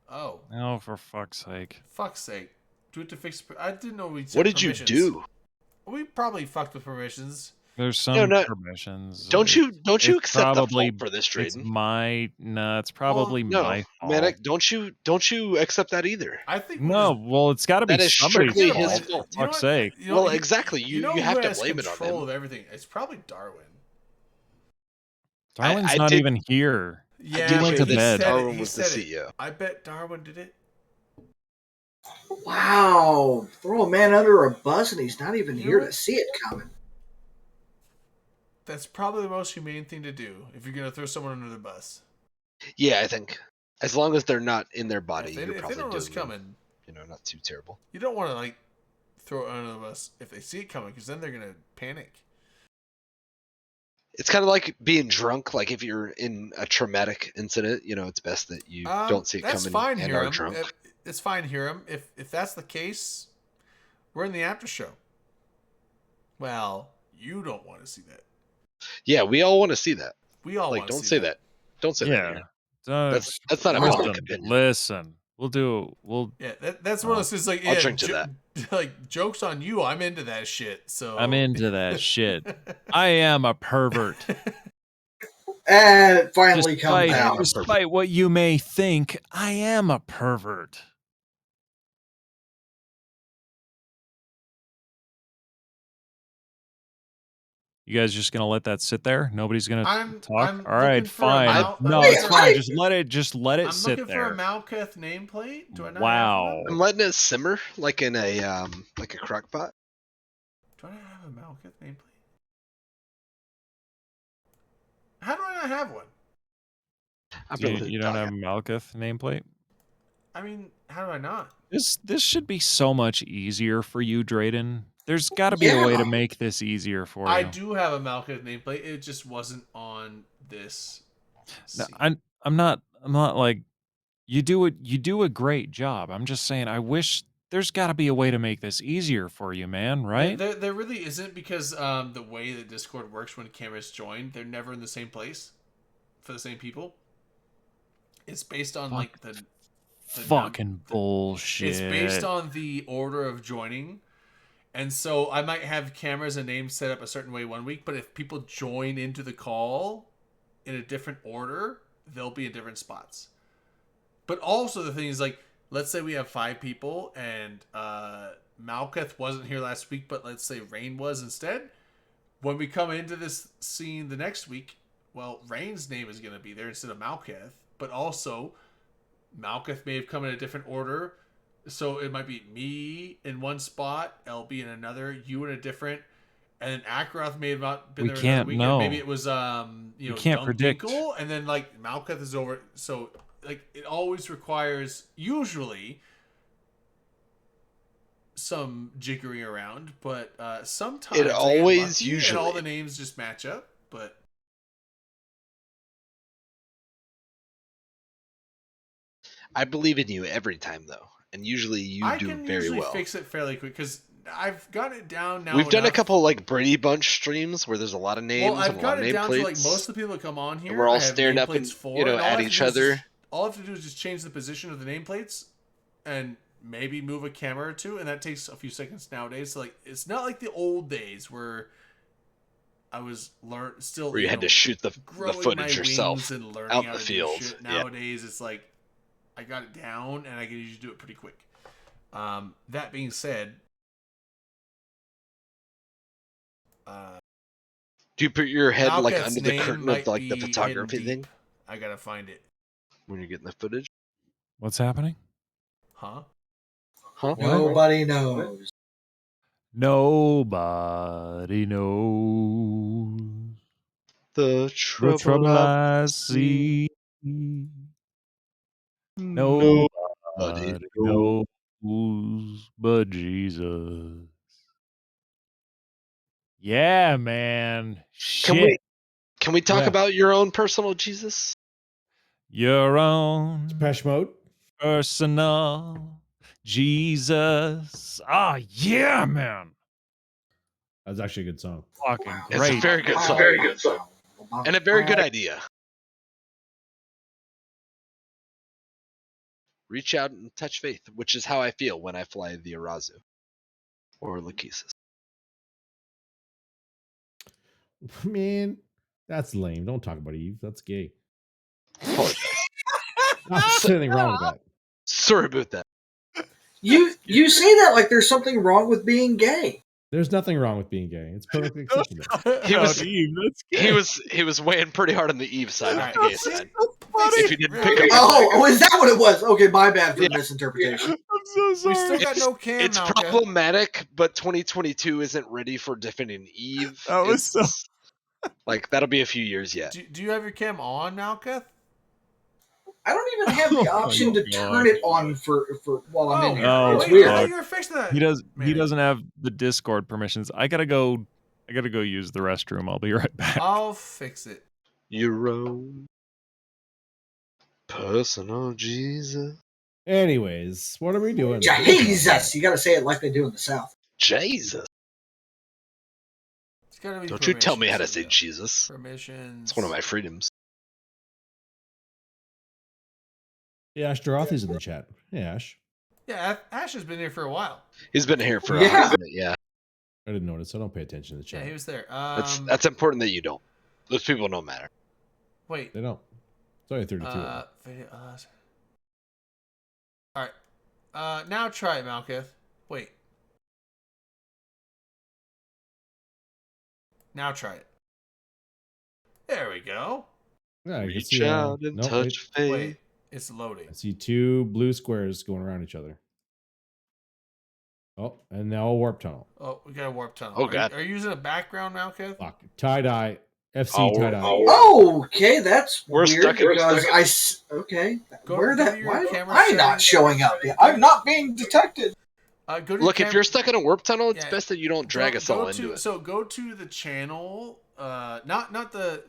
Oh, Oh, for fuck's sake. fuck's sake! Do it to fix. I didn't know we. What did you do? We probably fucked with permissions. There's some No, no. permissions. Don't you it's accept the probably fault for this, it's Drayden? it's probably No, my fault. Manic, don't you accept that either? I think we No, just, well, it's got to be That is somebody's strictly fault. his For fault. fuck's sake. Well, exactly. You know You have who to has blame it on control him. of everything. It's probably Darwin. Darwin's I not did- even here. Yeah, did went hear to he bed. said it. Darwin He was the said it. CEO. I bet Darwin did it. Wow. Throw a man under a bus and he's not even You here know to what? see it coming. That's probably the most humane thing to do if you're gonna throw someone under the bus. Yeah, I think as long as they're not in their body, If they you're don't probably know what's doing, coming, not too terrible. you don't want to like throw it under the bus if they see it coming, because then they're gonna panic. It's kind of like being drunk. Like if you're in a traumatic incident, it's best that you don't see it That's coming fine, and are Hiram. drunk. It's fine, Hiram. If that's the case, we're in the after show. Well, you don't want to see that. Yeah, we all want to see that. We all Like, want to don't see say that. Don't say that. Yeah. Here. That's not a public opinion. Listen. We'll Yeah, that's one of those things. Like, I'll yeah, drink to that. Like, jokes on you. I'm into that shit. So I'm into that shit. I am a pervert. And it finally comes out. Despite what you may think, I am a pervert. You guys just gonna let that sit there? Nobody's gonna talk? I'm All right, looking for a fine. No, it's fine. Just let it I'm sit looking there. for a Malkuth nameplate. Do I not Wow. have one? I'm letting it simmer like in a crock pot. Do I not have a Malkuth nameplate? How do I not have one? You don't have a Malkuth nameplate? I mean, how do I not? This should be so much easier for you, Drayden. There's got to be a way to make this easier for you. I do have a Malkuth nameplate. It just wasn't on this. No, I'm not like you do a great job. I'm just saying I wish there's got to be a way to make this easier for you, man, right? There really isn't, because the way that Discord works when cameras join, they're never in the same place for the same people. It's based on like the fucking bullshit. It's based on the order of joining. And so I might have cameras and names set up a certain way one week, but if people join into the call in a different order, they'll be in different spots. But also the thing is, like, let's say we have 5 people and Malkuth wasn't here last week, but let's say Rain was instead. When we come into this scene the next week, well, Rain's name is going to be there instead of Malkuth, but also Malkuth may have come in a different order. So it might be me in one spot, LB in another, you in a different, and then Akaroth may have not been there another week. know. Maybe it was you can't predict. Dinkle, and then like Malkuth is over. So like it always requires usually some jiggering around, but sometimes It I get always lucky and all usually. the names just match up. But I believe in you every time though, and usually you I do can very usually well. fix it fairly quick because I've got it down now. We've done a enough- couple like Brady Bunch streams where there's a lot of names Well, I've and a lot got of it down to like nameplates. most of the people that come on here. And we're all I have staring up and nameplates for, and all I at have to each do is other. all I have to do is just change the position of the nameplates and maybe move a camera or two, and that takes a few seconds nowadays. So like, it's not like the old days where I was still Where you had to shoot the growing my footage yourself wings and learning out how in the to field. do shit. Yeah. Nowadays, it's like I got it down, and I can usually do it pretty quick. That being said, Do you put your head like Malkuth's under the name curtain might of like the be photography hidden thing deep. I gotta find it. when you're getting the footage? What's happening? Huh? Huh? Nobody knows. Nobody knows The the trouble I see. Nobody knows but Jesus. Yeah, man. Shit. Can we talk Yeah. about your own personal Jesus? Your own Depeche Mode. personal Jesus. Ah, yeah, man. That's actually a good song. Fucking It's great. a very good song. And a very good idea. Reach out and touch faith, which is how I feel when I fly the Arazu or Lachesis. Man, that's lame. Don't talk about Eve. That's gay. Apologize. There's anything wrong with that. Sorry about that. You say that like there's something wrong with being gay. There's nothing wrong with being gay. It's perfectly acceptable. He was Eve, that's he was weighing pretty hard on the Eve side, not the gay side. Funny. If you didn't pick up, Oh, is that what it was? Okay, my bad for the misinterpretation. I'm so We sorry. still got no cam. it's Malka. problematic, but 2022 isn't ready for defending Eve. That was It's- like that'll be a few years yet. Do you have your cam on, Malka? I don't even have the Oh, option to God. turn it on for while I'm in here. Oh, It's wait, weird. I thought fuck. you were fixing that. He man. doesn't have the Discord permissions. I gotta go use the restroom. I'll be right back. I'll fix it. Your own personal Jesus. Anyways, what are we doing? Jesus, you got to say it like they do in the South. Jesus. It's gotta be. Don't you tell me how to permissions, say though. Jesus. Permissions. It's one of my freedoms. Yeah, Ash Dorothy's in the chat. Hey, Ash. Yeah, Ash has been here for a while. He's been here for Yeah. a minute, yeah. I didn't notice. I don't pay attention to the Yeah, chat. he was there. That's important that you don't. Those people don't matter. Wait. They don't. It's only 32. Video, all right. Now try it, Malkith. Wait. Now try it. There we go. Yeah, I can Reach see, out and nope, touch faith. Wait, it's loading. I see two blue squares going around each other. Oh, and now a warp tunnel. Oh, we got a warp tunnel. Oh, God. Are you using a background, Malkith? Fuck. Tie-dye. FC Oh, tie-dye. Okay, that's We're weird stuck in- because okay. Go- Where go to that? your Why am camera I not settings. showing up? I'm not being detected. Go to Look, your if you're stuck in a warp tunnel, it's Yeah. best that you don't drag us all into it. So go to the channel. Not the.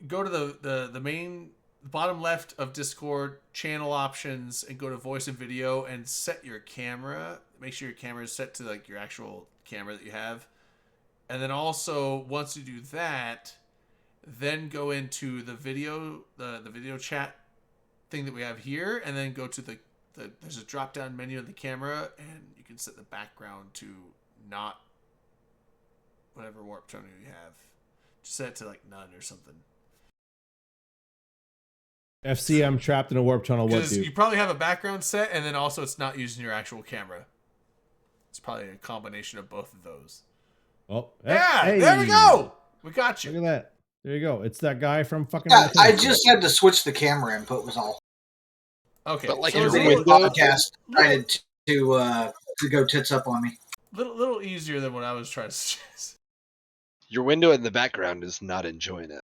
Go to the main bottom left of Discord channel options and go to voice and video and set your camera. Make sure your camera is set to like your actual camera that you have, and then also once you do that, then go into the video the video chat thing that we have here, and then go to the there's a drop down menu of the camera, and you can set the background to not whatever warp tunnel you have. Just set it to like none or something. FC, I'm trapped in a warp tunnel. What Because do? you probably have a background set, and then also it's not using your actual camera. It's probably a combination of both of those. Oh, Yeah, hey. there we go. We got Look you. at that. There you go. It's that guy from fucking. Yeah, I Nintendo. just had to switch the camera input. Was all. Okay, But, like, so your it's a Video little, podcast decided to go tits up on me. little easier than what I was trying to suggest. Your window in the background is not enjoying it.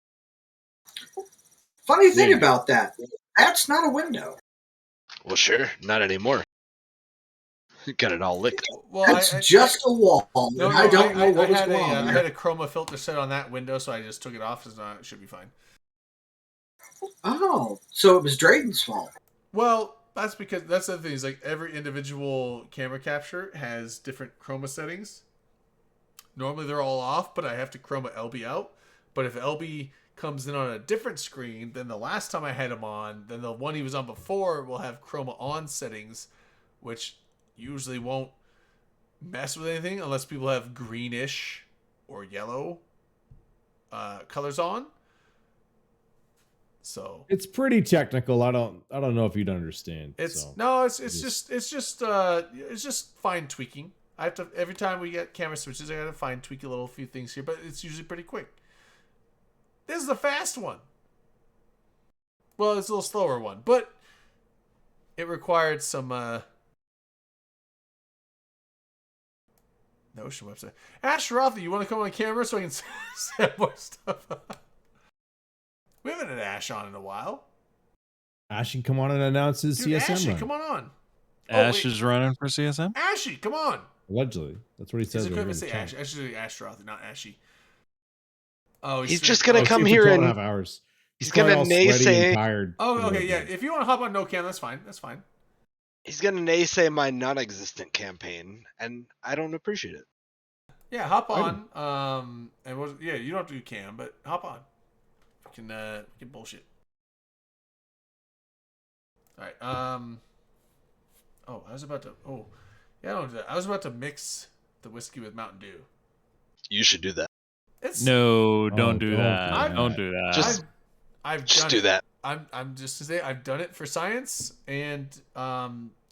Funny thing Yeah. about that, that's not a window. Well, sure, not anymore. You got it all licked. Well, That's just a wall, and I don't know what was had going on I there. had a chroma filter set on that window, so I just took it off. It's not. It should be fine. Oh, so it was Drayden's fault. Well, that's because that's the thing. Is like every individual camera capture has different chroma settings. Normally they're all off, but I have to chroma LB out. But if LB comes in on a different screen than the last time I had him on, then the one he was on before will have chroma on settings, which usually won't mess with anything unless people have greenish or yellow colors on. So It's pretty technical. I don't know if you'd understand. it's so. no, it's just- just fine tweaking. I have to every time we get camera switches, I gotta fine tweak a little few things here, but it's usually pretty quick. This is the fast one. Well, it's a little slower one, but it required some Notion website. Ash Rothy, you want to come on camera so I can set more stuff up? We haven't had Ash on in a while. Ash can come on and announce his Dude, CSM Ashy, run. come on. Ash wait. is running for CSM. Ashy, come on. Allegedly, that's what he says. His over in equipment the say chat. Ash. Actually, Ash Rothy, not Ashy. Oh, He's just gonna Oh, come it's here 12 and a half hours. he's probably gonna all sweaty and naysay. tired. Oh, from the okay, yeah. weekend. If you want to hop on no cam, that's fine. That's fine. He's gonna naysay my non-existent campaign, and I don't appreciate it. Yeah, hop I on. And yeah, you don't have to do cam, but hop on. We can bullshit. All right. Oh, I was about to. Oh, yeah. I don't do that. I was about to mix the whiskey with Mountain Dew. You should do that. No, don't do don't that. do Don't that. do that. I've Just done do it. that. I'm just to say I've done it for science, and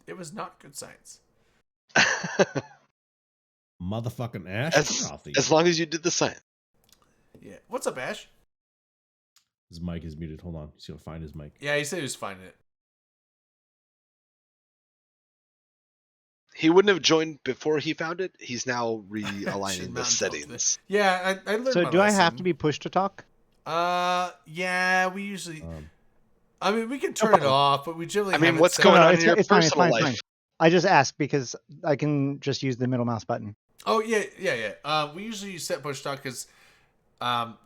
it was not good science. Motherfucking Ash Frothy. as long as you did the science. Yeah. What's up, Ash? His mic is muted. Hold on. He's gonna find his mic. Yeah, he said he was finding it. He wouldn't have joined before he found it. He's now Shit, realigning the Mountain settings. Yeah, I learned So my do I have lesson. to be pushed to talk? Yeah, we usually. Um, I mean, we can turn it off, but we generally. I mean, have what's it set going up- on in it's, your it's fine, it's personal fine, it's life? fine. I just ask because I can just use the middle mouse button. Oh yeah. We usually set push talk because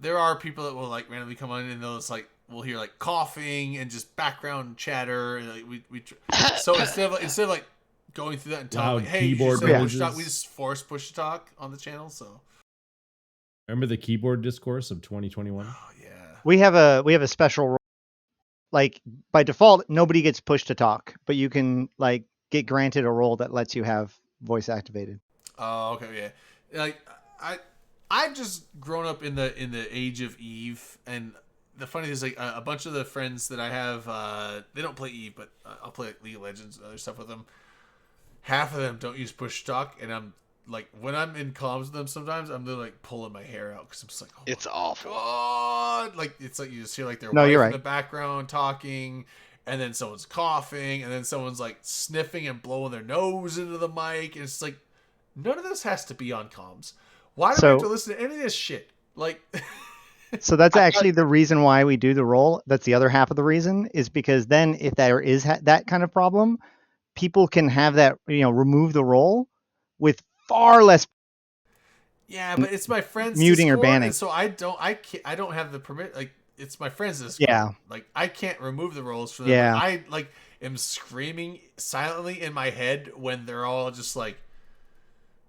there are people that will like randomly come on and they'll just like we'll hear like coughing and just background chatter. And, like, so instead of like going through that and telling Loud like, hey, you keyboard should set push noises. talk, we just force push to talk on the channel. So Remember the keyboard discourse of 2021? oh yeah. We have a special role. Like by default, nobody gets pushed to talk, but you can like get granted a role that lets you have voice activated. Oh, okay, yeah. Like I've just grown up in the age of Eve, and the funny thing is like a bunch of the friends that I have, they don't play Eve, but I'll play like League of Legends and other stuff with them. Half of them don't use push talk, and I'm like when I'm in comms with them, sometimes I'm literally like pulling my hair out because I'm just like, oh It's my awful. God, like it's like you just hear like their No, wife you're in right. the background talking. And then someone's coughing, and then someone's like sniffing and blowing their nose into the mic. And it's like, none of this has to be on comms. Why do we have So- to listen to any of this shit? Like, So that's actually the reason why we do the role. That's the other half of the reason is because then if there is that kind of problem, people can have that, remove the role with far less. yeah, but it's my friend's Muting or Discord, banning. and so I don't have the permit. Like, it's my friend's Discord. Yeah. Like, I can't remove the roles for them. Yeah. But I like am screaming silently in my head when they're all just like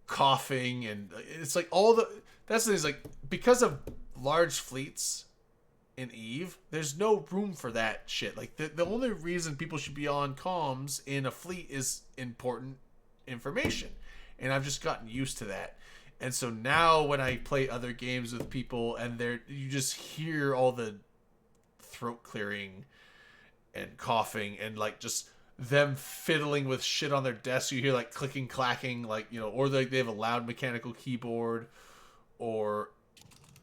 coughing, and it's like all the. That's the thing is like because of large fleets in Eve, there's no room for that shit. Like the only reason people should be on comms in a fleet is important information, and I've just gotten used to that. And so now when I play other games with people and you just hear all the throat clearing and coughing and like just them fiddling with shit on their desk. You hear like clicking, clacking, like, or they have a loud mechanical keyboard or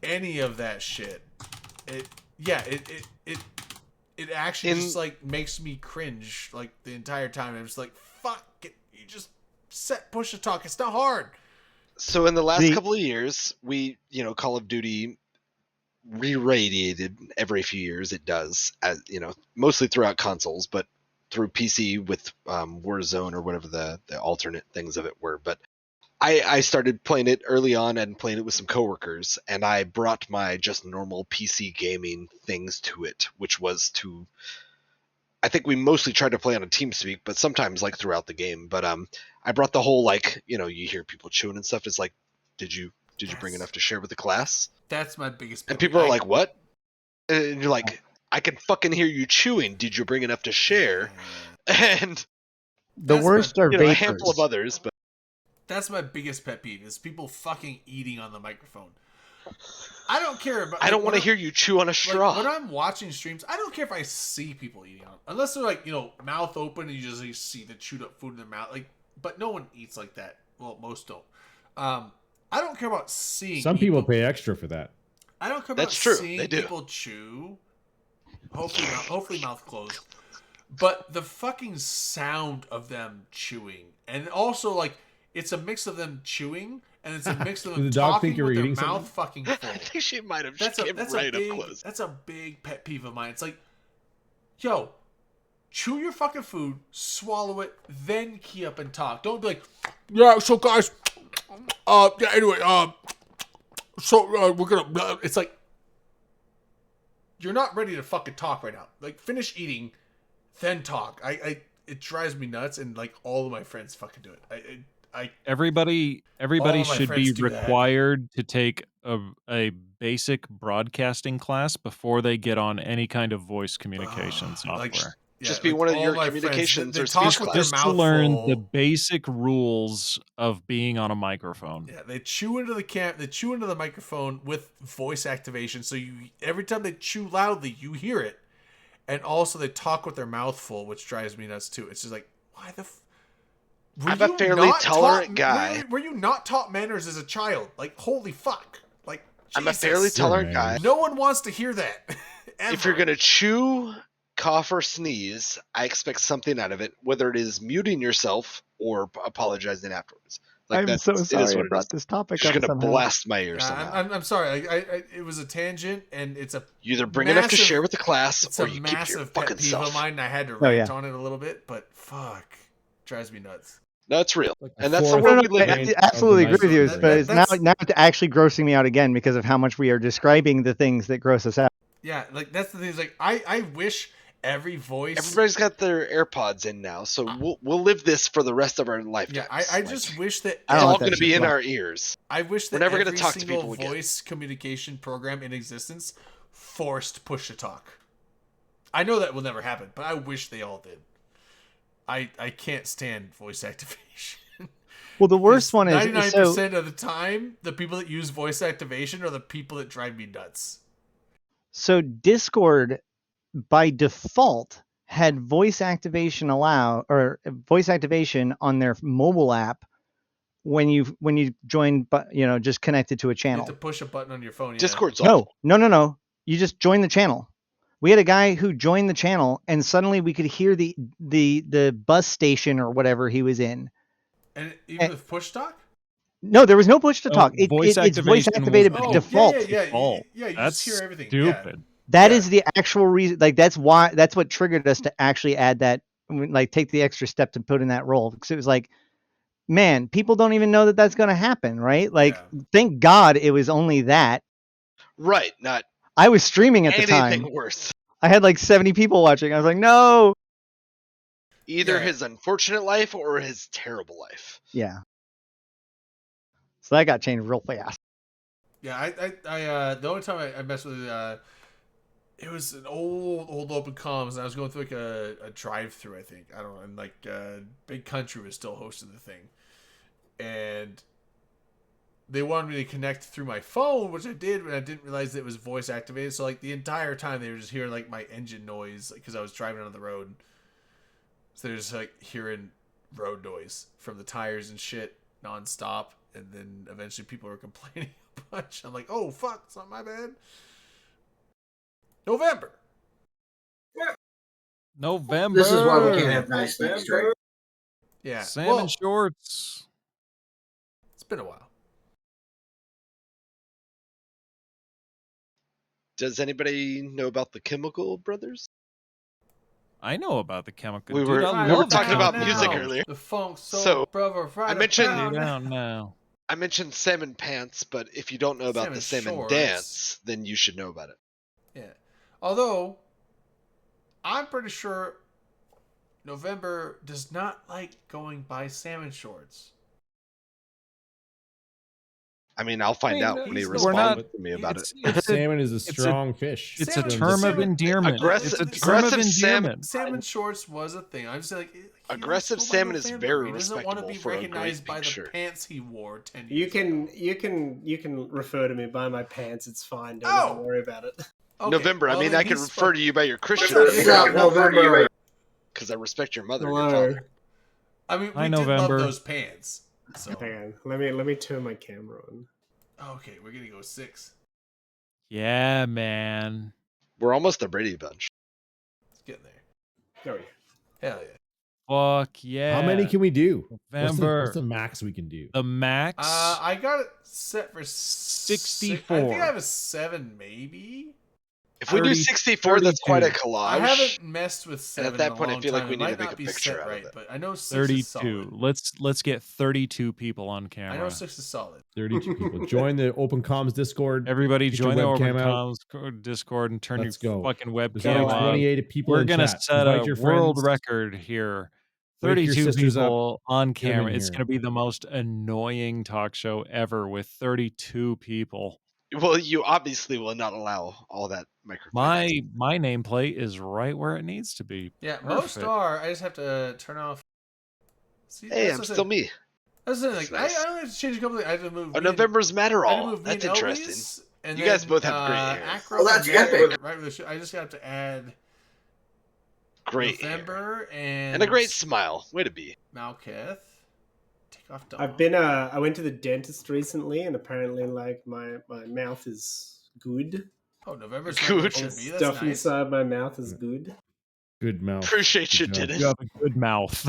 any of that shit. It actually just like makes me cringe like the entire time. I'm just like, fuck it. You just set push to talk. It's not hard. So in the last couple of years, we, Call of Duty re-radiated every few years. It does, as mostly throughout consoles, but through PC with Warzone or whatever the alternate things of it were. But I started playing it early on and playing it with some coworkers, and I brought my just normal PC gaming things to it, which was to. I think we mostly tried to play on a TeamSpeak, but sometimes like throughout the game. But I brought the whole like you hear people chewing and stuff. It's like, did you bring enough to share with the class? That's my biggest. And people are like, what? And you're like, I can fucking hear you chewing. Did you bring enough to share? And The worst are a vapors. handful of others, but that's my biggest pet peeve is people fucking eating on the microphone. I don't care about. I don't want to hear you chew on a straw. Like, when I'm watching streams, I don't care if I see people eating on, unless they're like mouth open and you just see the chewed up food in their mouth. Like, but no one eats like that. Well, most don't. I don't care about seeing. Some people pay extra for that. I don't care about That's true. seeing They do. people chew. Hopefully mouth closed. But the fucking sound of them chewing, and also like it's a mix of them chewing, and it's a mix of them Did the dog talking think you were with their eating mouth something? fucking full. I think she might have. That's She came right up close. That's a big pet peeve of mine. It's like, yo, chew your fucking food, swallow it, then key up and talk. Don't be like, yeah. So guys, yeah. Anyway, so we're gonna. It's like you're not ready to fucking talk right now. Like finish eating, then talk. It drives me nuts, and like all of my friends fucking do it. Everybody All my should friends be do that. required to take a basic broadcasting class before they get on any kind of voice communication software. Like, Just be one of all your my friends, communications they or talk speech with class. their Just mouth to learn the full. basic rules of being on a microphone. Yeah, they chew into the microphone with voice activation. So every time they chew loudly, you hear it. And also they talk with their mouth full, which drives me nuts too. It's just like, why the I'm a fairly tolerant guy. Were you not taught manners as a child? Like, holy fuck. Like, I'm a Jesus. fairly tolerant guy. No one wants to hear that. If you're going to chew, cough, or sneeze, I expect something out of it, whether it is muting yourself or apologizing afterwards. Like, I'm so it is sorry I what it brought is. this topic You're up just going to somehow. blast my ear somehow. I'm sorry. It was a tangent, and it's a You either bring enough to massive- share with the class, It's or a you keep your massive pet fucking peeve self. of mine, and I had to Oh, rant yeah. on it a little bit, but fuck. Drives me nuts. No, it's real. Like And that's the fourth world No, we live I in. rant of the absolutely night agree with you, story. but it's That's- now it's actually grossing me out again because of how much we are describing the things that gross us out. Yeah, like that's the thing. Is like I wish every voice. Everybody's got their AirPods in now, so we'll live this for the rest of our lifetimes. Yeah, I Like, just wish that I it's don't all want going that to be shit in back. our ears. I wish that We're never gonna every talk to single people again. voice communication program in existence forced push to talk. I know that will never happen, but I wish they all did. I can't stand voice activation. Well, the worst one is 99% of the time, the people that use voice activation are the people that drive me nuts. so Discord by default had voice activation on their mobile app when you joined, just connected to a You channel. have to push a button on your phone. Yeah. Discord's awful. No. You just join the channel. We had a guy who joined the channel, and suddenly we could hear the bus station or whatever he was in. And even with push talk? No, there was no push to Oh, talk. voice It's voice activation activated was by Oh, default. Yeah, Default. you That's just hear everything. stupid. That Yeah. is the actual reason. Like that's what triggered us to actually add that. Like take the extra step to put in that role, because it was like, man, people don't even know that that's going to happen, right? Like, thank God it was only that. Right, not I was streaming at the anything time. worse. I had like 70 people watching. I was like, no. Either Yeah. his unfortunate life or his terrible life. Yeah. So that got changed real fast. Yeah, I the only time I messed with it was an old open comms, and I was going through like a drive-through, I think. I don't know, and like Big Country was still hosting the thing, and they wanted me to connect through my phone, which I did, but I didn't realize that it was voice activated. So like the entire time they were just hearing like my engine noise because I was driving on the road. So they're just like hearing road noise from the tires and shit nonstop, and then eventually people were complaining a bunch. I'm like, oh fuck, it's not my bad. November. November. This is why we can't have nice things, Drake. Yeah. Salmon Well, shorts. it's been a while. Does anybody know about the Chemical Brothers? I know about the chemical. We Dude, were- I we were love the talking about Chemical music Brothers. earlier. The funk soul So, brother right I mentioned- about Get now. down now. I mentioned Salmon Pants, but if you don't know about the Salmon Salmon Shorts. Dance, then you should know about it. Yeah. Although, I'm pretty sure November does not like going by salmon shorts. I mean, I'll find out when he he's- we're not- responds to me about it. It's a, Salmon is a a- strong fish. it's a Salmon- term of salmon- endearment. aggressive- It's a term of aggressive salmon- endearment. Salmon shorts was a thing. I'm just like, he Aggressive likes to go by salmon is November. very He doesn't want to respectable be for a great recognized by big the shirt. pants he wore 10 You years ago. you can refer to me by my pants. It's fine. Don't Oh! even worry about it. Okay, November, well, I mean, then I can he's refer to you by your Christian What's name up, November? because I respect your mother and your Hello. father. I mean, we Hi, did love November. those pants. So, Hang on. Let me turn my camera on. okay, we're gonna go 6. Yeah, man. We're almost the Brady Bunch. It's getting there. Oh yeah. Hell yeah. Fuck yeah. How many can we do? November. What's the max we can do? The max? I got it set for 64. I think I have a 7, maybe. If we do 30, 64, that's quite a 32. collage. I haven't messed with 7 at that in a point, I long feel like time. we It need to might make not a be picture set out of right, it. but I know 6 is 32. solid. Let's get 32 people on camera. I know 6 is solid. 32 people. Join the Open Comms Discord. Everybody Get your join the webcam Open out. Comms Discord and turn Let's your go. fucking There's webcam only on. 28 people We're in gonna chat. set Invite a your world friends. record here. Wake your 32 sisters up. people on Get 'em in camera. It's here. gonna be the most annoying talk show ever with 32 people. Well, you obviously will not allow all that microfinance. My nameplate is right where it needs to be. Yeah, most Perfect. are. I just have to turn off. See, Hey, that's I'm what I still said. me. That's the thing. That's Like, nice. I only have to change a couple things. I have to move. Oh, me and- November's I had to Matterall. move me That's and interesting. Elvis, and You guys then, both have great hair. Acro Oh, that's and November, epic. Right with the show. I just have to add Great hair. November And a great smile. Way to be. Malketh. Take off Dom. I've been I went to the dentist recently, and apparently, like my mouth is good. Oh, November's Good. Good. The Should be. That's stuff nice. inside my mouth is good. Good mouth. Appreciate you, Good job. Dennis. You have a good mouth.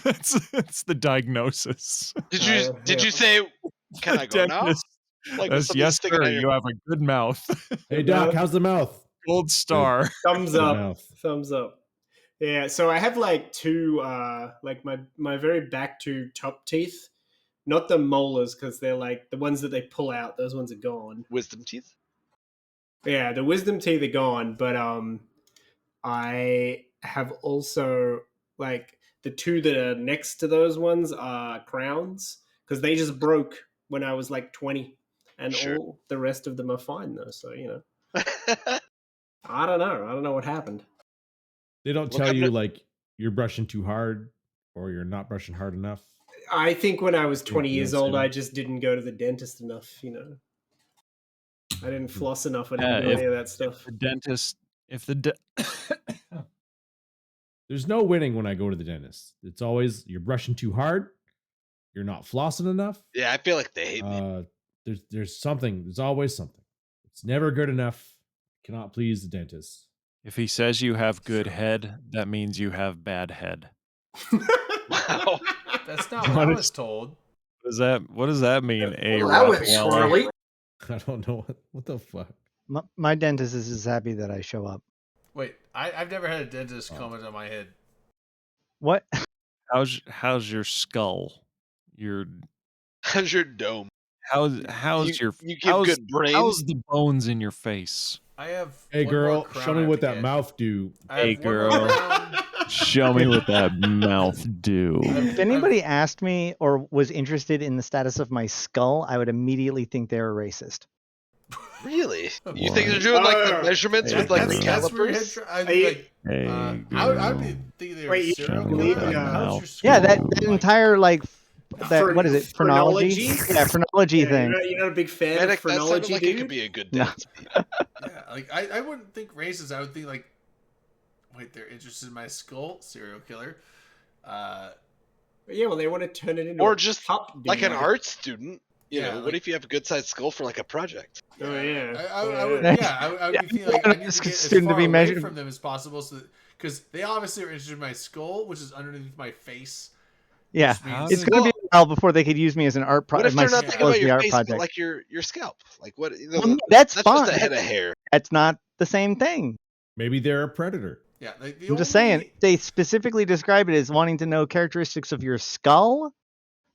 that's the diagnosis. Did you say? Can I go now? Dentist. Like, That's, something yes, sticking sir. out your- You have a good mouth. Hey Doc, how's the mouth? Gold star. Thumbs Good up. mouth. Thumbs up. Yeah, so I have like two, like my very back two top teeth, not the molars because they're like the ones that they pull out. Those ones are gone. Wisdom teeth. Yeah, the wisdom teeth are gone, but I have also like the two that are next to those ones are crowns because they just broke when I was like 20, and Sure. all the rest of them are fine though. So I don't know. I don't know what happened. They don't Look, tell I'm you not- like you're brushing too hard or you're not brushing hard enough. I think when I was You 20 don't years say old, that. I just didn't go to the dentist enough, I didn't floss enough. I didn't Yeah, do any of that stuff. The dentist. If the There's no winning when I go to the dentist. It's always you're brushing too hard, you're not flossing enough. Yeah, I feel like they hate me. There's something. There's always something. It's never good enough. Cannot please the dentist. if he says you have good head, that means you have bad head. Wow. That's not what I was told. What does that mean? A Well, that was Raphael? swirly. I don't know what the fuck. My dentist is just happy that I show up. Wait, I've never had a dentist comment on my head. What? How's your skull? Your How's your dome? how's You give how's, good brains. how's the bones in your face? I have. Hey one more girl, crown show I me have what to that get. mouth do. I have Hey, one more girl. crown. Show me what that mouth do. If anybody asked me or was interested in the status of my skull, I would immediately think they were racist. Really? You What? think they're doing like the Oh, measurements Hey, with like the girl. That's where your head calipers? I'd Are be you- like, Hey, I would be girl. thinking they were Wait, you serial Show me believe killer. what in, that How's mouth your skull? Yeah, that do. entire like that what is it? Phrenology? Phrenology? Yeah, phrenology Yeah, thing. you're not a big fan Man, of that sounded phrenology, like dude? it could be a good No. dance. Yeah, like I wouldn't think racist. I would think like, wait, they're interested in my skull, serial killer. Yeah, well, they want to turn it into Or a just pup, Like an dude. art student. You Yeah, know, like- what if you have a good sized skull for like a project? Oh, yeah. I would, Yeah. yeah, I would Yeah, be feeling like I need to it's get as soon to far be away measured. from them as possible, so because they obviously are interested in my skull, which is underneath my face. Yeah. Which means- How It's did- gonna be a while before they could use me as an art What if project. My they're not skull thinking skull about is the your art face, but project. like your scalp? Like what? Well, that's fine. just a head of hair. That's not the same thing. Maybe they're a predator. Yeah, like the I'm just only- saying, they specifically describe it as wanting to know characteristics of your skull.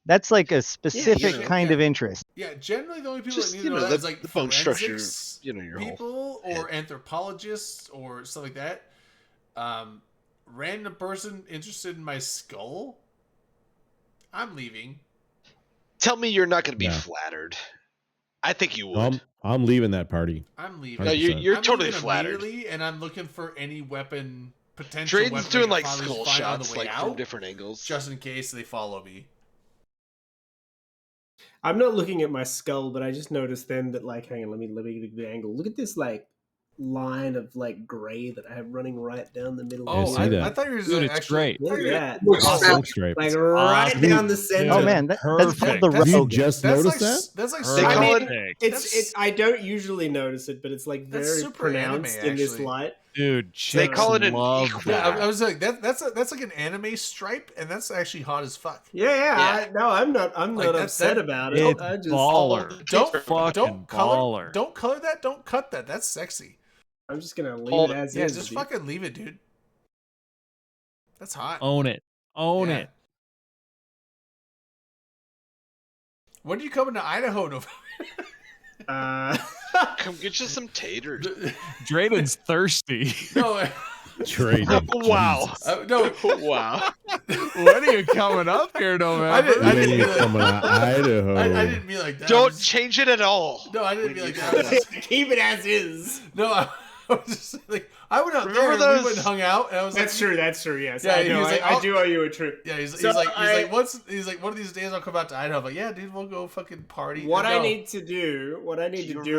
That's like a specific know, kind yeah. of interest. Yeah, generally the only people Just, that need you to know know, that the- is like the bone structure, forensics you know, your whole people or anthropologists or stuff like that. Random person interested in my skull. I'm leaving. Tell me you're not going to be Yeah. flattered. I think you would. I'm leaving that party. I'm leaving. No, 100%. you're I'm totally leaving flattered. immediately, and I'm looking for any weapon, potential Drayden's weapon doing I like can probably skull find on shots, the way like out, from different angles. just in case they follow me. I'm not looking at my skull, but I just noticed then that, like, hang on, let me get a good angle. Look at this, like, line of, like, gray that I have running right down the middle. Oh, I see that. I thought you were Dude, it's actually. great. Look at that. Looks Awesome. fat. Stripe. Like, right Awesome. down the center. Oh man, that's called Perfect. the That's- You rogue. just That's noticed like that? that's like They I call mean, Perfect. it's I don't usually notice it, but it's like That's very super anime, pronounced in this actually. light. Dude, They chicks call it an love equal. Yeah, that. I was like that's like an anime stripe, and that's actually hot as fuck. Yeah. I'm not Like, upset about it. It's I just baller. Don't Fucking color baller. don't color that. Don't cut that. That's sexy. I'm just gonna leave Hold it it. as Yeah, is. just dude. fucking leave it, dude. That's hot. Own it. Own Yeah. it. When do you come into Idaho, November? Uh, Come get you some taters. Drayden's thirsty. No, Trading. Wow. Jesus. No, Wow. When are you coming up here, November? I didn't When mean you like, coming out of Idaho. I didn't mean like that. I Don't was- change it at all. No, I didn't mean like that. I was just- Keep it as is. No, I was just like, I went out Remember there and we those- went and hung out, and I was That's like, true. That's true. Yes. Yeah, I he know. was like, I I'll- do owe you a trip. Yeah, he's So like, I- he's like, one of these days I'll come out to Idaho. I'm like, yeah, dude, we'll go fucking party. What No. I need to do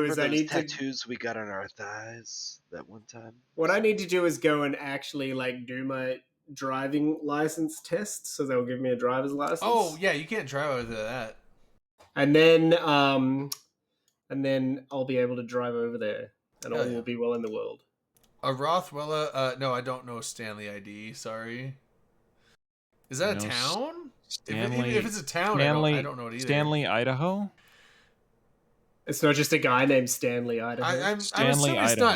is I need to tattoos we got on our thighs that one time. what I need to do is go and actually like do my driving license test, so they'll give me a driver's license. Oh yeah, you can't drive over that. and then I'll be able to drive over there, and all Hell yeah. will be well in the world. A Rothwella? No, I don't know Stanley ID. Sorry. Is that a No, town? Stanley- if it's a town, Stanley, I don't know it either. Stanley, Idaho. It's not just a guy named Stanley Idaho. I'm Stanley, assuming it's Idaho.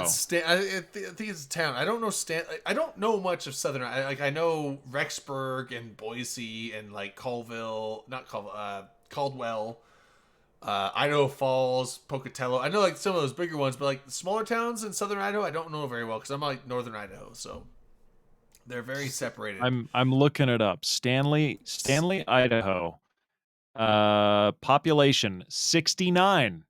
not I think it's a town. I don't know I don't know much of Southern. I know Rexburg and Boise and like Caldwell, Idaho Falls, Pocatello. I know like some of those bigger ones, but like the smaller towns in Southern Idaho, I don't know very well because I'm like Northern Idaho, so they're very separated. I'm looking it up. Stanley, Idaho. Population 69.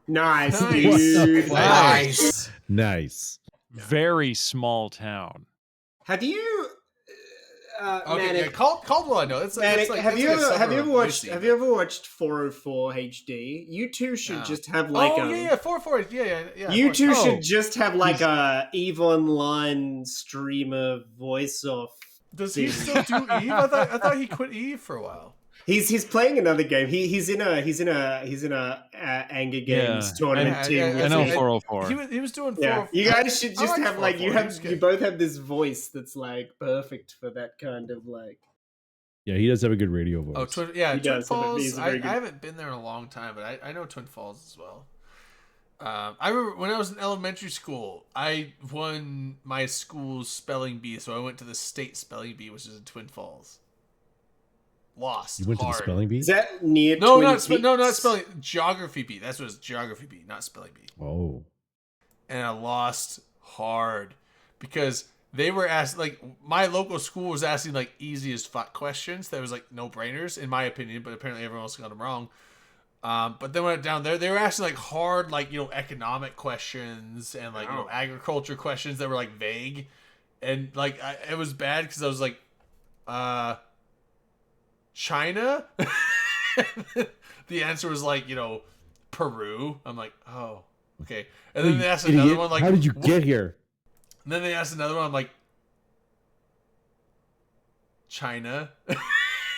Nice, Nice. dude. Nice. Nice. Very small town. Have you, Okay, Manic, yeah, Caldwell, I know. It's like, Manic, it's like have it's you like a ever suburb of Boise, have but- you ever watched 404 HD? You two should No. just have like oh yeah, 4-4, yeah. You of two course. should just have like a Eve Online streamer voice off. Does he thing. still do Eve? I thought he quit Eve for a while. He's playing another game. He's in a Anger Games tournament Yeah, team. yeah, with I know him. 404. He was doing 4-4. Yeah, you guys should I just liked have like 404, you both have this voice that's like perfect for that kind of like. Yeah, he does have a good radio voice. Oh, Twin He Falls. does have a- he's a very good- I haven't been there in a long time, but I know Twin Falls as well. I remember when I was in elementary school, I won my school's spelling bee, so I went to the state spelling bee, which is in Twin Falls. Lost. You went to the hard. spelling bee? Is that near? No, Twin not Peaks? spelling. Geography bee. That's what it's geography bee, not spelling bee. Oh. And I lost hard because they were asked, like, my local school was asking like easy as fuck questions that was like no brainers in my opinion, but apparently everyone else got them wrong. But then when I went down there, they were asking like hard, like, you know, economic questions and like, you know, agriculture questions that were like vague, and like it was bad because I was like, China. The answer was like, you know, Peru. I'm like, oh, okay. And then they asked another Idiot. one like, how did you "What?" get here? And then they asked another one. I'm like, China.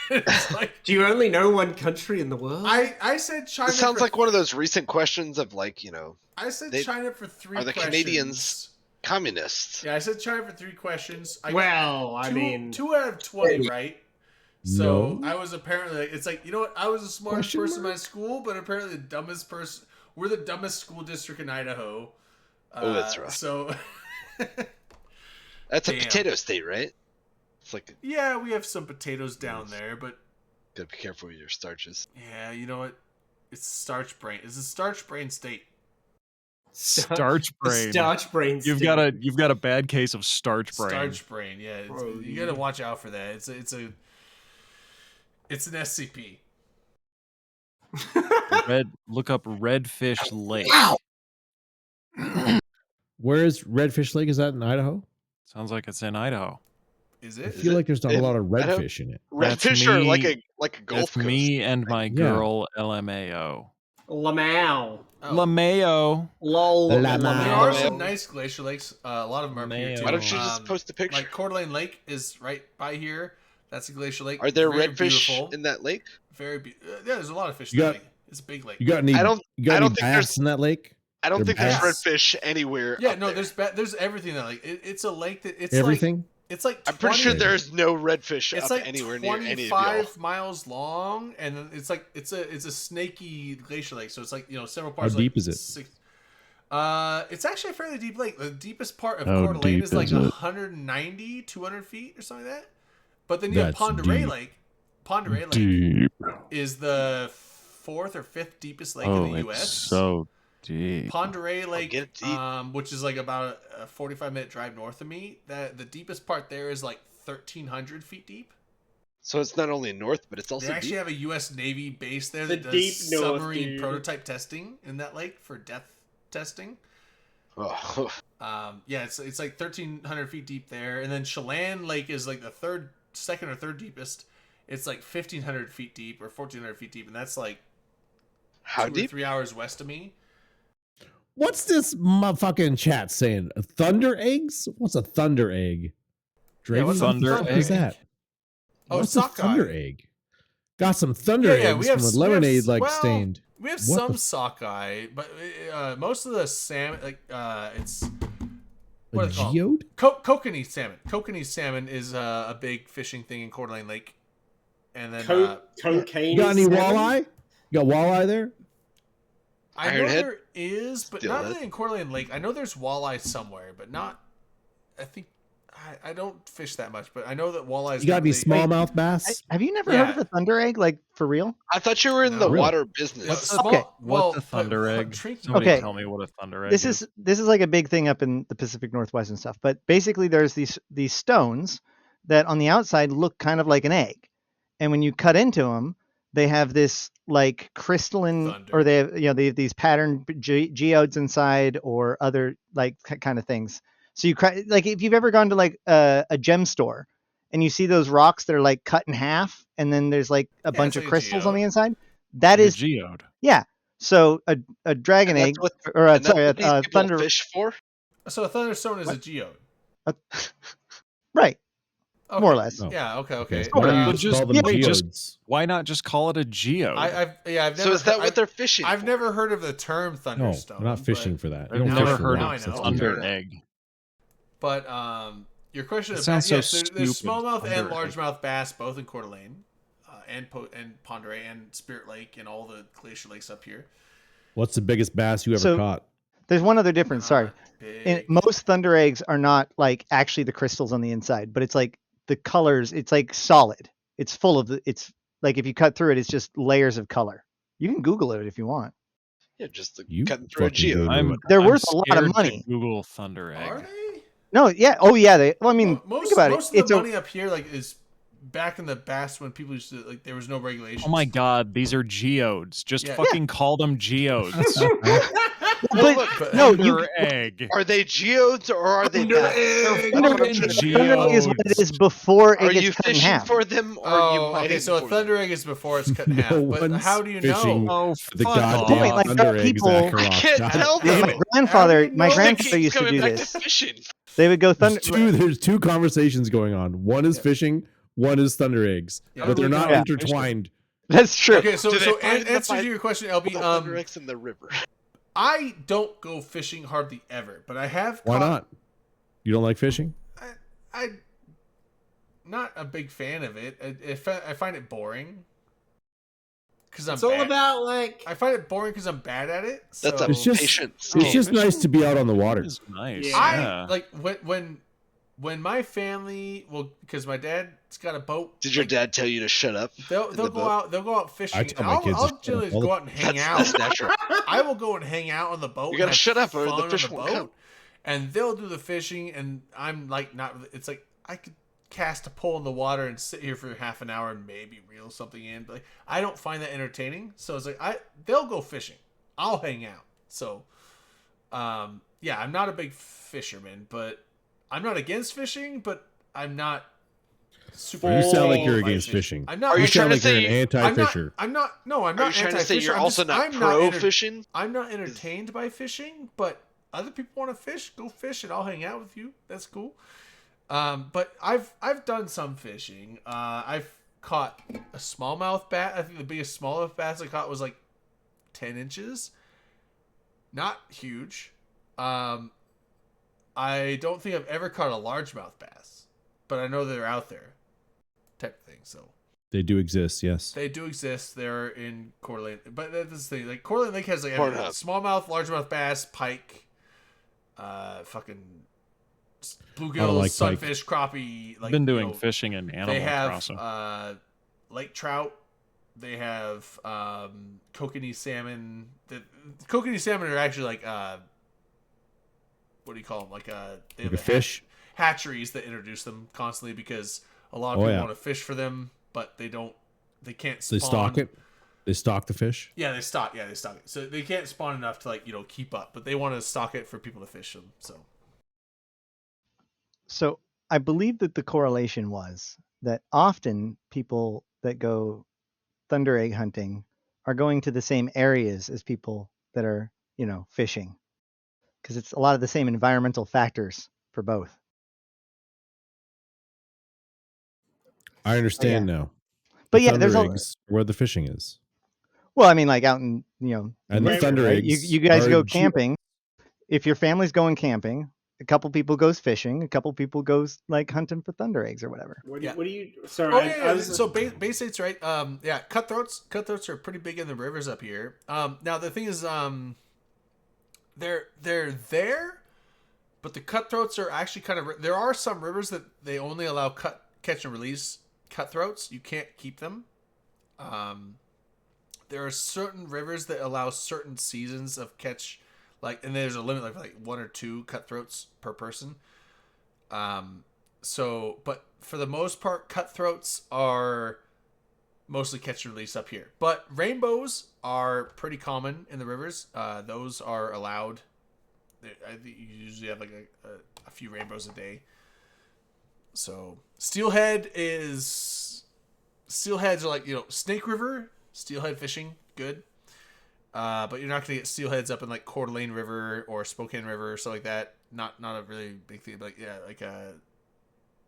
It's like, Do you only know one country in the world? I said China. It sounds for, like one of those recent questions of like, you know, I said they- China for 3 are the questions. Canadians communists? Yeah, I said China for 3 questions. I got Well, I two- mean, 2 out of 20, right? So No. I was apparently like, it's like, you know what? I was the smartest Question person in mark? my school, but apparently the dumbest person. We're the dumbest school district in Idaho. Oh, that's rough. So That's a Damn. potato state, right? It's like, yeah, we have some potatoes down there, but gotta be careful with your starches. yeah, you know what? It's starch brain. It's a starch brain state. Starch brain. Starch brain. You've got a bad case of starch brain. Starch brain. Yeah, Bro, you gotta watch out for that. It's an SCP. Look up Redfish Lake. Where is Redfish Lake? Is that in Idaho? Sounds like it's in Idaho. Is I it? feel like there's not a it- lot of I don't- redfish in it. That's Redfish are me- like a Gulf That's Coast. me and my Yeah. girl LMAO. Lamau. Oh. LMAO. Lol. Lamau. There are Lamau. some nice glacier lakes. A lot of them are up here Mayo. too. Why don't you just Um, post a picture? Like Coeur d'Alene Lake is right by here. That's a glacier lake. Are there Very redfish beautiful. in that lake? Very yeah, there's a lot of fish. You in that got- lake. It's a big lake. You got any? I don't- You got I don't any think bass there's- in that lake? I don't They're think there's bass. redfish anywhere. Yeah, up no, there. there's everything in that lake. It's a lake that it's Everything. Like, it's like 20, I'm pretty sure there's no redfish it's up like anywhere near any of y'all. 25 miles long, and then it's like it's a snaky glacier lake. So it's like, you know, several parts. How deep is it? It's actually a fairly deep lake. The deepest part of How Coeur d'Alene deep is like is it? 190, 200 feet or something like that. But then you have That's Pend d'Oreille deep. Lake. Pend d'Oreille Lake Deep. is the 4th or 5th deepest lake in Oh, the it's U.S. so Deep. Pend Oreille Lake, get deep. which is like about a 45-minute drive north of me. The deepest part there is like 1,300 feet deep. So it's not only north, but it's also They actually deep. have a U.S. Navy base there The that deep does north, submarine dude. prototype testing in that lake for depth testing. Oh. Yeah, it's like 1,300 feet deep there, and then Chelan Lake is like the second or third deepest. It's like 1,500 feet deep or 1,400 feet deep, and that's like How 2 or deep? 3 hours west of me. What's this motherfucking chat saying? Thunder eggs? What's a thunder egg? Yeah, what's a Thunder What is egg? that? Oh, What's a sockeye. thunder egg? Got some thunder eggs from a lemonade like stained. We have What some the- sockeye, but most of the salmon, like it's A what are they called? geode? Kokanee salmon. Kokanee salmon is a big fishing thing in Coeur d'Alene Lake, and then Cocaine. You got any salmon? walleye? You got walleye there? I know Ironhead? there is, but Still not is. really in Coeur d'Alene Lake. I know there's walleye somewhere, but not. I think I don't fish that much, but I know that walleyes. You got any they- smallmouth bass? Have you never heard of Yeah. a thunder egg, like for real? I thought you were in No. the Really? water business. What's Okay. What's a thunder egg? Somebody Okay. tell me what a thunder egg This is like a big thing up in the Pacific Northwest and stuff. But basically, there's these stones that on the outside look kind of like an egg, and when you cut into them, they have this like crystalline, Thunder. or they have they have these patterned geodes inside, or other like kind of things. So like if you've ever gone to like a gem store and you see those rocks that are like cut in half, and then there's like a bunch it's of like a crystals on geode. the inside. That A is geode. yeah. So a dragon And that's egg, what- or And that's sorry, what these a people thunder. fish for? So a thunderstone is a geode. Right. Okay. More or less. Oh. Yeah. Okay. so why don't you Just- call them wait, just- geodes? Why not just call it a geode? I've never. So is that what I've, they're fishing I've for? never heard of the term No, thunderstone. we're not fishing but, for that. I've You don't never fish for heard of rocks. it. That's Now I know. weird. thunder egg. But your question It is sounds yes, so there's stupid. smallmouth and Thunder egg. largemouth bass both in Coeur d'Alene, and Pend Oreille and Spirit Lake and all the glacier lakes up here. What's the biggest bass you ever So- caught? There's one other difference. Sorry. Big. Most thunder eggs are not like actually the crystals on the inside, but it's like the colors. It's like solid. It's full of it's like if you cut through it, it's just layers of color. You can Google it if you want. Yeah, just You cutting through a fucking geode. Google They're I'm worth a lot of scared to money. Google thunder egg. Are they? No, yeah. Oh, yeah. Well, I mean, most think about most it. of It's the a, money up here like is back in the bass when people used to like there was no regulations. Oh my god, these are geodes. Just Yeah. fucking call them geodes. but, look, no, Thunder egg. Are they geodes or are they Thunder bass? egg. That's what I'm Fucking trying to thunder figure out. egg is what it is before it Are gets you cut in fishing half. for them or are you Oh, biting okay. So a for thunder them? egg is before it's cut in half. No But one's how do you fishing. know? Oh, The fuck goddamn Point, off. like, thunder there are eggs, people- Acheroff. I can't God tell damn them. it. My grandfather, How do you my know grandfather Keep used to coming do back this. to fishing. They would go thunder. There's two conversations going on. One is fishing, one is thunder eggs. Yeah. But they're not Yeah. intertwined. That's true. Okay, so Do they so find the answer to fight- your question, The LB. thunder eggs in the river. I don't go fishing hardly ever, but I have. Why caught- not? You don't like fishing? I not a big fan of it. I find it boring. Because I'm. It's all bad. about like I find it boring because I'm bad at it. So That's a It's just- patience. It's just nice to be out on the water. It's nice. Yeah. Yeah. I like when my family because my dad's got a boat. Did your like, dad tell you to shut up? They'll in go the boat? out. They'll go out fishing. I tell and my I'll, kids to I'll shut generally up just all go the- out and hang That's out. natural. I will go and hang out on the boat. You gotta and have shut up or the fun on fish won't come. And they'll do the fishing, and I'm like not. It's like I could cast a pole in the water and sit here for half an hour and maybe reel something in, but like, I don't find that entertaining. So it's like they'll go fishing. I'll hang out. So, yeah, I'm not a big fisherman, but I'm not against fishing, but I'm not super. You sound like entertained you're by against fishing. I'm not. Are you You trying sound to like you're say an I'm not. anti-fisher. I'm not. No, I'm not. Are you trying to say anti-fisher. you're I'm also just- not I'm pro enter- fishing? I'm not entertained by fishing, but other people want to fish, go fish, and I'll hang out with you. That's cool. But I've done some fishing. I've caught a smallmouth bass. I think the biggest smallmouth bass I caught was like 10 inches. Not huge. I don't think I've ever caught a largemouth bass, but I know they're out there, type of thing. So They do exist, yes. they do exist. They're in Coeur d'Alene, but that's the thing. Like Coeur d'Alene Lake has like a Pornhub. smallmouth, largemouth bass, pike, fucking I don't bluegills, like pike. sunfish, crappie. Like I've been doing you know, fishing in Animal They have Crossing. lake trout, They have kokanee salmon. The kokanee salmon are actually like what do you call them? Like they Like have a fish? hatcheries that introduce them constantly because a lot of Oh, people yeah. want to fish for them, but they can't They spawn. stock it. They stock the fish. Yeah, they stock it. So they can't spawn enough to like, keep up, but they want to stock it for people to fish them. So I believe that the correlation was that often people that go thunder egg hunting are going to the same areas as people that are, fishing. Because it's a lot of the same environmental factors for both. I understand now. But The yeah, there's thunder a eggs where the fishing is. well, I mean, like out in And the nature, thunder right? eggs You guys are go ju- camping. If your family's going camping, a couple people goes fishing, a couple people goes like hunting for thunder eggs or whatever. What Yeah. do you? Sorry, Oh I yeah. was So Bay State's right. Yeah, cutthroats are pretty big in the rivers up here. Now the thing is, they're there, but the cutthroats are actually kind of. There are some rivers that they only allow catch and release cutthroats. You can't keep them. There are certain rivers that allow certain seasons of catch, and there's a limit like 1 or 2 cutthroats per person. So, but for the most part, cutthroats are mostly catch and release up here. But rainbows are pretty common in the rivers. Those are allowed. I think you usually have like a few rainbows a day. So steelheads are like, Snake River, steelhead fishing, good. But you're not gonna get steelheads up in like Coeur d'Alene River or Spokane River or stuff like that. Not a really big thing, but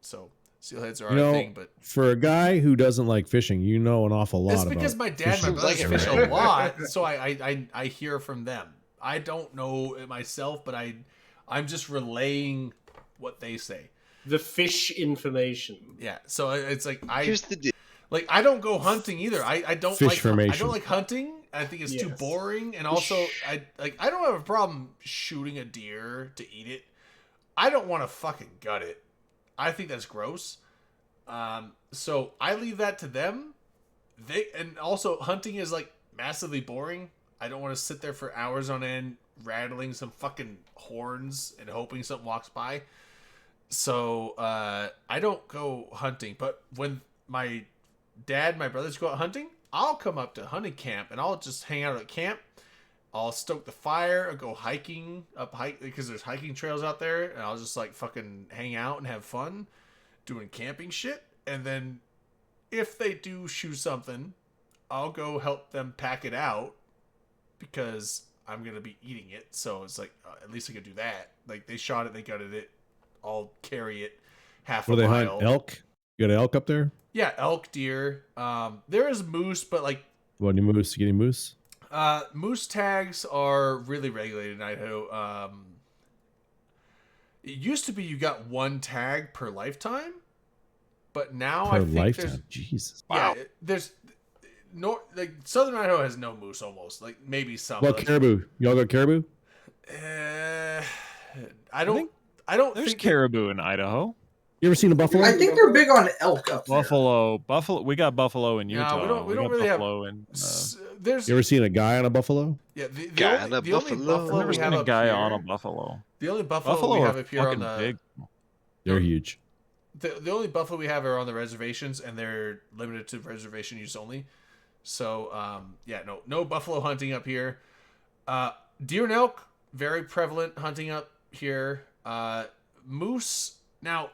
so steelheads are our thing. But for a guy who doesn't like fishing, you know an awful lot it's about because my dad and my fishing. brothers fish a lot, so I hear from them. I don't know it myself, but I'm just relaying what they say. the fish information. Yeah, so it's like Here's the deal. Like I don't go hunting either. I don't Fish like formation. I don't like hunting. I think it's too Yes. boring, and also I don't have a problem shooting a deer to eat it. I don't want to fucking gut it. I think that's gross. So I leave that to them. And also hunting is like massively boring. I don't want to sit there for hours on end rattling some fucking horns and hoping something walks by. So I don't go hunting, but when my dad and my brothers go out hunting, I'll come up to hunting camp and I'll just hang out at camp. I'll stoke the fire or go hiking because there's hiking trails out there, and I'll just like fucking hang out and have fun doing camping shit. And then if they do shoot something, I'll go help them pack it out because I'm gonna be eating it. So it's like at least I could do that. Like they shot it, they gutted it. I'll carry it half Where a they mile. hunt elk? You got an elk up there? Yeah, elk, deer. There is moose, but like What, any moose? You get any moose? moose tags are really regulated in Idaho. It used to be you got one tag per lifetime, but now I Per think lifetime. Jesus. yeah, there's like Southern Idaho has no moose almost. Like maybe some. What like, caribou? Y'all got caribou? I don't There's think caribou in Idaho. You ever seen a buffalo? I think they're big on elk up there. Buffalo. We got buffalo in No, Utah. we don't got really have- buffalo in. there's You ever seen a guy on a buffalo? yeah the Guy only, on a the only buffalo. buffalo I've never we seen have a up guy here, on a buffalo. The only buffalo, Buffalo we are have up here on fucking the big. They're huge. the only buffalo we have are on the reservations, and they're limited to reservation use only. So yeah, no buffalo hunting up here. Deer and elk, very prevalent hunting up here. Moose, now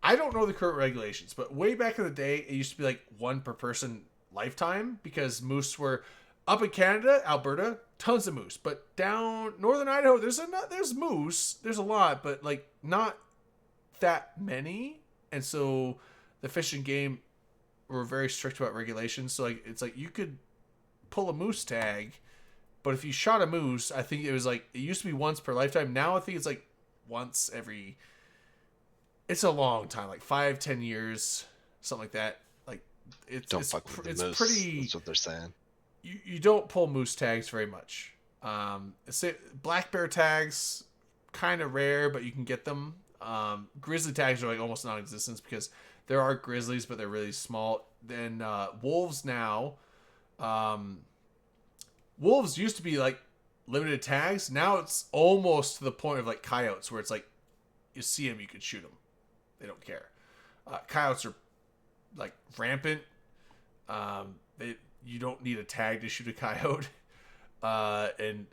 I don't know the current regulations, but way back in the day it used to be like one per person lifetime because moose were up in Canada, Alberta, tons of moose, but down northern Idaho there's moose, there's a lot, but like not that many. And so the Fish and Game were very strict about regulations. So like it's like you could pull a moose tag, but if you shot a moose, I think it was like it used to be once per lifetime. Now I think it's like once every. It's a long time, like 5-10 years, something like that. Like Don't fuck with the moose. pretty. That's what they're saying. You don't pull moose tags very much. Black bear tags kind of rare, but you can get them. Grizzly tags are like almost non-existent because there are grizzlies, but they're really small. Then wolves now. Wolves used to be like limited tags. Now it's almost to the point of like coyotes, where it's like you see them, you can shoot them. They don't care. Coyotes are like rampant. You don't need a tag to shoot a coyote, and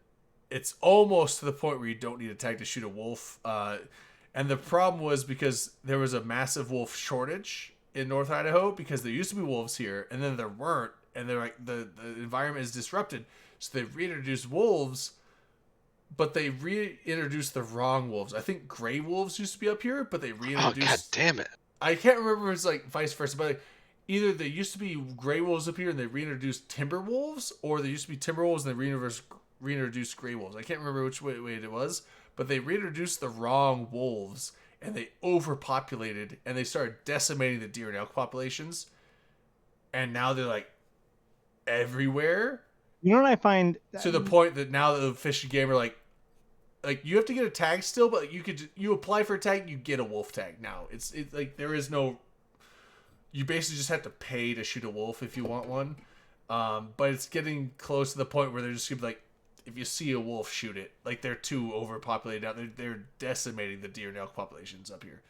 it's almost to the point where you don't need a tag to shoot a wolf. And the problem was because there was a massive wolf shortage in North Idaho because there used to be wolves here, and then there weren't, and they're like the environment is disrupted, so they reintroduced wolves, but they reintroduced the wrong wolves. I think gray wolves used to be up here, but they reintroduced. Oh, God damn it! I can't remember if it's like vice versa, but like, either there used to be gray wolves up here and they reintroduced timber wolves, or there used to be timber wolves and they reintroduced gray wolves. I can't remember which way it was, but they reintroduced the wrong wolves and they overpopulated and they started decimating the deer and elk populations. And now they're like everywhere. You know what I find? To the point that now the Fish and Game are like you have to get a tag still, but you apply for a tag, you get a wolf tag now. It's like there is no. You basically just have to pay to shoot a wolf if you want one. But it's getting close to the point where they're just gonna be like, if you see a wolf, shoot it. Like they're too overpopulated out. They're decimating the deer and elk populations up here.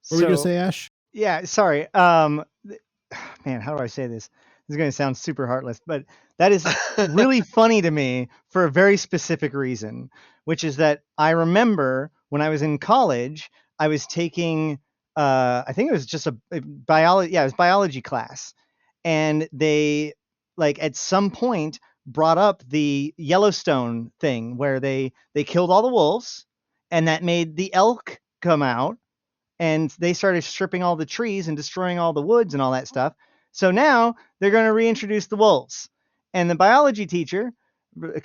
What were you gonna say, Ash? Yeah, sorry. Man, how do I say this? This is going to sound super heartless, but that is really funny to me for a very specific reason, which is that I remember when I was in college, I was taking, I think it was just a biology, yeah, it was biology class. And they, like, at some point brought up the Yellowstone thing where they killed all the wolves and that made the elk come out and they started stripping all the trees and destroying all the woods and all that stuff. So now they're going to reintroduce the wolves. And the biology teacher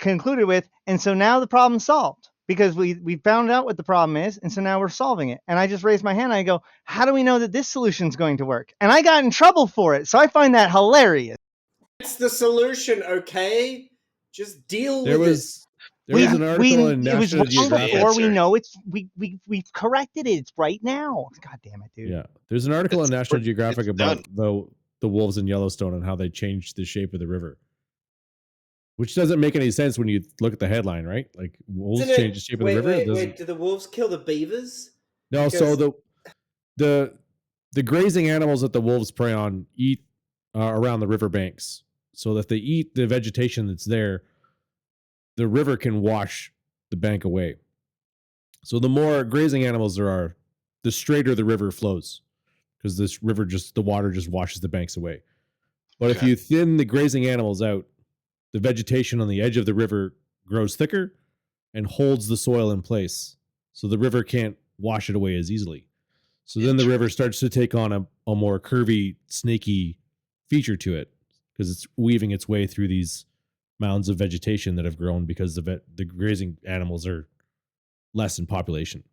concluded with, and so now the problem's solved because we found out what the problem is. And so now we're solving it. And I just raised my hand and I go, how do we know that this solution's going to work? And I got in trouble for it. So I find that hilarious. It's the solution, okay? Just deal There with was an article in it was National wrong Geographic. before. We know it's we've corrected it. It's right now. God damn it, dude. Yeah, there's an article in National Geographic about done. the wolves in Yellowstone and how they changed the shape of the river, which doesn't make any sense when you look at the headline, right? Like wolves change the shape of the river. Wait, do the wolves kill the beavers? No, Because- so the grazing animals that the wolves prey on eat around the river banks. So that if they eat the vegetation that's there, the river can wash the bank away. So the more grazing animals there are, the straighter the river flows, because this river the water just washes the banks away. But if you thin the grazing animals out, the vegetation on the edge of the river grows thicker and holds the soil in place. So the river can't wash it away as easily. So then the river starts to take on a more curvy, snaky feature to it because it's weaving its way through these mounds of vegetation that have grown because the grazing animals are less in population.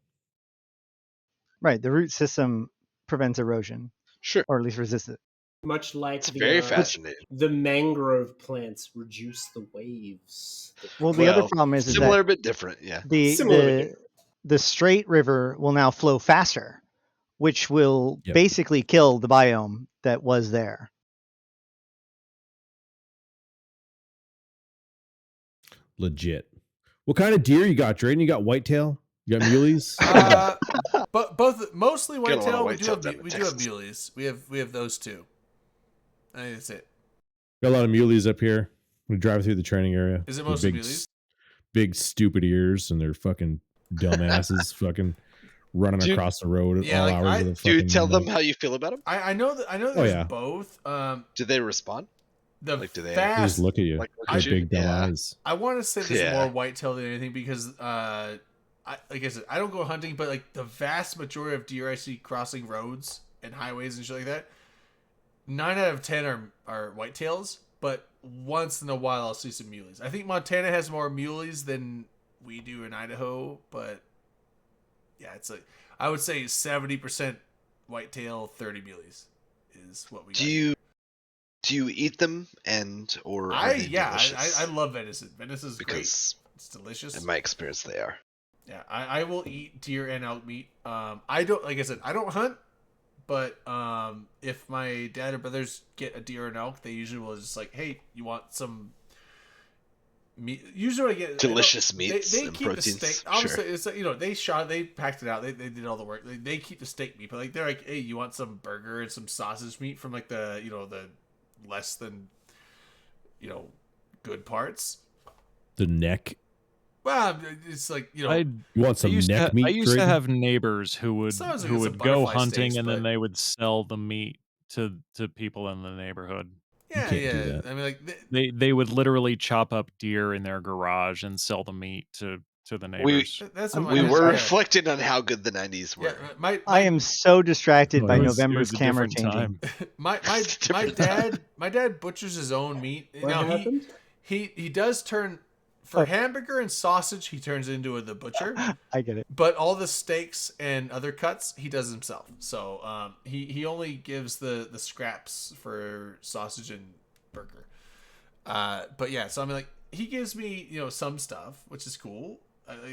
Right. The root system prevents erosion. Sure. Or at least resists it. Much like It's very fascinating. The mangrove plants reduce the waves. Well, the other problem is similar that but different. Yeah. The straight river will now flow faster, which will Yep. basically kill the biome that was there. Legit. What kind of deer you got, Drayden? You got whitetail? You got muleys? But mostly Get a lot of whitetail. We whitetail do down have in Texas. muleys. We have those two. I think that's it. Got a lot of muleys up here. We drive through the training area. Is it With mostly big, muleys? Big stupid ears and they're fucking dumbasses fucking running Dude, across the road at yeah, all like, hours of the fucking Dude, tell them night. how you feel about them. I know that Oh, there's yeah. both. Do they respond? The Like, do they- They fast. just look at you. Like, Their look at big you? dumb Yeah. eyes. I want to say there's Yeah. more whitetail than anything because like I said, I don't go hunting, but like the vast majority of deer I see crossing roads and highways and shit like that, 9 out of 10 are whitetails, but once in a while I'll see some muleys. I think Montana has more muleys than we do in Idaho, but yeah, it's like I would say 70% whitetail, 30 muleys is what we got. Do you eat them or are they delicious? I love venison. Venison is great. Because It's delicious. in my experience they are. Yeah, I will eat deer and elk meat. I don't, like I said, I don't hunt, but if my dad or brothers get a deer or an elk, they usually will just like, hey, you want some meat? Usually I get Delicious they meats and keep proteins. the steak. Obviously, it's like, they shot it, they packed it out, they did all the work. They keep the steak meat, but like they're like, hey, you want some burger and some sausage meat from like the the less than good parts. The neck. Well, it's like You want some neck meat? I used to Trig? have neighbors who would Sometimes I who get some would go butterfly hunting steaks, and then but- they would sell the meat to people in the neighborhood. Yeah, can't do yeah. that. I mean, like They would literally chop up deer in their garage and sell the meat to the neighbors. that's what my We dad- were yeah. reflecting on how good the 90s were. Yeah, my I am so distracted by It was November's a camera different changing. time. my dad butchers his own meat. What Now happened? he does turn for hamburger and sausage. He turns into the butcher, I get it. but all the steaks and other cuts he does himself. So he only gives the scraps for sausage and burger. But yeah, so I mean, like, he gives me some stuff, which is cool.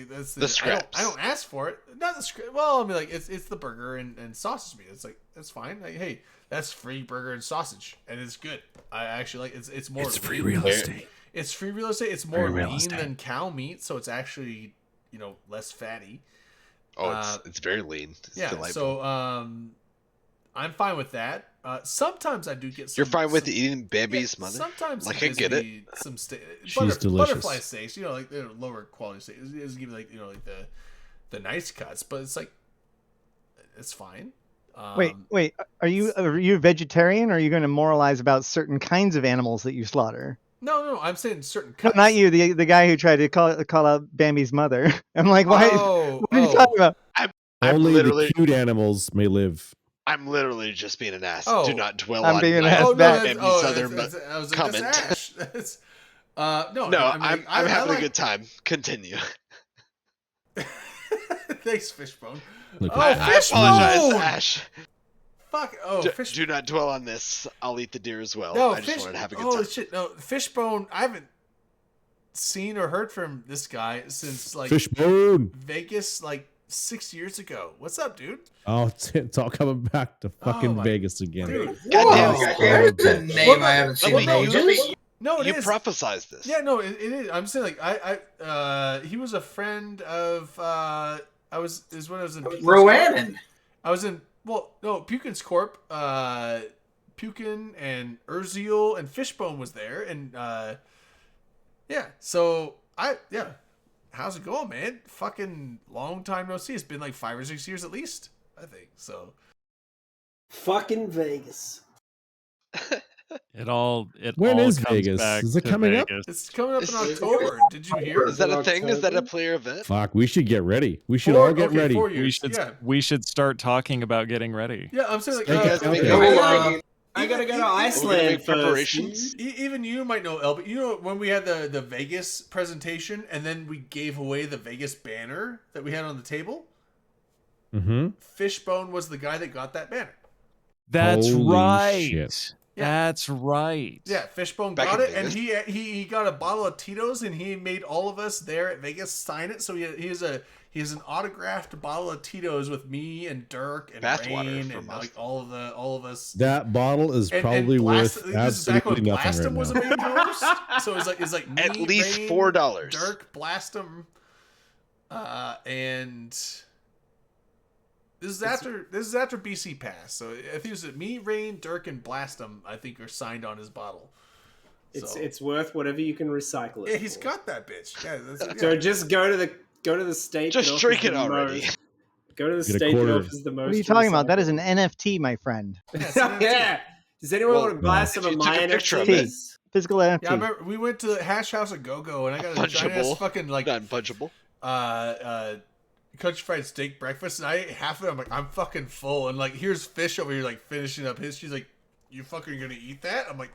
That's The scraps. I don't ask for it. Not the scrap. Well, I mean, like, it's the burger and sausage meat. It's like, that's fine. Like, hey, that's free burger and sausage, and it's good. I actually like it's more. It's free lean. real estate. It's free real estate. It's more Free real lean estate. than cow meat, so it's actually less fatty. Oh, it's very lean. It's Yeah. delightful. So I'm fine with that. Sometimes I do get some. You're fine with some- eating Bambi's mother? Sometimes Like, he I gives get it. me some She's delicious. butterfly steaks, like they're lower quality steaks. It doesn't give me like like the nice cuts, but it's like it's fine. Wait. Are you a vegetarian, or are you going to moralize about certain kinds of animals that you slaughter? No, I'm saying certain No, cuts. not you. The guy who tried to call out Bambi's mother. I'm like, why? What are you talking about? I'm Only literally, the cute animals may live. I'm literally just being an ass. Oh. Do not dwell I'm on being an my ass back. Bambi's other I was like, comment. That's Ash. That's, no, No, I mean, I'm I having like- a good time. Continue. Thanks, Fishbone. Look, Oh, I apologize, Fishbone! Ash. Fuck. Oh, Fish. Do not dwell on this. I'll eat the deer as well. No, I just Fish. wanted to have a good Holy time. shit! No, Fishbone. I haven't seen or heard from this guy since like Fishbone. Vegas, like 6 years ago. What's up, dude? Oh, it's all coming back to fucking my- Vegas again. Dude. Goddamn, Whoa, here's a name I haven't seen in ages. No, it you is. prophesized this. Yeah, no, it is. I'm saying like he was a friend of is when I was in Roannan. I was in Pukin's Corp. Pukin and Urziel and Fishbone was there, and yeah. So how's it going, man? Fucking long time no see. It's been like 5 or 6 years at least, I think. So Fucking Vegas. It all When is comes Vegas? back Is it to coming up? Vegas. it's coming up in Is- October. Did you hear? Is that a thing? Is that a October? player event? Fuck, we should get ready. We should all get ready. 4 years. We should Yeah, we should start talking about getting ready. yeah. I'm saying like You guys make okay. Well, I gotta go to Even- We're gonna Iceland make first. preparations. Even you might know, El, but you know when we had the Vegas presentation and then we gave away the Vegas banner that we had on the table? Mm-hmm. Fishbone was the guy that got that banner. That's Holy right. shit. Yeah. That's right. Yeah, Fishbone Back got in it, and Vegas? he got a bottle of Tito's, and he made all of us there at Vegas sign it. So he has an autographed bottle of Tito's with me and Dirk and Bathwater Rain from and us. like all of us. That bottle is And probably Blast- worth this is back when absolutely nothing Blastum right was a now. main host. So it's like me, At least Rain, $4. Dirk, Blastum, and this is after BC Pass. So I think it's me, Rain, Dirk, and Blastum. I think are signed on his bottle. So- It's worth whatever you can recycle it. Yeah, he's for. got that bitch. Yeah, that's, So yeah. just go to the state. Just that drink offers it the already. most- Go to the Get a state that quarter. offers the most. What are you to talking about? That recycle. is an NFT, my friend. Yeah. Does anyone Well, want to buy some if of you my took a picture of NFTs? Physical NFT. Yeah, I remember we went to the Hash House at Go-Go, and I got a giant ass Punchable. fucking like Non-punchable. country fried steak breakfast, and I ate half of it. I'm like, I'm fucking full, and like here's Fish over here like finishing up his. She's like, you fucking gonna eat that? I'm like,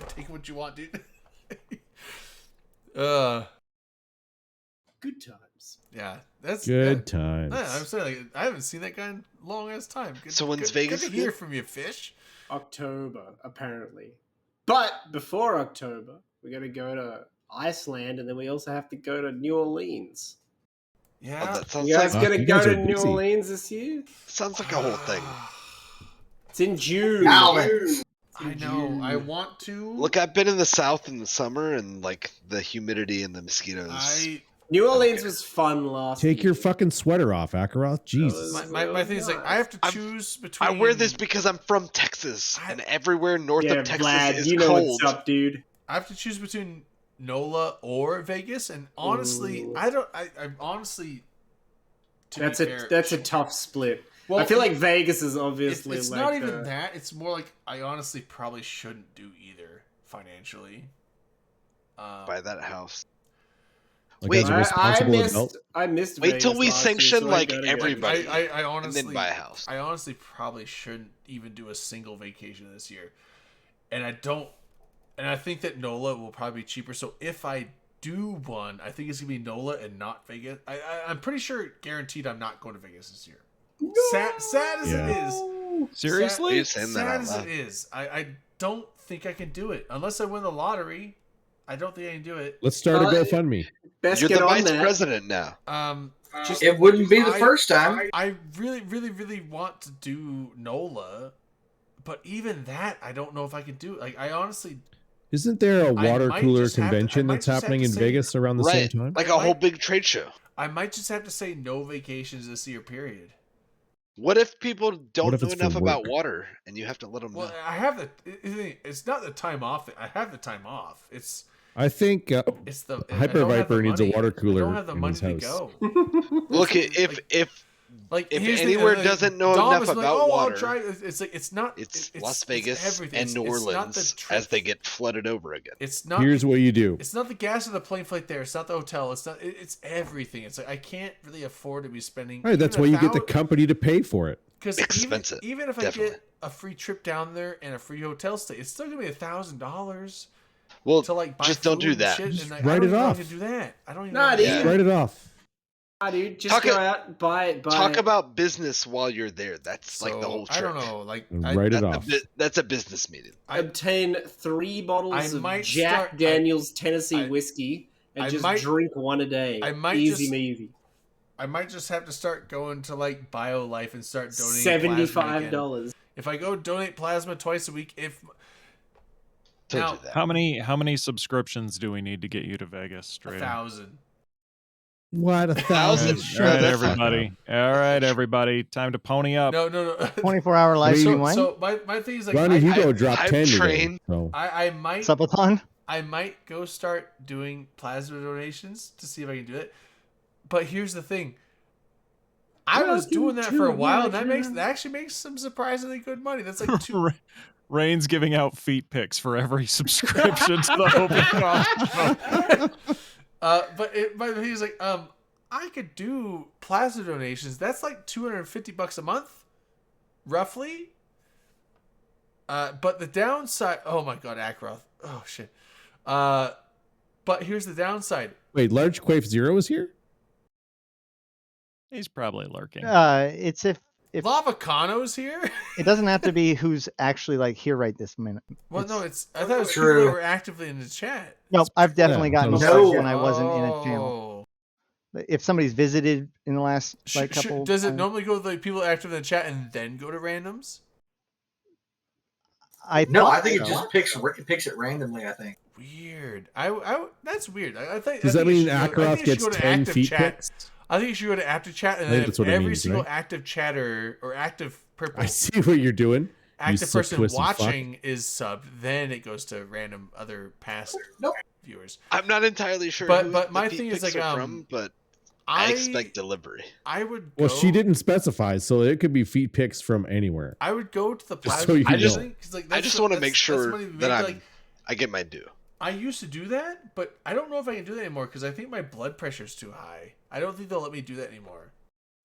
take what you want, dude. Good times. Yeah, that's Good yeah. times. Yeah, I'm saying like I haven't seen that guy in a long ass time. Good, So when's good, Vegas Good to hear again? from you, Fish. October, apparently. But before October, we're gonna go to Iceland, and then we also have to go to New Orleans. Yeah. Oh, that sounds You guys like gonna you go guys to are New busy. Orleans this year? sounds like a whole thing. It's in June. Alvin. I know. I want to. Look, I've been in the South in the summer, and like the humidity and the mosquitoes. New Orleans was fun last Take your year. fucking sweater off, Akaroth. Jesus. my thing is like I have to choose between. I wear this because I'm from Texas, and everywhere north Yeah, of Texas Vlad, is you know cold. what's up, dude. I have to choose between NOLA or Vegas, and honestly, Ooh. I'm honestly. to That's be a fair, that's a tough split. Well, I feel like Vegas is obviously It's like not even that. It's more like I honestly probably shouldn't do either financially. Buy that house. Like, Wait, as a responsible adult. I missed. Wait till Vegas we last year, sanction so I like gotta go. everybody, I honestly and then buy a house. I honestly probably shouldn't even do a single vacation this year, and I don't. And I think that NOLA will probably be cheaper. So if I do one, I think it's gonna be NOLA and not Vegas. I'm pretty sure, guaranteed, I'm not going to Vegas this year. Sad as it is. Seriously? Are you saying that Sad out as loud? it is, I don't think I can do it unless I win the lottery. I don't think I can do it. Let's start a GoFundMe. Best You're get the on vice that. president now. Just It wouldn't be the first time. I really, really, really want to do NOLA, but even that, I don't know if I can do it. Like, I honestly, Isn't there a I water might cooler just have to- convention I might that's just have happening to in say- Vegas around the same Right, time? like a whole big trade show. I might just have to say no vacations this year. Period. What if people don't What if know it's for enough about work? water and you have to let them Well, know? I have it's not the time off. I have the time off. It's I think it's the Hyper I don't have the Viper needs a money. water I cooler don't have the in money his to house. go. Look, It's if Like if here's the thing, anywhere like, doesn't know Dom enough is like, about oh, water, I'll try. It's like it's not. it's it's Las Vegas everything. and New It's not the Orleans trip. as they get flooded over again. It's not. Here's what you do. It's not the gas of the plane flight there. It's not the hotel. It's not. It's everything. It's like I can't really afford to be spending. All right, that's why you get the company to pay for it. Because Expensive, even if I definitely. get a free trip down there and a free hotel stay, it's still gonna be $1,000 Well, to like buy just don't food do and that. shit, Just and, like, write I don't it even know how off. to do that. I don't even. Nah, know how to dude. do Just that. write it off. Ah, dude, just Talk go a- out, buy. Talk about business while you're there. That's like the So, whole trip. I don't know. Like And I, write it That's off. that's a business meeting. obtain 3 bottles I of might Jack start- Daniels Tennessee I- whiskey and I just might- drink one a day. I might Easy just- measy. I might just have to start going to like BioLife and start donating $75. $75. If I go donate plasma twice a week, if Don't Now- do that. How many subscriptions do we need to get you to Vegas? Straight up? 1,000. What, 1,000? Thousand? All Sure, right, that's fine. everybody. All right, everybody. Time to pony up. No. 24-hour live stream so, wine. so my thing is like Ronnie, you go drop Hype 10 today. train. So. I might Subathon. I might go start doing plasma donations to see if I can do it. But here's the thing. I was doing that for a while, and that actually makes some surprisingly good money. That's like two. Rain's giving out feet pics for every subscription to the open call. But he's like, I could do plasma donations. That's like $250 a month, roughly. But the downside, oh my god, Akaroth, oh shit. But here's the downside. Wait, Large Quaif Zero is here? He's probably lurking. It's if Lavacano's here. it doesn't have to be who's actually like here right this minute. Well, no, I thought it was True. people that were actively in the chat. Nope, I've definitely Yeah, gotten no. messages when I wasn't in a channel. Oh. If somebody's visited in the last like couple, Does it times, normally go to the people active in the chat and then go to randoms? I No, thought I think it so. just picks it randomly. I think. Weird. That's weird. I think. Does I that think you mean should go- I think Akaroth you should gets go to 10 active feet chat. pics? I think you should go to active chat, and I think then that's if what it every means, single right? active chatter or active purple I see what you're doing. You active sick, person twisted fuck. watching is subbed, then it goes to random other past viewers. I'm not entirely sure. But- who but the my feet thing is pics like, are from, but I expect delivery. I would. Well, go, she didn't specify, so it could be feet pics from anywhere. I would go to the Just plasma. so you I just- know. Cause like, I that's just the- want to that's- make that's sure money we that make, I get my due. I used to do that, but I don't know if I can do that anymore because I think my blood pressure's too high. I don't think they'll let me do that anymore.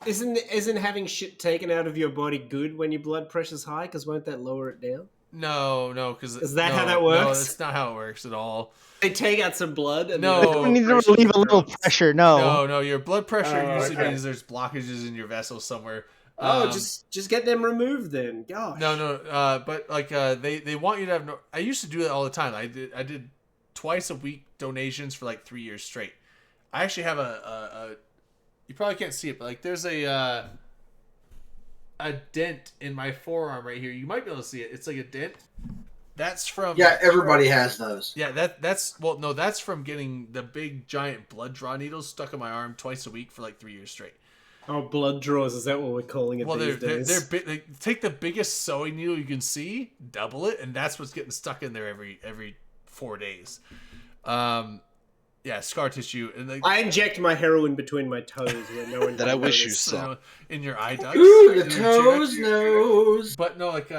Isn't having shit taken out of your body good when your blood pressure's high? Because won't that lower it down? No, because Is that how that works? No, that's not how it works at all. They take out some blood. And No. We need to relieve a little pressure. No. No, your blood pressure Oh, usually okay. means there's blockages in your vessels somewhere. Oh, just get them removed then. Gosh. No, but like they want you to have no. I used to do that all the time. I did twice a week donations for like 3 years straight. I actually have a you probably can't see it, but like there's a dent in my forearm right here. You might be able to see it. It's like a dent. That's from everybody has those. Yeah, that's from getting the big giant blood draw needles stuck in my arm twice a week for like 3 years straight. Oh, blood draws, is that what we're calling it these days? They take the biggest sewing needle you can see, double it, and that's what's getting stuck in there every 4 days. Scar tissue. And I inject my heroin between my toes where no one that I wish you saw. In your eye ducts. Ooh, the toes nose. But no, like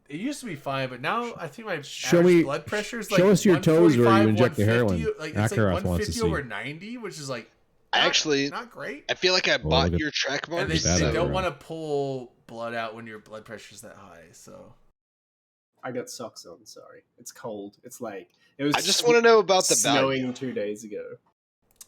it used to be fine, but now I think my Show average me- blood pressure is like show us your toes where you inject the 145, heroin. Like it's like Akaroth wants to 150 see. over 90, which is like not great. I feel like I look bought at- your track And marks. they that don't over. want to pull blood out when your blood pressure's that high. So I got socks on, sorry. It's cold. It's like it was I just want to know about the value. snowing 2 days ago.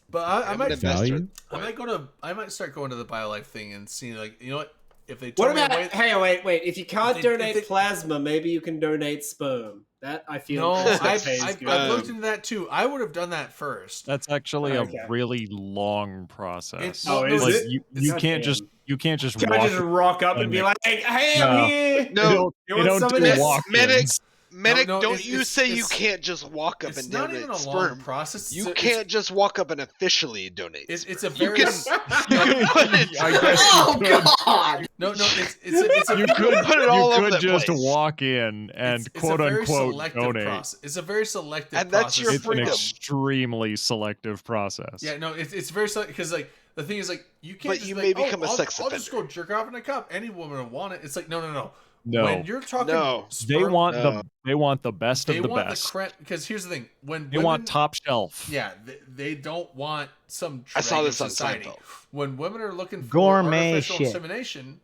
But I I'm might an investor. Value? I might start going to the BioLife thing and seeing like, you know what, if they What told me about away, hey, wait, if you can't If they- donate if they- plasma, maybe you can donate sperm. That I feel no, that pays I've good. looked into that too. I would have done that first. That's actually Okay. a really long process. It's- Oh, is like it? you God can't damn. you can't just Can I walk. just rock up and be like, hey, No. I'm here. No, You they want don't some of do this? walk-ins. Medic, No, don't it's- you it's- say you it's- can't just walk up It's and not donate even a long sperm. process. You It's- can't just walk up and officially donate. It's a You very can, you can put it. I guess Oh you could. God! no. It's a You very- could put it all you over could the just place. walk in and it's quote a very unquote selective donate. process. It's a very selective And that's process. your It's an freedom. extremely selective process. Yeah, no, it's very selective because like the thing is like you can't. But just you be may like, become a I'll sex just offender. go jerk off in a cup. Any woman will want it. It's like no. No. When you're talking, No. They sperm, want No. they want the best they of the want best. the because here's the thing: when They women, want top shelf. Yeah, they don't want some. I saw drag this in on society. Seinfeld. When women are looking for Gourmet artificial shit. insemination,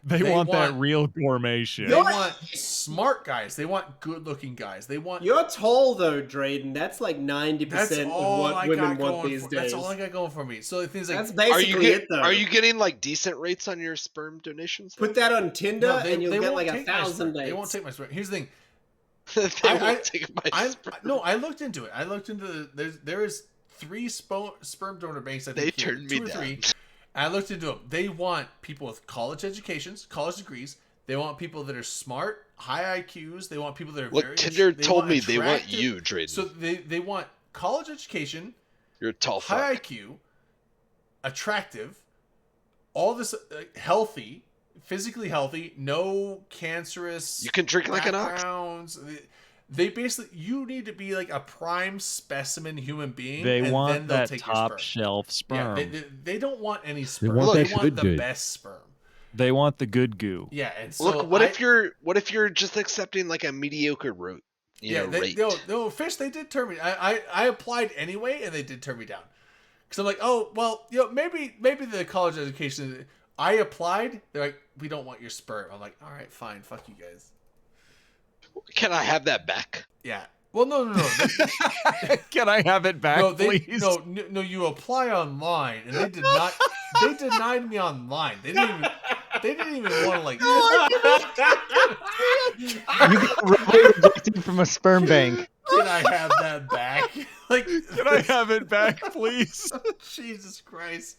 They want that real gourmet shit. they want smart guys. They want good-looking guys. They want. You're tall though, Drayden. That's like 90% That's of all what I women got want going these for. days. That's all I got going for me. So the things like That's Are you basically it though. are you getting like decent rates on your sperm donations? Put that on Tinder no, and you'll get won't like take my 1,000 sperm. dates. They won't take my sperm. Here's the thing. They I- won't take my sperm. No, I looked into it. I looked into there is 3 sperm donor banks. I think They here, turned me 2 or 3. down. I looked into them. They want people with college educations, college degrees. They want people that are smart, high IQs. They want people that are Look, very. Tinder they told want me they want attractive- you, Drayden. So they want college education, You're a tall high fuck. IQ, attractive, all this healthy, physically healthy, no cancerous. You can drink like an ox. backgrounds. They basically, you need to be like a prime specimen human being. They and want then they'll that take your top sperm. shelf Yeah, sperm. they don't want any sperm. want They that want the good. best sperm. They want the good goo. Yeah, and so Look, what if you're just accepting like a mediocre route? Rate. no, Fish. They did turn me. I applied anyway, and they did turn me down. Because I'm like, oh well, maybe the college education. I applied. They're like, we don't want your sperm. I'm like, all right, fine, fuck you guys. Can I have that back? Yeah. Well, no. Can I have it back, No, please? no. You apply online, and they did not. They denied me online. They didn't even want to like. You get rejected from a sperm bank. Can I have that back? Like, Can I have it back, please? Jesus Christ.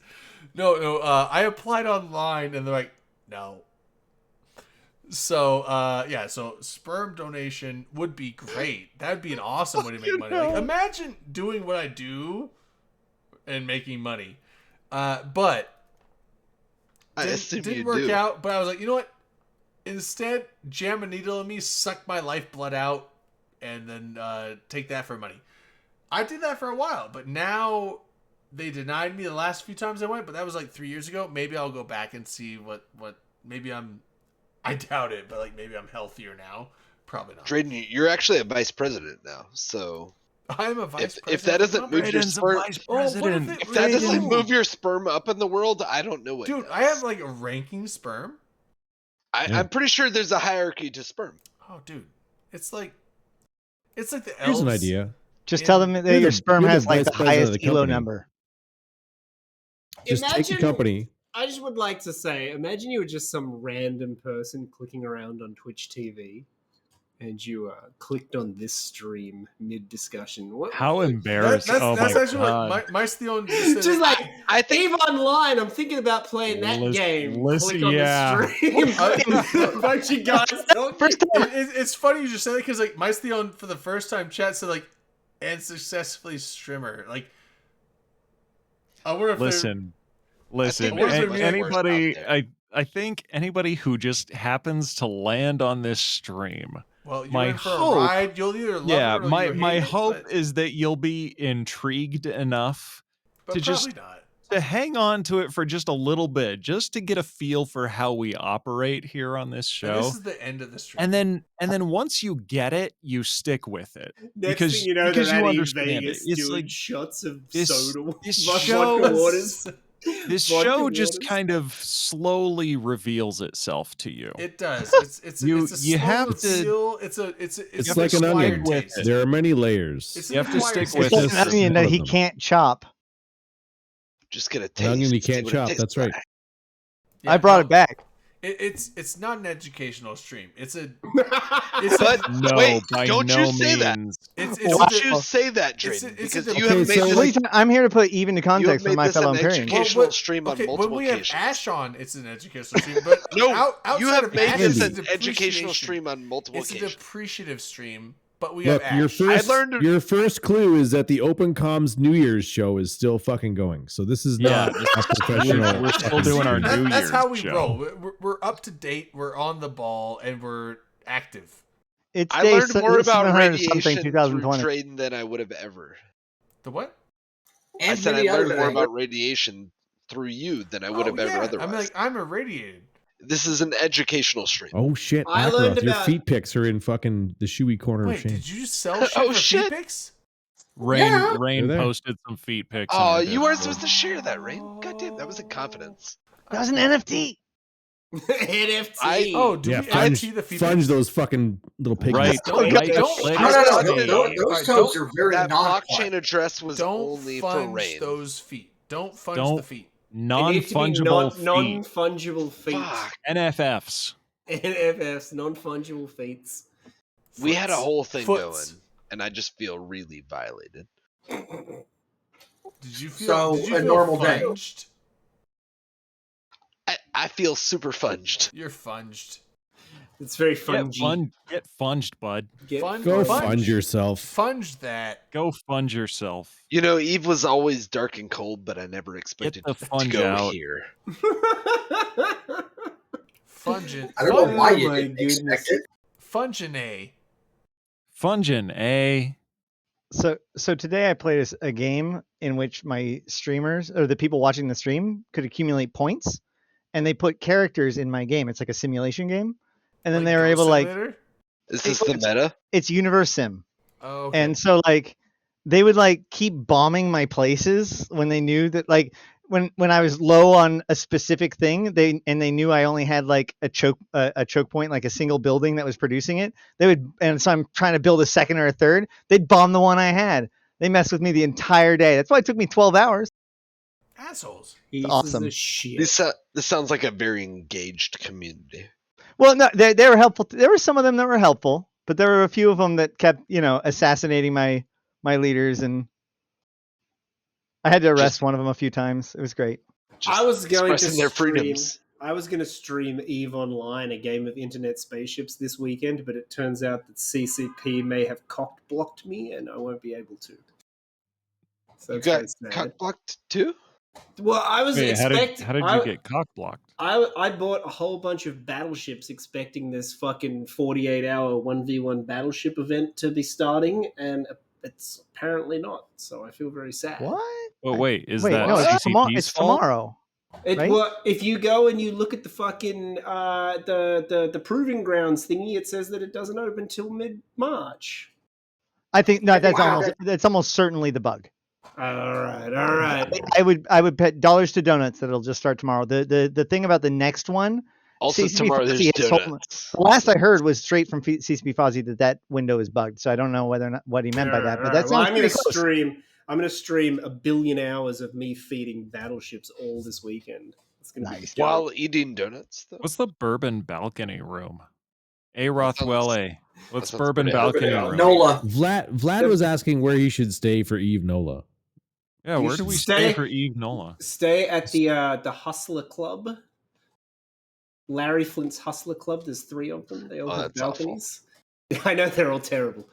No. I applied online, and they're like, no. So, so sperm donation would be great. That'd be an awesome way to make money. Like, imagine doing what I do and making money. But I assume didn't you work do. out. But I was like, you know what? Instead, jam a needle in me, suck my lifeblood out, and then take that for money. I did that for a while, but now they denied me the last few times I went. But that was like 3 years ago. Maybe I'll go back and see what maybe I doubt it, but like maybe I'm healthier now. Probably not. Drayden, you're actually a vice president now, so I'm a vice president. if that doesn't move your Drayden's a sperm, vice what if president. it- if that doesn't Dude. move your sperm up in the world, I don't know what. Dude, does. I have like a ranking sperm. Yeah. I'm pretty sure there's a hierarchy to sperm. Oh, dude, it's like the Here's an elves. idea. Just Yeah. tell them that You're your the- sperm you're the has like vice the president of highest the kilo company. number. Just take Imagine- the company. I just would like to say, imagine you were just some random person clicking around on Twitch TV, and you clicked on this stream mid discussion. How That, embarrassing! that's Oh that's my actually god! what my Theon just said. Just like I think EVE Online, I'm thinking about playing that game. Click on the stream. A bunch of guys talking. It's funny you just said it because like my Theon for the first time chat said like and successfully streamer like. I wonder if Listen, anybody. I think anybody who just happens to land on this stream. Well, you're my in for hope, a ride. You'll either love it or my you'll hate hope it, is that you'll be intrigued enough but to probably just not. to hang on to it for just a little bit, just to get a feel for how we operate here on this And show. this is the end of the stream. And then once you get it, you stick with it Next thing you know, because they're you at EVE understand it. Vegas It's doing like shots of this soda, this vodka show waters. this Vodka show just waters. kind of slowly reveals itself to you. It does. It's You- it's a you slow have to- reveal. It's It's like an onion. acquired taste. There are many layers. It's You an have to acquired stick with taste. It's it. like an onion that he One of them. can't chop. Just get a An taste. onion you see can't what it chop. tastes That's right. like. Yeah, I brought no, it back. It's not an educational stream. It's a But No, wait, by don't no you say that. means. it's Don't a- you say that, it's a- Drayden, it's a because de- you have Okay, made so this. Please, I'm here to put Eve into You have context for made my this an fellow Imperians. educational stream on okay, multiple when we have occasions. Ash on, it's an educational stream. But No, outside you have of made Ash, this it's an a educational depreciation. stream on multiple It's a occasions. depreciative stream, but we Look, have your Ash. first, I learned- your first clue is that the Open Comms New Year's show is still fucking going. So this is Yeah, not a professional. we're still doing our stream. New That's how we Year's show. roll. We're up to date. We're on the ball, and we're active. It's I day learned more about 700 something radiation through 2020. Drayden than I would have ever. The what? I And said I many other learned more things. about radiation through you than I would have ever otherwise. I'm irradiated. This is an educational stream. Oh shit, I learned Akaroth, your about- feet pics are in fucking the shoey corner Wait, of shame. did you sell shit Oh, for shit. feet pics? Rain They're there. posted some feet pics. in Oh, her you weren't Discord. supposed to share that, Rain. Goddamn, that was in confidence. That was an NFT. NFT. Oh, do Yeah, we funge, NFT the feet funge pics? those fucking little piggies. Right, Don't- right. don't- click. No, Let's those, see. those toads are very That non blockchain address was Don't only for funge Rain. those feet. Don't funge Don't- the feet. It needs to be Non-fungible feet. non-fungible feet. Fuck. NFFs. NFFs, non-fungible feats. We had a Foots. whole thing Foots. going, and I just feel really violated. Did you feel? So, did you a feel normal day. funged? I feel super funged. You're funged. It's very Get, fungy. get funged, bud. Get Fun- Go Funge. funge yourself. Funged that. Go funge yourself. You know, Eve was always dark and cold, but I never expected the to funge go out. here. Fungin. I don't know why Oh you my didn't goodness. expect it. Fungin. Fungin, eh? So today I played a game in which my streamers or the people watching the stream could accumulate points, and they put characters in my game. It's like a simulation game, and then they were able to like Is this the meta? it's Universe Sim, Oh, okay. and so like they would like keep bombing my places when they knew that like when I was low on a specific thing, they knew I only had like a choke point, like a single building that was producing it. They would, and so I'm trying to build a second or a third. They'd bomb the one I had. They messed with me the entire day. That's why it took me 12 hours. assholes. Pieces awesome. of shit. This sounds like a very engaged community. Well, no, they were helpful. There were some of them that were helpful, but there were a few of them that kept, assassinating my leaders, and I had to arrest one of them a few times. It was great. Just I was going to expressing their stream. freedoms. I was going to stream EVE Online, a game of internet spaceships, this weekend, but it turns out that CCP may have cock blocked me, and I won't be able to. So You that's got very sad. cock blocked too? Well, I was Wait, expecting. how did you get cock blocked? I bought a whole bunch of battleships expecting this fucking 48-hour 1v1 battleship event to be starting, and it's apparently not. So I feel very sad. What? Oh wait, is Wait, that no, it's, CCP's it's fault? tomorrow. Right? Well, if you go and you look at the fucking the proving grounds thingy, it says that it doesn't open till mid-March. I think no, Wow. that's almost certainly the bug. All right. I would bet dollars to donuts that it'll just start tomorrow. The thing about the next one, Also, CCP tomorrow there's Fuzzy has told me- donuts. the last I heard was straight from CCP Fozzie that window is bugged. So I don't know whether or not what he meant by that, but that Well, sounds I'm pretty gonna close. stream. I'm going to stream 1 billion hours of me feeding battleships all this weekend. It's going to Nice. be dope. While eating donuts, though. What's the bourbon balcony room? A Rothwell A. What's sounds bourbon pretty balcony? epic. room? Nola. Vlad was asking where he should stay for Eve Nola. Yeah, You where do should we stay stay- for Eve Nola? Stay at the Hustler Club. Larry Flint's Hustler Club. There's 3 of them. They all have that's awful. balconies. I know they're all terrible.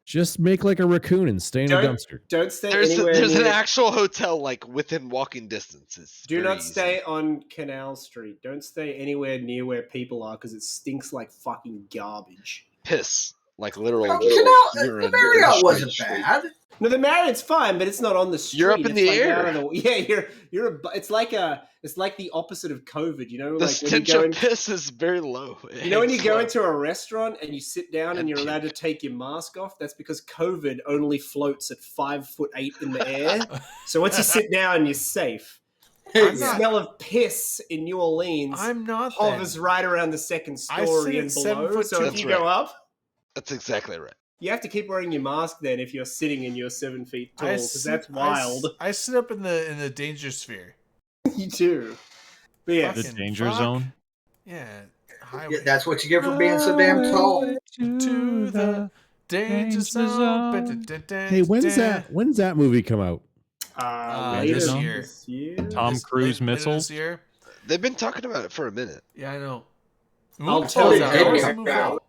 Just make like a raccoon and stay in a Don't- dumpster. Don't stay There's anywhere an near. actual hotel like within walking distance. It's Do very not easy. stay on Canal Street. Don't stay anywhere near where people are because it stinks like fucking garbage. Piss. Like literal. Oh, urine the in the Marriott wasn't street. bad. No, the Marriott's fine, but it's not on the street. You're up in It's the like air. out of the- yeah, it's like the opposite of COVID. You know, The like when you stench go of in, piss is very low. you know when you It's go low. into a restaurant and you sit down and And you're allowed to take your mask off. That's because COVID only floats at 5'8" in the air. So once you sit down, you're safe. I'm The not- smell of piss in New Orleans I'm not. Then. hovers right around the second I story sit and at 7 below. foot So two. if That's you go right. up, That's exactly right. you have to keep wearing your mask then if you're sitting and you're 7 feet tall because that's wild. I sit up in the danger sphere. You do. But yeah, The Fucking danger fuck. zone. Yeah. Yeah, that's what you get for being so damn tall. To the danger zone. Hey, when's that movie come out? later this Zone? year. this year. Tom Cruise Later missiles. This year. They've been talking about it for a minute. Yeah, I know. I'll Move tell close you. out. Hey, Where's hey, the move hey. out?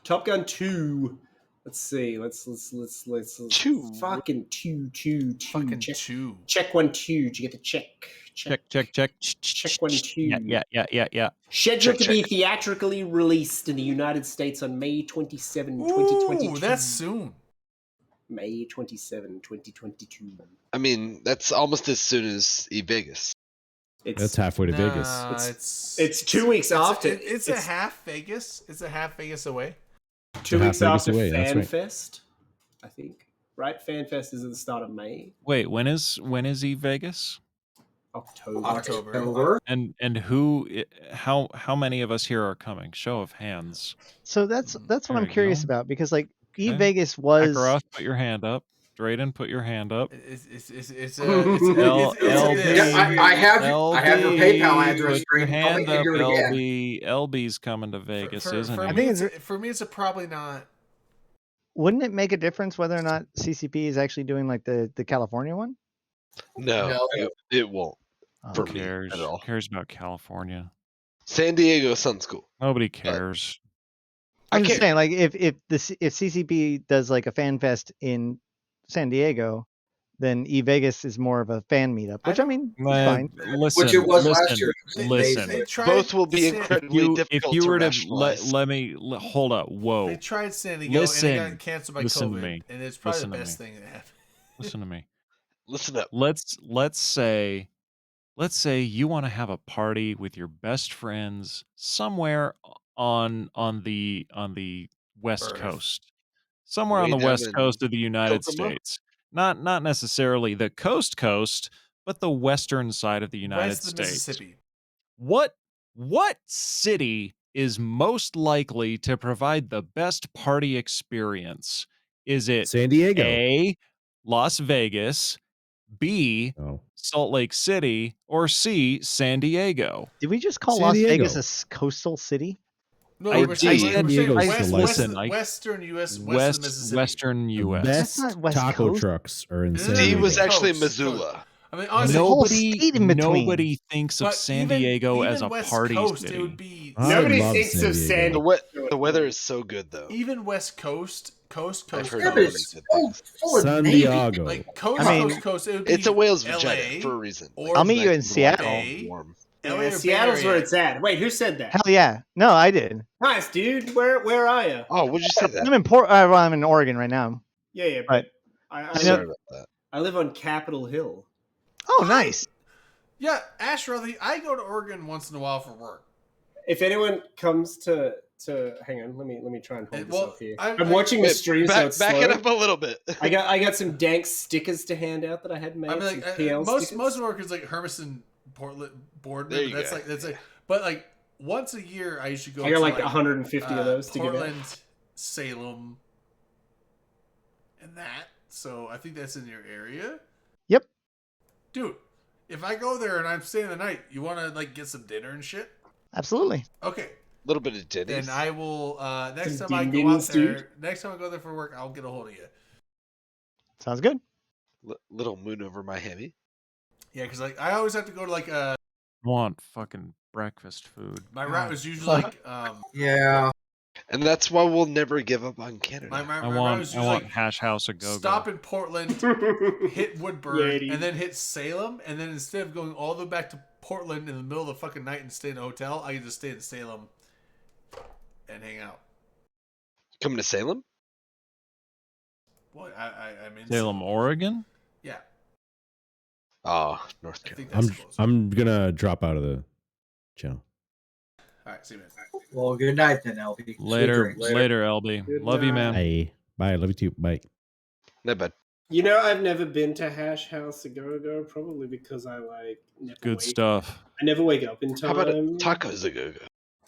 Top Gun 2. Let's see. Let's Two. fucking two. Fucking Check, chew. check 1 2. Did you get the check? Check. Check 1 2. Yeah. Scheduled Check, to be theatrically released in the United States on May 27, 2022. Ooh, that's soon. May 27, 2022. I mean, that's almost as soon as Vegas. It's That's halfway to Vegas. Nah, it's 2 weeks after. It's a half Vegas. It's a half Vegas away. 2 half weeks Vegas after away, that's right. FanFest, I think. Right? FanFest is at the start of May, Wait, when is Eve Vegas? October. October. And who? How many of us here are coming? Show of hands. So that's what There I'm you curious go. about because like Eve Okay. Vegas was Akaroth, put your hand up. Drayden, put your hand up. I have your PayPal address. Put your Drayden. I'll make hand you up, do it again. LB's coming to Vegas, isn't for he? me, for me, it's a probably not. wouldn't it make a difference whether or not CCP is actually doing like the California one? No, it won't. Oh, For Who me cares? at Who all. cares about California? San Diego sounds cool. Nobody cares. I'm I just can't. saying, like, if CCP does like a fan fest in San Diego, then E Vegas is more of a fan meetup, which I mean, it's fine. Listen, Which it was last listen, year. listen. They tried Both will be San- incredibly If difficult you to were to rationalize. hold up, whoa, They tried San Diego and Listen. it got canceled by Listen to COVID, me. and it's probably Listen the to best me. thing that happened. listen to me. Listen up. Let's say you want to have a party with your best friends somewhere on the West Earth. Coast, somewhere on Way the down West in Coast of the United Kokomo? States, not necessarily the coast, but the western side of the United West of the States. Mississippi. What city is most likely to provide the best party experience? Is it San Diego. A, Las Vegas, B, Oh. Salt Lake City, or C, San Diego? Did we just call San Las Diego. Vegas a coastal city? No, I we're saying, said we're saying Diego's west, the listen, Western U.S. West of the Mississippi. Western The U.S. best That's not West taco Coast. trucks are in No, San no, D Diego. was actually Coast. Missoula. I mean, honestly, No. whole Nobody, state in between. nobody thinks of but San even- Diego as even a West party Coast, city. It would be I Nobody love thinks San of San Diego. The weather is so good though. even West Coast, I've heard Yeah, but really it's good so things. full of San Navy. Diego. like coast, I mean, coast. It would be It's a whale's LA, vagina for a reason. or I'll meet you in Nice and Seattle. Bay. warm. LA Yeah, or Bay Seattle's where Area. it's at. Wait, who said that? Hell yeah! No, I did. Nice, dude. Where are you? Oh, would you say that? I'm in I'm in Oregon right now. Yeah, Right. but I know- Sorry about that. I live on Capitol Hill. Oh, nice. Yeah, Ash Rutherford. I go to Oregon once in a while for work. If anyone comes to hang on, let me try and hold this Well, up here. I- I'm watching the Wait, stream, so back it's back slow. it up a little bit. I got some dank stickers to hand out that I had made. I mean, some like PL most stickers. of my work is like Hermiston, Portland, Boardman. There you That's go. like but like once a year I usually go. I got to like 150 of those to give out. Portland, Salem, and that. So I think that's in your area. Yep. Dude, if I go there and I'm staying the night, you want to like get some dinner and shit? Absolutely. Okay, little bit of titties. then I will. Next Some time I go ding-dings, out there, dude. next time I go there for work, I'll get a hold of you. Sounds good. Little moon over my hammy. Yeah, because like I always have to go to like Want fucking breakfast food. my God. route was usually like Yeah. And that's why we'll never give up on Canada. my I route want was I usually want like Hash House a go. stop in Portland, hit Woodburn, Yeti. and then hit Salem, and then instead of going all the way back to Portland in the middle of the fucking night and stay in a hotel, I can just stay in Salem and hang out. Coming to Salem? Well, I'm in Salem, Oregon. Yeah, Oh, North I Carolina. think that's close. I'm gonna drop out of the channel. All right, see you, man. Well, good night then, LB. Sweet Later, dreams. later, LB. Good Love you, man. Bye. Bye. Love you too. Bye. No bad. You know, I've never been to Hash House a go, probably because I never Good wake, stuff. I never wake up in time. How about tacos a go-go?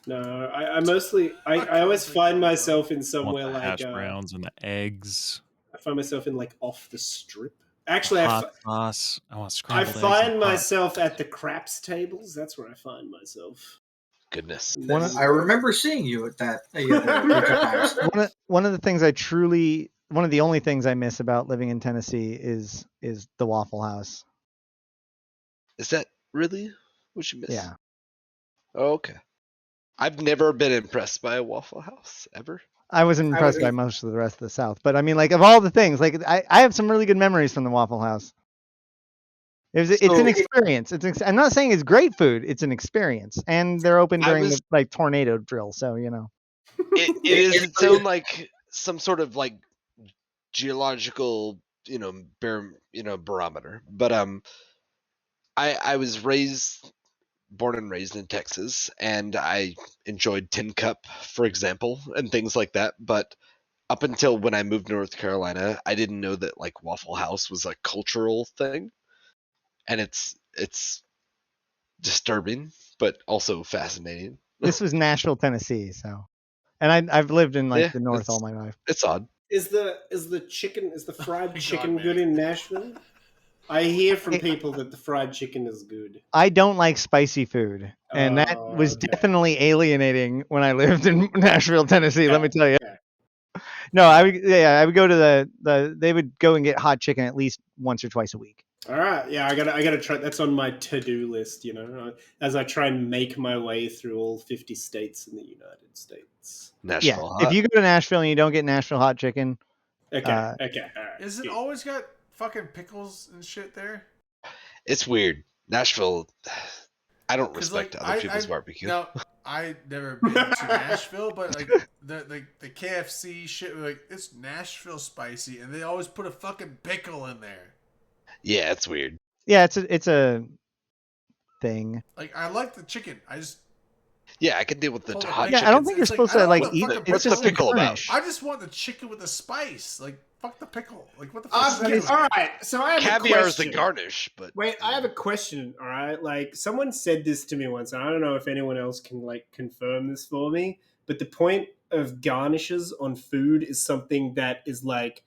No, I mostly I always find myself in I want somewhere the like hash browns and the eggs. I find myself in like off the strip. Actually, Hot sauce. I want I scrambled eggs. find and hot- myself at the craps tables. That's where I find myself. Goodness. I remember seeing you at that. One of the things one of the only things I miss about living in Tennessee is the Waffle House. Is that really what you miss? Yeah. Oh, okay. I've never been impressed by a Waffle House ever. I was impressed by most of the rest of the South, but I mean, like of all the things, like I have some really good memories from the Waffle House. It's an experience. I'm not saying it's great food. It's an experience, and they're open during the like tornado drill. So you know, it is its own like some sort of like geological barometer. But I was born and raised in Texas, and I enjoyed Tin Cup, for example, and things like that. But up until when I moved to North Carolina, I didn't know that like Waffle House was a cultural thing, and it's disturbing, but also fascinating. this was Nashville, Tennessee. So, and I've lived in like Yeah, the North all my life. It's odd. Is the fried chicken good in Nashville? I hear from people that the fried chicken is good. I don't like spicy food, and that was definitely alienating when I lived in Nashville, Tennessee. Let me tell you. No, I would go to they would go and get hot chicken at least once or twice a week. All right, yeah, I gotta try. That's on my to-do list, as I try and make my way through all 50 states in the United States. Nashville. If you go to Nashville and you don't get Nashville hot chicken, okay, all right. Is it always got fucking pickles and shit there? It's weird. Nashville. I don't 'Cause, respect like, other people's barbecue. Now, I never been to Nashville, but like the KFC shit, like it's Nashville spicy, and they always put a fucking pickle in there. Yeah, it's weird. yeah, it's a thing. Like I like the chicken, I just Yeah, I can deal with the Hold on, hot like, Yeah, chicken. I don't think you're It's supposed I to don't like want the eat. fucking It's What's the just pickle about? furnish. I just want the chicken with the spice. Like fuck the pickle. Like what the fuck? All right, so I have a Caviar is the question. garnish, but Wait, I have a question. All right, like someone said this to me once, and I don't know if anyone else can like confirm this for me. But the point of garnishes on food is something that is like,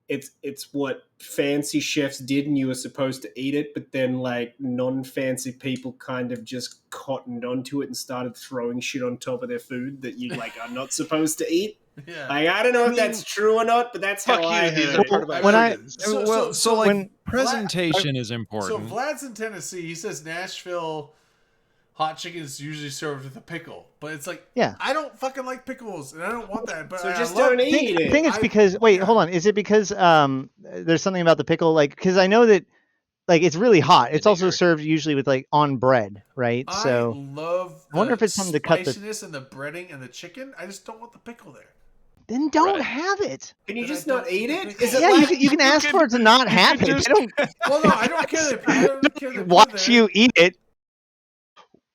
it's what fancy chefs did, and you were supposed to eat it. But then like non-fancy people kind of just cottoned onto it and started throwing shit on top of their food that you like are not supposed to eat. Yeah. Like I don't know if that's true or not, but that's fuck how I you. These heard are it. part of my When I- organs. So like when- Presentation is So important. Vlad's in Tennessee. He says Nashville hot chicken is usually served with a pickle, but it's like Yeah. I don't fucking like pickles, and I don't want that. But So I just love- don't eat I it. think it's because hold on. Is it because there's something about the pickle? Like, because I know that like it's really hot. It's also Vinegar. served usually with like on bread, right? I So love. I wonder the if it's something to cut the- spiciness and the breading and the chicken. I just don't want the pickle there. then don't Right. have it. Can you But I just not don't eat eat it? the Is it Yeah, like you can ask for it to not have it. just- I don't Well, no, I don't care. That, I don't care that they put it watch there. you eat it.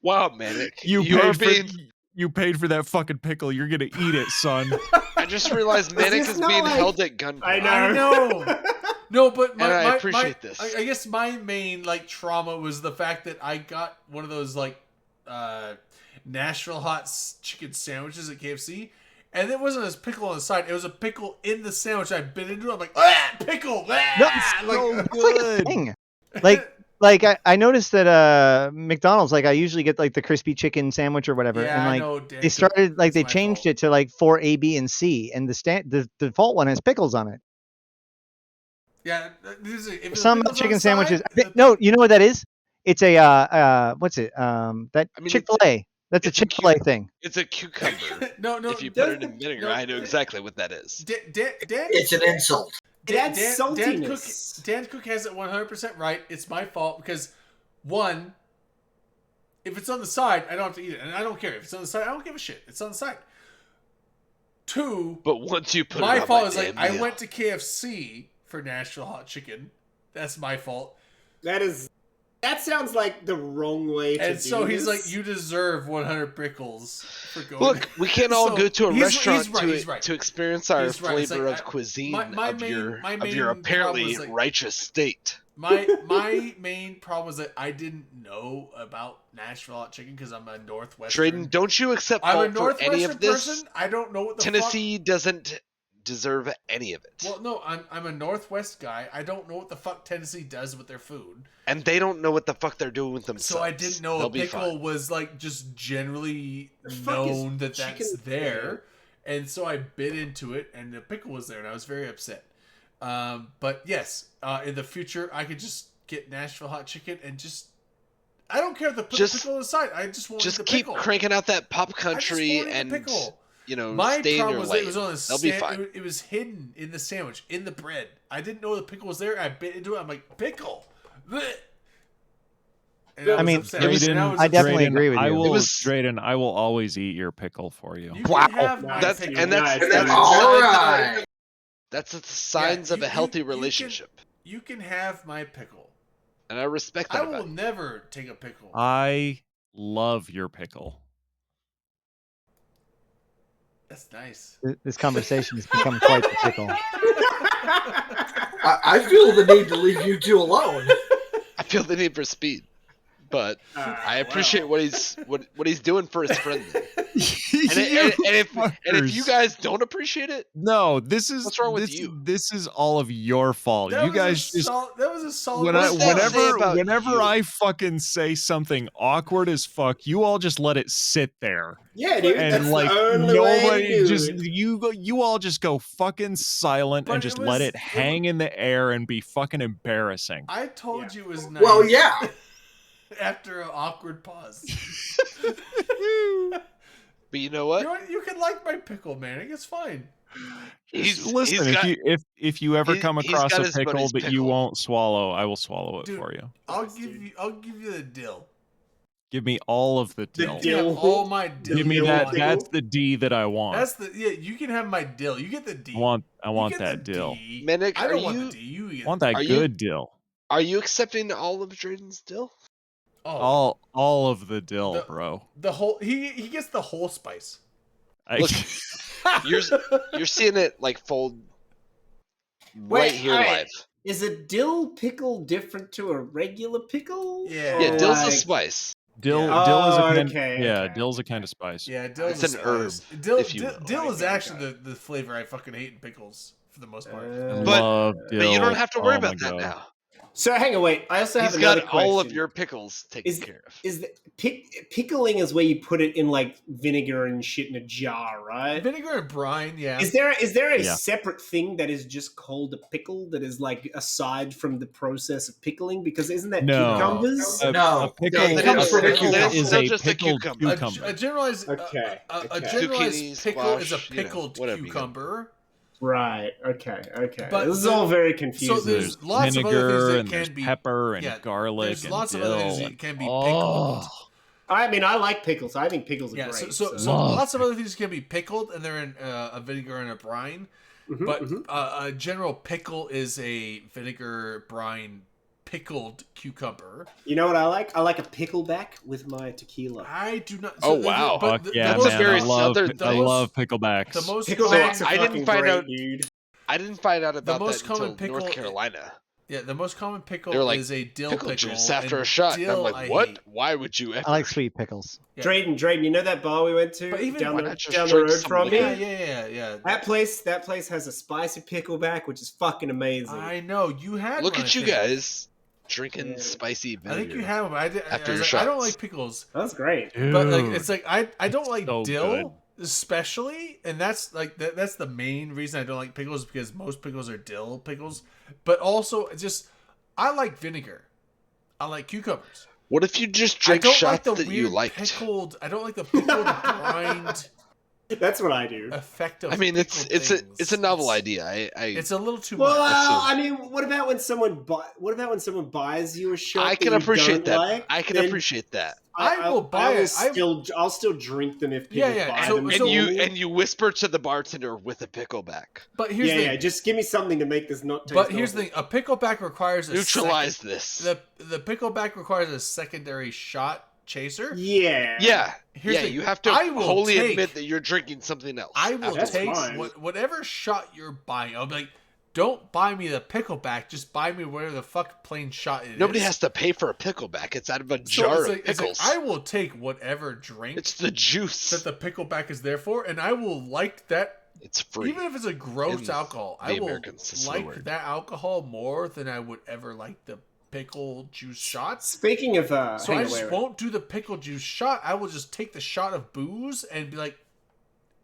Wow, Manic. You are paid being. for you paid for that fucking pickle. You're gonna eat it, son. I just realized Manic this is not being like- held at gunpoint. I know. I know. No, but my, And I my- appreciate my- this. I guess my main like trauma was the fact that I got one of those like Nashville hot chicken sandwiches at KFC, and it wasn't a pickle on the side; it was a pickle in the sandwich. I bit into it. I'm like, ah, pickle, ah! No, like, It's like a thing. Like like I noticed that McDonald's, like I usually get like the crispy chicken sandwich or whatever, Yeah, and I like know, Dan, they started like it's they my changed fault. it to like for A, B, and C, and the default one has pickles on it. Yeah, if the Some pickle's on chicken the sandwiches. side, No, you know what that is? It's a what's it? That I mean, Chick-fil-A. That's a it's a Chick-fil-A thing. It's a cucumber. no, If you put it does in vinegar, I know exactly what that is. Dan, It's an insult. It adds Dan saltiness. Dan Cook has it 100% right. It's my fault because, one, if it's on the side, I don't have to eat it. And I don't care. If it's on the side, I don't give a shit. It's on the side. Two, But once you put my it on fault my is like, damn I meal- went to KFC for Nashville hot chicken. That's my fault. That sounds like the wrong way to do And so he's this. like, you deserve 100 pickles for going. Look, we can't all So, go to a he's restaurant right, he's right. to experience our He's right. It's flavor like, of cuisine my of main your problem apparently was, like, righteous state. My main problem was that I didn't know about Nashville hot chicken because I'm a Northwestern. Drayden, don't you accept I'm a fault for Northwestern any of this? person. I don't know what the Tennessee doesn't deserve any of it. Fuck. Well, no, I'm a Northwest guy. I don't know what the fuck Tennessee does with their food. And they don't know what the fuck they're doing with themselves. So I didn't know They'll a be pickle fine. was like just generally fuck is known that chicken that's there, and so I bit into it, and the pickle was there, and I was very upset. But yes, in the future, I could just get Nashville hot chicken and just. I don't care if the pickle on the side. I just want Just the keep pickle. cranking out that pop I just country wanted the and pickle. stay in problem your was lane. it was on They'll be fine. It was hidden in the sandwich, in the bread. I didn't know the pickle was there. I bit into it. I'm like, pickle. Blech. And I mean, upset. And was I definitely upset. agree with you. I will, It was- Drayden, I will always eat your pickle for you. You Wow, can have my that's pickle. and that's Nice. that's All the right. that's the signs of you- a healthy you can- relationship, You can have my pickle. and I respect that I about will you. never take a pickle. I love your pickle. That's nice. This conversation has become quite the pickle. I feel the need to leave you two alone. I feel the need for speed, but I appreciate what he's doing for his friend. And if you guys don't appreciate it, No, this is What's wrong with you? This is all of your fault. That You was guys a just that was a solid. when What I, does that say about whenever you? I fucking say something awkward as fuck, you all just let it sit there. Yeah, dude. And that's like the only way to nobody do just it. you all just go fucking silent But and it just was- let it it hang in the air and be fucking embarrassing. I told you it was nice. Well, yeah. After an awkward pause. but you know what? You can like my pickle, man. It's fine. Listen, he's got- if you ever he- come he's across got a his pickle buddy's that you pickle. won't swallow, I will swallow it Dude, for you. I'll give you the dill. Give me all of the The dill. You can have dill. all my dill. Give me you that. want. That's the D that I want. That's the you can have my dill. You get the D. I want You that get the dill. D. Manic, I are don't want you the D. You get I want the that Are you- good dill. are you accepting all of Drayden's dill? Oh, All of the dill, The- bro. the whole he gets the whole spice. I, Look, You're seeing it like fold right Wait, here alright. live. Is a dill pickle different to a regular pickle? Yeah. Yeah, Or dill's like- a spice. dill is a Oh, kind. okay, Yeah, okay. dill's a kind of spice. Yeah, dill It's is an a herb, spice. Dill, if you dill, will. dill is Okay, actually okay. the flavor I fucking hate in pickles for the most part. I But- love dill. But you don't have to worry Oh my about that God. now. So hang on, wait. I also have He's another got question. all of your pickles taken Is- care of. Is the pickling is where you put it in like vinegar and shit in a jar, right? Vinegar and brine, yeah. Is there a Yeah. separate thing that is just called a pickle that is like aside from the process of pickling? Because isn't that No. cucumbers? No. A pickle It comes from a pickle cucumber. is Still a just a pickled cucumber. cucumber. A generalized Okay, a okay. generalized Zucchini, pickle is a squash, you know, pickled whatever you got. cucumber. Right. Okay. Okay. But this is the- all very So confusing. there's lots of other vinegar things that and there's can be pepper and yeah, garlic there's and lots of dill. other things that and- can be oh. pickled. I mean, I like pickles. I think pickles are Yeah, great. so Love lots of other things can be pickled, and they're in a vinegar and a brine. Mhm, But mhm. a general pickle is a vinegar brine pickled cucumber. You know what I like? I like a pickleback with my tequila. I do not. Oh, wow. But Fuck yeah, most- man! very I love southern the I most- love picklebacks. The most Picklebacks So, are I didn't fucking find great, out- dude. I didn't find out about most that until common pickle- North Carolina. yeah, the most common pickle They're like, is a dill Pickle pickle. juice after and a shot. And I'm dill like, I what? hate. Why would you ever? I like sweet pickles. Yeah. Drayden, you know that bar we went to But even- down Why the not just down the drink road some from liquor? here? Yeah. That place has a spicy pickleback, which is fucking amazing. I know you had. Look one, at I you think. guys. drinking Yeah. spicy I think you vinegar. have them. After I, your I don't shots. like pickles, That's great. but like Dude, it's like I don't like so dill especially, and that's like that's the main reason I don't like pickles because most pickles are dill pickles. But also, it's just I like vinegar. I like cucumbers. What if you just I drink don't shots like the that you weird liked? pickled. I don't like the pickled brine That's what I do. effect of. I mean, it's pickled a novel things. idea. It's a little too Well, much. I mean, what about when someone buys you a shot? I can that you appreciate don't that. like? I can Then appreciate that. I will buy it. I'll still drink them if people Yeah, buy so- them. And for you me. whisper to the bartender with a pickleback. But here's yeah, the yeah, thing. just give me something to make this not taste. But here's awful. the thing: a pickleback requires a Neutralize second- this. The pickleback requires a secondary shot chaser. Yeah. Yeah. Here's Yeah, the- you have to I will wholly take- admit that you're drinking something else. I will That's take fine. whatever shot you're buying. I'll be like, don't buy me the pickleback. Just buy me whatever the fuck plain shot it is. Nobody has to pay for a pickleback. It's out of a So jar it's of like, it's like, pickles. I will take whatever drink It's the juice. that the pickleback is there for, and I will like that. It's free. Even if it's a gross in alcohol, the I will American system like word. that alcohol more than I would ever like the pickle juice shots. Speaking of, So hang I on, just wait. won't do the pickle juice shot. I will just take the shot of booze and be like,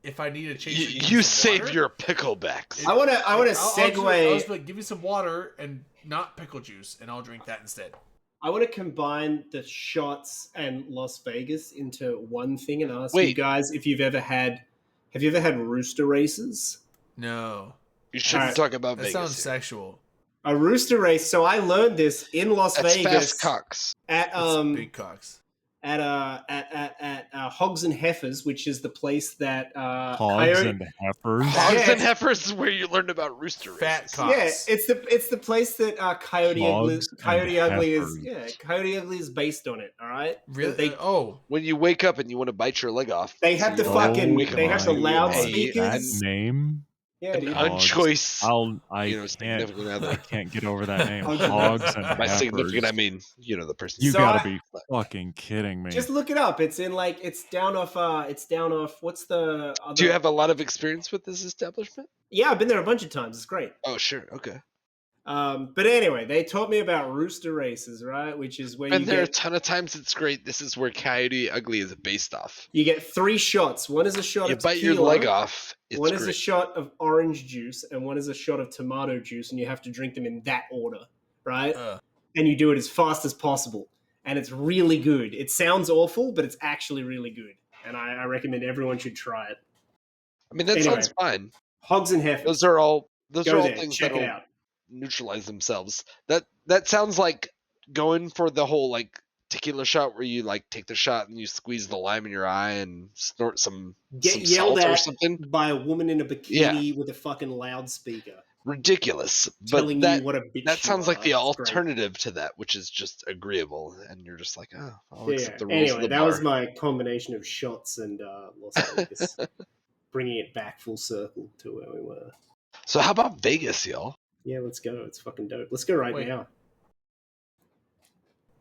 if I need to change it, give me You some save water. your picklebacks. I want to I'll segue. just be like, give me some water and not pickle juice, and I'll drink that instead. I want to combine the shots and Las Vegas into one thing and ask you Wait. guys if you've ever had. Have you ever had rooster races? No, You shouldn't Alright. talk about that Vegas. sounds here. sexual. A rooster race. So I learned this in Las That's Vegas fast cocks. at It's big cocks. at Hogs and Heifers, which is the place that hogs Coyote- and heifers. Hogs Yeah. and heifers is where you learned about rooster Fat races. cocks. Yeah, it's the place that Coyote Ugly Hogs and Coyote Ugly is. heifers. Yeah, Coyote Ugly is based on it. All right. Really? They Oh, When you wake up and you want to bite your leg off. They have the you fucking- wake up they and have the you loudspeakers. pay That an name. yeah, dude. Hogs. unchoice. I You know, can't. significant other. I can't get over that name. Hogs Hogs and By significant, I heifers. mean, you know, the person. You So gotta I- be fucking kidding me. Just look it up. It's in like it's down off. What's the? Other... Do you have a lot of experience with this establishment? Yeah, I've been there a bunch of times. It's great. Oh, sure. Okay. But anyway, they taught me about rooster races, right? Which is where Been you there a get ton of times. It's great. This is where Coyote Ugly is based off. you get 3 shots. One is a shot You of bite your tequila, leg off. It's one is a great. shot of orange juice, and one is a shot of tomato juice, and you have to drink them in that order, right? And you do it as fast as possible, and it's really good. It sounds awful, but it's actually really good, and I recommend everyone should try it. I mean, that Anyway. sounds fine. Hogs and heifers. Those are all Go there, things check it that'll out. neutralize themselves. That sounds like going for the whole like tequila shot where you like take the shot and you squeeze the lime in your eye and snort some Get some yelled salt or at something. by a woman in a bikini with a fucking loudspeaker, Ridiculous. telling But that you what a bitch that you sounds like are. the It's great. alternative to that, which is just agreeable, and you're just like, oh, I'll accept the rules Anyway, of the that bar. was my combination of shots and Las Vegas, bringing it back full circle to where we were. So how about Vegas, y'all? Yeah, let's go. It's fucking dope. Let's go right Wait. now.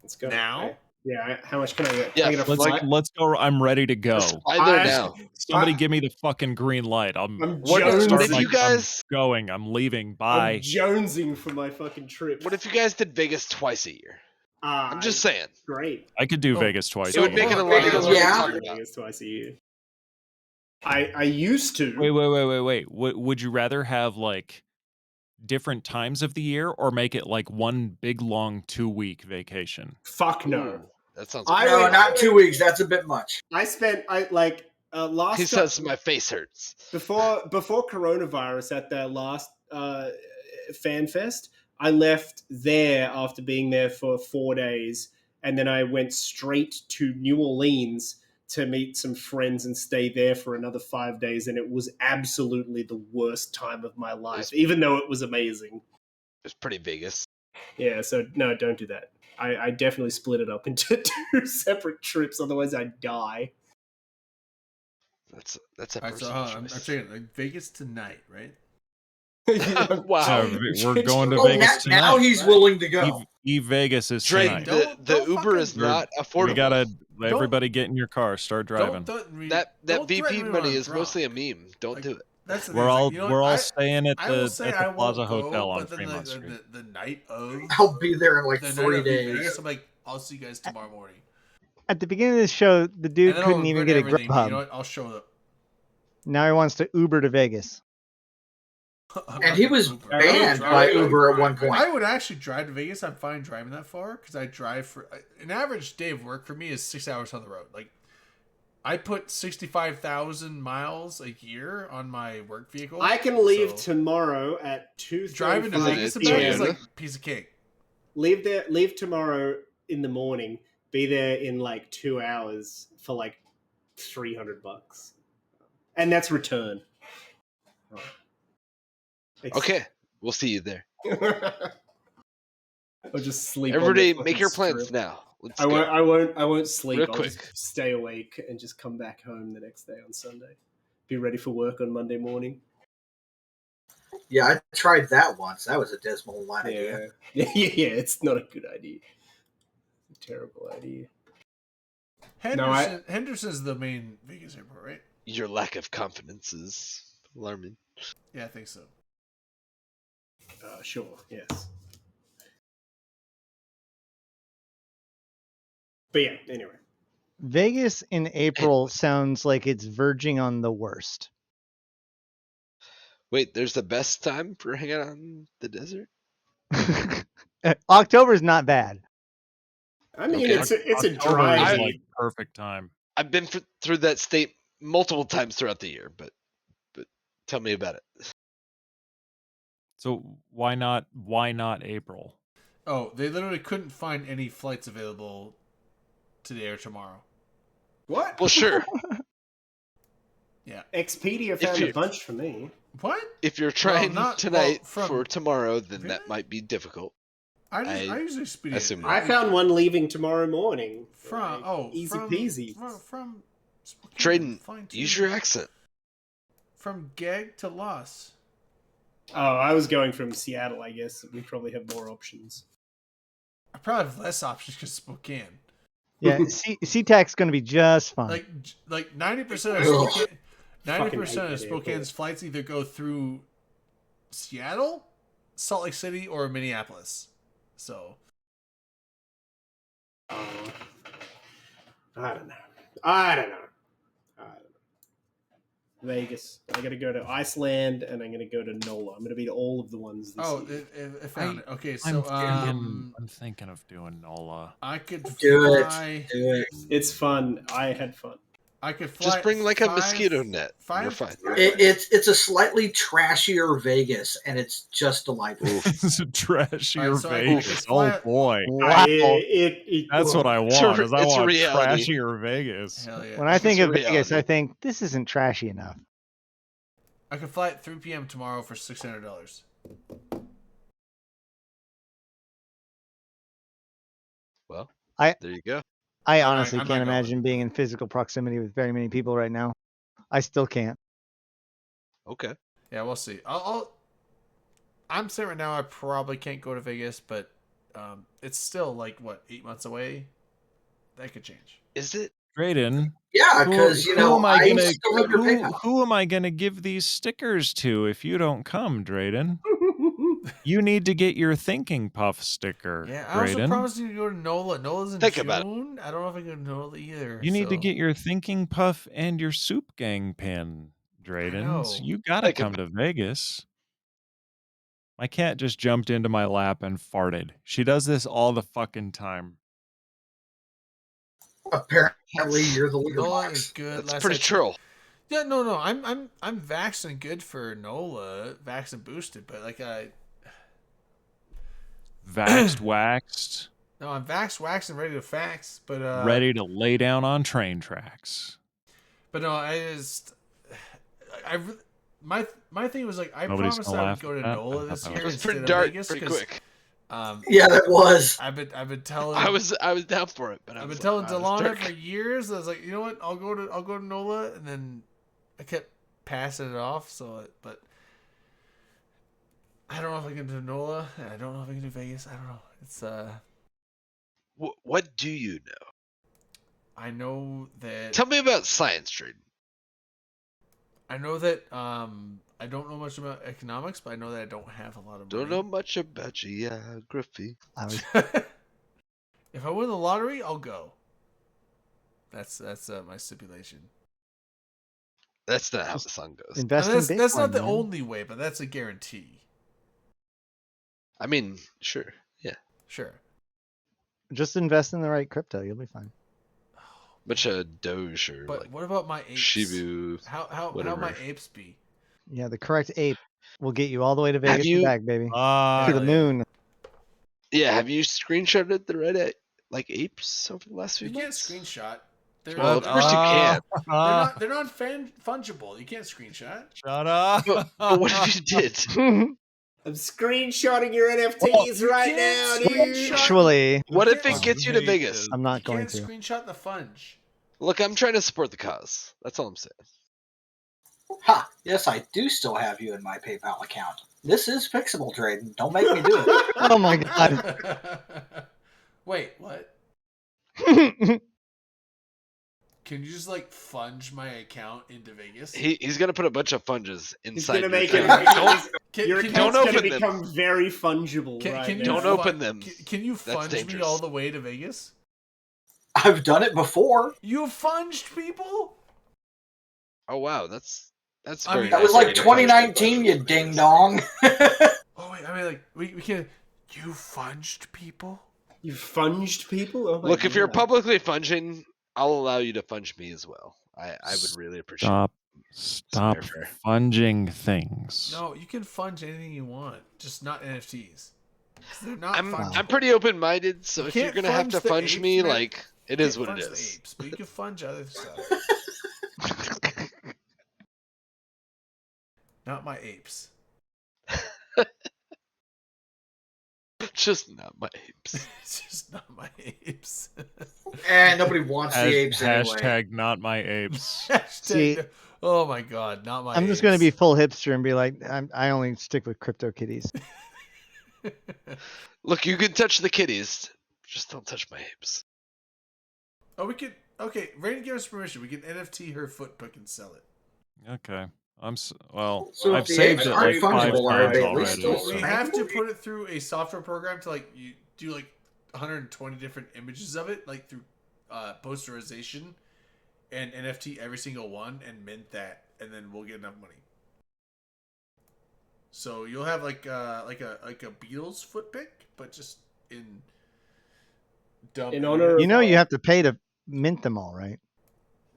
Let's go Now? Yeah. How much can I get? Yeah, Can I get a Let's flight? let's go. I'm ready to go. Let's fly there I- now. Somebody I- give me the fucking green light. I'm What jonesing. if you guys? I'm going. I'm leaving. I'm Bye. jonesing for my fucking trip. What if you guys did Vegas twice a year? I'm just saying. Great. I could do Oh, Vegas twice. It would a make it year. a lot easier. Yeah. to talk about. Vegas twice a year. I used to. Wait. Would you rather have like different times of the year or make it like one big long 2-week vacation? Fuck no. Ooh, that sounds. I No, went- not 2 weeks. That's a bit much. I spent last He time- says my face hurts. before coronavirus at the last fan fest. I left there after being there for 4 days, and then I went straight to New Orleans to meet some friends and stay there for another 5 days, and it was absolutely the worst time of my life, even though it was amazing. It's pretty Vegas. Yeah, so no, don't do that. I definitely split it up into 2 separate trips, otherwise I'd die. That's a All right, so personal I'm choice. saying like Vegas tonight, right? Wow. We're going to Oh, Vegas now tonight. he's willing to go. Vegas is Drake, tonight. the Don't Uber is fucking- not affordable. We gotta everybody get in your car, start driving. Don't that don't VP threaten me money when I'm is drunk. mostly a meme. Don't Like, do it. That's the We're thing, it's all like, you know what, we're all staying at I will the say at I the Plaza won't go, Hotel on but then Fremont Street. the night of I'll be there in like the night 3 of the days. Vegas, I'm like, I'll see you guys tomorrow morning. At the beginning of the show, the And dude then couldn't I'll even regret get a everything, but Grubhub. you know what? I'll show up. Now he wants to Uber to Vegas. And he was banned by Uber at one point. I would actually drive to Vegas. I'm fine driving that far because I drive for an average day of work for me is 6 hours on the road. Like, I put 65,000 miles a year on my work vehicle. I can leave so tomorrow at 2:35 driving to Vegas is like a piece of cake. Leave tomorrow in the morning. Be there in like 2 hours for like $300, and that's return. Okay, we'll see you there. I'll just sleep. Everybody, on the make your fucking plans strip. now. Let's I go. won't sleep. Real I'll quick. just stay awake and just come back home the next day on Sunday. Be ready for work on Monday morning. Yeah, I tried that once. That was a dismal idea. Yeah, it's not a good idea. It's a terrible idea. Henderson's the main Vegas airport, right? Your lack of confidence is alarming. Yeah, I think so. Sure, yes. But yeah, anyway. Vegas in April sounds like it's verging on the worst. Wait, there's the best time for hanging out in the desert? October's not bad. I mean, Okay. it's a October dry. is like perfect time. I've been through that state multiple times throughout the year, but tell me about it. So why not April? Oh, they literally couldn't find any flights available today or tomorrow. What? Well, sure. Yeah. Expedia found a bunch for me. What? If you're trying tonight from for tomorrow, then Really? that might be difficult. I usually Expedia. assume I found one leaving tomorrow morning. From easy peasy. From Traden, fine too. use your accent. From Gag to Los. Oh, I was going from Seattle. I guess we probably have more options. I probably have less options because Spokane. Yeah, SeaTac's going to be just fine. Like 90% of Ugh. Spokane, 90% hate of that Spokane's airport. flights either go through Seattle, Salt Lake City, or Minneapolis. So I don't know. I don't know. Vegas. I got to go to Iceland, and I'm going to go to NOLA. I'm going to be to all of the ones this year. I found it. Okay, so I'm thinking of doing NOLA. I could Do fly. it. Do it. It's fun. I had fun. I could fly. Just bring like a five- mosquito net. five- You're fine. It's a slightly trashier Vegas, and it's just delightful. It's a trashier Alright, so I Vegas. could Oh fly- boy. Wow. That's what I a want. re- Is I it's a want reality. trashier Vegas. Hell yeah. When I think It's of a Vegas, I reality. think this isn't trashy enough. I could fly at 3 p.m. tomorrow for $600. Well, I- there you go. I honestly I'm can't not going. imagine being in physical proximity with very many people right now. I still can't. Okay. Yeah, we'll see. I'm saying right now I probably can't go to Vegas, but it's still like what 8 months away. That could change. Is it? Drayden, Yeah, because you know I still have your PayPal. who am I gonna give these stickers to if you don't come, Drayden? You need to get your Thinking Puff sticker, Yeah, I also Drayden. promised you to go to NOLA. NOLA's in Think June. about I don't know if I can go to NOLA either. You need to so- get your Thinking Puff and your Soup Gang pin, Drayden. So know. you gotta Think come to Vegas. My cat just jumped into my lap and farted. She does this all the fucking time. Apparently, you're the leader NOLA is box. good. That's Last pretty I checked- troll. Yeah, no. I'm vaxxed and good for NOLA, vaxxed and boosted, but like Vaxxed, waxed, no, I'm vaxxed, waxed, and ready to fax, but ready to lay down on train tracks. But no, my thing was like I Nobody's promised gonna I laugh would go to at that? NOLA I this thought year It was instead pretty of dark, Vegas pretty 'cause, quick. Yeah, that was. I've been telling I was down for it, but I I've was been like, telling "Wow, it's Delana dark." for years. I was like, you know what? I'll go to NOLA, and then I kept passing it off. But I don't know if I can do NOLA, and I don't know if I can do Vegas. I don't know. It's What do you know? I know that Tell me about science, Drayden. I know that I don't know much about economics, but I know that I don't have a lot of money. Don't know much about geography. If I win the lottery, I'll go. That's my stipulation. That's not how the song goes. Invest That's in Bitcoin, that's not the man. only way, but that's a guarantee. I mean, sure, yeah. Sure. Just invest in the right crypto. You'll be fine. Much of Doge or But like what about my apes? Shibu. How whatever. my apes be? Yeah, the correct ape will get you all the way to Vegas you- and back, baby. to the Really? moon. Yeah, have you screenshotted the Reddit like apes over the last few You can't months? screenshot. They're, Well, of course you can. They're not fungible. You can't screenshot. Shut up. But what if you did? I'm screenshotting your NFTs right now, dude. Actually, What if can't- it gets you to Vegas? I'm not You going can't to. screenshot the funge. Look, I'm trying to support the cause. That's all I'm saying. Ha! Yes, I do still have you in my PayPal account. This is Pixable Trading. Don't make me do it. Oh my god. Wait, what? Can you just like funge my account into Vegas? He's gonna put a bunch of funges He's inside gonna your make it. account. Your can- account's don't gonna open them. become very fungible Can, right can you now. Don't open them. Can you That's funge me dangerous. all the way to Vegas? I've done it before. You funged people? Oh wow, that's I very. mean, That was nice like of you to punish 2019, people. you ding dong. Oh wait, I mean like we can. You funged people? You funged people? Oh my Look, if you're God. publicly funging, I'll allow you to funge me as well. I would really appreciate. Stop fair. funging things. No, you can funge anything you want, just not NFTs. 'Cause they're not I'm fungible. I'm pretty open minded, so You if you're can't gonna have to funge the funge apes, me, man. like it You is can't what it funge the is. apes, but you can funge other stuff. Not my apes. Just not my apes. It's just not my apes. And nobody wants the apes anyway. Hashtag not my apes. See- Hashtag, oh my god, not my I'm just apes. going to be full hipster and be like, I only stick with crypto kitties. Look, you can touch the kitties, just don't touch my apes. Oh, we could. Okay, Rain, give us permission. We can NFT her foot pick and sell it. Okay. Well, So if I've the saved apes it aren't like 5 fungible, are times they at least already. still We So- have to put it through a software program to like you do like 120 different images of it, like through posterization and NFT every single one and mint that, and then we'll get enough money. So you'll have like a Beatles foot pick, but just in dumb. In honor of You know you have to pay to mint them all, right?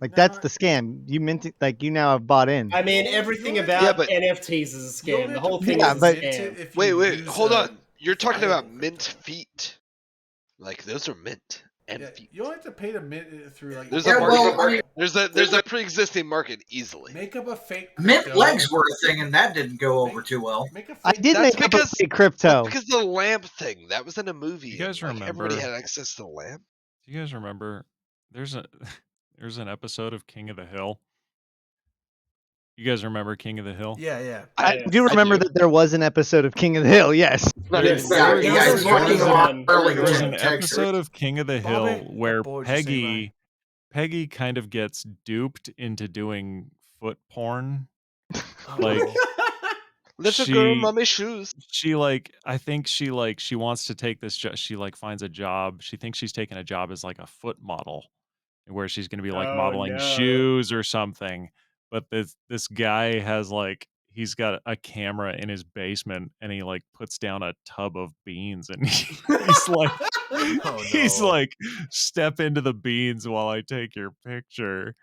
Like that's the scam. You mint it, like you now have bought in. I mean, everything You about Yeah, but- NFTs is a You only scam. The have whole to thing pay Yeah, is a but- mint scam. if you Wait, use, hold on. You're talking about File. mint feet. Like those are mint and Yeah, feet. you only have to pay to mint it through like. There's Yeah, a market. well, I mean- there's a pre-existing market easily. Make up a fake. Mint crypto. legs were a thing, and that didn't go over too well. Make a fake. I did That's make up because- a fake crypto. Because the lamp thing that was in a movie. You guys and, like, everybody remember- had access to the lamp. Do you guys remember? There's an episode of King of the Hill. You guys remember King of the Hill? Yeah, yeah. I do remember that there was an episode of King of the Hill. Yes. Not Yes. even- Yeah, There yeah, was he's a- working there was on a- early There was an Texas. episode of King of the Hill Bobby, where what would you say, Peggy kind of gets duped into doing foot porn. Oh, Like Little she- girl, mommy shoes. she I think she wants to take this job. She finds a job. She thinks she's taking a job as like a foot model, where she's going to be like Oh, modeling no. shoes or something. But this guy has he's got a camera in his basement, and he puts down a tub of beans, and he's like, Oh, he's no. like, step into the beans while I take your picture.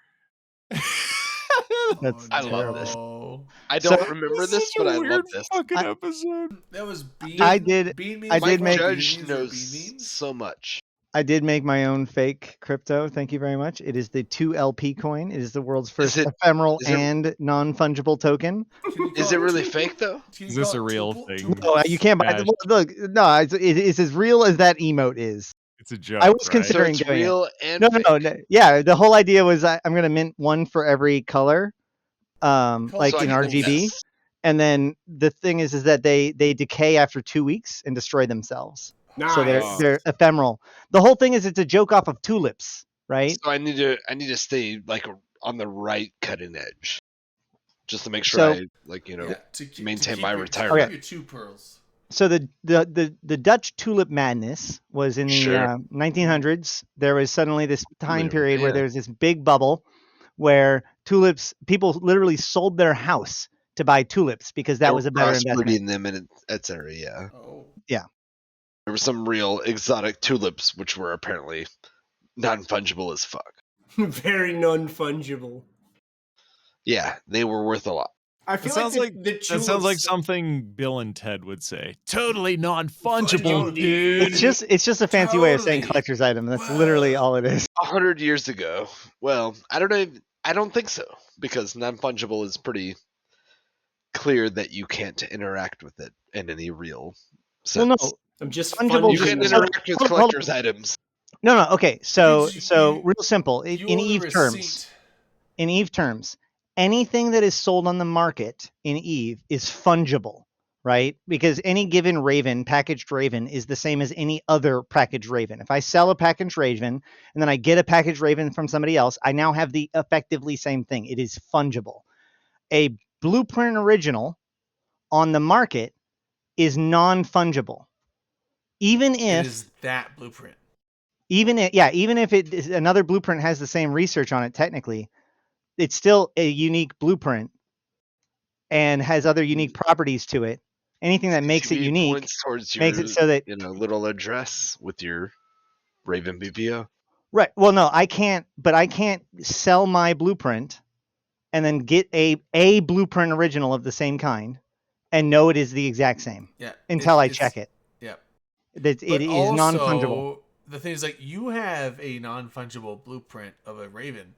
That's I love this. no. I don't So- remember This this, is but a I love weird this. fucking I- episode. That was bean. I did- Bean I memes did or make- bean Judge memes or knows bean memes? so much. I did make my own fake crypto. Thank you very much. It is the 2LP coin. It is the world's first it- ephemeral is it- and non-fungible token. Can you Is call it really Tuple? fake though? Can you Is this call a it real Tuple? thing? Tuple? No, you can't buy Smash. it. Look, no, it's as real as that emote is. It's a joke. I was right? considering So it's doing it. real and No, fake. no. Yeah, the whole idea was I'm going to mint one for every color, like So I in can RGB. invest. And then the thing is that they decay after 2 weeks and destroy themselves. Nice. So they're ephemeral. The whole thing is it's a joke off of tulips, right? So I need to stay on the right cutting edge. just to make sure So- I Yeah, to maintain keep my your- retirement. keep your 2 pearls. So the Dutch tulip madness was in the Sure. 1900s. There was suddenly this time Literally, period where yeah. there was this big bubble where people literally sold their house to buy tulips because that They was were a better investment. crossbreeding them and etc. Yeah. Oh. Yeah. There were some real exotic tulips which were apparently non-fungible as fuck. Very non-fungible. Yeah, they were worth a lot. I That feel sounds like like the that sounds like tulips- something Bill and Ted would say. Totally non-fungible, Fungible, dude. It's just a fancy way of saying Totally. collector's item. That's literally all it is. 100 years ago. Well, I don't know. I don't think so because non-fungible is pretty clear that you can't interact with it in any real sense. Well, no, I'm just fungible- You can fungible. interact with Hold on. collector's items. No. Okay. So You- real simple. You In own the Eve terms, receipt. in Eve terms, anything that is sold on the market in Eve is fungible, right? Because any given Raven, packaged Raven, is the same as any other packaged Raven. If I sell a packaged Raven and then I get a packaged Raven from somebody else, I now have the effectively same thing. It is fungible. A Blueprint original on the market is non-fungible. Even It if is that blueprint. even if it is, another blueprint has the same research on it, technically, it's still a unique blueprint and has other unique properties to it. Anything that makes it CCB unique points towards your, makes it so that little address with your Raven BPO. right. Well, no, I can't sell my blueprint and then get a blueprint original of the same kind and know it is the exact same Yeah. until I it's- check it. Yeah. That it But is non-fungible. also, the thing is, like, you have a non-fungible blueprint of a Raven,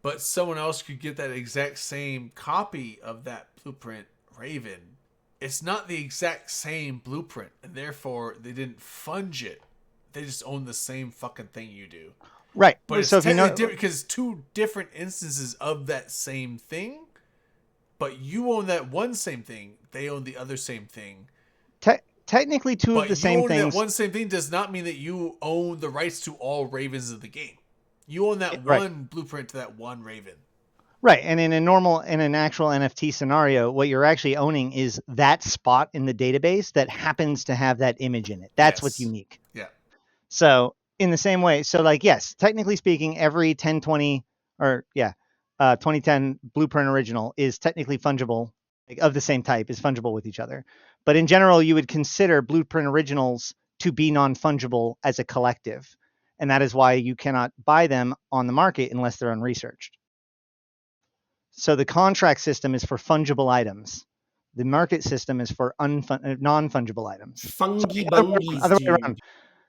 but someone else could get that exact same copy of that blueprint Raven. It's not the exact same blueprint, and therefore they didn't funge it. They just own the same fucking thing you do. Right. But it's so if you know, different because 2 different instances of that same thing, but you own that one same thing, they own the other same thing. technically two But of the you same own things. that one same thing does not mean that you own the rights to all Ravens of the game. You own that Right. one blueprint to that one Raven. Right. And in an actual NFT scenario, what you're actually owning is that spot in the database that happens to have that image in it. That's what's Yes. unique. Yeah. So in the same way, so like, yes, technically speaking, every 1020 or 2010 blueprint original is technically fungible, like, of the same type, is fungible with each other. But in general, you would consider blueprint originals to be non-fungible as a collective. And that is why you cannot buy them on the market unless they're unresearched. So the contract system is for fungible items. The market system is for non-fungible items. Fungy Other way bungies, around.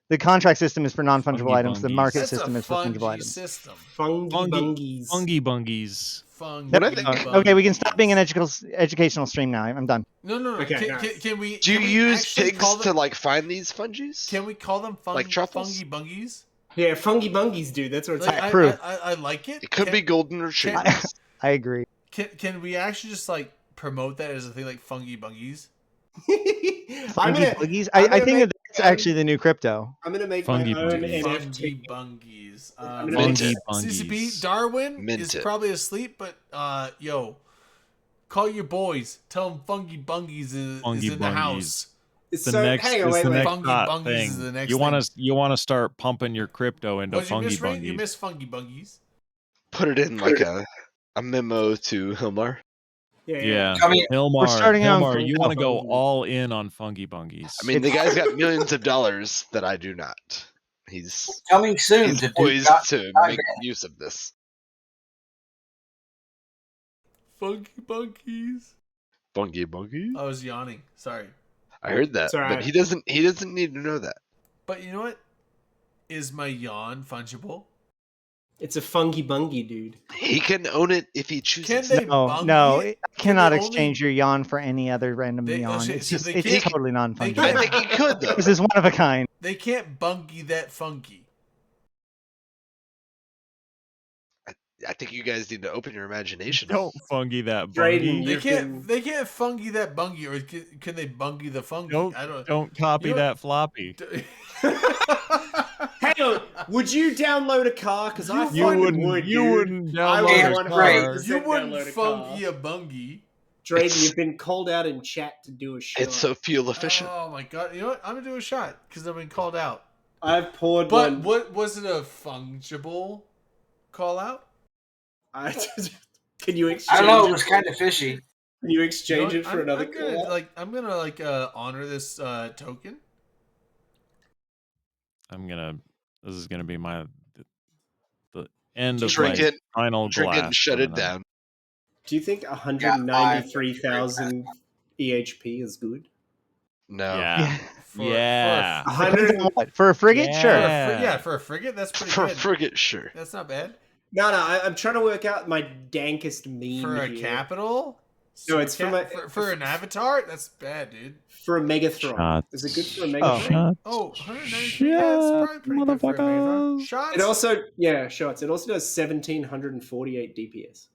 The contract system is for non-fungible Fungy items. The bungies. market That's system a is for fungible fungy items. system. Fungy bungies. Fungy bungies. Fungy What I think- Okay, we can stop being an educational stream now. I'm done. No. Okay, Can, nice. can we? Do you can we use actually pigs call to them, like find these fungies? Can we call them like truffles? fungy bungies? Yeah, fungy bungies, dude. That's what it's Like, like. Proof. I like it. It could Can- be golden retrievers. I agree. Can we actually just like promote that as a thing, like fungy bungies? I'm Fungy gonna, boogies. I'm I gonna think make- that's actually the new crypto. I'm gonna make Fungy my own bungies. Fungy NFT. bungies. I'm gonna make Fungy it. CCB bungies. Darwin Mint is it. probably asleep, but yo, call your boys. Tell them fungy bungies is Fungy in the bungies. house. The So, next hang on, is wait, the wait. next Fungy hot bungies thing. is the next you want thing. to start pumping your crypto into What did you fungy miss, Ray? You bungies. missed fungy bungies. Put it in like a memo to Hilmar. Yeah, I mean, we're starting on Hilmar, you want to go Fungy. all in on fungy bungies. I mean, the guy's got millions of dollars that I do not. He's coming soon to do poised not to make use of this. Fungy bungies. Bungy bungy. I was yawning. Sorry, I heard that, It's all but right. he doesn't need to know that. but you know what? Is my yawn fungible? It's a fungy bungy, dude. He can own it if he Can chooses. they? No, bung no, it? I Can cannot they only- exchange your yawn for any other random They- yawn. so It's they just, it's can't- totally they non-fungible. I can't- think he could though. This is one of a kind. They can't bungy that funky. I think you guys need to open your imagination. Don't fungy that Drayden, bungy. They You can't. can- They can't fungy that bungy, or can they bungy the funky? I don't. Don't copy You know- that floppy. Hang Hang on. Would you download a car? Because I You fucking wouldn't- would. you dude. wouldn't I download would a 100% You wouldn't download a funky car. a bungie. Drayden, you've been called out in chat to do a shot. It's so fuel efficient. Oh my god! You know what? I'm gonna do a shot because I've been called out. I've poured But one. what was it? A fungible call out? Can you I exchange? don't know. It it was for- kind of fishy. Can you exchange You know it for another gonna, call? I'm gonna honor this token. This is gonna be the end of Trinket- my final Trinket glass. and shut it coming up. down. Do you think 193,000 EHP is good? No. Yeah. Yeah. For a, 100. What, for a frigate? Sure. Yeah. for a frigate, that's pretty For a good. frigate, sure. That's not bad. No, I'm trying to work out my dankest meme For a here. capital? No, it's for my- for an avatar? That's bad, dude. For a Megathron. Shots. Is it good for a Oh. Megathron? Shots. Oh, 193. Yeah, that's probably pretty good for a Megathron. Motherfuckers. Shots? It also, yeah, shots. It also does 1,748 DPS.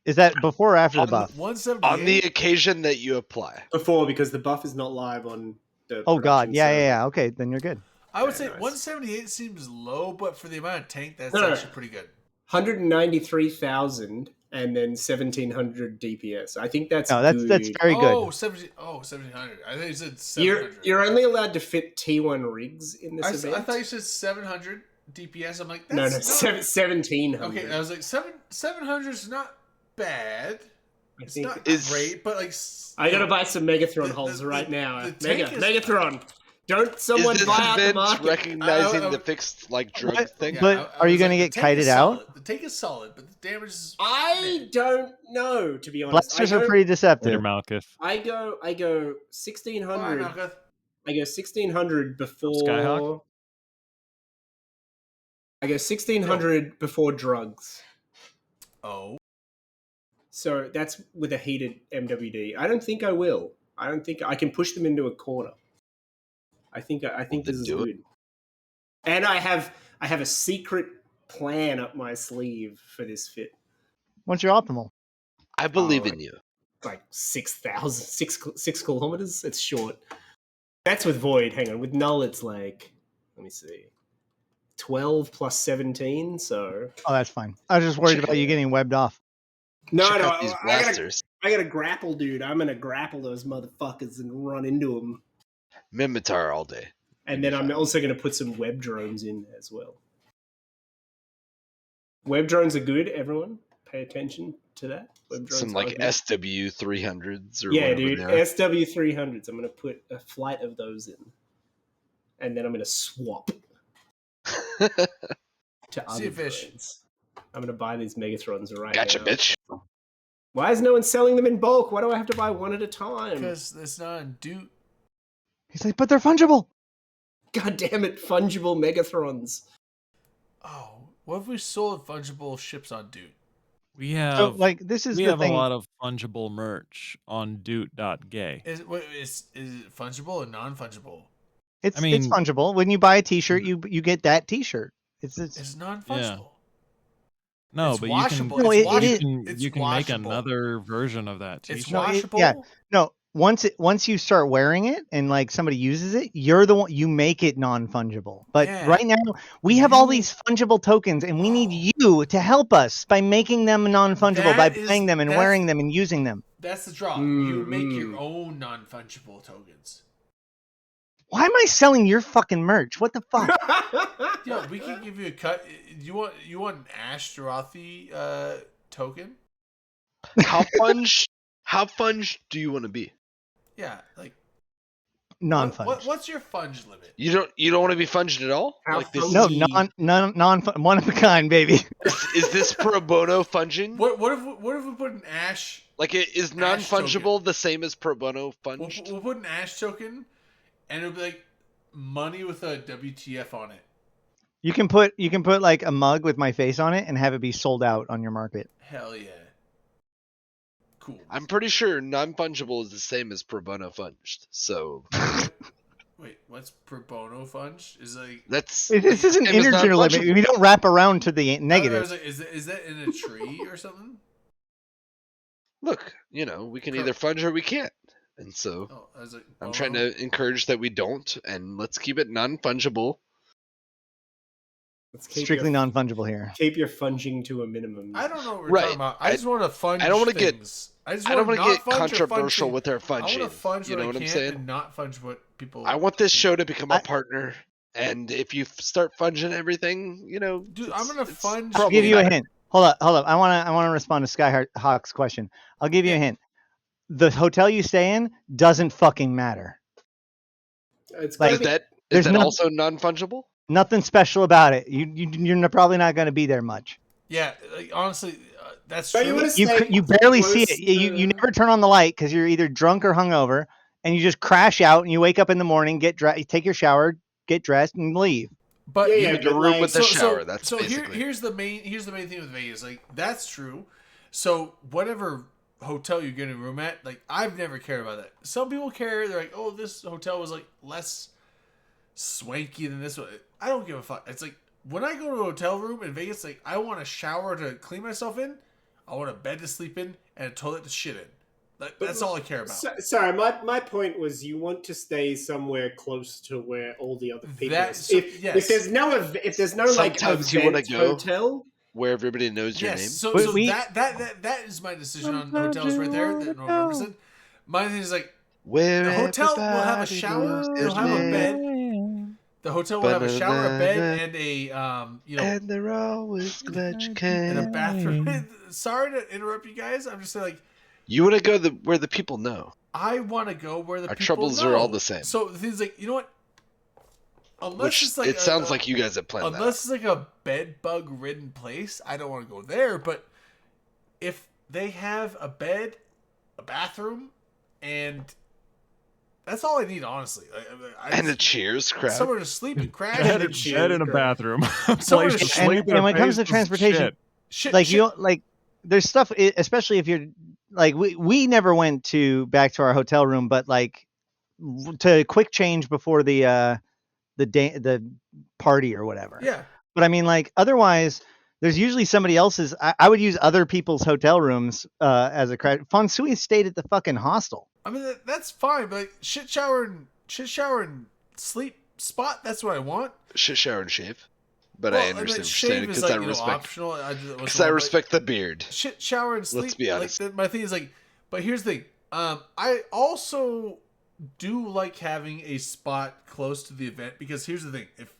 Is that before or after the On the- buff? 178. On the occasion that you apply. Before, because the buff is not live on the. Oh god, production yeah, server. yeah. Okay, then you're good. I would Yeah, say nice. 178 seems low, but for the amount of tank, that's No. actually pretty good. 193,000 and then 1,700 DPS. I think that's No, that's good. very good. 1700. I think you said You're 700. you're only allowed to fit T1 rigs in this I event. thought you said 700 DPS. I'm like, that's no, not... 1,700. Okay, I was like, 700 is not bad. I It's think not Is- great, but like... I gotta buy some Megathron the- hulls the- right now. the tank is- Megathron. Don't someone Is this buy out the event market. recognizing I- the fixed like drug But- thing? Yeah, But are you was gonna like, get the tank is kited out? solid. The tank is solid, but the damage is... I don't know, to be honest. Blasters are pretty Later, deceptive. Malkuth. I go Bye, 1,600. Malkuth. I go 1,600 before. Skyhawk? I go 1,600 before drugs. Oh. So that's with a heated MWD. I don't think I will. I don't think I can push them into a corner. I think this then is do it. good. And I have a secret plan up my sleeve for this fit. What's your optimal? I believe Oh, in you. It's like 6 kilometers. It's short. That's with Void. Hang on. With Null, it's like, let me see, 12 plus 17. So Oh, that's fine. I was just worried about you getting webbed off. no, Check no. out these I blasters. gotta grapple, dude. I'm gonna grapple those motherfuckers and run into them. Mimitar all day. And then I'm also gonna put some web drones in as well. Web drones are good. Everyone, pay attention to that. Web drones Some are like good. SW 300s or Yeah, whatever dude. they are. SW 300s. I'm gonna put a flight of those in, and then I'm gonna swap to See other a fish. drones. I'm gonna buy these Megathrons right Gotcha, now. bitch. Why is no one selling them in bulk? Why do I have to buy one at a time? Because it's not in Duke. He's like, but they're fungible. God damn it, fungible Megathrons. Oh, what if we sold fungible ships on Duke? We have So, like, this is we the have thing. a lot of fungible merch on doot.gay. Is it fungible or non-fungible? It's I mean- fungible. When you buy a T-shirt, you get that T-shirt. It's It's non-fungible. No, It's but washable. No, It's it wash- is. it's you can make washable. another version of that It's t-shirt. No, it- washable. yeah. No, once you start wearing it and like somebody uses it, you're the one, you make it non-fungible. But Yeah. right now we have all You- these fungible tokens and we need you to help us by making them non-fungible, by That is- playing them and that's- wearing them and using them. That's the draw. You make your own non-fungible tokens. Why am I selling your fucking merch? What the fuck? Yeah, we can give you a cut. You want an Ash Dorothi token? How funged do you want to be? Yeah, like Non-fungible. what's your funge limit? You don't want to be funged at all? How Like this? No, fungy. non one of a kind, baby. Is this pro bono funging? What if we put an Ash? Like, is non-fungible the same as pro bono funged? We'll put an Ash token, and it'll be like money with a WTF on it. You can put like a mug with my face on it and have it be sold out on your market. Hell yeah. Cool. I'm pretty sure non-fungible is the same as pro bono funged. So Wait, what's pro bono funge? Is like that's This is an same as integer limit. non-fungible. We don't wrap around to the I negative. was like, is that in a tree or something? Look, we can either funge or we can't. And so Oh, as a I'm trying to encourage that we don't, and let's keep it non-fungible. Let's keep Strictly your, non-fungible here. keep your funging to a minimum. I don't know what we're Right. talking about. I just want to funge I don't want to get. things. I just I don't want want to to get controversial with our I want funging. to funge You what know I what I'm can saying? and not funge what people. I want this show to become a partner, and if you start funging everything, you know, Dude, I'm gonna funge. I'll give you a hint. Hold up. I want to respond to Skyhawk's question. I'll give you a hint. The hotel you stay in doesn't fucking matter. It's Like, Is that there's also non-fungible? nothing special about it. You're probably not going to be there much. Yeah, like, honestly, that's But true. you wanna You stay you barely see close it. You never turn on the light because you're either drunk or hungover, and you just crash out. And you wake up in the morning, take your shower, get dressed, and leave. But Yeah, need a room with a shower. That's basically. here's the main thing with Vegas. Like, that's true. So whatever hotel you're getting a room at, like, I've never cared about that. Some people care. They're like, oh, this hotel was like less swanky than this one. I don't give a fuck. It's like, when I go to a hotel room in Vegas, like, I want a shower to clean myself in, I want a bed to sleep in, and a toilet to shit in. That's all I care about. Sorry, my point was you want to stay somewhere close to where all the other people. If there's no like Sometimes you want to event go hotel where everybody knows your name. So that is my decision on hotels right there. That November said. My thing is like, the hotel will have a shower, it'll have a bed. The hotel will have a shower, a bed, and a and they're always glad you came. and a bathroom. Sorry to interrupt you guys. I'm just saying, like, You want to go where the people know. I want to go where the Our people troubles know. are all the same. So the thing's like, you know what? Unless Which it's like it sounds like you guys have planned that. Unless it's like a bed bug ridden place, I don't want to go there. But if they have a bed, a bathroom, and that's all I need, honestly. And a Cheers crowd. Somewhere to sleep and crash. Bed in a bathroom. Somewhere Place to to sleep And in when a it comes to place transportation, shit. like you don't like. There's stuff, especially if you're like we never went back to our hotel room, but like to quick change before the party or whatever. Yeah. But I mean, like, otherwise, there's usually somebody else's. I would use other people's hotel rooms as a crash. Fonsui stayed at the fucking hostel. I mean, that's fine, but like, shit shower and sleep spot. That's what I want. Shit shower and shave. But Well, I understand what shave you're saying is because like, I respect. optional. Because I respect the beard. Shit shower and sleep. Let's be honest. Like, my thing is like, but here's the thing. I also do like having a spot close to the event because here's the thing. If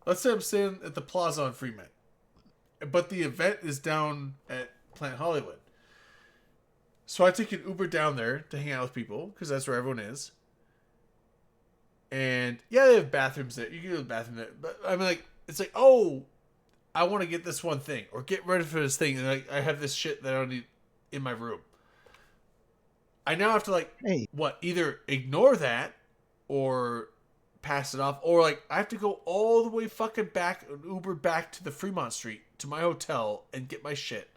let's say I'm staying at the Plaza on Fremont, but the event is down at Planet Hollywood. So I take an Uber down there to hang out with people because that's where everyone is. And yeah, they have bathrooms there. You can go to the bathroom there. But I mean, like, it's like, oh, I want to get this one thing or get ready for this thing. And like, I have this shit that I don't need in my room. I now have to like, either ignore that or pass it off. Or like, I have to go all the way fucking back, an Uber back to the Fremont Street to my hotel and get my shit.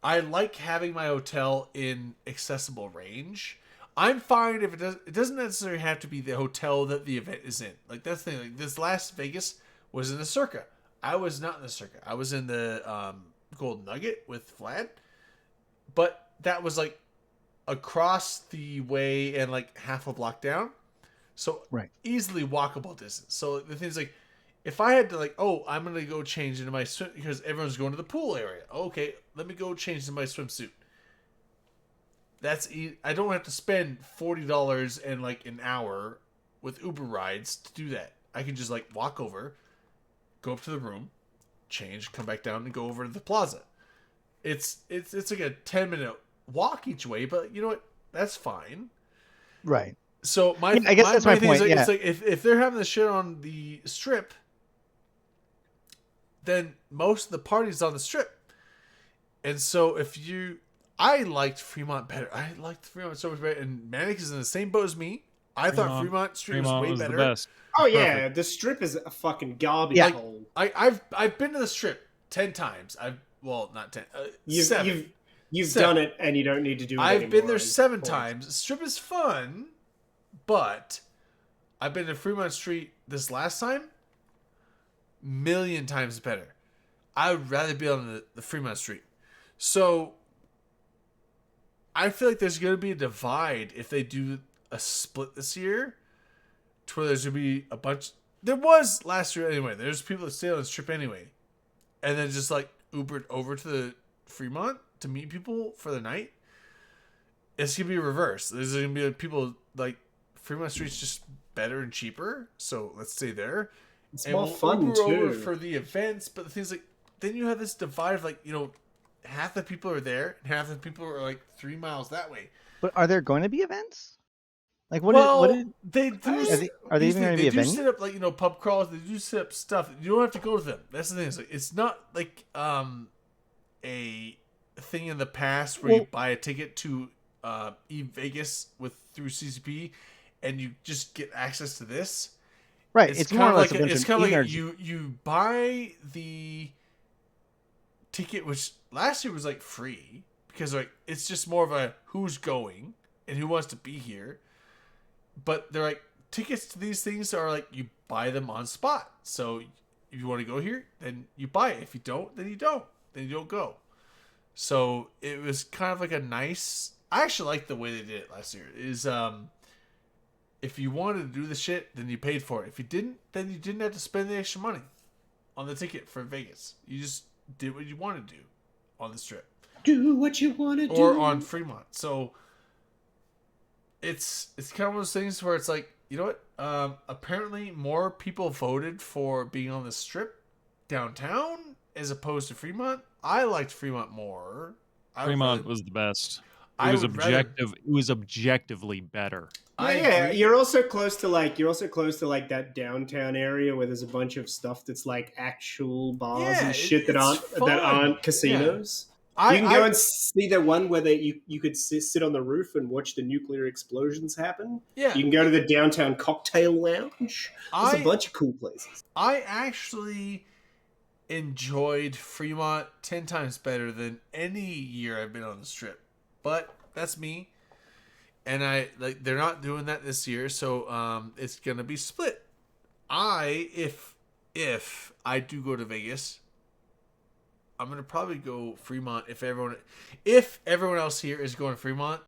I like having my hotel in accessible range. I'm fine if it doesn't necessarily have to be the hotel that the event is in. Like, that's the thing. Like, this last Vegas was in the Circa. I was not in the Circa. I was in the Golden Nugget with Vlad. But that was like across the way and like half a block down. So easily walkable distance. So the thing is like, if I had to like, oh, I'm going to go change into my swim because everyone's going to the pool area. Okay, let me go change into my swimsuit. I don't have to spend $40 and like an hour with Uber rides to do that. I can just like walk over, go up to the room, change, come back down, and go over to the Plaza. It's like a 10-minute walk each way, but you know what? That's fine. Right. So I guess that's my thing point. Is like, yeah. It's like if they're having the shit on the strip, then most of the party's on the strip. And so I liked Fremont better. I liked Fremont so much better. And Manic is in the same boat as me. I thought Fremont Street was way better. The best. Oh yeah, the strip is a fucking garbage hole. I've been to the strip 10 times. Not 10. You've done it, and you don't need to do it I've anymore. been there 7 times. The strip is fun, but I've been to Fremont Street this last time. Million times better. I would rather be on the Fremont Street. So I feel like there's going to be a divide if they do a split this year, to where there's going to be a bunch. There was last year anyway. There's people that stay on the Strip anyway, and then just like Ubered over to the Fremont to meet people for the night. It's going to be reversed. There's going to be people like Fremont Street's just better and cheaper, so let's stay there. It's And more we'll fun Uber over too. for the events, but the thing's like, then you have this divide of like, you know, half the people are there and half the people are like 3 miles that way. But are there going to be events? Like what? Well, They are they even going to be a do venue? set up like, you know, pub crawls. They do set up stuff. You don't have to go to them. That's the thing. It's, like, it's not like a thing in the past where you buy a ticket to Vegas through CCP, and you just get access to this. Right. It's more or less a bunch it's of kind of like energy. you buy the ticket, which last year was like free because like it's just more of a who's going and who wants to be here. But they're like tickets to these things are like you buy them on spot. So if you want to go here, then you buy it. If you don't, then you don't. Then you don't go. So it was kind of like a nice. I actually liked the way they did it last year. Is if you wanted to do the shit, then you paid for it. If you didn't, then you didn't have to spend the extra money on the ticket for Vegas. You just did what you wanted to do on the Strip. Do what you want to do. Or on Fremont. So it's kind of one of those things where it's like, you know what? Apparently more people voted for being on the Strip downtown as opposed to Fremont. I liked Fremont more. Fremont was the best. It I was would rather- objective. It was objectively better. I Yeah, agree. you're also close to like that downtown area where there's a bunch of stuff that's like actual bars Yeah, and shit that it's fun. aren't casinos. I- You can go I- and see the one where you could sit on the roof and watch the nuclear explosions happen. Yeah. You can go to the downtown cocktail lounge. There's I- a bunch of cool places. I actually enjoyed Fremont 10 times better than any year I've been on the Strip. But that's me. And they're not doing that this year, so it's gonna be split. If I do go to Vegas, I'm gonna probably go Fremont if everyone else here is going to Fremont.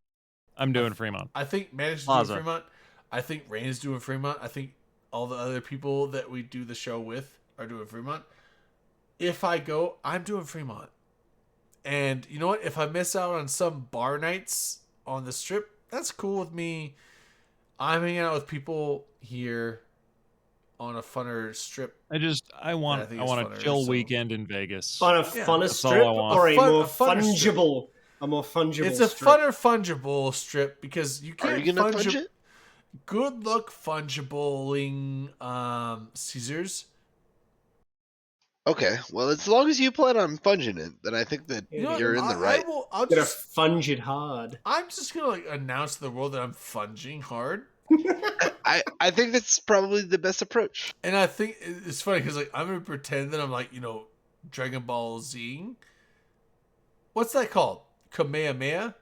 I'm doing Fremont. I think Manish is doing Plaza. Fremont. I think Rain is doing Fremont. I think all the other people that we do the show with are doing Fremont. If I go, I'm doing Fremont. And you know what? If I miss out on some bar nights on the Strip, that's cool with me. I'm hanging out with people here on a funner Strip. I want I think a it's funner, chill so- weekend in Vegas. On a Yeah, funner that's all I strip want. or a Fun- more a funner strip. fungible, a more fungible. It's a strip. funner fungible Strip because you Are can't you gonna fudge it? Good luck fungibling Caesars. Okay, well, as long as you plan on funging it, then I think that You know what? you're in the I right. will, I'll Gonna just funge it hard. I'm just gonna like announce to the world that I'm funging hard. I think that's probably the best approach. And I think it's funny because like I'm gonna pretend that I'm like, you know, Dragon Ball Z. What's that called? Kamehameha.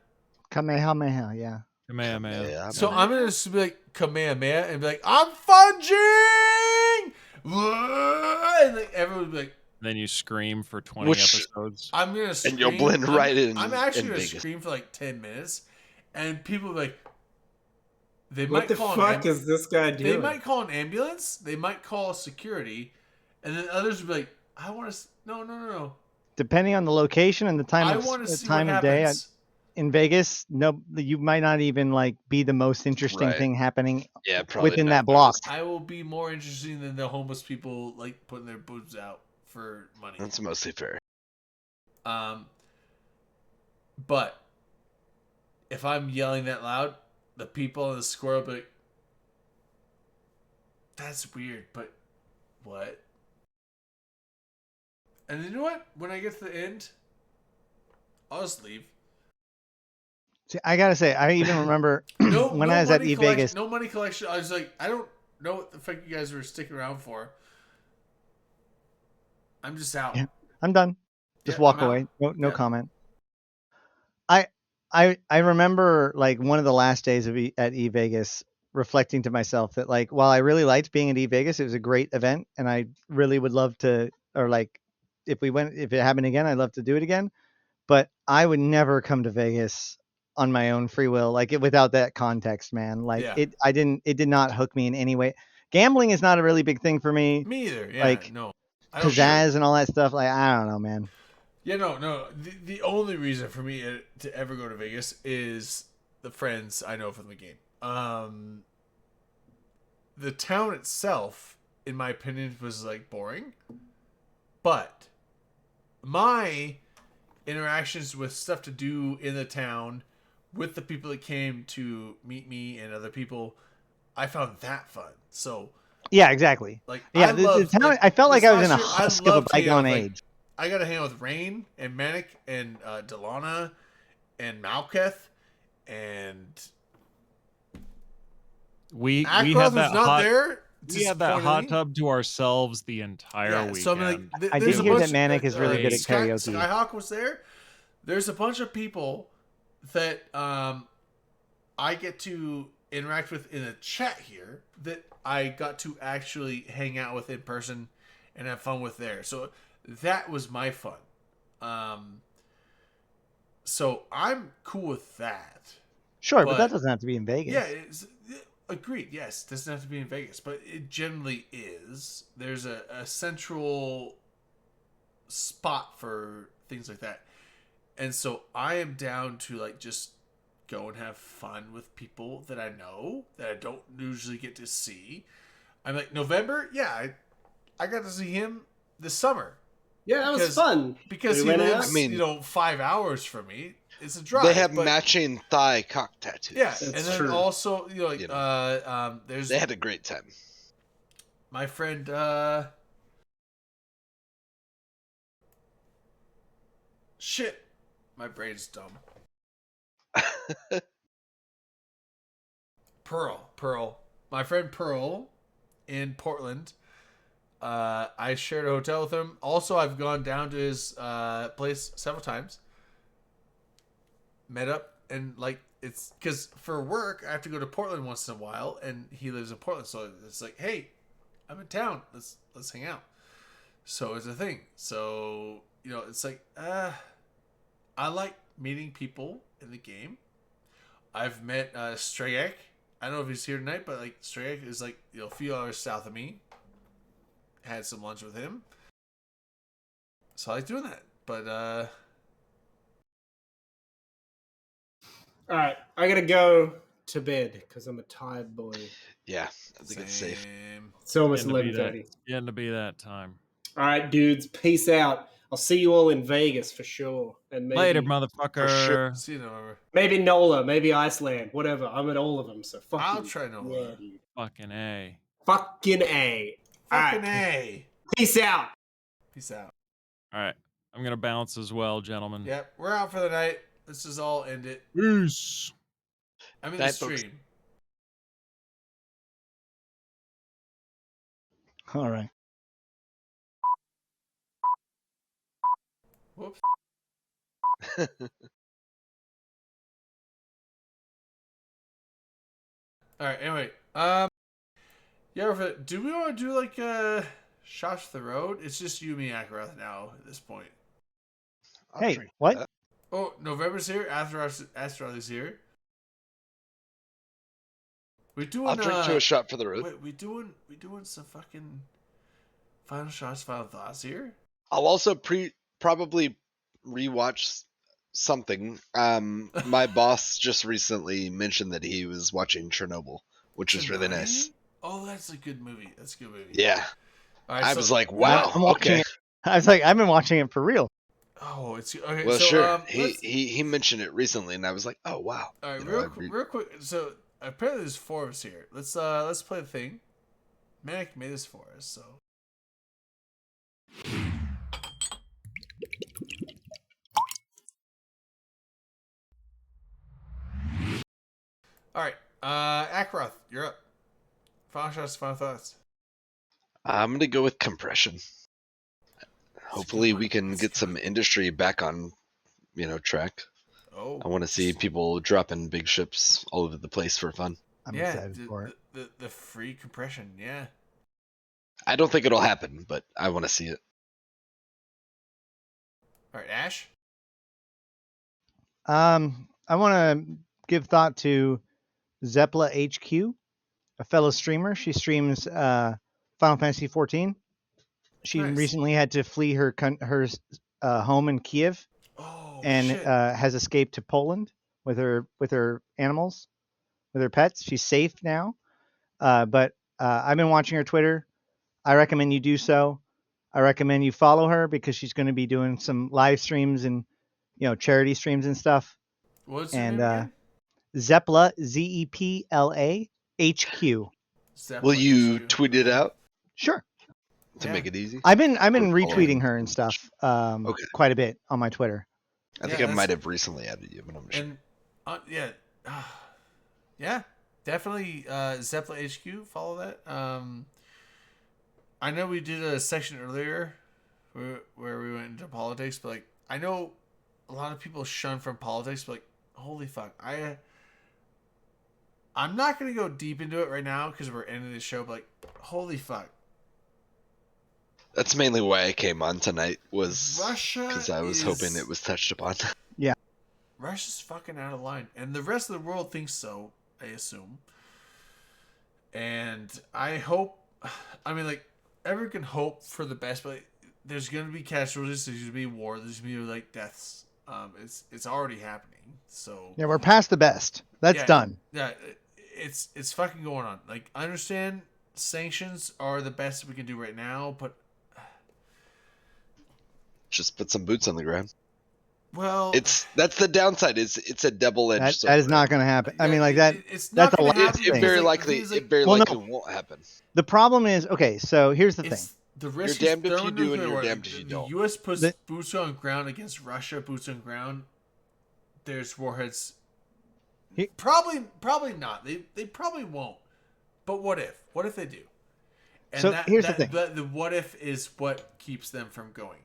Kamehameha, yeah. Kamehameha. Yeah, So I'm gonna just be like Kamehameha and be like, I'm funging, and like everyone will be like, Then you scream for 20 Which- episodes. I'm gonna scream. And you'll blend I'm- right in. I'm actually in gonna Vegas. scream for like 10 minutes, and people will be like, they What might the call fuck is this guy They doing? might call an ambulance. They might call security, and then others will be like, I want to. No. Depending on the location and the time I of want to see time what of day happens. in Vegas, no, you might not even like be the most interesting Right. thing happening Yeah, probably within not. that block. I will be more interesting than the homeless people like putting their boobs out for money. That's mostly fair. But if I'm yelling that loud, the people in the square will be like, that's weird, but what? And you know what? When I get to the end, I'll just leave. See, I gotta say, I even remember No, when no I was at money E-Vegas. no money collection. I was like, I don't know what the fuck you guys were sticking around for. I'm just out. Yeah. I'm done. Just Yeah, walk I'm out. away. No Yeah. comment. I remember like one of the last days of at E-Vegas reflecting to myself that like while I really liked being at E-Vegas, it was a great event and I really would love to, or like if it happened again, I'd love to do it again. But I would never come to Vegas on my own free will, like without that context, man. Like Yeah. it did not hook me in any way. Gambling is not a really big thing for me. Me either. Yeah, Like no. I don't pizzazz and all that stuff. Like I don't know, man. Yeah, no. The only reason for me to ever go to Vegas is the friends I know from the game. The town itself, in my opinion, was like boring. But my interactions with stuff to do in the town with the people that came to meet me and other people, I found that fun. So yeah, exactly. Like yeah, the town. I felt like I was in a husk of a bygone age. I got to hang out with Rain and Manic and Delana and Malketh and we Ackroth had that not hot, there. We had that hot tub to ourselves the entire weekend. So I mean, I did hear that Manic is really good at karaoke. Skyhawk was there. There's a bunch of people that I get to interact with in a chat here that I got to actually hang out with in person and have fun with there. So that was my fun. So I'm cool with that. Sure, but that doesn't have to be in Vegas. Yeah, agreed. Yes, doesn't have to be in Vegas, but it generally is. There's a central spot for things like that. And so I am down to like just go and have fun with people that I know that I don't usually get to see. I'm like November, yeah, I got to see him this summer. Yeah, that was fun. Because he lives, 5 hours from me. It's a drive. They have matching thigh cock tattoos. Yeah, and then also there's. They had a great time. My friend, shit, my brain's dumb. Pearl, my friend Pearl, in Portland. I shared a hotel with him. Also, I've gone down to his place several times. Met up and like it's because for work I have to go to Portland once in a while, and he lives in Portland, so it's like, hey, I'm in town. Let's hang out. So it's a thing. So it's like I like meeting people in the game. I've met Strayek. I don't know if he's here tonight, but like Strayek is like a few hours south of me. Had some lunch with him. So I like doing that. But all right, I gotta go to bed because I'm a tired boy. Yeah, I think it's safe. It's almost Getting 11:30. Getting to be that time. All right, dudes, peace out. I'll see you all in Vegas for sure. And maybe, Later, motherfucker. For sure. see you in November. Maybe NOLA, maybe Iceland, whatever. I'm at all of them, so fuck I'll you. try NOLA. Yeah, dude. Fucking A. Fucking A. Fucking All right. A. Peace out. Peace out. All right. I'm going to bounce as well, gentlemen. Yep, we're out for the night. This is all end it. Peace. I'm in the Night, folks. stream. All right. Whoops. All right. Anyway, do we want to do like shots for the road? It's just you, me, Ackroth now at this point. Hey, what? Oh, November's here. Asteroth is here. We doing. I'll drink to a shot for the road. Wait, we doing some fucking final shots, final thoughts here. I'll also probably rewatch something. My boss just recently mentioned that he was watching Chernobyl, which is really nice. Oh, that's a good movie. That's a good movie. Yeah. All right, I so- was like, wow. I'm watching Okay. it. I was like, I've been watching it for real. Oh, it's okay. Well, so, sure. let's- He mentioned it recently, and I was like, oh wow. All right, You know, real quick. So apparently there's 4 of us here. Let's play the thing. Manic made this for us, so. All right, Ackroth, you're up. Final shots, final thoughts. I'm gonna go with compression. Hopefully, we can get some industry back on, track. Oh, I want to see people dropping big ships all over the place for fun. I'm yeah, excited for it. the free compression, yeah. I don't think it'll happen, but I want to see it. All right, Ash. All I want to give thought to Zepla HQ, a fellow streamer. She streams Final Fantasy 14. She Nice. recently had to flee her home in Kiev, and shit. has escaped to Poland with her animals, with her pets. She's safe now. But I've been watching her Twitter. I recommend you do so. I recommend you follow her because she's going to be doing some live streams and charity streams and stuff. What's her And name again? Zepla, Zepla HQ. Zepla Will you HQ. tweet it out Sure. to Yeah. make it easy? I've been Following. retweeting her and stuff Okay. quite a bit on my Twitter. I think Yeah, I that's- might have recently added you, but I'm sure. And yeah, definitely Zepla HQ. Follow that. I know we did a section earlier where we went into politics, but like I know a lot of people shun from politics, but like holy fuck, I'm not gonna go deep into it right now because we're ending the show. But like holy fuck, That's mainly why I came on tonight, was Russia because I was hoping it was touched upon. Russia's fucking out of line, and the rest of the world thinks so, I assume. And I hope, I mean, like, everyone can hope for the best, but like, there's going to be casualties, there's going to be war, there's going to be, like, deaths. It's already happening, so... Yeah, we're past the best. That's done. Yeah, it's fucking going on. Like, I understand sanctions are the best we can do right now, but... Just put some boots on the ground. Well... That's the downside, is it's a double-edged sword. That is not going to happen. I mean, like that. It's not That's a gonna lot. happen It very because, likely, things like- it very Well, likely no. won't happen. The problem is, okay, so here's the thing. It's the risk You're is damned if you do and thermonuclear you're war. damned if you The don't. U.S. puts The- boots on ground against Russia. Boots on ground. There's warheads. He- Probably not. They probably won't. But what if? What if they do? And So, here's the thing. The what if is what keeps them from going.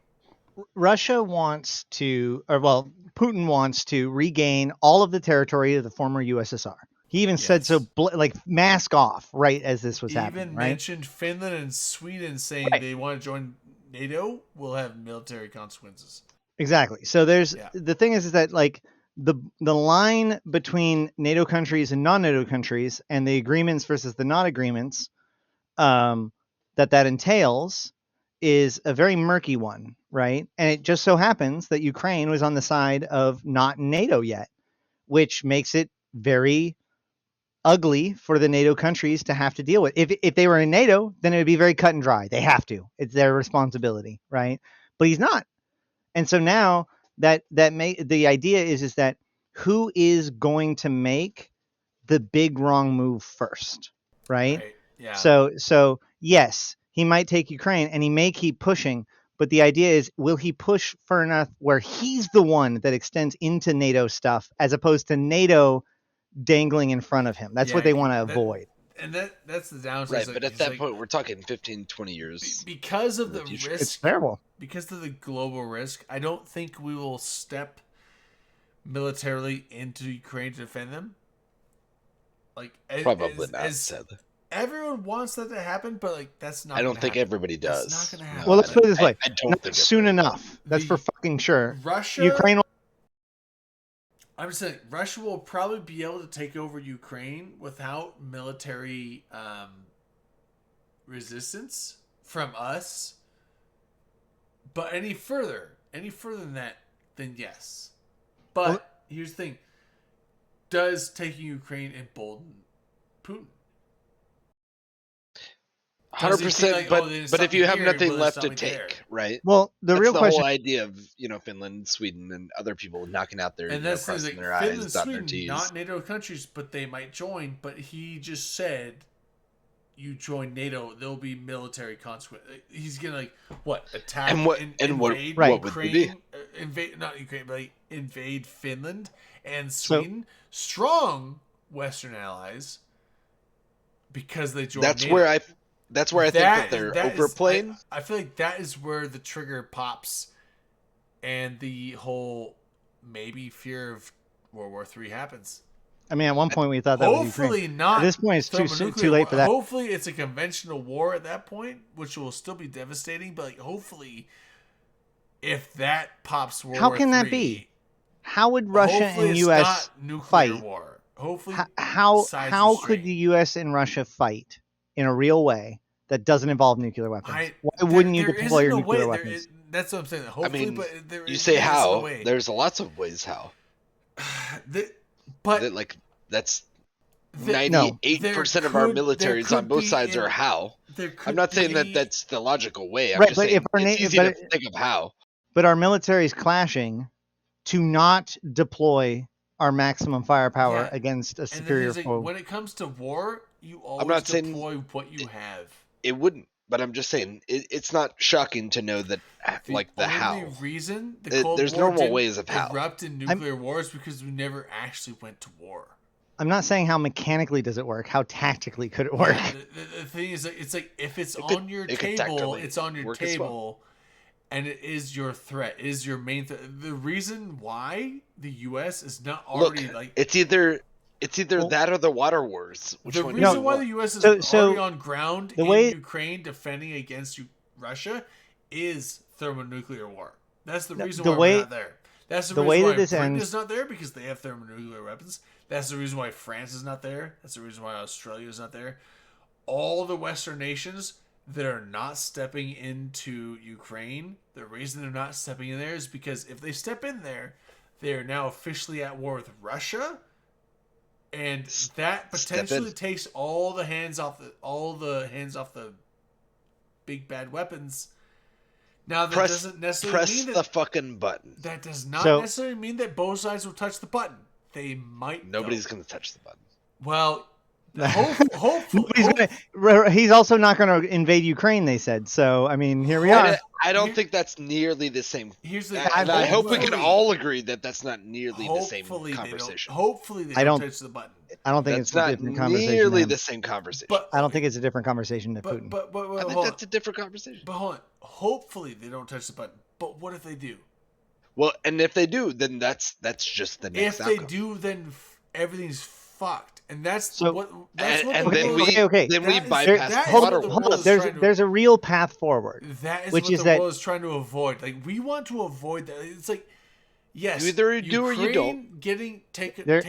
Russia wants to, or well, Putin wants to regain all of the territory of the former USSR. He even said so, like mask off, right as this was happening, Even right? mentioned Finland and Sweden saying Right. they want to join NATO will have military consequences. Exactly. So there's Yeah. the thing is that like the line between NATO countries and non-NATO countries and the agreements versus the not agreements that entails is a very murky one, right? And it just so happens that Ukraine was on the side of not NATO yet, which makes it very ugly for the NATO countries to have to deal with. If they were in NATO, then it would be very cut and dry. They have to. It's their responsibility, right? But he's not. And so now the idea is that who is going to make the big wrong move first, right? Yeah. So yes, he might take Ukraine and he may keep pushing, but the idea is, will he push far enough where he's the one that extends into NATO stuff as opposed to NATO dangling in front of him? That's what they want to avoid. And that's the downside. Right, is, like, but at it's that like- point, we're talking 15, 20 years. because of in the the future. risk, It's terrible. because of the global risk, I don't think we will step militarily into Ukraine to defend them. Like Probably not, as sadly. everyone wants that to happen, but like that's not. I don't gonna think happen. everybody That's does. not gonna No, happen. Well, let's put it this way. I don't Not think soon everybody enough. That's for The- fucking sure. Russia, Ukraine will I'm just saying, Russia will probably be able to take over Ukraine without military resistance from us. But any further than that, then yes. But Well- here's the thing: does taking Ukraine embolden Putin? Does he think, 100%, like, but, oh, they didn't but stop if you me have here, nothing will they left stop to me take, there? right? Well, the That's real the question. whole idea of, Finland, Sweden, and other people knocking out their, And that's the crossing thing, their like, I's, Finland, dotting their Sweden, T's. not NATO countries, but they might join. But he just said, you join NATO, there'll be military consequence. He's gonna attack And what- and what- invade what would they Ukraine, be? invade not Ukraine, but like, invade Finland and So- Sweden, strong Western allies, because they joined. That's NATO. where I think that they're overplaying. I feel like that is where the trigger pops, and the whole maybe fear of World War III happens. I mean, at one point we thought that was Ukraine. Hopefully not. At this point, it's too thermonuclear late war. for that. Hopefully it's a conventional war at that point, which will still be devastating. But like, hopefully, if that pops World How War can that III, be? how would Russia Hopefully and it's U.S. not nuclear fight? war. Hopefully, How sides could restrain. the U.S. and Russia fight in a real way that doesn't involve nuclear weapons? Why wouldn't you deploy isn't your a nuclear way. weapons? That's what I'm saying. I Hopefully, mean, but there you is- say there isn't a how? way. There's lots of ways how. But That's the- 98% of our there militaries on could both be sides in- are how. there could I'm not saying that be- that's the logical way. I'm Right, just but saying if our it's na- easy but- to think of how. But our military is clashing to not deploy our maximum firepower Yeah, against a and the superior thing is, foe. when it comes to war, you always not saying- deploy what you have. It wouldn't, but I'm just saying it's not shocking to know that the only how. reason the Cold There's War normal didn't ways of how. erupt in nuclear war is because we never actually went to war. I'm not saying how mechanically does it work. How tactically could it work? The thing is, it's like if it's It could- on your it could table, tactically it's on your work as well. table, and it is your threat, it is your main threat. The reason why the U.S. is not Look, already like it's either that or the water wars. Which the one reason do you why want? the U.S. is So already on ground the in way- Ukraine defending against Russia is thermonuclear war. That's the reason the why way- we're not there. That's the the reason way why that this Britain ends- is not there because they have thermonuclear weapons. That's the reason why France is not there. That's the reason why Australia is not there. All the Western nations that are not stepping into Ukraine, the reason they're not stepping in there is because if they step in there, they are now officially at war with Russia, and that potentially takes all the hands off the big bad weapons. Now that doesn't necessarily press mean that the fucking button. that does not So- necessarily mean that both sides will touch the button. They might. Nobody's though. going to touch the button. Well, hopefully. He's also not going to invade Ukraine. They said so. I mean, here we are. I don't think that's nearly the same. Here's the. And I hope we can hopefully- all agree that that's not nearly the same hopefully they don't- conversation. Hopefully they I don't don't- touch the button. I don't think That's it's a not different conversation. nearly man. the same conversation. But I don't think it's a different conversation to but Putin. but but, I but think hold that's a on. different conversation. But hold on. Hopefully they don't touch the button. But what if they do? Well, and if they do, then that's just the next If they outcome. do, then everything's fucked, and that's So- what. That's And, what and the then world- we okay. then we That is- bypass that is hold what water the hold world up. is There's trying to- there's a real path forward. That is which what is the that- world is trying to avoid. Like we want to avoid that. It's like, yes, You either do or you Ukraine don't. Getting taken. There-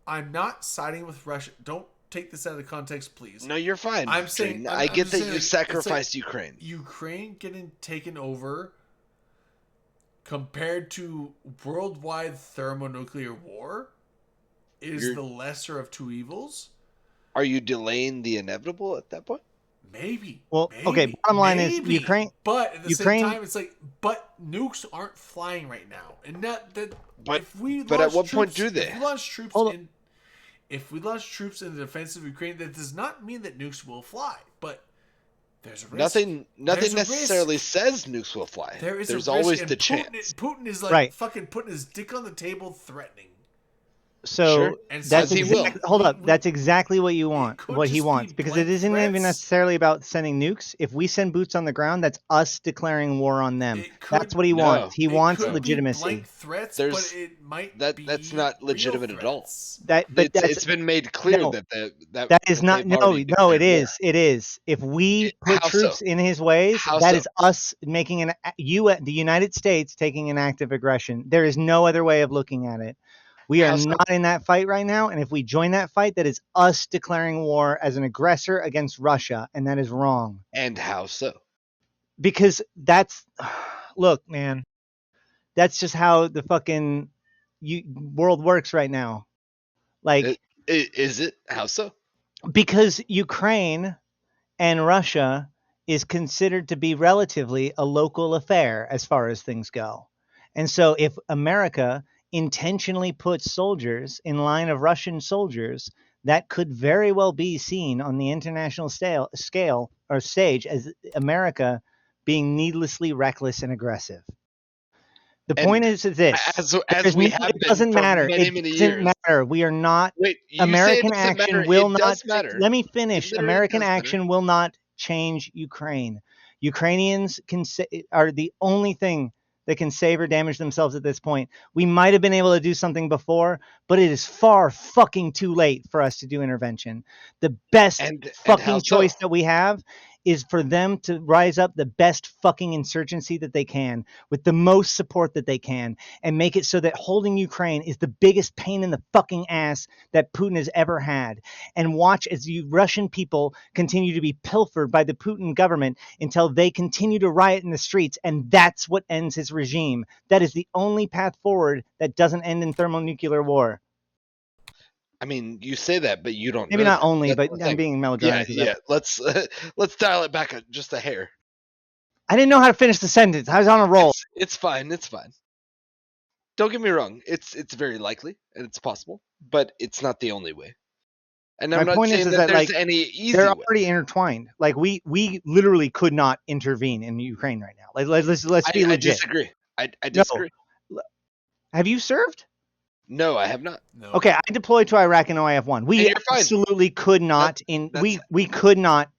I'm not siding with Russia. Don't take this out of context, please. No, you're fine. I'm saying- Drayden. I'm- I I'm get just that saying, you like, it's like- sacrificed Ukraine. Ukraine getting taken over compared to worldwide thermonuclear war is You're- the lesser of two evils. Are you delaying the inevitable at that point? Maybe. Well, maybe, okay, bottom line is maybe. Ukraine- But at the Ukraine- same time, it's like, but nukes aren't flying right now, and that. But- if we but at launch what point troops- do they? If we launch troops Hold on. in, if we launch troops in the defense of Ukraine, that does not mean that nukes will fly. But there's a risk. Nothing There's a necessarily risk. says nukes will fly. There is There's a risk, always and the Putin, chance. Putin is like Right. fucking putting his dick on the table, threatening. So Sure. And that's he will. hold up. we- That's exactly what you want. could What he just be wants, because it blank isn't even threats. necessarily about sending nukes. If we send boots on the ground, that's us declaring war on them. It could- That's what he No. wants. He It wants could be legitimacy. blank threats, There's- but it might that- be that's not real legitimate at all. threats. But It's been made clear no. that that is not. they've No, already no, it declared is. war. It is. If we put How troops so? in his ways, How that so? is us making the United States taking an act of aggression. There is no other way of looking at it. We are How so? not in that fight right now, and if we join that fight, that is us declaring war as an aggressor against Russia, and that is wrong. And how so? Because that's look, man, that's just how the fucking world works right now. Like, Is it? How so? because Ukraine and Russia is considered to be relatively a local affair as far as things go. And so if America intentionally puts soldiers in line of Russian soldiers, that could very well be seen on the international scale or stage as America being needlessly reckless and aggressive. The And point is this. As There's we no- have it been doesn't for matter. many, It many doesn't years. matter. We are not. Wait, you American say it doesn't action matter. will It not. does matter. Let me finish. It literally American does matter. action will not change Ukraine. Ukrainians are the only thing that can save or damage themselves at this point. We might have been able to do something before, but it is far fucking too late for us to do intervention. The best And how fucking so? choice that we have is for them to rise up the best fucking insurgency that they can with the most support that they can and make it so that holding Ukraine is the biggest pain in the fucking ass that Putin has ever had. And watch as you Russian people continue to be pilfered by the Putin government until they continue to riot in the streets. And that's what ends his regime. That is the only path forward that doesn't end in thermonuclear war. I mean, you say that, but you don't. Maybe know not that. only, That's but the I'm thing. being Yeah, melodramatic. yeah. Let's dial it back just a hair. I didn't know how to finish the sentence. I was on a roll. It's fine. It's fine. Don't get me wrong. It's very likely and it's possible, but it's not the only way. And My I'm not point saying is that that there's like any easy they're way. already intertwined. Like we literally could not intervene in Ukraine right now. Like let's be I legit. disagree. I No. disagree. Have you served? No, I have not. No. Okay, I deployed to Iraq in OIF1. We And you're fine. absolutely could not that's- we could not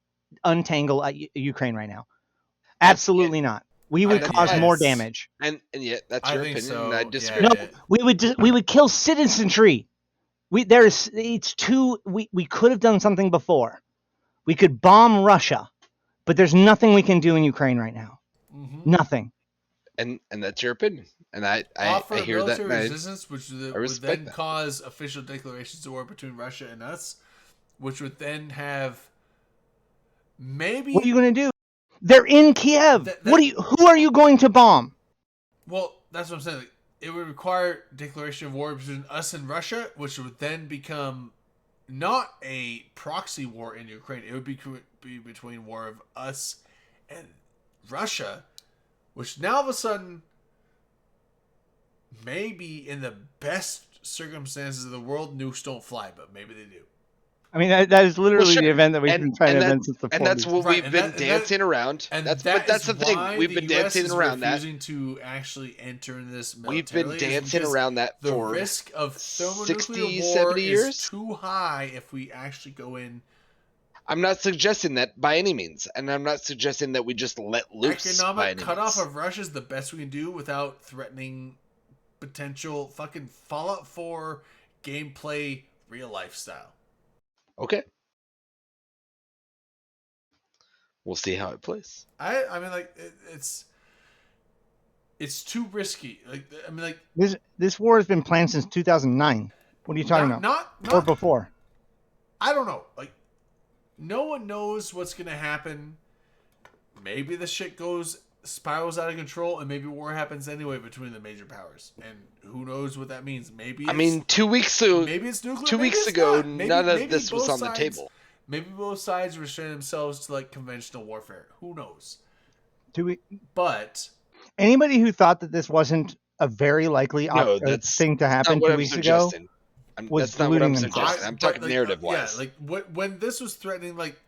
untangle Ukraine right now. Absolutely not. We would cause more damage. And yet that's I your think opinion. so, And I yeah, disagree. No, yeah. we would kill citizenry. We could have done something before. We could bomb Russia, but there's nothing we can do in Ukraine right now. Mm-hmm. Nothing. And that's your opinion. And I Offer hear that. military And resistance, which I would respect then that. cause official declarations of war between Russia and us, which would then have maybe. What are you going to do? They're in Kiev. Who are you going to bomb? Well, that's what I'm saying. Like, it would require declaration of war between us and Russia, which would then become not a proxy war in Ukraine. It would be between war of us and Russia, which now all of a sudden, maybe in the best circumstances of the world, nukes don't fly, but maybe they do. I mean, that is literally the event that we've been trying to that- invent since the 40s. And that's what Right, we've been dancing around. And That's that the is thing. why We've the been US dancing is around that. refusing to actually enter in this We've been militarily, is dancing because around that the for risk of 60, thermonuclear war 70 is years. too high if we actually go in. I'm not suggesting that by any means, and I'm not suggesting that we just let loose. by Economic any cutoff means. of Russia is the best we can do without threatening potential fucking Fallout 4 gameplay real life style. Okay. We'll see how it plays. I mean, like it's too risky. Like I mean, like This war has been planned since 2009. What are you talking about? not Or before? I don't know. Like, no one knows what's gonna happen. Maybe the shit spirals out of control, and maybe war happens anyway between the major powers. And who knows what that means? Maybe I mean, 2 weeks ago, maybe it's nuclear. 2 maybe weeks it's ago, not. Maybe- none of maybe this was both on the sides- table. Maybe both sides restrain themselves to like conventional warfare. Who knows? But Anybody who thought that this wasn't a very likely No, that's thing to happen not what 2 I'm weeks ago suggesting. was That's not what I'm deluding themselves. suggesting. I'm but, talking like, narrative wise. Yeah, like when this was threatening, like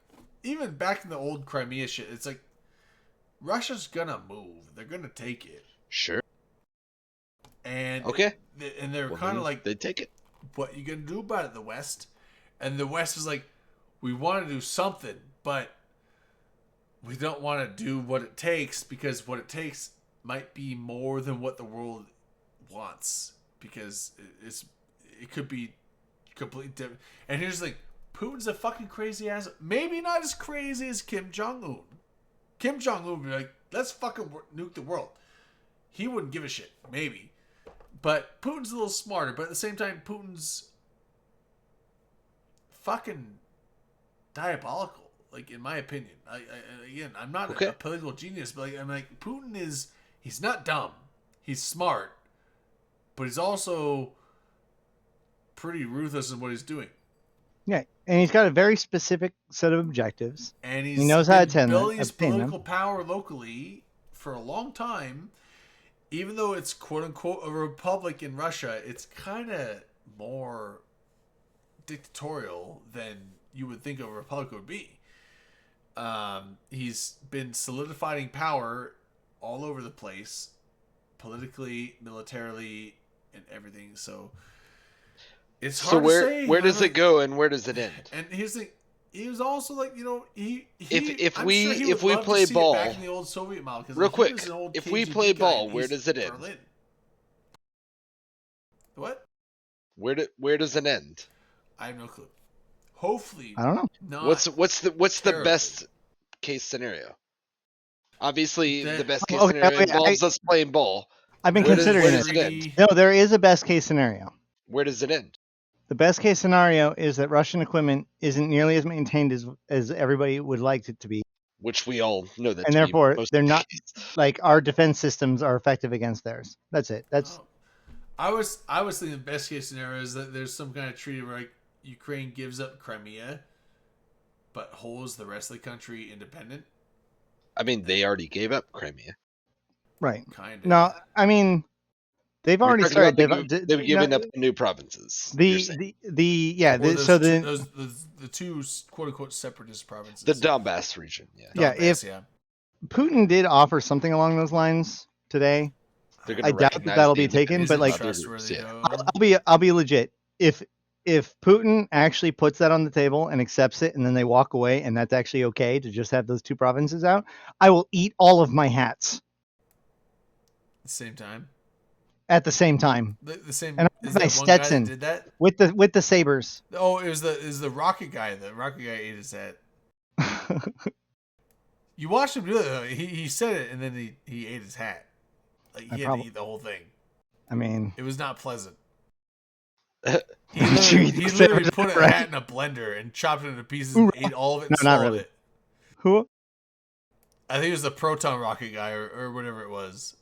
even back in the old Crimea shit, it's like Russia's gonna move. They're gonna take it. Sure. And Okay. and they're Well, kind then of like, they take it. what you gonna do about it, the West? And the West is like, we want to do something, but we don't want to do what it takes, because what it takes might be more than what the world wants, because it could be completely different. And here's the thing: Putin's a fucking crazy ass. Maybe not as crazy as Kim Jong Un. Kim Jong Un would be like, let's fucking nuke the world. He wouldn't give a shit, maybe. But Putin's a little smarter. But at the same time, Putin's fucking diabolical. Like, in my opinion, again, I'm not a political genius, but like, I'm like, Putin he's not dumb. He's smart, but he's also pretty ruthless in what he's doing. Yeah, and he's got a very specific set of objectives. And he knows how to been building his obtain political them. power locally for a long time. Even though it's quote unquote a republic in Russia, it's kind of more dictatorial than you would think a republic would be. He's been solidifying power all over the place, politically, militarily, and everything. So it's hard to say. Where does it go and where does it end? And here's the thing. He was also like, you know, If I'm we sure he would play love to see it ball, back in the old Soviet model, 'cause real he quick, was an old if we KGB play guy ball, in where East does it end? Berlin. What? Where does it end? I have no clue. Hopefully, I don't know. Not What's the terribly. best case scenario. Obviously, That- the best case Okay, scenario okay, involves us playing ball. I've been Where does- considering where it. does it end? No, there is a best case scenario. Where does it end? The best case scenario is that Russian equipment isn't nearly as maintained as everybody would like it to be, Which we all know that. and to be therefore most they're of the not case. like our defense systems are effective against theirs. That's it. That's I was thinking the best case scenario is that there's some kind of treaty where like Ukraine gives up Crimea, but holds the rest of the country independent. I mean, they already gave up Crimea. right. Kind of. No, I mean they've You're already talking started. about they've given up the new provinces. you're saying. Yeah. Or So those the two quote unquote separatist provinces. The Donbass region. Yeah. yeah, if yeah. Putin did offer something along those lines today, They're I gonna doubt that recognize that'll the be taken. Is But it like, trustworthy, yeah. though? I'll be legit. If Putin actually puts that on the table and accepts it, and then they walk away, and that's actually okay to just have those two provinces out, I will eat all of my hats At the same time. at the same time. The same. And Is my that one guy that Stetson did that? with the sabers. Oh, it was the rocket guy. The rocket guy ate his hat. You watched him do it. Though. He said it, and then he ate his hat. Like he had to eat the whole thing. I mean, It was not pleasant. He Did you literally, eat the he literally sabers put a right? hat in a blender and chopped it into pieces and ate all of it and No, not swallowed really. it. Who? I think it was the proton rocket guy or whatever it was.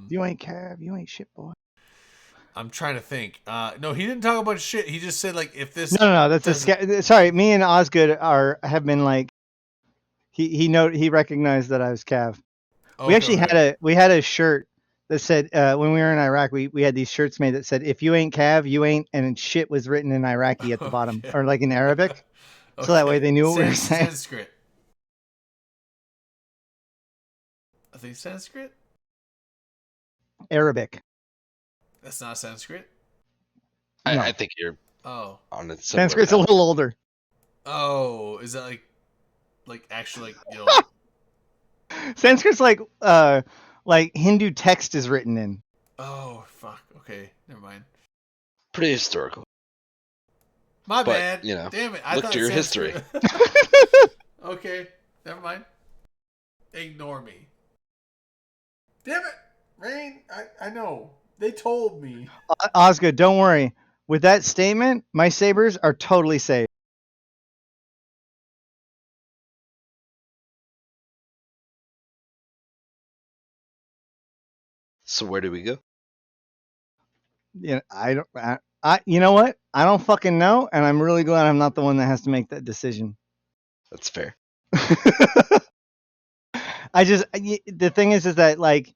You ain't Cav. You ain't shit, boy. I'm trying to think. No, he didn't talk about shit. He just said like if this. No. That's doesn't- sorry. Me and Osgood have been like. He recognized that I was Cav. We Okay, actually okay. had a shirt that said when we were in Iraq, we had these shirts made that said if you ain't Cav, you ain't, and shit was written in Iraqi at the bottom Okay. or like in Arabic, so that way they knew what we were saying. Sanskrit. I think Sanskrit. Arabic. That's not Sanskrit. No. I think you're Oh. on it. somewhere Sanskrit's a around. little older. Oh, is that like actually Sanskrit's like Hindu text is written in. Oh fuck. Okay, never mind. Pretty historical. My But, bad. you know, Damn it. I look thought to your Sanskrit- Okay, never mind. Ignore me. Damn it, Rain. I know. They told me. Osgood, don't worry. With that statement, my sabers are totally safe. So where do we go? You know, you know what? I don't fucking know, and I'm really glad I'm not the one that has to make that decision. That's fair. The thing is that like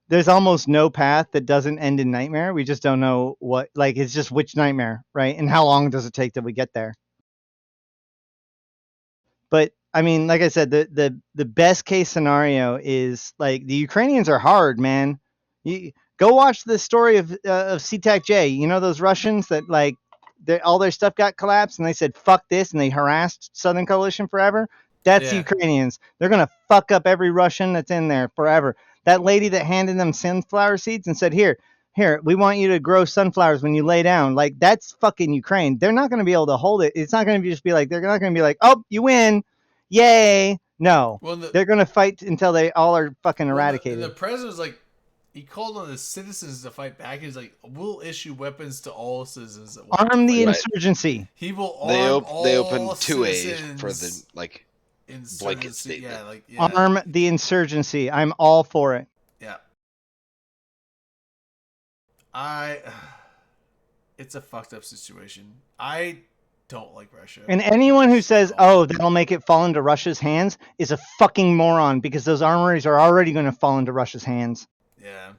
there's almost no path that doesn't end in nightmare. We just don't know what, like, it's just which nightmare, right? And how long does it take till we get there? But I mean, like I said, the best case scenario is like the Ukrainians are hard, man. You go watch the story of CTAC-J. You know those Russians that like all their stuff got collapsed and they said fuck this and they harassed Southern Coalition forever. That's the Yeah. Ukrainians. They're gonna fuck up every Russian that's in there forever. That lady that handed them sunflower seeds and said, here, we want you to grow sunflowers when you lay down. Like, that's fucking Ukraine. They're not going to be able to hold it. It's not going to just be like, they're not going to be like, oh, you win. Yay. No. Well, They're going to fight until they all are fucking eradicated. The president was like, he called on the citizens to fight back. He's like, we'll issue weapons to all citizens. That want Arm to the fight. insurgency. He will They arm all opened 2A for the citizens blanket insurgency. statement. Yeah, like yeah. Arm the insurgency. I'm all for it. Yeah. It's a fucked up situation. I don't like Russia. And anyone who says, oh, that'll make it fall into Russia's hands is a fucking moron because those armories are already going to fall into Russia's hands. Yeah.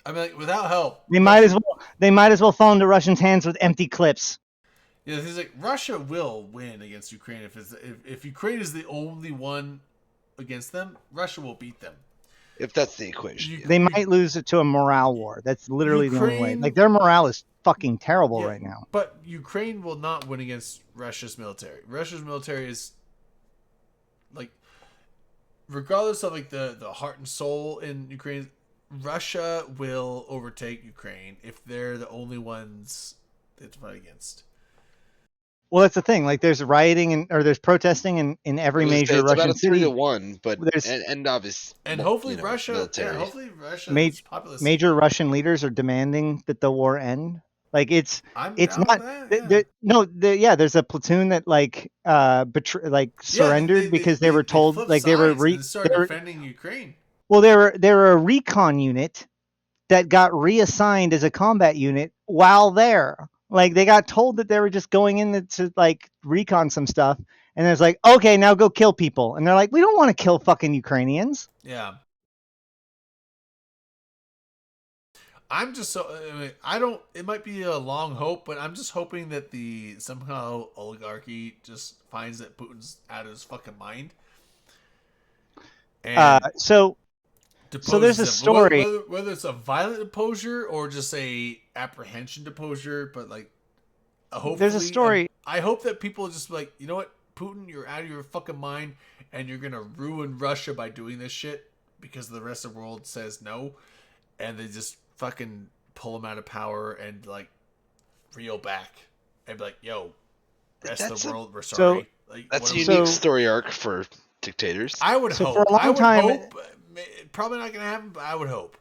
I mean, like, without help. They might as well fall into Russians' hands with empty clips. Yeah, he's like, Russia will win against Ukraine if Ukraine is the only one against them. Russia will beat them. If that's the equation. They might lose it to a morale war. That's literally the only way. Ukraine- Like, their morale is fucking terrible Yeah, right now. But Ukraine will not win against Russia's military. Russia's military is like, regardless of like the heart and soul in Ukraine, Russia will overtake Ukraine if they're the only ones to fight against. Well, that's the thing. Like, there's rioting or there's protesting in every I was gonna say, major it's about Russian a 3 to city. 1, but There's and obvious And hopefully Russia, military. hopefully Russia's Major, populace. major Russian leaders are demanding that the war end. Like, it's I'm it's down not. with that, Yeah, there's a platoon that like surrendered because they were told flipped like they were sides and started they were defending Ukraine. well they were a recon unit that got reassigned as a combat unit while there. Like, they got told that they were just going in to like recon some stuff, and it's like, okay, now go kill people, and they're like, we don't want to kill fucking Ukrainians. Yeah. I'm just so I don't. It might be a long hope, but I'm just hoping that the somehow oligarchy just finds that Putin's out of his fucking mind. And So there's a deposes him. story. Whether it's a violent deposure or just a apprehension deposure, but like hopefully There's a story. I hope that people just like, you know what, Putin, you're out of your fucking mind, and you're gonna ruin Russia by doing this shit because the rest of the world says no, and they just fucking pull him out of power and like reel back and be like, yo, rest of the world, we're sorry. Like, That's a what unique story arc for dictators. I would So hope. for a long I would time- hope. Probably not gonna happen, but I would hope.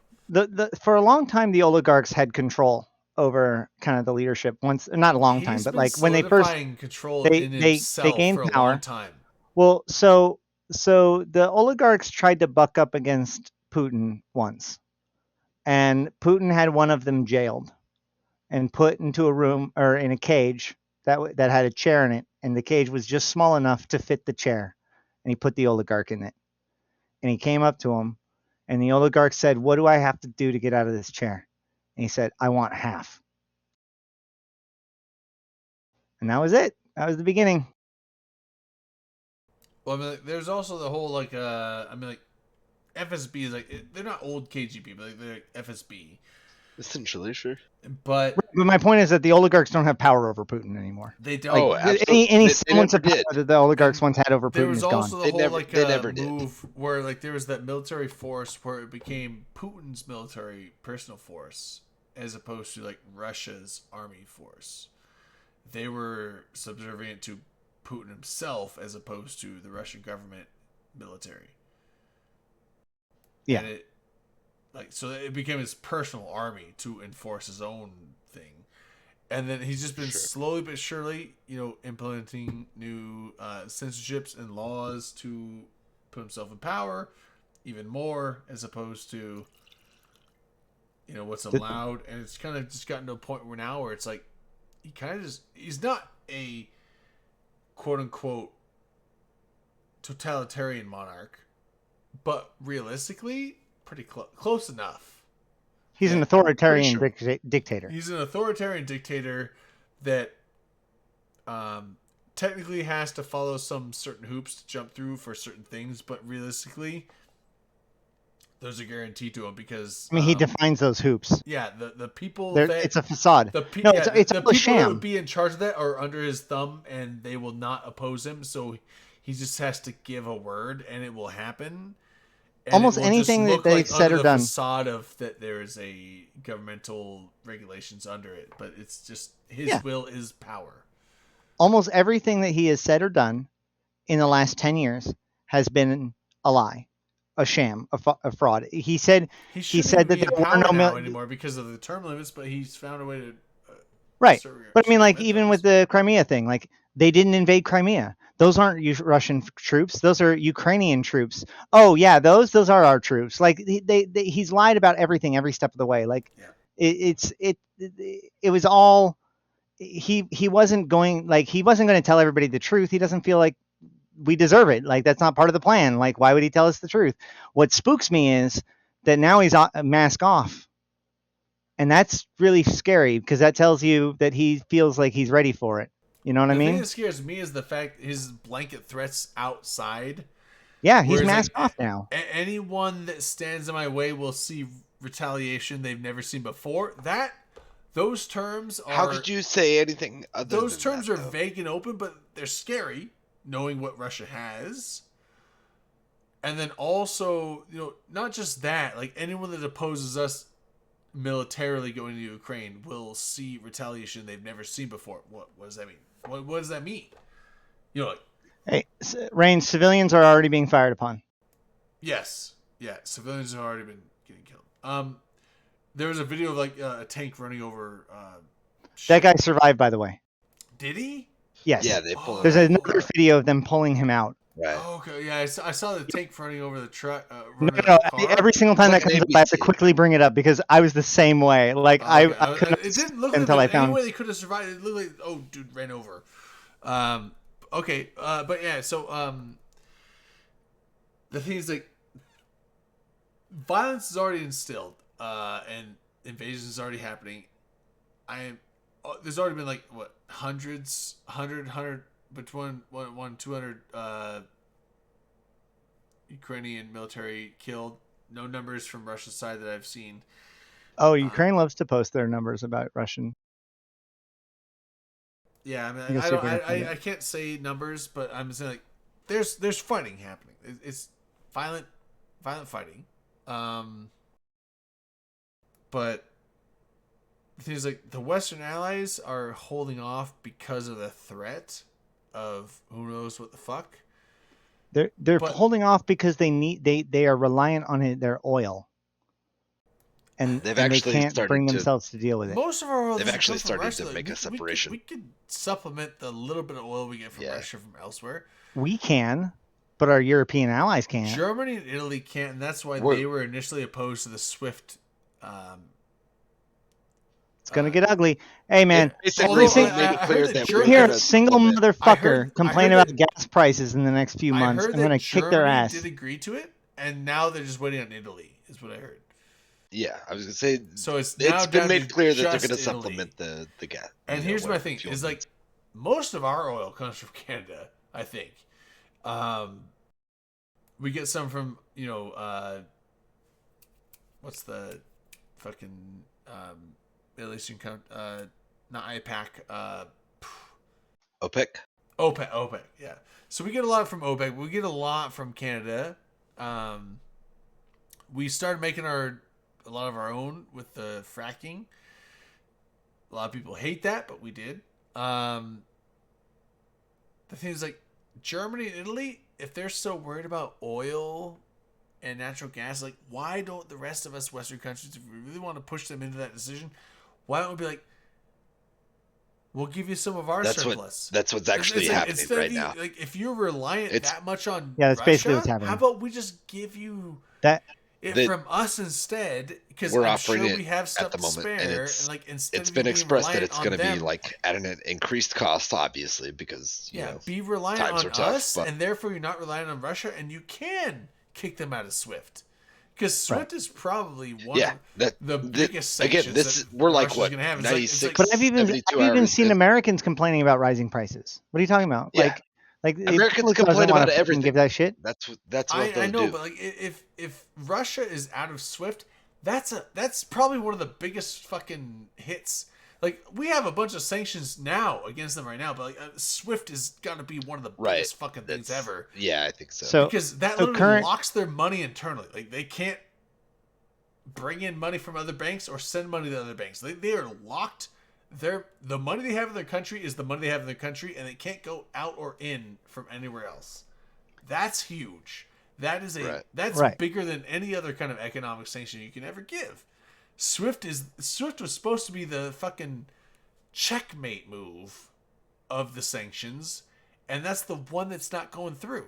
For a long time, the oligarchs had control over kind of the leadership. Once, not a long time, He's but been like when they first solidifying control they in they himself gained for a power. long time. Well, so the oligarchs tried to buck up against Putin once, and Putin had one of them jailed and put into a room or in a cage that had a chair in it, and the cage was just small enough to fit the chair, and he put the oligarch in it, and he came up to him, and the oligarch said, "What do I have to do to get out of this chair?" And he said, "I want half." And that was it. That was the beginning. Well, I mean, like, there's also the whole like, I mean, like, FSB is like they're not old KGB, but like, they're FSB. Essentially, sure. But my point is that the oligarchs don't have power over Putin anymore. They don't. Like, Oh, absolutely. any They semblance of never power did. that the oligarchs once had over there Putin was is also gone. the They whole never- like they never did. move where like there was that military force where it became Putin's military personal force as opposed to like Russia's army force. They were subservient to Putin himself as opposed to the Russian government military. Yeah. And it, like, so it became his personal army to enforce his own thing. And then he's just been slowly but surely, you know, implementing new censorships and laws to put himself in power even more as opposed to, you know, what's allowed. And it's kind of just gotten to a point where now where it's like, he kind of just, he's not a quote unquote totalitarian monarch, but realistically, pretty close enough. He's an authoritarian dictator. He's an authoritarian dictator that technically has to follow some certain hoops to jump through for certain things, but realistically, those are guaranteed to him because I mean, he defines those hoops. Yeah, the people it's a facade. The No, yeah, it's the all a people that sham. would be in charge of that are under his thumb, and they will not oppose him. So he just has to give a word, and it will happen. And Almost it will anything just that look they've like said under or the done. facade of that there is a governmental regulations under it, but it's just his Yeah. will is power. Almost everything that he has said or done in the last 10 years has been a lie, a sham, a fraud. He said He he shouldn't said even that be in there were power no now mil- anymore because of the term limits, but he's found a way to right. circumvent But I mean, like, even with the Crimea thing, like, they didn't invade Crimea. Those aren't Russian troops. Those are Ukrainian troops. Oh yeah, those are our troops. Like, he's lied about everything every step of the way. Like, it was all he wasn't going to tell everybody the truth. He doesn't feel like we deserve it. Like, that's not part of the plan. Like, why would he tell us the truth? What spooks me is that now he's mask off. And that's really scary because that tells you that he feels like he's ready for it. You know what I The mean? thing that scares me is the fact his blanket threats outside. Yeah, he's Whereas, masked like, off now. Anyone that stands in my way will see retaliation they've never seen before. Those terms are. How could you say anything other Those than terms that, are though? vague and open, but they're scary, knowing what Russia has. And then also, you know, not just that, like anyone that opposes us militarily going to Ukraine will see retaliation they've never seen before. What does that mean? What does that mean? You know, like, Hey, Rain, civilians are already being fired upon. yes, yeah, civilians have already been getting killed. There was a video of like a tank running over. That guy survived, by the way. Did he? Yes. Yeah, they pull There's him. another video of them pulling him out. Right. Oh, okay, yeah, I saw the tank running over the truck. No, every single time It's that like comes an up, I have to NBC. quickly bring it up because I was the same way. Like Oh, okay. I couldn't It didn't look like until I there was any found. way they could have survived. It looked like, oh, dude ran over. Okay, but yeah, so the thing is, like, violence is already instilled, and invasion is already happening. There's already been like what hundreds, 100 between 200 Ukrainian military killed. No numbers from Russia's side that I've seen. Oh, Ukraine loves to post their numbers about Russian. Yeah, I mean, You can see if we can find it. I can't say numbers, but I'm saying like there's fighting happening. It's violent fighting. But the thing is, like, the Western allies are holding off because of the threat of who knows what the fuck. They're But- holding off because they are reliant on their oil, and They've and they actually can't started bring to- themselves to deal with it. Most of our oil They've doesn't actually come from started Russia. to make a separation. We could supplement the little bit of oil we get from Russia from elsewhere. We can, but our European allies can't. Germany and Italy can't, and that's why We're- they were initially opposed to the SWIFT. It's gonna get ugly. Hey man, Basically, Although every they single, made it clear heard that that you we're hear a gonna single implement- motherfucker complain heard about gas prices in the next few months, I heard I'm that gonna kick their Germany ass. did agree to it, and now they're just waiting on Italy. Is what I heard. Yeah, I was gonna say. So it's now It's been down made to clear that they're just gonna Italy. supplement the gas. And you know, here's my whatever thing: fuel is like needs. most of our oil comes from Canada. I think we get some from what's the fucking Middle Eastern country? Not IPAC. OPEC. OPEC. Yeah. So we get a lot from OPEC. We get a lot from Canada. We started making a lot of our own with the fracking. A lot of people hate that, but we did. The thing is, like, Germany and Italy, if they're so worried about oil and natural gas, like, why don't the rest of us Western countries, if we really want to push them into that decision, why don't we be like, we'll give you some of our surplus? That's what's actually happening instead right of you, now. like, if you're reliant that much on Yeah, that's Russia, basically what's happening. how about we just give you That from us instead? Because We're I'm offering sure it we have stuff at the to moment, spare. and it's like, instead it's of been you being expressed that reliant it's on going to be them, like at an increased cost, obviously, because you know, be reliant times on are tough, us, but- and therefore you're not relying on Russia, and you can kick them out of SWIFT. Because SWIFT is probably one of the biggest again, sanctions that we're like Russia's what gonna have. It's 96. But I've even 72 I've even hours seen in. Americans complaining about rising prices. What are you talking about? Yeah. Like Americans people complain doesn't wanna about fucking everything. Give that shit. That's what I they'll know, do. but like if Russia is out of SWIFT, that's probably one of the biggest fucking hits. Like, we have a bunch of sanctions now against them right now, but like SWIFT is gonna be one of the biggest fucking things ever. Yeah, I think so. Because that so literally current- locks their money internally. Like, they can't bring in money from other banks or send money to other banks. They are locked. The money they have in their country is the money they have in their country, and it can't go out or in from anywhere else. That's huge. That is that's Right. bigger than any other kind of economic sanction you can ever give. SWIFT was supposed to be the fucking checkmate move of the sanctions, and that's the one that's not going through.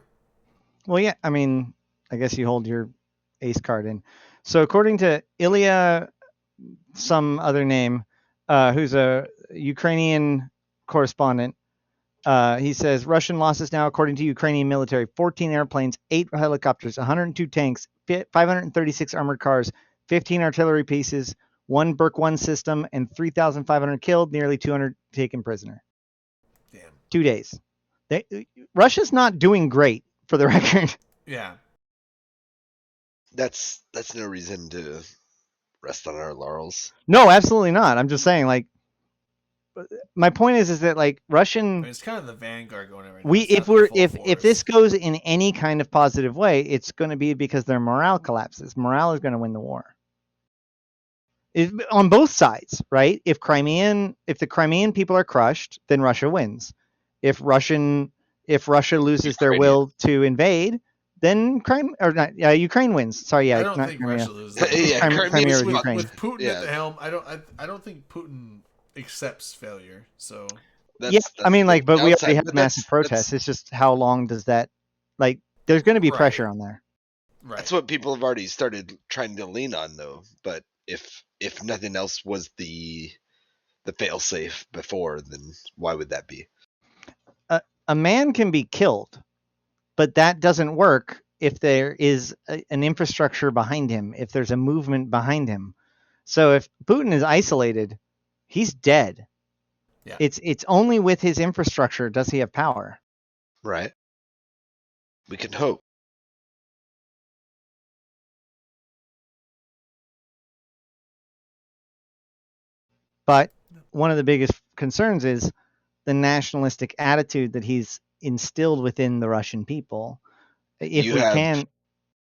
Well, yeah. I mean, I guess you hold your ace card in. So according to Ilya, some other name, who's a Ukrainian correspondent, he says Russian losses now, according to Ukrainian military: 14 airplanes, 8 helicopters, 102 tanks, 536 armored cars, 15 artillery pieces, 1 Berk 1 system, and 3,500 killed, nearly 200 taken prisoner. Damn. 2 days. Russia's not doing great, for the record. Yeah. That's no reason to rest on our laurels. No, absolutely not. I'm just saying, like, my point is that like I Russian, mean, it's kind of the vanguard going in right now. we It's not if the we're full if force. this goes in any kind of positive way, it's going to be because their morale collapses. Morale is going to win the war. On both sides, right? If the Crimean people are crushed, then Russia wins. If Russia loses their Ukrainian. will to invade, then Ukraine wins. Sorry, I yeah, don't not think Crimea. Russia loses. That. Yeah, Crimea Crimea was was Ukraine. With Putin Yeah. at the helm, I don't think Putin accepts failure. So Yeah, I mean, like, but we downside, already have but massive protests. It's just how long does that, like, there's going to be pressure Right. on there. right. That's what people have already started trying to lean on, though. But if nothing else was the failsafe before, then why would that be? A man can be killed, but that doesn't work if there is an infrastructure behind him, if there's a movement behind him. So if Putin is isolated, he's dead. Yeah. It's only with his infrastructure does he have power. Right. We can hope. But one of the biggest concerns is the nationalistic attitude that he's instilled within the Russian people. If You we have- can,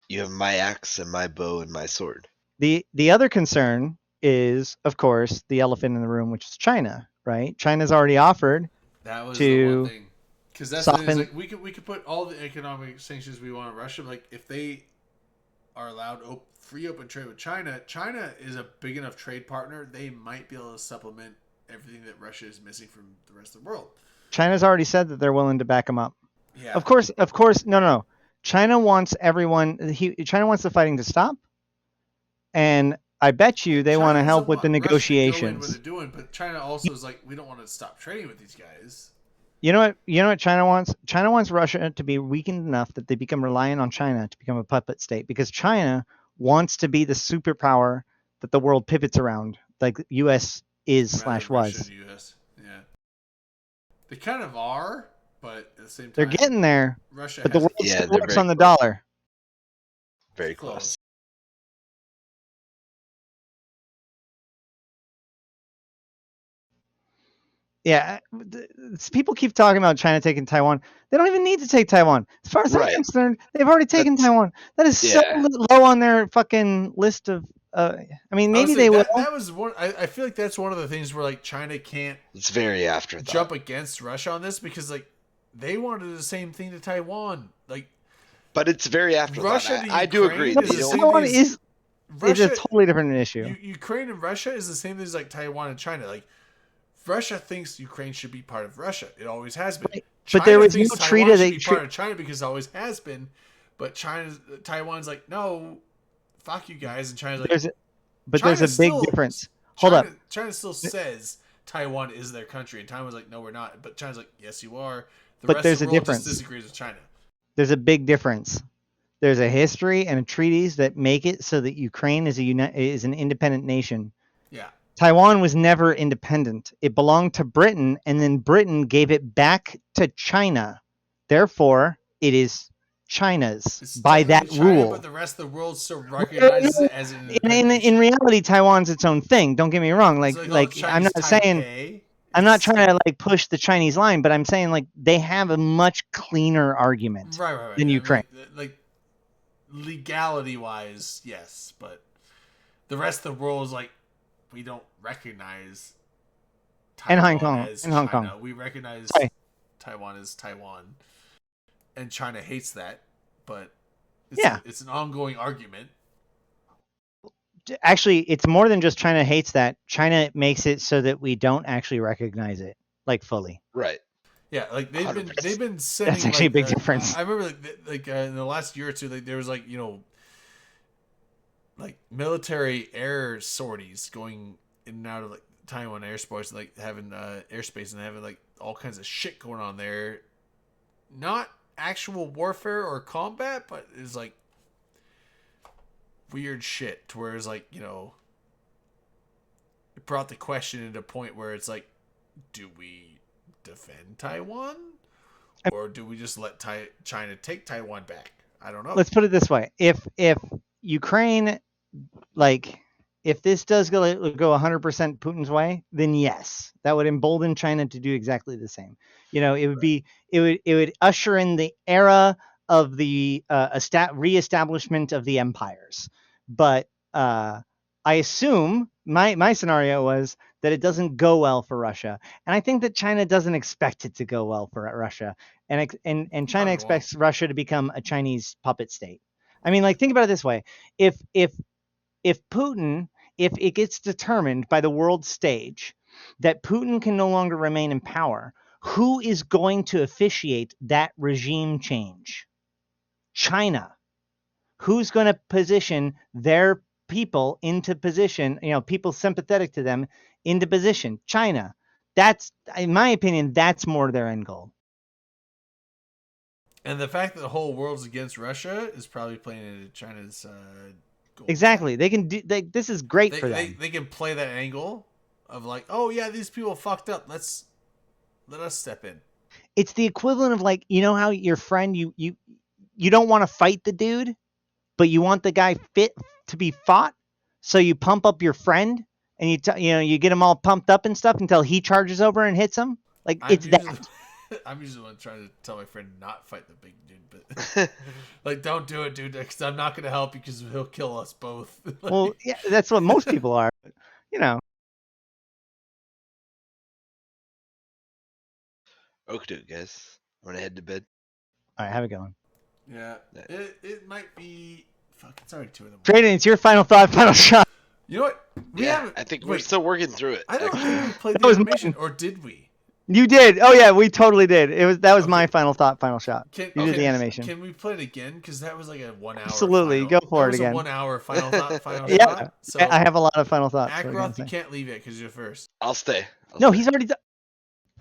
You have my axe and my bow and my sword. the other concern is, of course, the elephant in the room, which is China. Right? China's already offered That was to the one thing. Because that's the thing, soften. is, like, we could put all the economic sanctions we want on Russia. Like if they are allowed free open trade with China, China is a big enough trade partner. They might be able to supplement everything that Russia is missing from the rest of the world. China's already said that they're willing to back him up. Yeah. Of course, no. China wants everyone. China wants the fighting to stop, and I bet you they want to China help doesn't with the want Russia to go in what negotiations. they're doing, but China also is like, we don't want to stop trading with these guys. You know what China wants? China wants Russia to be weakened enough that they become reliant on China to become a puppet state, because China wants to be the superpower that the world pivots around, like U.S. is Rather / than Russia was. and US. Yeah. They kind of are, but at the same time, They're getting there, Russia but the has world Yeah, still they're works very on the close. dollar. Very close. close. Yeah, people keep talking about China taking Taiwan. They don't even need to take Taiwan. As far as I'm Right. concerned, they've already taken That's- Taiwan. That is so yeah. low on their fucking list of. I mean, maybe Honestly, they will. that was one. I feel like that's one of the things where like China can't It's very afterthought. jump against Russia on this, because like they wanted the same thing to Taiwan. Like But it's very afterthought. Russia to I do agree. Ukraine that is you the don't- same Taiwan thing as- is Russia, a totally different issue. Ukraine and Russia is the same thing as like Taiwan and China. Like Russia thinks Ukraine should be part of Russia. It always has been. Right. China But there was thinks no Taiwan treaty should that be part of China because it always has been. But Taiwan's like, no, fuck you guys, and China's like, there's a China big still- difference. Hold up. China still says Taiwan is their country, and Taiwan's like, no, we're not. But China's like, yes, you are. The But rest there's of the a world difference. just disagrees with China. There's a big difference. There's a history and treaties that make it so that Ukraine is an independent nation. Yeah. Taiwan was never independent. It belonged to Britain, and then Britain gave it back to China. Therefore, it is China's It's by that technically China, rule. but the rest of the world still recognizes it as an In reality, Taiwan's its own thing. Don't get me wrong. Like, I'm not saying I'm not trying to like push the Chinese line, but I'm saying like they have a much cleaner argument right. than I mean, Ukraine. like legality wise, yes, but the rest of the world is like, we don't recognize And Taiwan Hong Kong. as And Hong China. Kong. We recognize Sorry. Taiwan as Taiwan, and China hates that. But Yeah. it's an ongoing argument. Actually, it's more than just China hates that. China makes it so that we don't actually recognize it like fully. Right. Yeah, like they've 100%. been sending. That's actually like, a big difference. I remember in the last year or two, like, there was like like military air sorties going in and out of like Taiwan airspace, like having airspace and having like all kinds of shit going on there. Not actual warfare or combat, but it's like weird shit to where it's like, it brought the question into a point where it's like, do we defend Taiwan or do we just let China take Taiwan back? I don't know. Let's put it this way: if Ukraine, like, if this does go 100% Putin's way, then yes, that would embolden China to do exactly the same. It would usher in the era of the reestablishment of the empires. But I assume my scenario was that it doesn't go well for Russia, and I think that China doesn't expect it to go well for Russia, and China Probably expects Russia to become a Chinese puppet state. I mean, like, think about it this way: if Putin, if it gets determined by the world stage that Putin can no longer remain in power, who is going to officiate that regime change? China. Who's going to position their people into position, people sympathetic to them into position? China. That's, in my opinion, that's more their end goal. And the fact that the whole world's against Russia is probably playing into China's goal. Exactly. They can do. This is great for them. They can play that angle of like, oh yeah, these people fucked up. Let us step in. It's the equivalent of, like, how your friend, you don't want to fight the dude, but you want the guy fit to be fought, so you pump up your friend and you get him all pumped up and stuff until he charges over and hits him. Like, that. I'm usually the one trying to tell my friend not fight the big dude, but like, don't do it, dude, because I'm not going to help you because he'll kill us both. Like, Well, yeah, that's what most people are. Okay, guys. I'm gonna head to bed. All right, have it going. Yeah, it might be. Fuck, it's already 2 in the morning. Drayden, it's your final thought, final shot. You know what? I think we're still working through it. I don't actually. think we played That the was animation, or did we? You did. Oh yeah, we totally did. That was my final thought, final shot. You did the animation. Can we play it again? Because that was like a 1 hour. Absolutely, final. go for that it was again. A 1 hour final thought. Final Yeah, shot. So I have a lot of final thoughts. Ackroth, you can't leave yet because you're first. I'll stay. No, he's already done.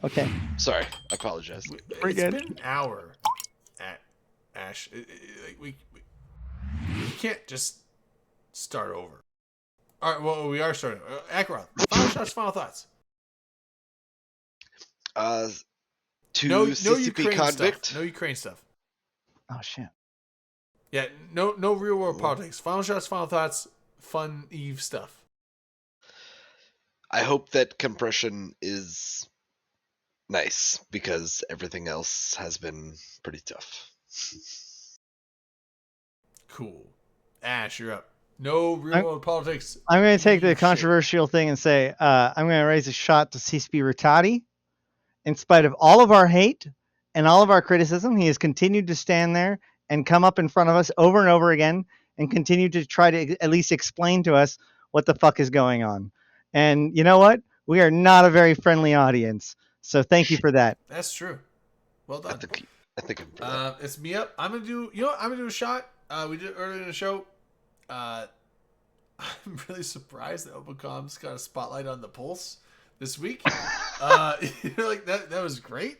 Okay. Sorry, I apologize. We're It's good. been an hour at Ash. We can't just start over. All right, well, we are starting. Ackroth, final shots, final thoughts. To No CCP Ukraine convict. stuff. No Ukraine stuff. Oh shit. Yeah, no real world politics. Final shots, final thoughts, fun Eve stuff. I hope that compression is nice because everything else has been pretty tough. Cool. Ash, you're up. No real world politics. I'm going to take the Shit. controversial thing and say I'm going to raise a shot to CCP Rattati. In spite of all of our hate and all of our criticism, he has continued to stand there and come up in front of us over and over again and continue to try to at least explain to us what the fuck is going on. And you know what? We are not a very friendly audience. So thank you for that. That's true. Well done. I think I'm for that. It's me up. I'm gonna do. You know what? I'm gonna do a shot. We did earlier in the show. I'm really surprised that OpenCom's got a spotlight on the Pulse this week. Like that was great.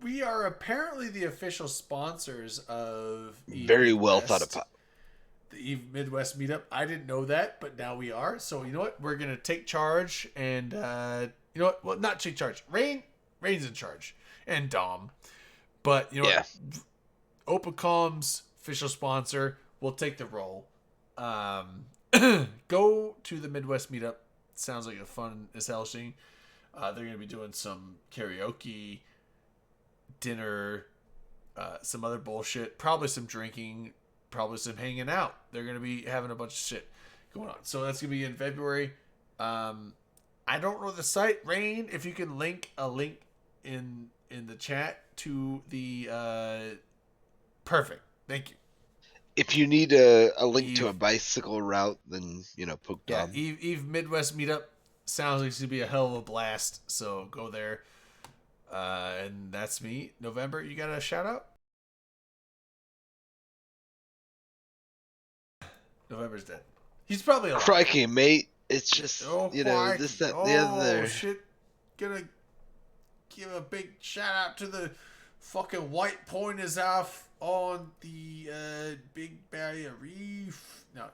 We are apparently the official sponsors of Eve Very well Midwest, thought about. the Eve Midwest meetup. I didn't know that, but now we are. So you know what? We're gonna take charge, and you know what? Well, not take charge. Rain's in charge, and Dom. But you know what? OpenCom's official sponsor will take the role. Go to the Midwest meetup. Sounds like a fun as hell thing. They're going to be doing some karaoke, dinner, some other bullshit, probably some drinking, probably some hanging out. They're going to be having a bunch of shit going on. So that's going to be in February. I don't know the site. Rain, if you can link a link in the chat to the perfect. Thank you. If you need a link to a bicycle route, then poke Yeah, Dom. Eve Midwest meetup sounds like it's gonna be a hell of a blast. So go there. And that's me. November, you got a shout out? November's dead. He's probably alive. Crikey, mate! It's just Crikey. this, that, and the other. Shit. Gonna give a big shout out to the fucking white pointers off on the Big Barrier Reef. No.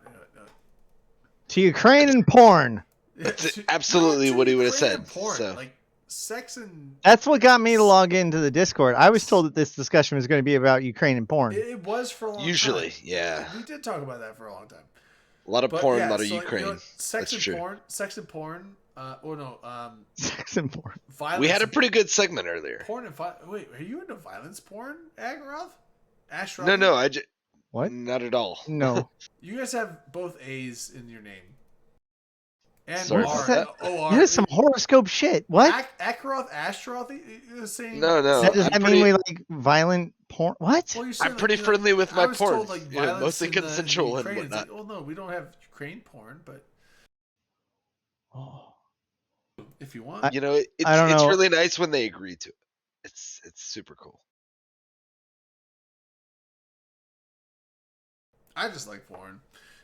To Ukraine and porn. That's absolutely what he would have Ukraine said. and porn. So. Like sex and That's what got me to log into the Discord. I was told that this discussion was going to be about Ukraine and porn. it was for a long Usually, time. yeah. We did talk about that for a long time. A lot of But porn, yeah, a lot of so, Ukraine. You know, sex That's and true. porn. Sex and porn. Sex and porn. Violence. We had a pretty good segment earlier. porn and wait, are you into violence porn, Agroth? No, I just What? not at all. No. You guys have both A's in your name. And Sorry R, about that. OR. That is some horoscope shit. What? Akaroth, Ashtaroth, you're saying? No, no. Does that mean we like violent porn? What? Well, you're saying, I'm pretty like, friendly with I my was porn. told, like, You know, violence mostly in the consensual and Ukraine. It's whatnot. like, well, no, we don't have Ukraine porn, but Oh. if you want. You know, I don't it's know. really nice when they agree to it. It's super cool. I just like porn.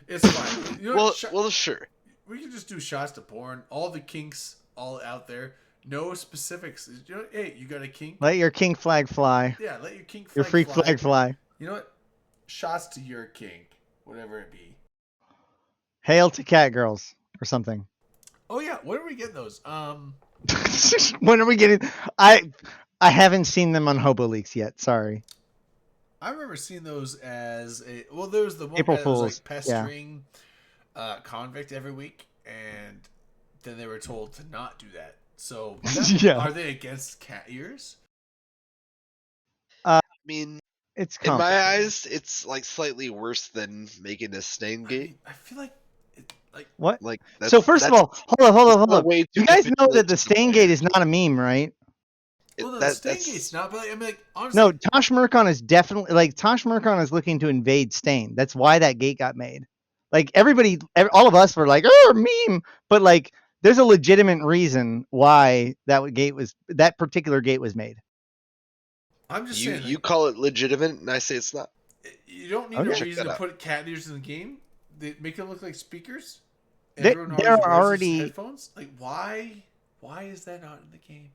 It's fine. You know, Well, sure. we can just do shots to porn. All the kinks, all out there. No specifics. You know, hey, you got a kink? Let your kink flag fly. Yeah, let your kink flag Your freak flag fly. You know what? Shots to your kink, whatever it be. Hail to cat girls or something. Oh yeah, when are we getting those? When are we getting? I haven't seen them on Hobo Leaks yet. Sorry. I remember seeing those as a there was the one April guy that was Fools, like pestering convict every week, and then they were told to not do that. So Yeah. Are they against cat ears? I mean, It's in my complicated. eyes, it's like slightly worse than making a stain gate. I feel like What? Like So first of all, hold up. way too You guys know capitulated that the to stain gate is not a meme, right? Well, no, the stain gate's not. But I mean, like honestly, No, Tosh Murkon is definitely like Tosh Murkon is looking to invade Stain. That's why that gate got made. Like all of us were like, "Oh, meme," but like, there's a legitimate reason why that particular gate was made. I'm just you saying. you call it legitimate, and I say it's not. You don't need Okay. a Check reason that to out. put cat ears in the game. They make it look like speakers. There Everyone are wears already headphones. Like why? Why is that not in the game?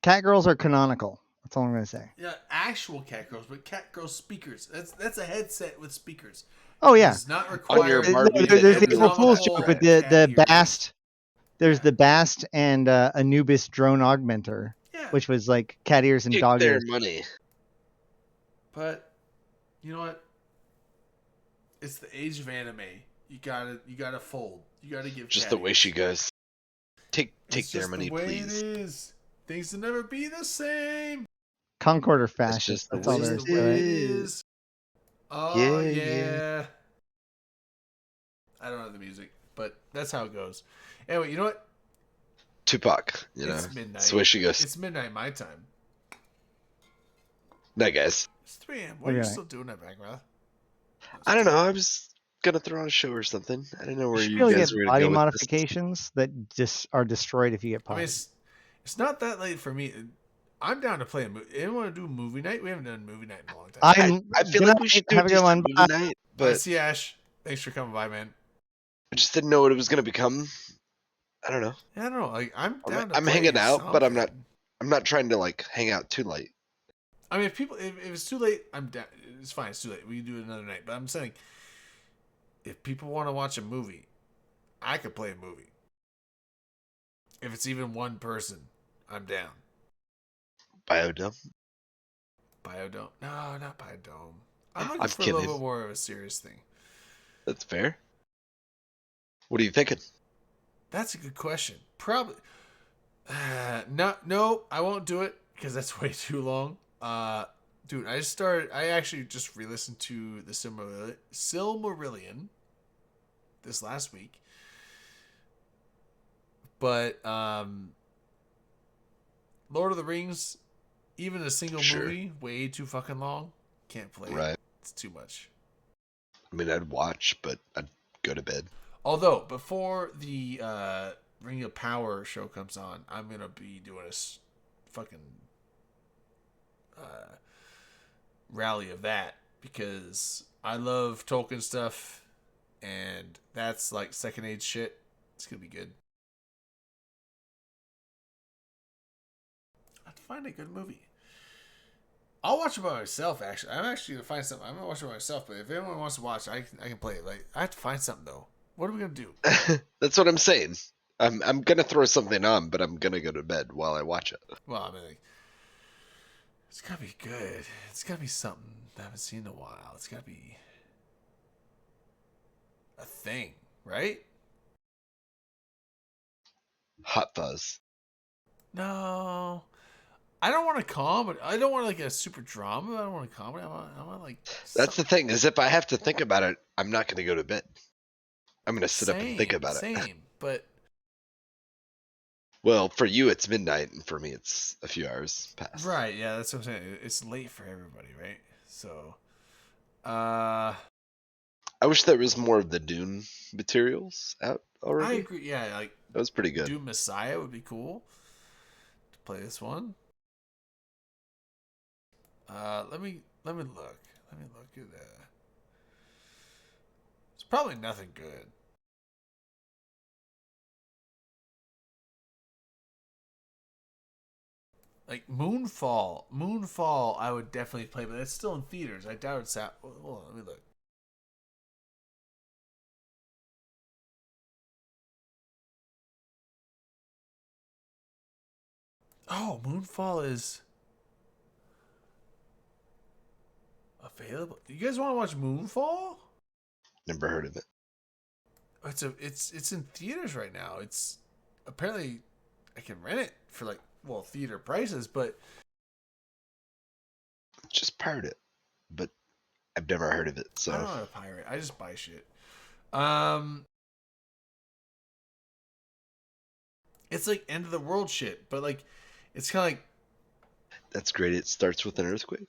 cat girls are canonical. That's all I'm gonna say. Yeah, actual cat girls, but cat girl speakers. That's a headset with speakers. Oh yeah. It's not required. There's Barbie the that April goes Fool's on joke the with cat the ears. Bast. There's the Bast and Anubis drone augmenter, Yeah. which was like cat ears and Take dog their ears. money. But you know what? It's the age of anime. You gotta fold. You gotta give. Just cat the way ears. she goes. Take It's their just money, the way please. It is. Things will never be the same. Concord or It's fascist. just the That's all way there It's is the to way it. it is. Oh Yeah, yeah. yeah. I don't know the music, but that's how it goes. Anyway, you know what? Tupac, you know. It's midnight. That's the way she goes. It's midnight my time. Night, guys. It's 3 a.m. What are you Okay. still doing at Backroth? I don't know. I was gonna throw on a show or something. I didn't know where You should you be able to guys get were gonna body go with this. modifications that just are destroyed if you get I mean, potted. it's not that late for me. I'm down to play a movie. Anyone want to do movie night? We haven't done movie night in a long time. I feel like we should do have a a good one. decent Bye. movie night, But but see, Ash, thanks for coming by, man. I just didn't know what it was gonna become. I don't know. Yeah, I don't know. Like, I'm down to I'm play hanging out, but I'm not. something. I'm not trying to like hang out too late. I mean, if it's too late, I'm down. It's fine. It's too late. We can do it another night. But I'm saying, if people want to watch a movie, I could play a movie. If it's even one person, I'm down. Biodome. Biodome? No, not Biodome. I'm looking I'm for a kidding. little bit more of a serious thing. That's fair. What are you thinking? That's a good question. Probably. No, I won't do it because that's way too long. Dude, I actually just re-listened to the Silmarillion this last week. But Lord of the Rings, even a single Sure. movie, way too fucking long. Can't play it. Right. It's too much. I mean, I'd watch, but I'd go to bed. Although, before the Ring of Power show comes on, I'm going to be doing a fucking rally of that because I love Tolkien stuff and that's like second age shit. It's going to be good. I'd find a good movie. I'll watch it by myself, actually. I'm actually going to find something. I'm going to watch it by myself, but if anyone wants to watch it, I can play it. Like, I have to find something, though. What are we going to do? That's what I'm saying. I'm gonna throw something on, but I'm gonna go to bed while I watch it. Well, I mean, like, it's got to be good. It's got to be something I haven't seen in a while. It's got to be a thing, right? Hot Fuzz. No. I don't want a comedy. I don't want like a super drama. I don't want a comedy. I want like. That's the thing, is if I have to think about it, I'm not gonna go to bed. I'm gonna sit up and think about it. Same. but Well, for you it's midnight, and for me it's a few hours past. right, yeah, that's what I'm saying. It's late for everybody, right? So, I I wish there was more of the Dune materials out already. agree. Yeah, like That was pretty good. Doom Messiah would be cool to play this one. Let me look. Let me look at that. It's probably nothing good. Like Moonfall, I would definitely play, but it's still in theaters. I doubt it's out. Hold on, let me look. Oh, Moonfall is available. You guys want to watch Moonfall? Never heard of it. It's in theaters right now. It's apparently I can rent it for like theater prices, but Just pirate it, but I've never heard of it. I So don't know how to pirate. I just buy shit. It's like end of the world shit, but like it's kind of like that's great. It starts with an earthquake.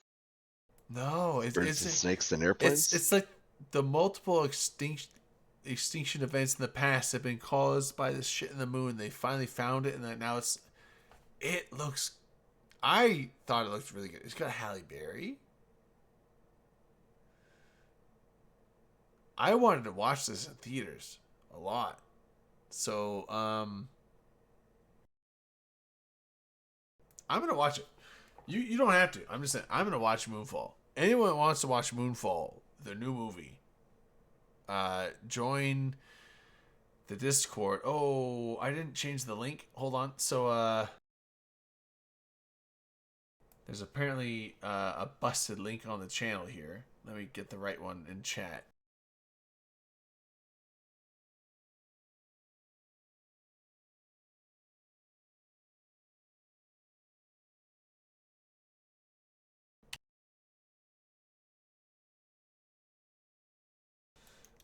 no, Birds it's and snakes and airplanes. it's like the multiple extinction events in the past have been caused by this shit in the moon. They finally found it, and then now it looks. I thought it looked really good. It's got Halle Berry. I wanted to watch this in theaters a lot, so I'm gonna watch it. You don't have to. I'm just saying I'm gonna watch Moonfall. Anyone that wants to watch Moonfall, the new movie, join the Discord. Oh, I didn't change the link. Hold on. So there's apparently a busted link on the channel here. Let me get the right one in chat.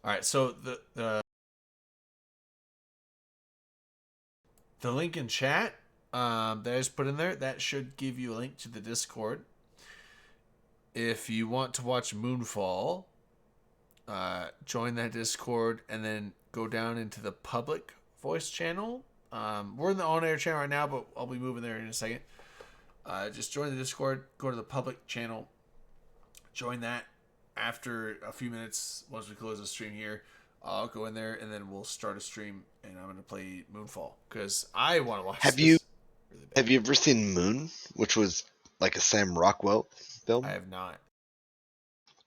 All right, so the link in chat that I just put in there, that should give you a link to the Discord. If you want to watch Moonfall, join that Discord and then go down into the public voice channel. We're in the on-air channel right now, but I'll be moving there in a second. Just join the Discord, go to the public channel, join that. After a few minutes, once we close the stream here, I'll go in there and then we'll start a stream, and I'm gonna play Moonfall because I want to watch. Have you ever seen Moon, which was like a Sam Rockwell film? I have not.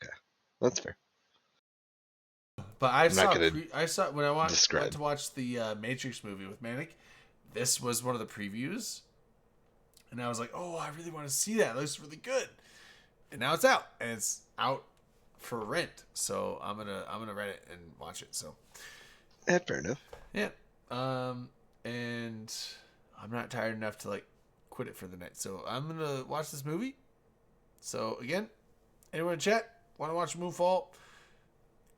Okay, that's fair. But I saw when I went describe. to watch the Matrix movie with Manic. This was one of the previews, and I was like, "Oh, I really want to see that. It looks really good." And now it's out, and it's out for rent. So I'm gonna rent it and watch it. So yeah, fair enough. Yeah. And I'm not tired enough to like quit it for the night. So I'm gonna watch this movie. So again, anyone in chat want to watch Moonfall?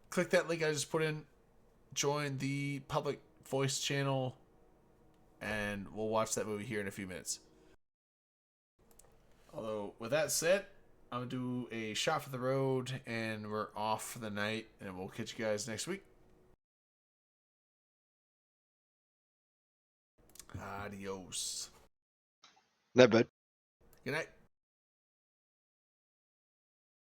Click that link I just put in. Join the public voice channel, and we'll watch that movie here in a few minutes. Although with that said, I'm gonna do a shot for the road, and we're off for the night, and we'll catch you guys next week. Adios. Not bad. Good night.